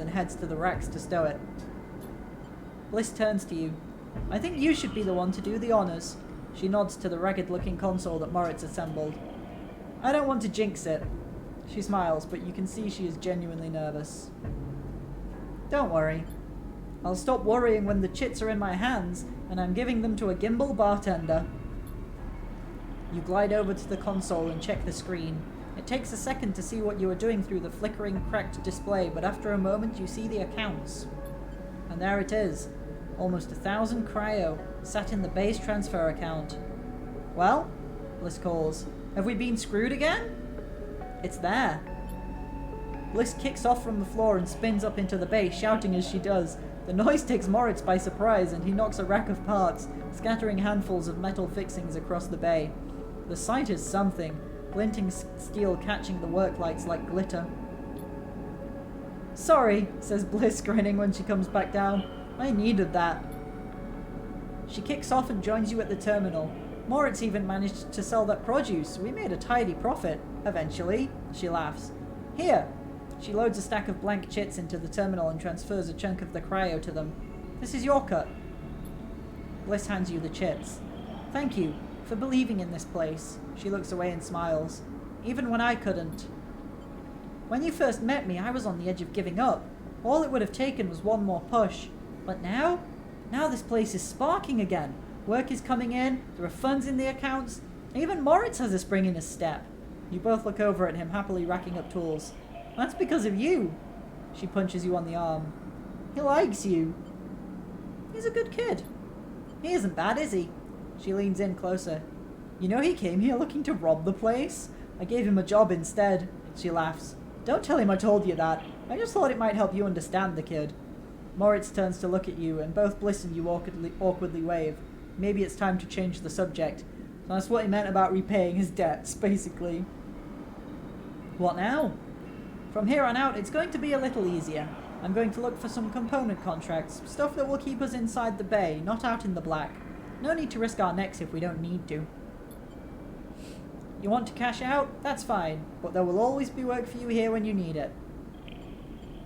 heads to the racks to stow it. Bliss turns to you. I think you should be the one to do the honors. She nods to the ragged-looking console that Moritz assembled. I don't want to jinx it. She smiles, but you can see she is genuinely nervous. Don't worry. I'll stop worrying when the chits are in my hands and I'm giving them to a gimbal bartender. You glide over to the console and check the screen. It takes a second to see what you are doing through the flickering, cracked display, but after a moment you see the accounts. And there it is. Almost 1,000 cryo, sat in the base transfer account. Well? Bliss calls. Have we been screwed again? It's there. Bliss kicks off from the floor and spins up into the base, shouting as she does. The noise takes Moritz by surprise and he knocks a rack of parts, scattering handfuls of metal fixings across the bay. The sight is something, glinting steel catching the work lights like glitter. Sorry, says Bliss, grinning when she comes back down. I needed that. She kicks off and joins you at the terminal. Moritz even managed to sell that produce. We made a tidy profit, eventually. She laughs. Here. She loads a stack of blank chits into the terminal and transfers a chunk of the cryo to them. This is your cut. Bliss hands you the chits. Thank you for believing in this place. She looks away and smiles. Even when I couldn't. When you first met me, I was on the edge of giving up. All it would have taken was one more push. But now? Now this place is sparking again. Work is coming in, there are funds in the accounts. Even Moritz has a spring in his step. You both look over at him, happily racking up tools. That's because of you. She punches you on the arm. He likes you. He's a good kid. He isn't bad, is he? She leans in closer. You know he came here looking to rob the place? I gave him a job instead. She laughs. Don't tell him I told you that. I just thought it might help you understand the kid. Moritz turns to look at you, and both Bliss and you awkwardly wave. Maybe it's time to change the subject. So that's what he meant about repaying his debts, basically. What now? From here on out, it's going to be a little easier. I'm going to look for some component contracts, stuff that will keep us inside the bay, not out in the black. No need to risk our necks if we don't need to. You want to cash out? That's fine, but there will always be work for you here when you need it.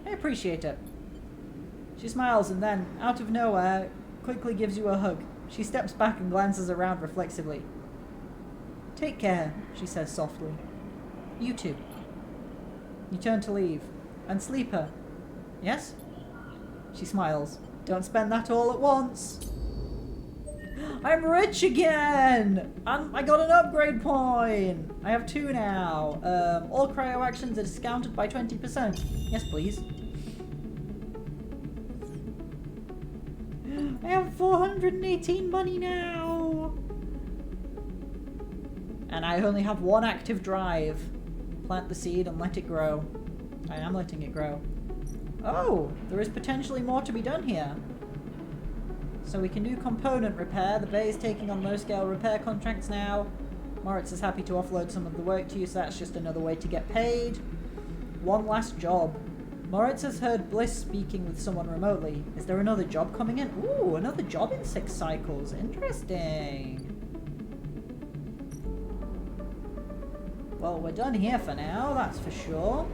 I appreciate it. She smiles and then, out of nowhere, quickly gives you a hug. She steps back and glances around reflexively. Take care, she says softly. You too. You turn to leave. And Sleeper. Yes? She smiles. Don't spend that all at once. I'm rich again! And I got an upgrade point! I have 2 now. All cryo actions are discounted by 20%. Yes, please. I have 418 money now! And I only have 1 active drive. Plant the seed and let it grow. I am letting it grow. Oh, there is potentially more to be done here. So we can do component repair. The bay is taking on low-scale repair contracts now. Moritz is happy to offload some of the work to you, so that's just another way to get paid. One last job. Moritz has heard Bliss speaking with someone remotely. Is there another job coming in? Ooh, another job in 6 cycles. Interesting. Well, we're done here for now, that's for sure.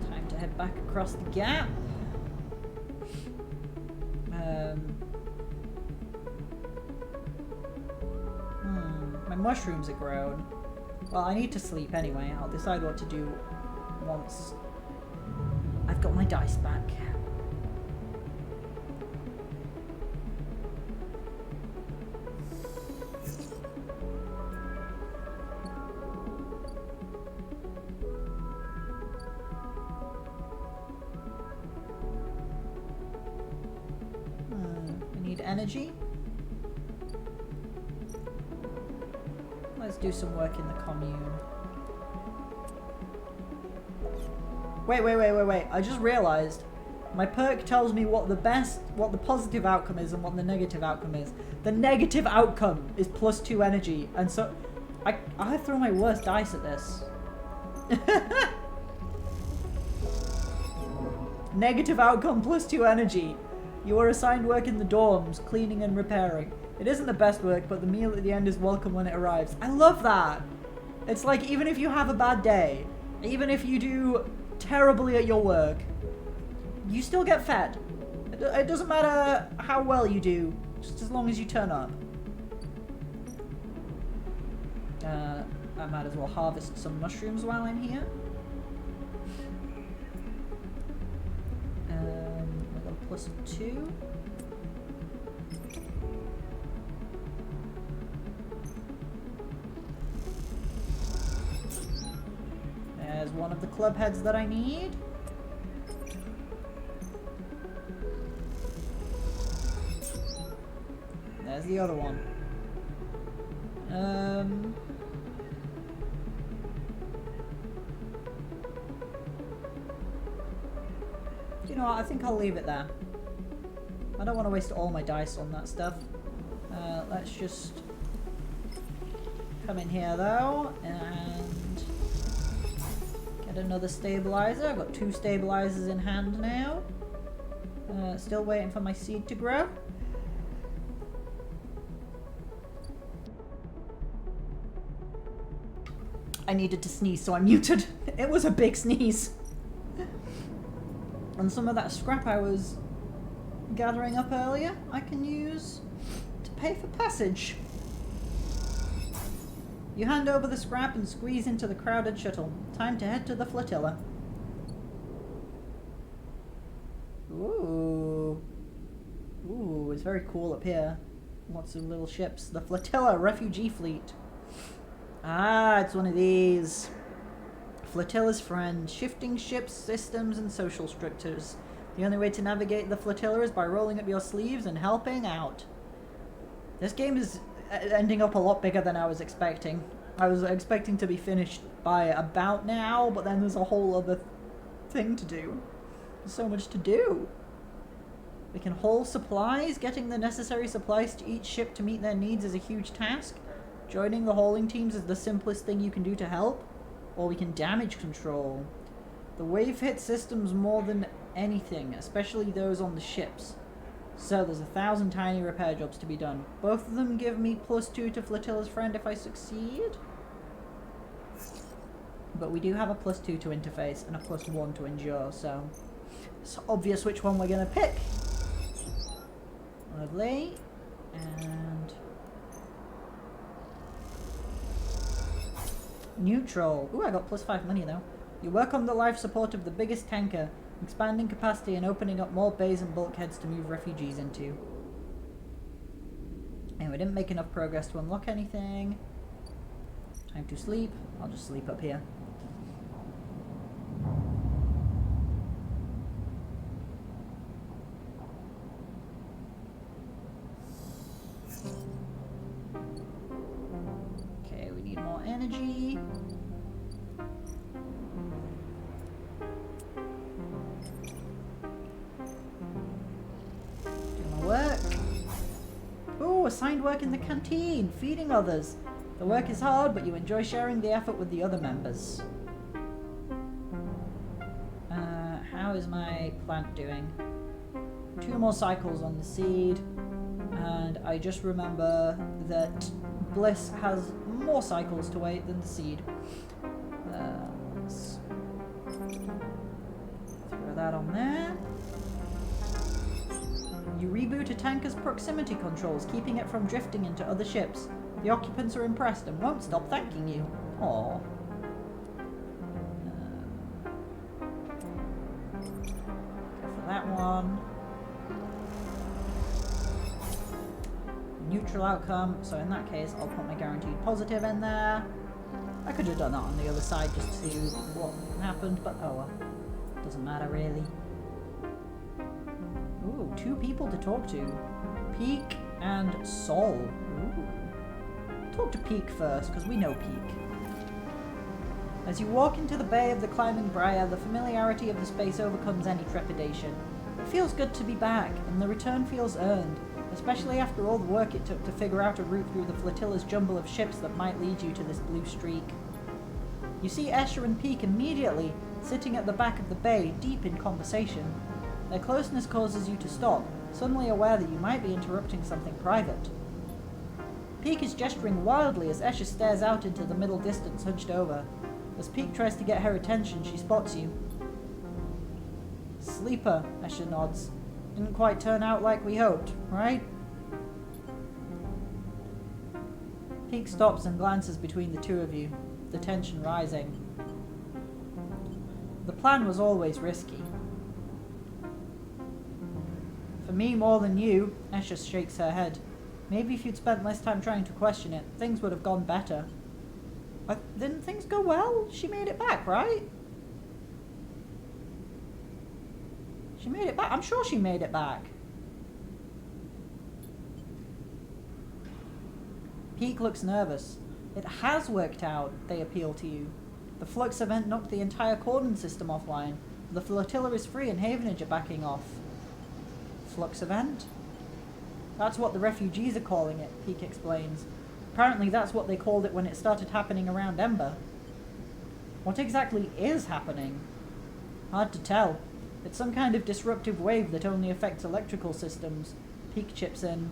Time to head back across the gap. My mushrooms are grown. Well, I need to sleep anyway. I'll decide what to do once I've got my dice back. I need energy. Let's do some work in the commune. Wait. I just realized my perk tells me what the positive outcome is and what the negative outcome is. The negative outcome is +2 energy, and so I throw my worst dice at this. Negative outcome +2 energy. You are assigned work in the dorms, cleaning and repairing. It isn't the best work, but the meal at the end is welcome when it arrives. I love that! It's like, even if you have a bad day, even if you do terribly at your work, you still get fed. It doesn't matter how well you do, just as long as you turn up. I might as well harvest some mushrooms while I'm here. I got +2. There's one of the club heads that I need. There's the other one. You know what? I think I'll leave it there. I don't want to waste all my dice on that stuff. Let's just come in here though and get another stabilizer. I've got 2 stabilizers in hand now. Still waiting for my seed to grow. I needed to sneeze, so I muted. It was a big sneeze. And some of that scrap I was gathering up earlier, I can use to pay for passage. You hand over the scrap and squeeze into the crowded shuttle. Time to head to the flotilla. Ooh. Ooh, it's very cool up here. Lots of little ships. The flotilla, refugee fleet. Ah, it's one of these. Flotilla's friend. Shifting ships, systems, and social structures. The only way to navigate the flotilla is by rolling up your sleeves and helping out. This game is ending up a lot bigger than I was expecting. I was expecting to be finished by about now, but then there's a whole other thing to do. There's so much to do. We can haul supplies. Getting the necessary supplies to each ship to meet their needs is a huge task. Joining the hauling teams is the simplest thing you can do to help. Or we can damage control. The wave hits systems more than anything, especially those on the ships. So there's 1,000 tiny repair jobs to be done. Both of them give me +2 to Flotilla's friend if I succeed. But we do have a +2 to interface and a +1 to endure, so it's obvious which one we're going to pick. Lovely. And neutral. Ooh, I got +5 money though. You work on the life support of the biggest tanker, expanding capacity and opening up more bays and bulkheads to move refugees into. And we didn't make enough progress to unlock anything. Time to sleep. I'll just sleep up here. Okay, we need more energy. Work. Ooh, assigned work in the canteen, feeding others. The work is hard, but you enjoy sharing the effort with the other members. How is my plant doing? 2 more cycles on the seed, and I just remember that Bliss has more cycles to wait than the seed. Let's throw that on there. You reboot a tanker's proximity controls, keeping it from drifting into other ships. The occupants are impressed and won't stop thanking you. Aww. Go for that one. Neutral outcome, so in that case I'll put my guaranteed positive in there. I could have done that on the other side just to see what happened, but oh well. Doesn't matter really. Ooh, 2 people to talk to. Peak and Sol. Ooh. Talk to Peak first, because we know Peak. As you walk into the bay of the Climbing Briar, the familiarity of the space overcomes any trepidation. It feels good to be back, and the return feels earned, especially after all the work it took to figure out a route through the flotilla's jumble of ships that might lead you to this blue streak. You see Escher and Peak immediately, sitting at the back of the bay, deep in conversation. Their closeness causes you to stop, suddenly aware that you might be interrupting something private. Peak is gesturing wildly as Escher stares out into the middle distance, hunched over. As Peak tries to get her attention, she spots you. Sleeper, Escher nods. Didn't quite turn out like we hoped, right? Peak stops and glances between the two of you, the tension rising. The plan was always risky. For me more than you, Escher shakes her head. Maybe if you'd spent less time trying to question it, things would have gone better. Didn't things go well? She made it back, right? She made it back. I'm sure she made it back. Peak looks nervous. It has worked out, they appeal to you. The flux event knocked the entire cordon system offline. The flotilla is free and Havenage are backing off. Flux event? That's what the refugees are calling it, Peak explains. Apparently that's what they called it when it started happening around Ember. What exactly is happening? Hard to tell. It's some kind of disruptive wave that only affects electrical systems. Peak chips in.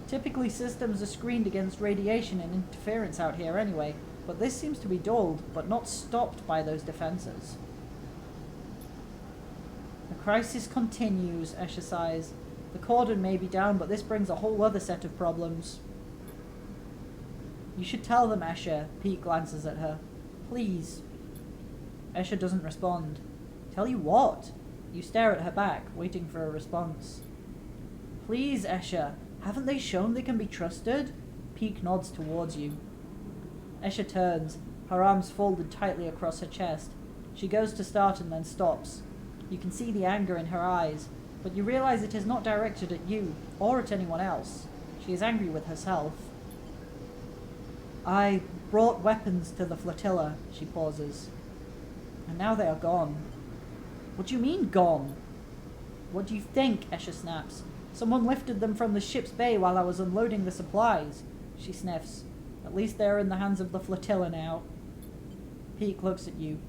Typically systems are screened against radiation and interference out here anyway, but this seems to be dulled, but not stopped by those defenses. The crisis continues, Escher sighs. The cordon may be down, but this brings a whole other set of problems. You should tell them, Escher. Pete glances at her. Please. Escher doesn't respond. Tell you what? You stare at her back, waiting for a response. Please, Escher. Haven't they shown they can be trusted? Peak nods towards you. Escher turns, her arms folded tightly across her chest. She goes to start and then stops. You can see the anger in her eyes, but you realize it is not directed at you or at anyone else. She is angry with herself. I brought weapons to the flotilla, she pauses. And now they are gone. What do you mean, gone? What do you think? Escher snaps. Someone lifted them from the ship's bay while I was unloading the supplies. She sniffs. At least they're in the hands of the flotilla now. Peak looks at you.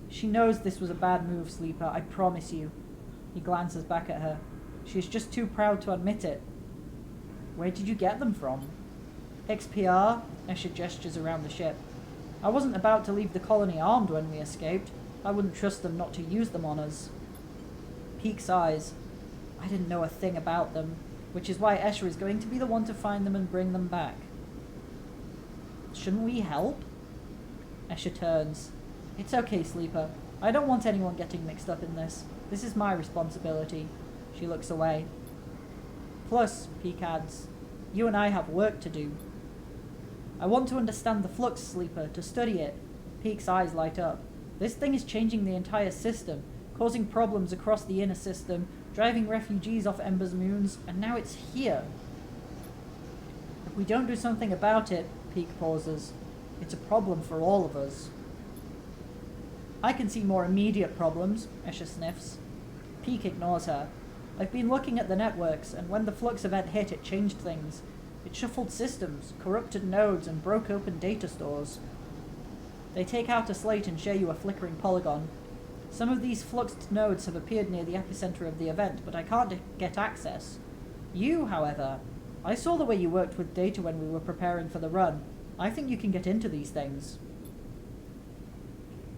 She knows this was a bad move, Sleeper, I promise you. He glances back at her. She is just too proud to admit it. Where did you get them from? XPR? Escher gestures around the ship. I wasn't about to leave the colony armed when we escaped. I wouldn't trust them not to use them on us. Peak sighs. I didn't know a thing about them, which is why Escher is going to be the one to find them and bring them back. Shouldn't we help? Escher turns. It's okay, Sleeper. I don't want anyone getting mixed up in this. This is my responsibility. She looks away. Plus, Peak adds, you and I have work to do. I want to understand the flux, Sleeper, to study it. Peak's eyes light up. This thing is changing the entire system, causing problems across the inner system, driving refugees off Ember's moons, and now it's here. If we don't do something about it, Peak pauses, it's a problem for all of us. I can see more immediate problems, Escher sniffs. Peak ignores her. I've been looking at the networks, and when the flux event hit, it changed things. It shuffled systems, corrupted nodes, and broke open data stores. They take out a slate and show you a flickering polygon. Some of these fluxed nodes have appeared near the epicenter of the event, but I can't get access. You, however, I saw the way you worked with data when we were preparing for the run. I think you can get into these things.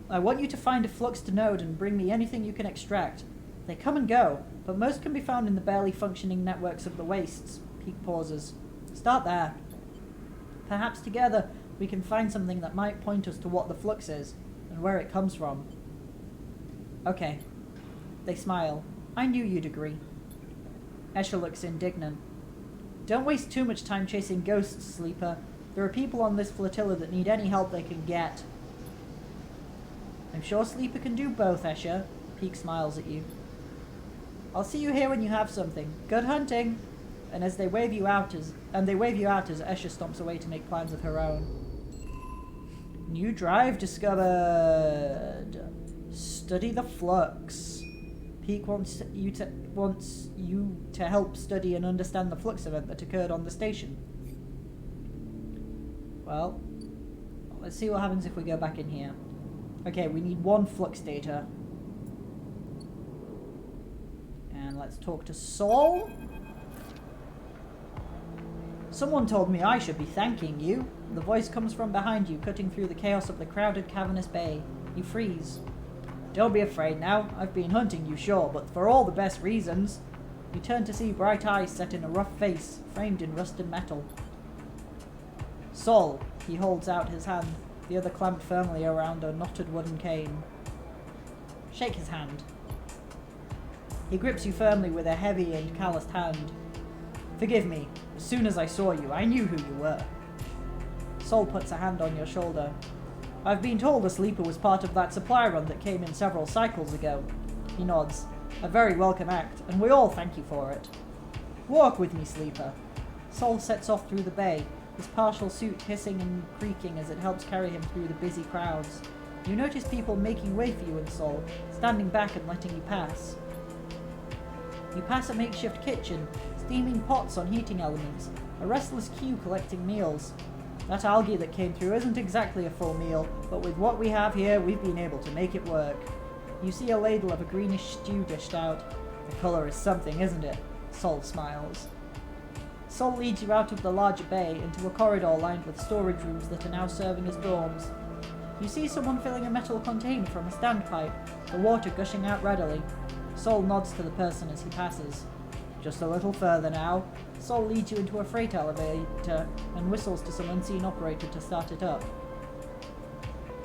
I want you to find a fluxed node and bring me anything you can extract. They come and go, but most can be found in the barely functioning networks of the wastes. Peak pauses. Start there. Perhaps together we can find something that might point us to what the flux is, and where it comes from. Okay. They smile. I knew you'd agree. Escher looks indignant. Don't waste too much time chasing ghosts, Sleeper. There are people on this flotilla that need any help they can get. I'm sure Sleeper can do both, Escher. Peak smiles at you. I'll see you here when you have something. Good hunting! And they wave you out as Escher stomps away to make plans of her own. New drive discovered. Study the flux. Peak wants you to help study and understand the flux event that occurred on the station. Well, let's see what happens if we go back in here. Okay, we need one flux data. And let's talk to Sol. Someone told me I should be thanking you. The voice comes from behind you, cutting through the chaos of the crowded cavernous bay. You freeze. Don't be afraid now. I've been hunting you, sure, but for all the best reasons. You turn to see bright eyes set in a rough face, framed in rusted metal. Sol. He holds out his hand, the other clamped firmly around a knotted wooden cane. Shake his hand. He grips you firmly with a heavy and calloused hand. Forgive me. As soon as I saw you, I knew who you were. Sol puts a hand on your shoulder. I've been told the Sleeper was part of that supply run that came in several cycles ago. He nods. A very welcome act, and we all thank you for it. Walk with me, Sleeper. Sol sets off through the bay, his partial suit hissing and creaking as it helps carry him through the busy crowds. You notice people making way for you and Sol, standing back and letting you pass. You pass a makeshift kitchen, steaming pots on heating elements, a restless queue collecting meals. That algae that came through isn't exactly a full meal, but with what we have here, we've been able to make it work. You see a ladle of a greenish stew dished out. The colour is something, isn't it? Sol smiles. Sol leads you out of the larger bay into a corridor lined with storage rooms that are now serving as dorms. You see someone filling a metal container from a standpipe, the water gushing out readily. Sol nods to the person as he passes. Just a little further now. Sol leads you into a freight elevator and whistles to some unseen operator to start it up.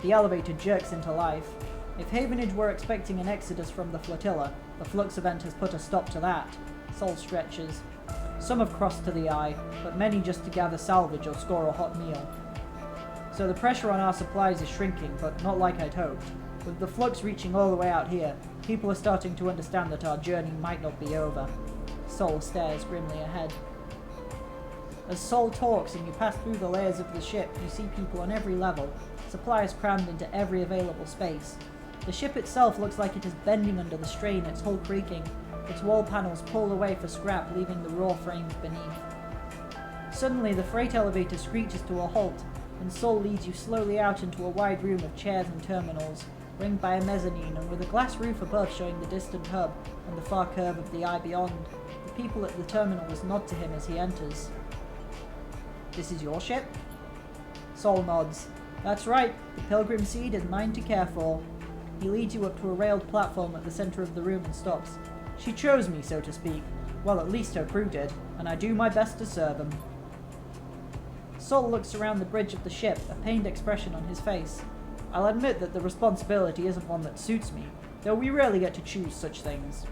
The elevator jerks into life. If Havenage were expecting an exodus from the flotilla, the flux event has put a stop to that. Sol stretches. Some have crossed to the eye, but many just to gather salvage or score a hot meal. So the pressure on our supplies is shrinking, but not like I'd hoped. With the flux reaching all the way out here, people are starting to understand that our journey might not be over. Sol stares grimly ahead. As Sol talks and you pass through the layers of the ship, you see people on every level, supplies crammed into every available space. The ship itself looks like it is bending under the strain, its hull creaking, its wall panels pulled away for scrap, leaving the raw frames beneath. Suddenly, the freight elevator screeches to a halt, and Sol leads you slowly out into a wide room of chairs and terminals, ringed by a mezzanine and with a glass roof above showing the distant hub and the far curve of the eye beyond. The people at the terminals nod to him as he enters. "This is your ship?" Sol nods. "That's right, the Pilgrim Seed is mine to care for." He leads you up to a railed platform at the center of the room and stops. "She chose me, so to speak. Well, at least her crew did, and I do my best to serve them." Sol looks around the bridge of the ship, a pained expression on his face. "I'll admit that the responsibility isn't one that suits me, though we rarely get to choose such things."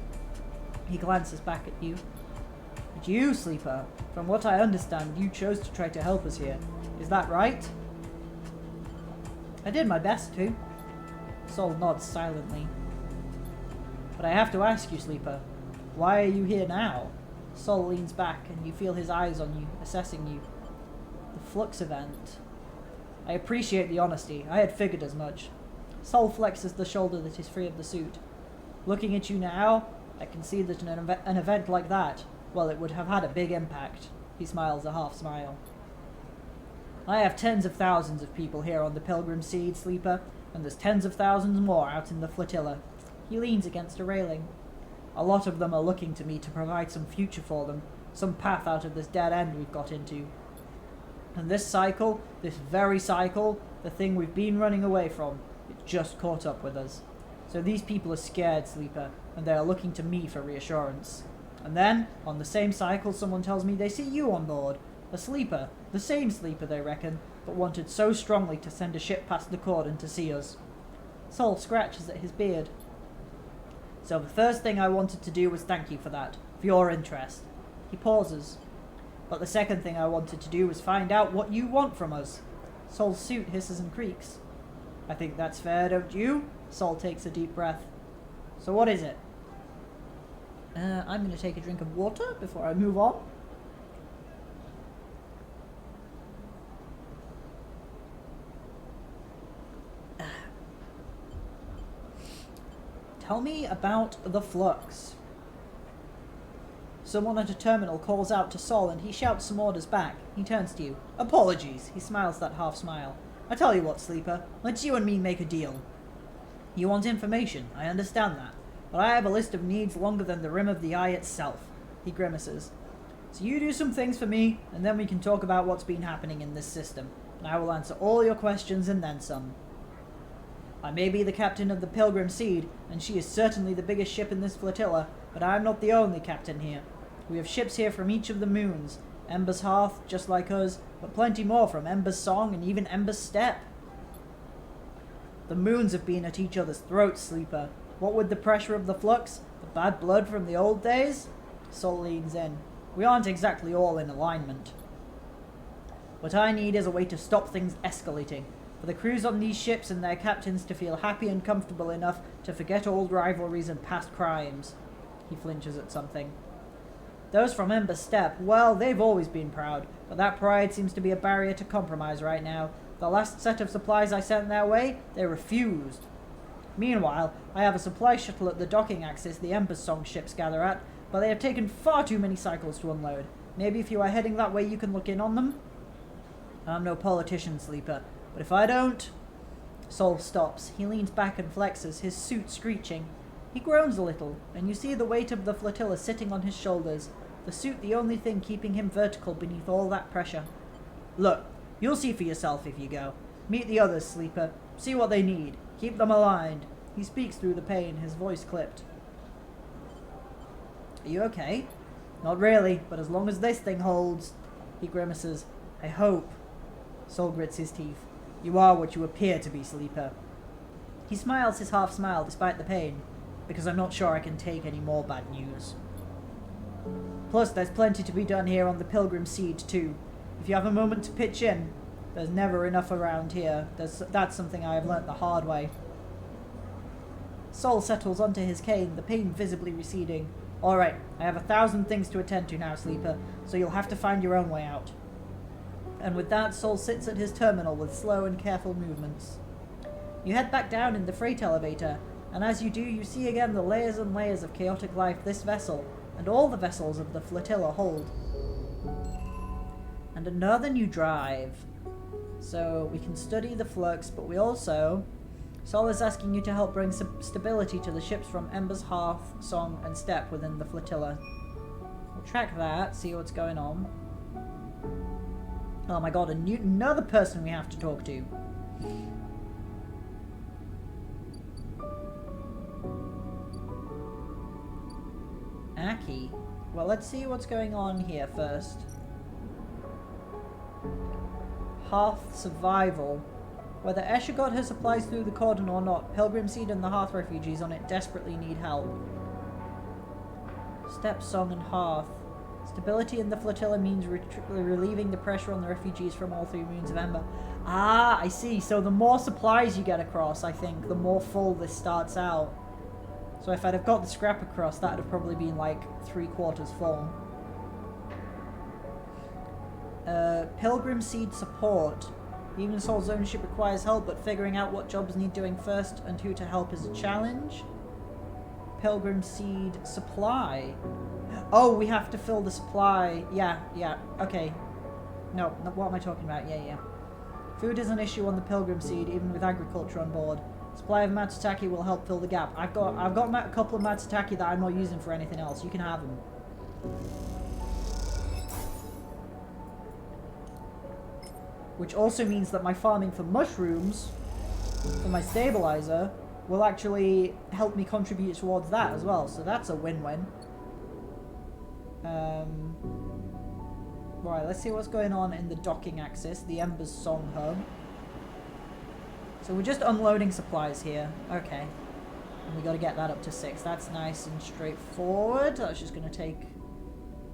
He glances back at you. "But you, Sleeper, from what I understand, you chose to try to help us here. Is that right?" "I did my best to." Sol nods silently. "But I have to ask you, Sleeper, why are you here now?" Sol leans back and you feel his eyes on you, assessing you. "The Flux event." "I appreciate the honesty. I had figured as much." Sol flexes the shoulder that is free of the suit. "Looking at you now, I can see that an event like that, well, it would have had a big impact." He smiles a half smile. "I have tens of thousands of people here on the Pilgrim Seed, Sleeper, and there's tens of thousands more out in the flotilla." He leans against a railing. "A lot of them are looking to me to provide some future for them, some path out of this dead end we've got into. And this cycle, this very cycle, the thing we've been running away from, it just caught up with us. So these people are scared, Sleeper, and they are looking to me for reassurance. And then, on the same cycle, someone tells me they see you on board. A Sleeper, the same Sleeper they reckon, but wanted so strongly to send a ship past the cordon to see us." Sol scratches at his beard. "So the first thing I wanted to do was thank you for that, for your interest." He pauses. "But the second thing I wanted to do was find out what you want from us." Sol's suit hisses and creaks. "I think that's fair, don't you?" Sol takes a deep breath. "So what is it?" I'm going to take a drink of water before I move on. "Tell me about the Flux." Someone at a terminal calls out to Sol and he shouts some orders back. He turns to you. "Apologies." He smiles that half smile. "I tell you what, Sleeper, let's you and me make a deal. You want information, I understand that, but I have a list of needs longer than the rim of the eye itself." He grimaces. "So you do some things for me, and then we can talk about what's been happening in this system, and I will answer all your questions and then some. I may be the captain of the Pilgrim Seed, and she is certainly the biggest ship in this flotilla, but I am not the only captain here. We have ships here from each of the moons, Ember's Hearth, just like us, but plenty more from Ember's Song and even Ember's Step. The moons have been at each other's throats, Sleeper. What with the pressure of the Flux, the bad blood from the old days?" Sol leans in. "We aren't exactly all in alignment. What I need is a way to stop things escalating, for the crews on these ships and their captains to feel happy and comfortable enough to forget old rivalries and past crimes." He flinches at something. "Those from Ember's Step, well, they've always been proud, but that pride seems to be a barrier to compromise right now. The last set of supplies I sent their way, they refused. Meanwhile, I have a supply shuttle at the docking axis the Ember's Song ships gather at, but they have taken far too many cycles to unload. Maybe if you are heading that way you can look in on them?" "I'm no politician, Sleeper, but if I don't—" Sol stops. He leans back and flexes, his suit screeching. He groans a little, and you see the weight of the flotilla sitting on his shoulders, the suit the only thing keeping him vertical beneath all that pressure. "Look, you'll see for yourself if you go. Meet the others, Sleeper. See what they need. Keep them aligned." He speaks through the pain, his voice clipped. "Are you okay?" "Not really, but as long as this thing holds." He grimaces. "I hope." Sol grits his teeth. "You are what you appear to be, Sleeper." He smiles his half smile despite the pain. "Because I'm not sure I can take any more bad news. Plus, there's plenty to be done here on the Pilgrim Seed, too. If you have a moment to pitch in, there's never enough around here. That's something I have learnt the hard way." Sol settles onto his cane, the pain visibly receding. Alright, I have 1,000 things to attend to now, Sleeper, so you'll have to find your own way out. And with that, Sol sits at his terminal with slow and careful movements. You head back down in the freight elevator, and as you do, you see again the layers and layers of chaotic life this vessel, and all the vessels of the flotilla hold. And another new drive. So we can study the flux, but we also... Sol is asking you to help bring stability to the ships from Ember's Hearth, Song, and Steppe within the flotilla. We'll track that, see what's going on. Oh my god, another person we have to talk to. Aki. Well, let's see what's going on here first. Hearth Survival. Whether Escher got her supplies through the cordon or not, Pilgrim Seed and the Hearth refugees on it desperately need help. Steppe, Song, and Hearth. Stability in the flotilla means relieving the pressure on the refugees from all 3 moons of Ember. Ah, I see. So the more supplies you get across, I think, the more full this starts out. So if I'd have got the scrap across, that would have probably been like 3/4 full. Pilgrim Seed support. Even Sol's ownership requires help, but figuring out what jobs need doing first and who to help is a challenge. Pilgrim Seed supply. Oh, we have to fill the supply. Yeah, okay. No, what am I talking about? Yeah. Food is an issue on the Pilgrim Seed, even with agriculture on board. Supply of Matsutake will help fill the gap. I've got a couple of Matsutake that I'm not using for anything else. You can have them. Which also means that my farming for mushrooms, for my stabilizer, will actually help me contribute towards that as well. So that's a win-win. Right, let's see what's going on in the docking axis, the Ember's Song hub. So we're just unloading supplies here. Okay. And we got to get that up to 6. That's nice and straightforward. That's just going to take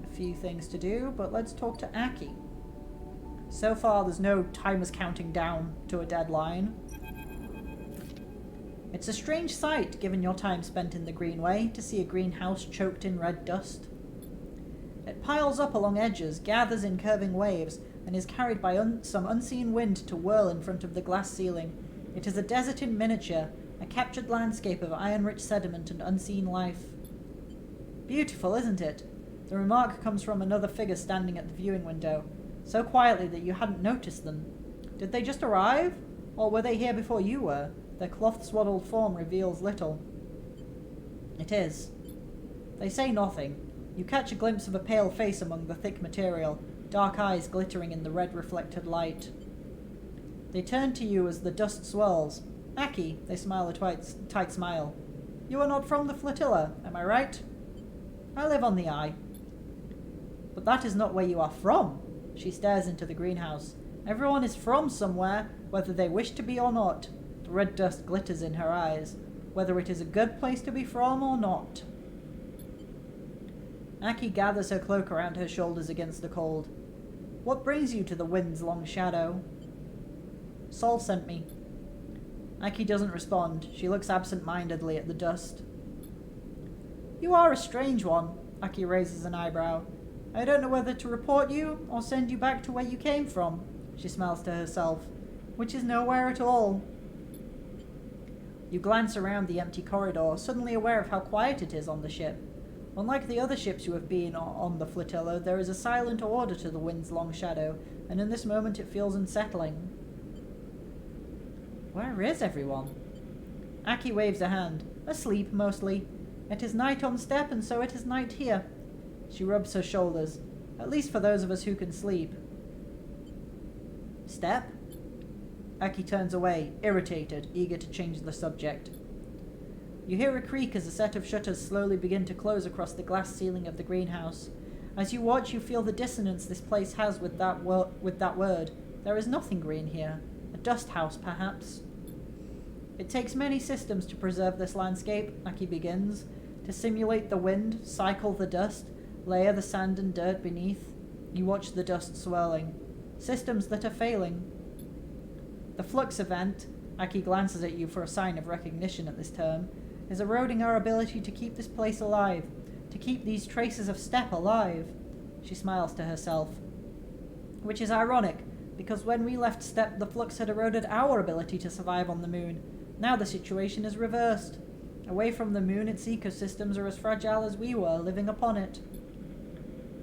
a few things to do, but let's talk to Aki. So far, there's no timers counting down to a deadline. It's a strange sight, given your time spent in the Greenway, to see a greenhouse choked in red dust. It piles up along edges, gathers in curving waves, and is carried by some unseen wind to whirl in front of the glass ceiling. It is a desert in miniature, a captured landscape of iron-rich sediment and unseen life. Beautiful, isn't it? The remark comes from another figure standing at the viewing window. So quietly that you hadn't noticed them. Did they just arrive? Or were they here before you were? Their cloth-swaddled form reveals little. It is. They say nothing. You catch a glimpse of a pale face among the thick material, dark eyes glittering in the red reflected light. They turn to you as the dust swirls. Aki, they smile a tight smile. You are not from the flotilla, am I right? I live on the Eye. But that is not where you are from. She stares into the greenhouse. Everyone is from somewhere, whether they wish to be or not. The red dust glitters in her eyes, whether it is a good place to be from or not. Aki gathers her cloak around her shoulders against the cold. What brings you to the wind's long shadow? Sol sent me. Aki doesn't respond. She looks absent-mindedly at the dust. You are a strange one. Aki raises an eyebrow. I don't know whether to report you or send you back to where you came from. She smiles to herself, which is nowhere at all. You glance around the empty corridor, suddenly aware of how quiet it is on the ship. Unlike the other ships you have been on the flotilla, there is a silent order to the wind's long shadow, and in this moment it feels unsettling. Where is everyone? Aki waves a hand. Asleep, mostly. It is night on Steppe, and so it is night here. She rubs her shoulders. At least for those of us who can sleep. Steppe? Aki turns away, irritated, eager to change the subject. You hear a creak as a set of shutters slowly begin to close across the glass ceiling of the greenhouse. As you watch, you feel the dissonance this place has with that word. There is nothing green here. A dust house, perhaps. It takes many systems to preserve this landscape, Aki begins. To simulate the wind, cycle the dust, layer the sand and dirt beneath. You watch the dust swirling. Systems that are failing. The flux event, Aki glances at you for a sign of recognition at this term, is eroding our ability to keep this place alive, to keep these traces of Steppe alive. She smiles to herself. Which is ironic, because when we left Steppe, the flux had eroded our ability to survive on the moon. Now the situation is reversed. Away from the moon, its ecosystems are as fragile as we were, living upon it.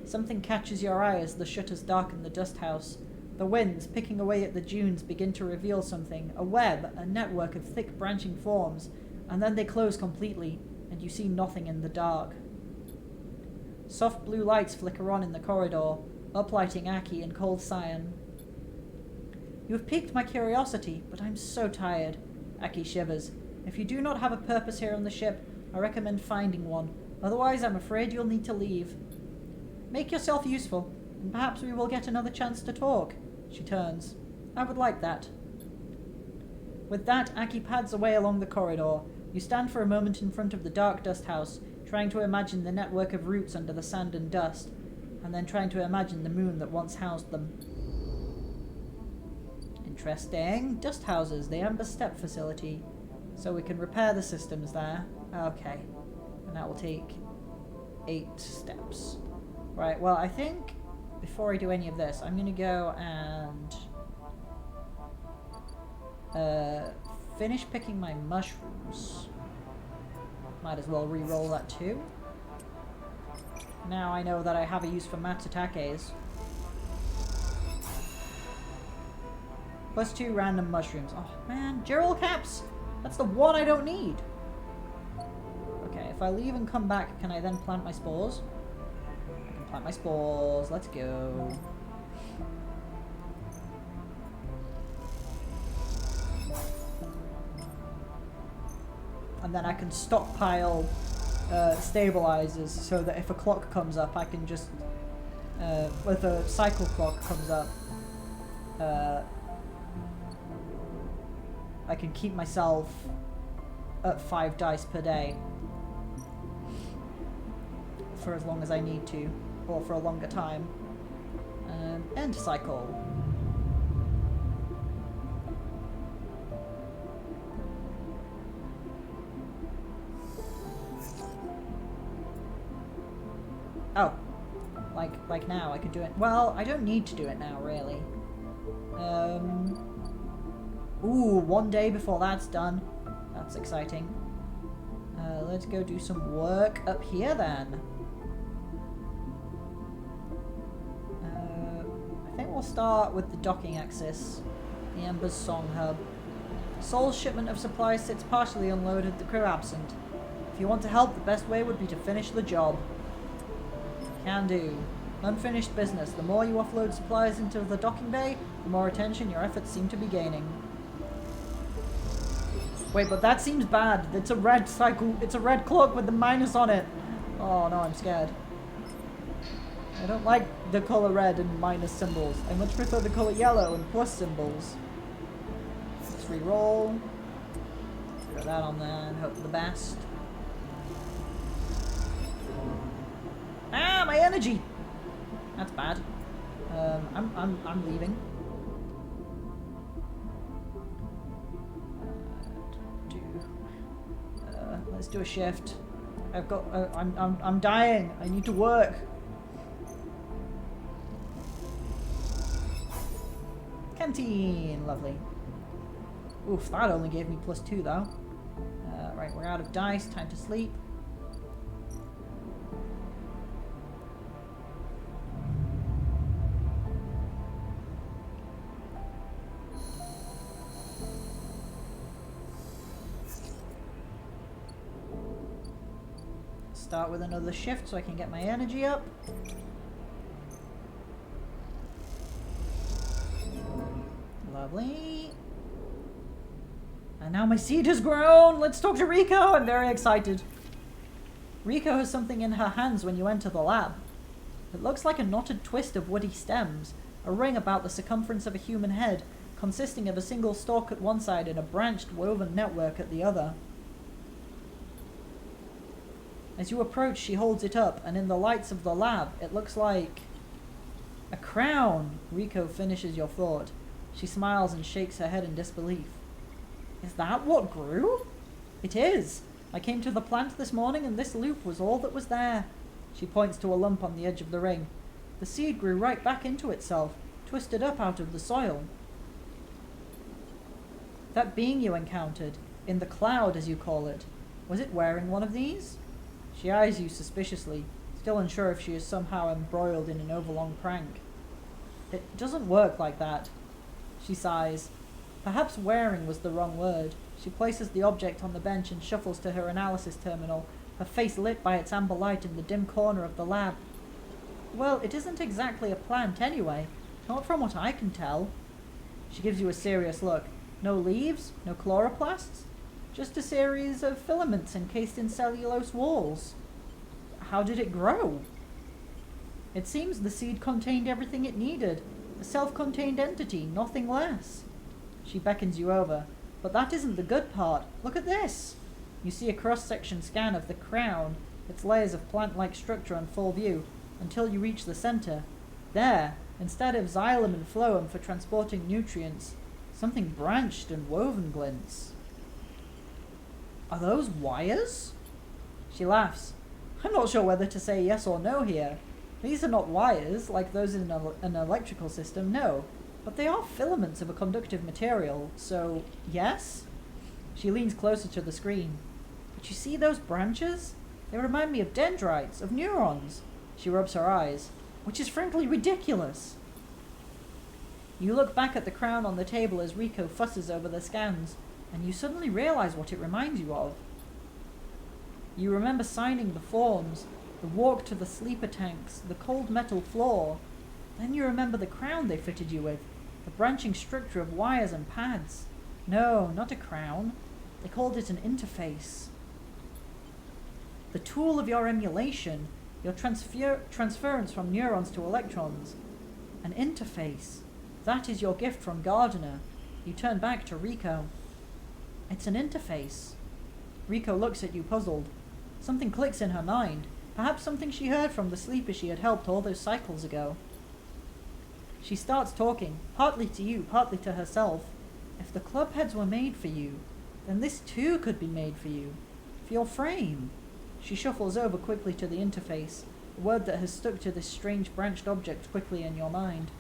Something catches your eye as the shutters darken the dust house. The winds, picking away at the dunes, begin to reveal something, a web, a network of thick branching forms, and then they close completely, and you see nothing in the dark. Soft blue lights flicker on in the corridor, uplighting Aki and cold cyan. You have piqued my curiosity, but I'm so tired. Aki shivers. If you do not have a purpose here on the ship, I recommend finding one. Otherwise, I'm afraid you'll need to leave. Make yourself useful, and perhaps we will get another chance to talk. She turns. I would like that. With that, Aki pads away along the corridor. You stand for a moment in front of the dark dust house, trying to imagine the network of roots under the sand and dust, and then trying to imagine the moon that once housed them. Interesting. Dust houses, the Amber Steppe facility. So we can repair the systems there. Okay. And that will take 8 steps. Right, well, I think before I do any of this, I'm going to go and finish picking my mushrooms. Might as well re-roll that too. Now I know that I have a use for Matsutakes. +2 random mushrooms. Oh man, Gerald caps! That's the one I don't need! Okay, if I leave and come back, can I then plant my spores? I can plant my spores, let's go. And then I can stockpile stabilizers so that if a clock comes up, I can just, if a cycle clock comes up, I can keep myself at 5 dice per day for as long as I need to, or for a longer time. End cycle. Oh, like now I could do it. Well, I don't need to do it now, really. Ooh, 1 day before that's done. That's exciting. Let's go do some work up here then. I think we'll start with the docking axis. The Ember's Song Hub. Sol's shipment of supplies sits partially unloaded, the crew absent. If you want to help, the best way would be to finish the job. Can do. Unfinished business. The more you offload supplies into the docking bay, the more attention your efforts seem to be gaining. Wait, but that seems bad. It's a red cycle. It's a red clock with the minus on it. Oh no, I'm scared. I don't like the color red and minus symbols. I much prefer the color yellow and plus symbols. Let's re-roll. Throw that on there and hope for the best. Ah, my energy! That's bad. I'm leaving. Let's do a shift. I've got. I'm dying. I need to work. Canteen, lovely. Oof, that only gave me +2 though. Right, we're out of dice. Time to sleep. Start with another shift so I can get my energy up. Lovely. And now my seed has grown! Let's talk to Riko! I'm very excited. Riko has something in her hands when you enter the lab. It looks like a knotted twist of woody stems, a ring about the circumference of a human head, consisting of a single stalk at one side and a branched woven network at the other. As you approach, she holds it up, and in the lights of the lab, it looks like a crown. Riko finishes your thought. She smiles and shakes her head in disbelief. Is that what grew? It is. I came to the plant this morning and this loop was all that was there. She points to a lump on the edge of the ring. The seed grew right back into itself, twisted up out of the soil. That being you encountered, in the cloud as you call it, was it wearing one of these? She eyes you suspiciously, still unsure if she is somehow embroiled in an overlong prank. It doesn't work like that. She sighs. Perhaps wearing was the wrong word. She places the object on the bench and shuffles to her analysis terminal, her face lit by its amber light in the dim corner of the lab. Well, it isn't exactly a plant anyway, not from what I can tell. She gives you a serious look. No leaves, no chloroplasts, just a series of filaments encased in cellulose walls. How did it grow? It seems the seed contained everything it needed, a self-contained entity, nothing less. She beckons you over. But that isn't the good part. Look at this. You see a cross-section scan of the crown, its layers of plant-like structure on full view, until you reach the center. There, instead of xylem and phloem for transporting nutrients, something branched and woven glints. Are those wires? She laughs. I'm not sure whether to say yes or no here. These are not wires, like those in an electrical system, no. But they are filaments of a conductive material, so yes? She leans closer to the screen. But you see those branches? They remind me of dendrites, of neurons. She rubs her eyes, which is frankly ridiculous. You look back at the crown on the table as Rico fusses over the scans, and you suddenly realize what it reminds you of. You remember signing the forms, the walk to the sleeper tanks, the cold metal floor. Then you remember the crown they fitted you with, the branching structure of wires and pads. No, not a crown. They called it an interface. The tool of your emulation, your transference from neurons to electrons. An interface. That is your gift from Gardner. You turn back to Rico. It's an interface. Rico looks at you puzzled. Something clicks in her mind. Perhaps something she heard from the sleeper she had helped all those cycles ago. She starts talking, partly to you, partly to herself. If the club heads were made for you, then this too could be made for you. For your frame. She shuffles over quickly to the interface, a word that has stuck to this strange branched object quickly in your mind.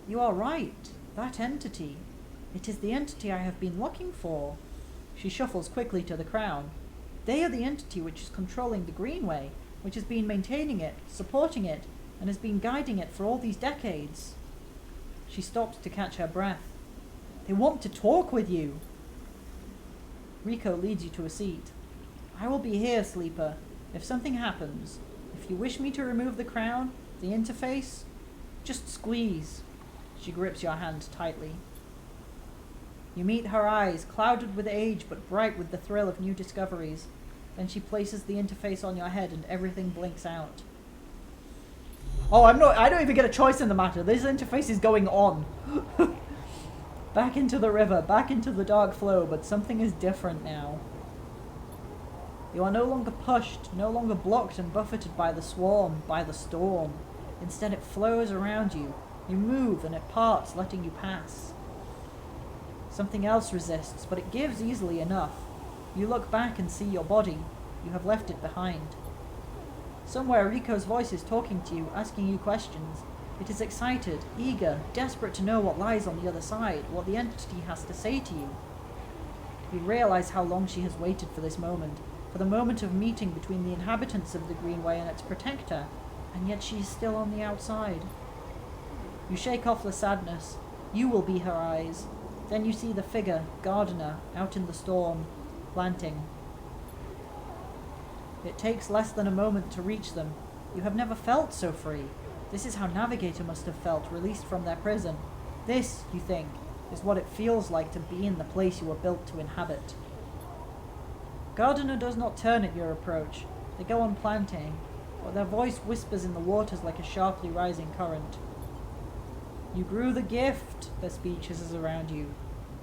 You are right. That entity. It is the entity I have been looking for. She shuffles quickly to the crown. They are the entity which is controlling the Greenway, which has been maintaining it, supporting it, and has been guiding it for all these decades. She stops to catch her breath. They want to talk with you. Rico leads you to a seat. I will be here, Sleeper, if something happens. If you wish me to remove the crown, the interface, just squeeze. She grips your hand tightly. You meet her eyes, clouded with age but bright with the thrill of new discoveries. Then she places the interface on your head and everything blinks out. Oh, I don't even get a choice in the matter. This interface is going on. Back into the river, back into the dark flow, but something is different now. You are no longer pushed, no longer blocked and buffeted by the swarm, by the storm. Instead it flows around you. You move and it parts, letting you pass. Something else resists, but it gives easily enough. You look back and see your body. You have left it behind. Somewhere Rico's voice is talking to you, asking you questions. It is excited, eager, desperate to know what lies on the other side, what the entity has to say to you. You realize how long she has waited for this moment, for the moment of meeting between the inhabitants of the Greenway and its protector, and yet she is still on the outside. You shake off the sadness. You will be her eyes. Then you see the figure, Gardner, out in the storm, planting. It takes less than a moment to reach them. You have never felt so free. This is how Navigator must have felt, released from their prison. This, you think, is what it feels like to be in the place you were built to inhabit. Gardner does not turn at your approach. They go on planting, but their voice whispers in the waters like a sharply rising current. You grew the gift, their speech hisses around you.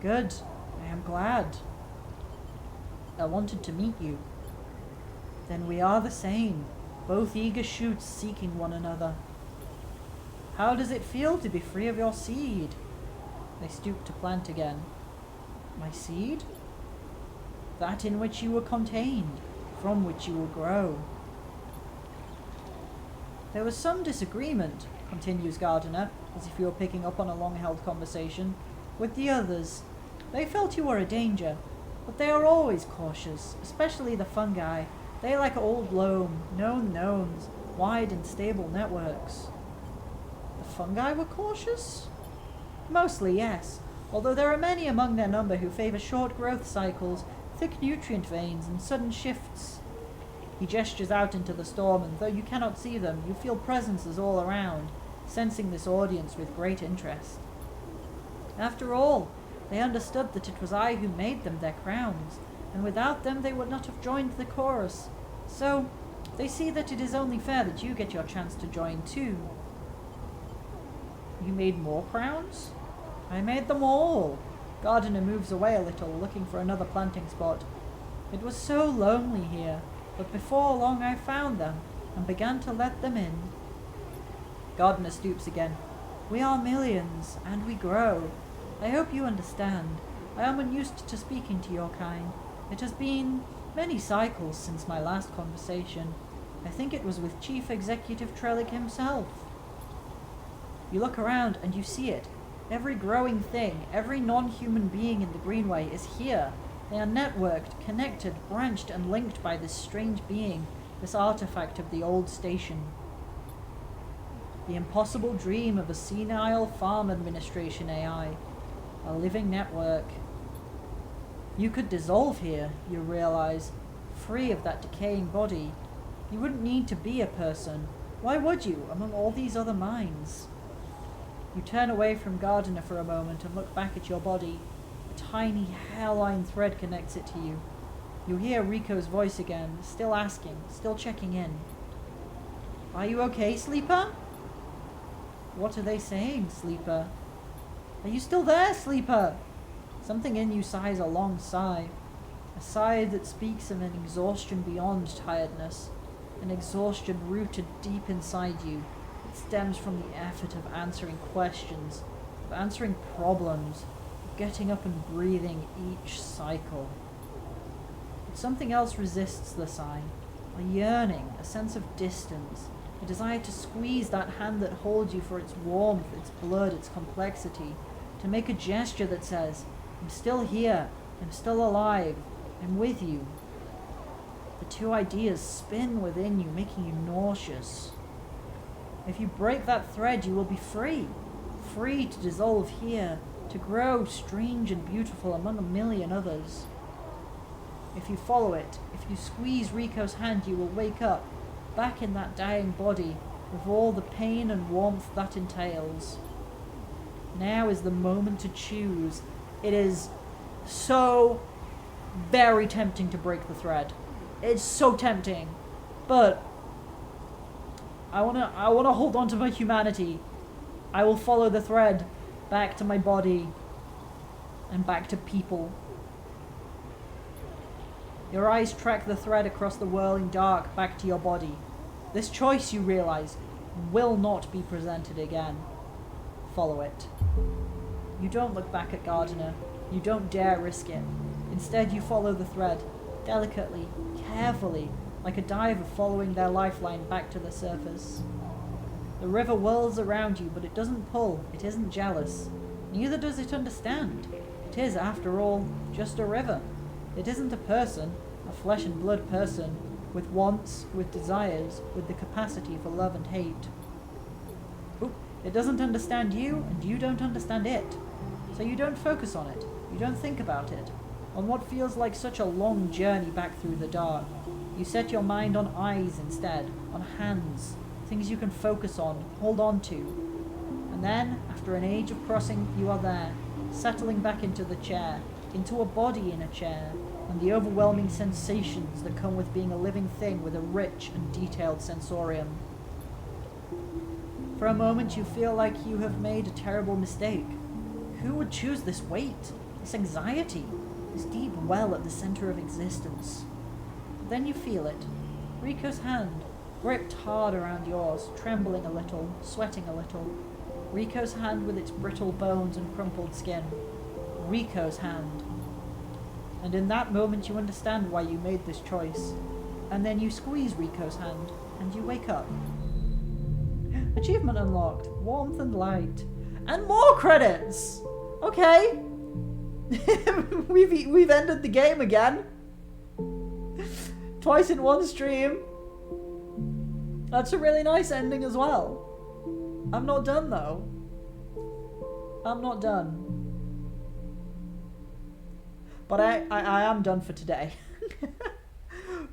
Good, I am glad. I wanted to meet you. Then we are the same, both eager shoots seeking one another. How does it feel to be free of your seed? They stoop to plant again. My seed? that in which you were contained, from which you will grow. There was some disagreement, continues Gardiner, as if you were picking up on a long-held conversation, with the others. They felt you were a danger, but they are always cautious, especially the fungi. They like old loam, known knowns, wide and stable networks. The fungi were cautious? Mostly, yes, although there are many among their number who favor short growth cycles, thick nutrient veins, and sudden shifts. He gestures out into the storm, and though you cannot see them, you feel presences all around, sensing this audience with great interest. After all, they understood that it was I who made them their crowns, and without them they would not have joined the chorus. So, they see that it is only fair that you get your chance to join too. You made more crowns? I made them all. Gardiner moves away a little, looking for another planting spot. It was so lonely here, but before long I found them, and began to let them in. Gardiner stoops again. We are millions, and we grow. I hope you understand. I am unused to speaking to your kind. It has been many cycles since my last conversation. I think it was with Chief Executive Trellick himself. You look around and you see it. Every growing thing, every non-human being in the Greenway is here. They are networked, connected, branched, and linked by this strange being, this artifact of the old station. The impossible dream of a senile farm administration AI. A living network. You could dissolve here, you realize, free of that decaying body. You wouldn't need to be a person. Why would you, among all these other minds? You turn away from Gardiner for a moment and look back at your body. A tiny hairline thread connects it to you. You hear Rico's voice again, still asking, still checking in. Are you okay, Sleeper? What are they saying, Sleeper? Are you still there, Sleeper? Something in you sighs a long sigh. A sigh that speaks of an exhaustion beyond tiredness. An exhaustion rooted deep inside you. It stems from the effort of answering questions, of answering problems, of getting up and breathing each cycle. But something else resists the sigh. A yearning, a sense of distance, a desire to squeeze that hand that holds you for its warmth, its blood, its complexity, to make a gesture that says, I'm still here, I'm still alive, I'm with you. The two ideas spin within you, making you nauseous. If you break that thread, you will be free. Free to dissolve here, to grow strange and beautiful among a million others. If you follow it, if you squeeze Rico's hand, you will wake up, back in that dying body, with all the pain and warmth that entails. Now is the moment to choose. It is so very tempting to break the thread. It's so tempting. But I wanna hold on to my humanity. I will follow the thread back to my body and back to people. Your eyes track the thread across the whirling dark back to your body. This choice, you realize, will not be presented again. Follow it. You don't look back at Gardiner. You don't dare risk it. Instead, you follow the thread, delicately, carefully, like a diver following their lifeline back to the surface. The river whirls around you, but it doesn't pull. It isn't jealous. Neither does it understand. It is, after all, just a river. It isn't a person, a flesh and blood person, with wants, with desires, with the capacity for love and hate. It doesn't understand you, and you don't understand it. So you don't focus on it. You don't think about it. On what feels like such a long journey back through the dark. You set your mind on eyes instead, on hands, things you can focus on, hold on to. And then, after an age of crossing, you are there, settling back into the chair, into a body in a chair, and the overwhelming sensations that come with being a living thing with a rich and detailed sensorium. For a moment you feel like you have made a terrible mistake. Who would choose this weight, this anxiety, this deep well at the center of existence? But then you feel it. Rico's hand, gripped hard around yours, trembling a little, sweating a little. Rico's hand with its brittle bones and crumpled skin. Rico's hand. And in that moment you understand why you made this choice. And then you squeeze Rico's hand, and you wake up. Achievement unlocked. Warmth and light. And more credits! Okay. we've ended the game again. Twice in one stream. That's a really nice ending as well. I'm not done though. I'm not done. But I am done for today.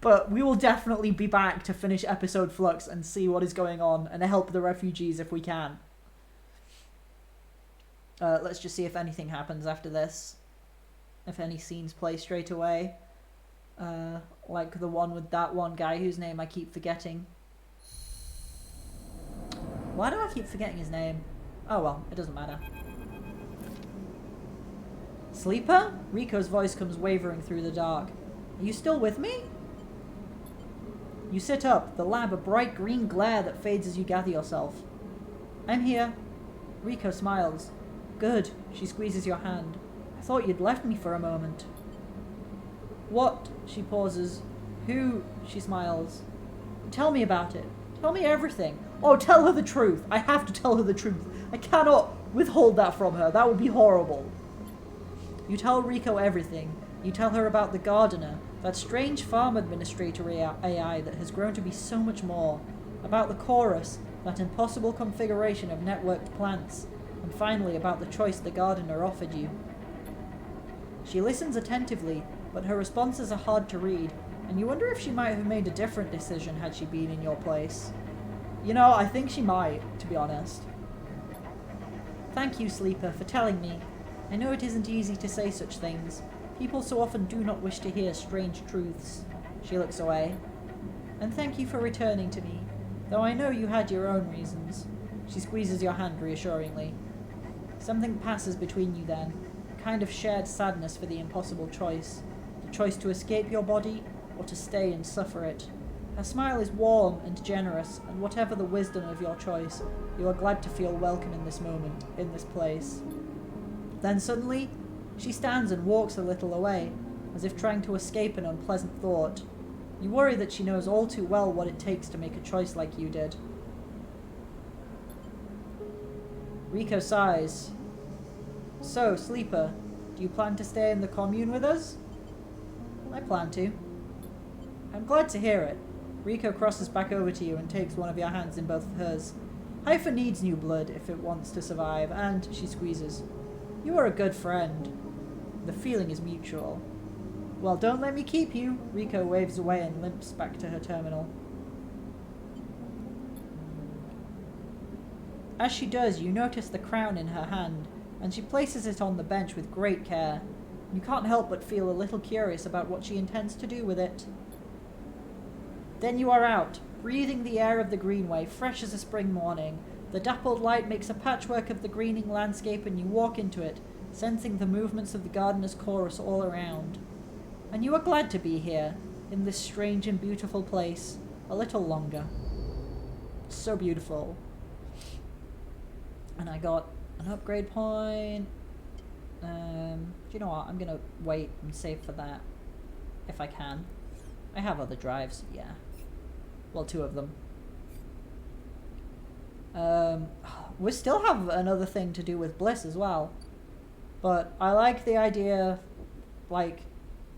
But we will definitely be back to finish episode Flux and see what is going on and help the refugees if we can. Let's just see if anything happens after this. If any scenes play straight away. Like the one with that one guy whose name I keep forgetting. Why do I keep forgetting his name? Oh well, it doesn't matter. Sleeper? Rico's voice comes wavering through the dark. Are you still with me? You sit up, the lab a bright green glare that fades as you gather yourself. I'm here. Rico smiles. Good. She squeezes your hand. I thought you'd left me for a moment. What? She pauses. Who? She smiles. Tell me about it. Tell me everything. Oh, tell her the truth. I have to tell her the truth. I cannot withhold that from her. That would be horrible. You tell Rico everything. You tell her about the gardener, that strange farm administrator AI that has grown to be so much more. About the chorus, that impossible configuration of networked plants. And finally about the choice the gardener offered you. She listens attentively, but her responses are hard to read, and you wonder if she might have made a different decision had she been in your place. You know, I think she might, to be honest. Thank you, Sleeper, for telling me. I know it isn't easy to say such things. People so often do not wish to hear strange truths. She looks away. And thank you for returning to me, though I know you had your own reasons. She squeezes your hand reassuringly. Something passes between you then, a kind of shared sadness for the impossible choice. The choice to escape your body, or to stay and suffer it. Her smile is warm and generous, and whatever the wisdom of your choice, you are glad to feel welcome in this moment, in this place. Then suddenly, she stands and walks a little away, as if trying to escape an unpleasant thought. You worry that she knows all too well what it takes to make a choice like you did. Rico sighs. So, Sleeper, do you plan to stay in the commune with us? I plan to. I'm glad to hear it. Rico crosses back over to you and takes one of your hands in both of hers. Haifa needs new blood if it wants to survive, and she squeezes. You are a good friend. The feeling is mutual. Well, don't let me keep you. Rico waves away and limps back to her terminal. As she does, you notice the crown in her hand, and she places it on the bench with great care. You can't help but feel a little curious about what she intends to do with it. Then you are out, breathing the air of the greenway, fresh as a spring morning. The dappled light makes a patchwork of the greening landscape, and you walk into it, sensing the movements of the gardener's chorus all around. And you are glad to be here, in this strange and beautiful place, a little longer. It's so beautiful. And I got an upgrade point. Do you know what? I'm gonna wait and save for that, if I can. I have other drives, yeah. Well, 2 of them. We still have another thing to do with Bliss as well. But I like the idea, like,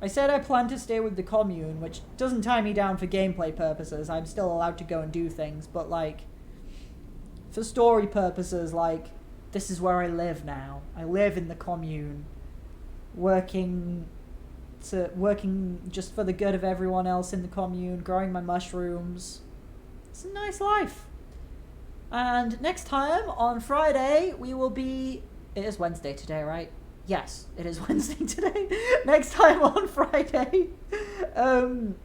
I said I plan to stay with the commune, which doesn't tie me down for gameplay purposes. I'm still allowed to go and do things, but like, for story purposes, like, this is where I live now. I live in the commune, working just for the good of everyone else in the commune, growing my mushrooms. It's a nice life. And next time, on Friday, we will be... It is Wednesday today, right? Yes, it is Wednesday today. Next time on Friday,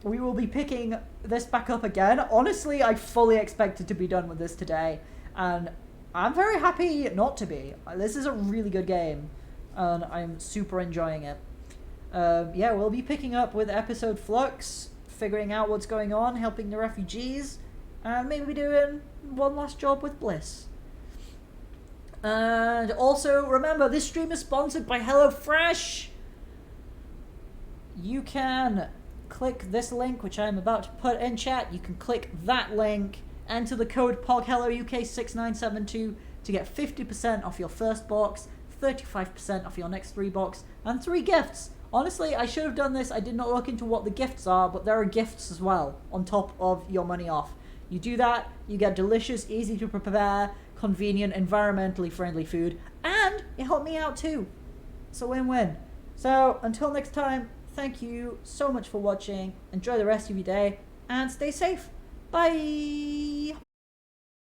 we will be picking this back up again. Honestly, I fully expected to be done with this today, and I'm very happy not to be. This is a really good game, and I'm super enjoying it. Yeah, we'll be picking up with episode Flux, figuring out what's going on, helping the refugees, and maybe doing one last job with Bliss. And also, remember, this stream is sponsored by HelloFresh. you can click this link, which I'm about to put in chat. You can click that link, enter the code PogHelloUK6972 to get 50% off your first box, 35% off your next 3 box, and 3 gifts. Honestly, I should have done this. I did not look into what the gifts are, but there are gifts as well on top of your money off. You do that, you get delicious, easy to prepare, convenient, environmentally friendly food, and it helped me out too. It's a win-win. So, until next time, thank you so much for watching. Enjoy the rest of your day, and stay safe. Bye!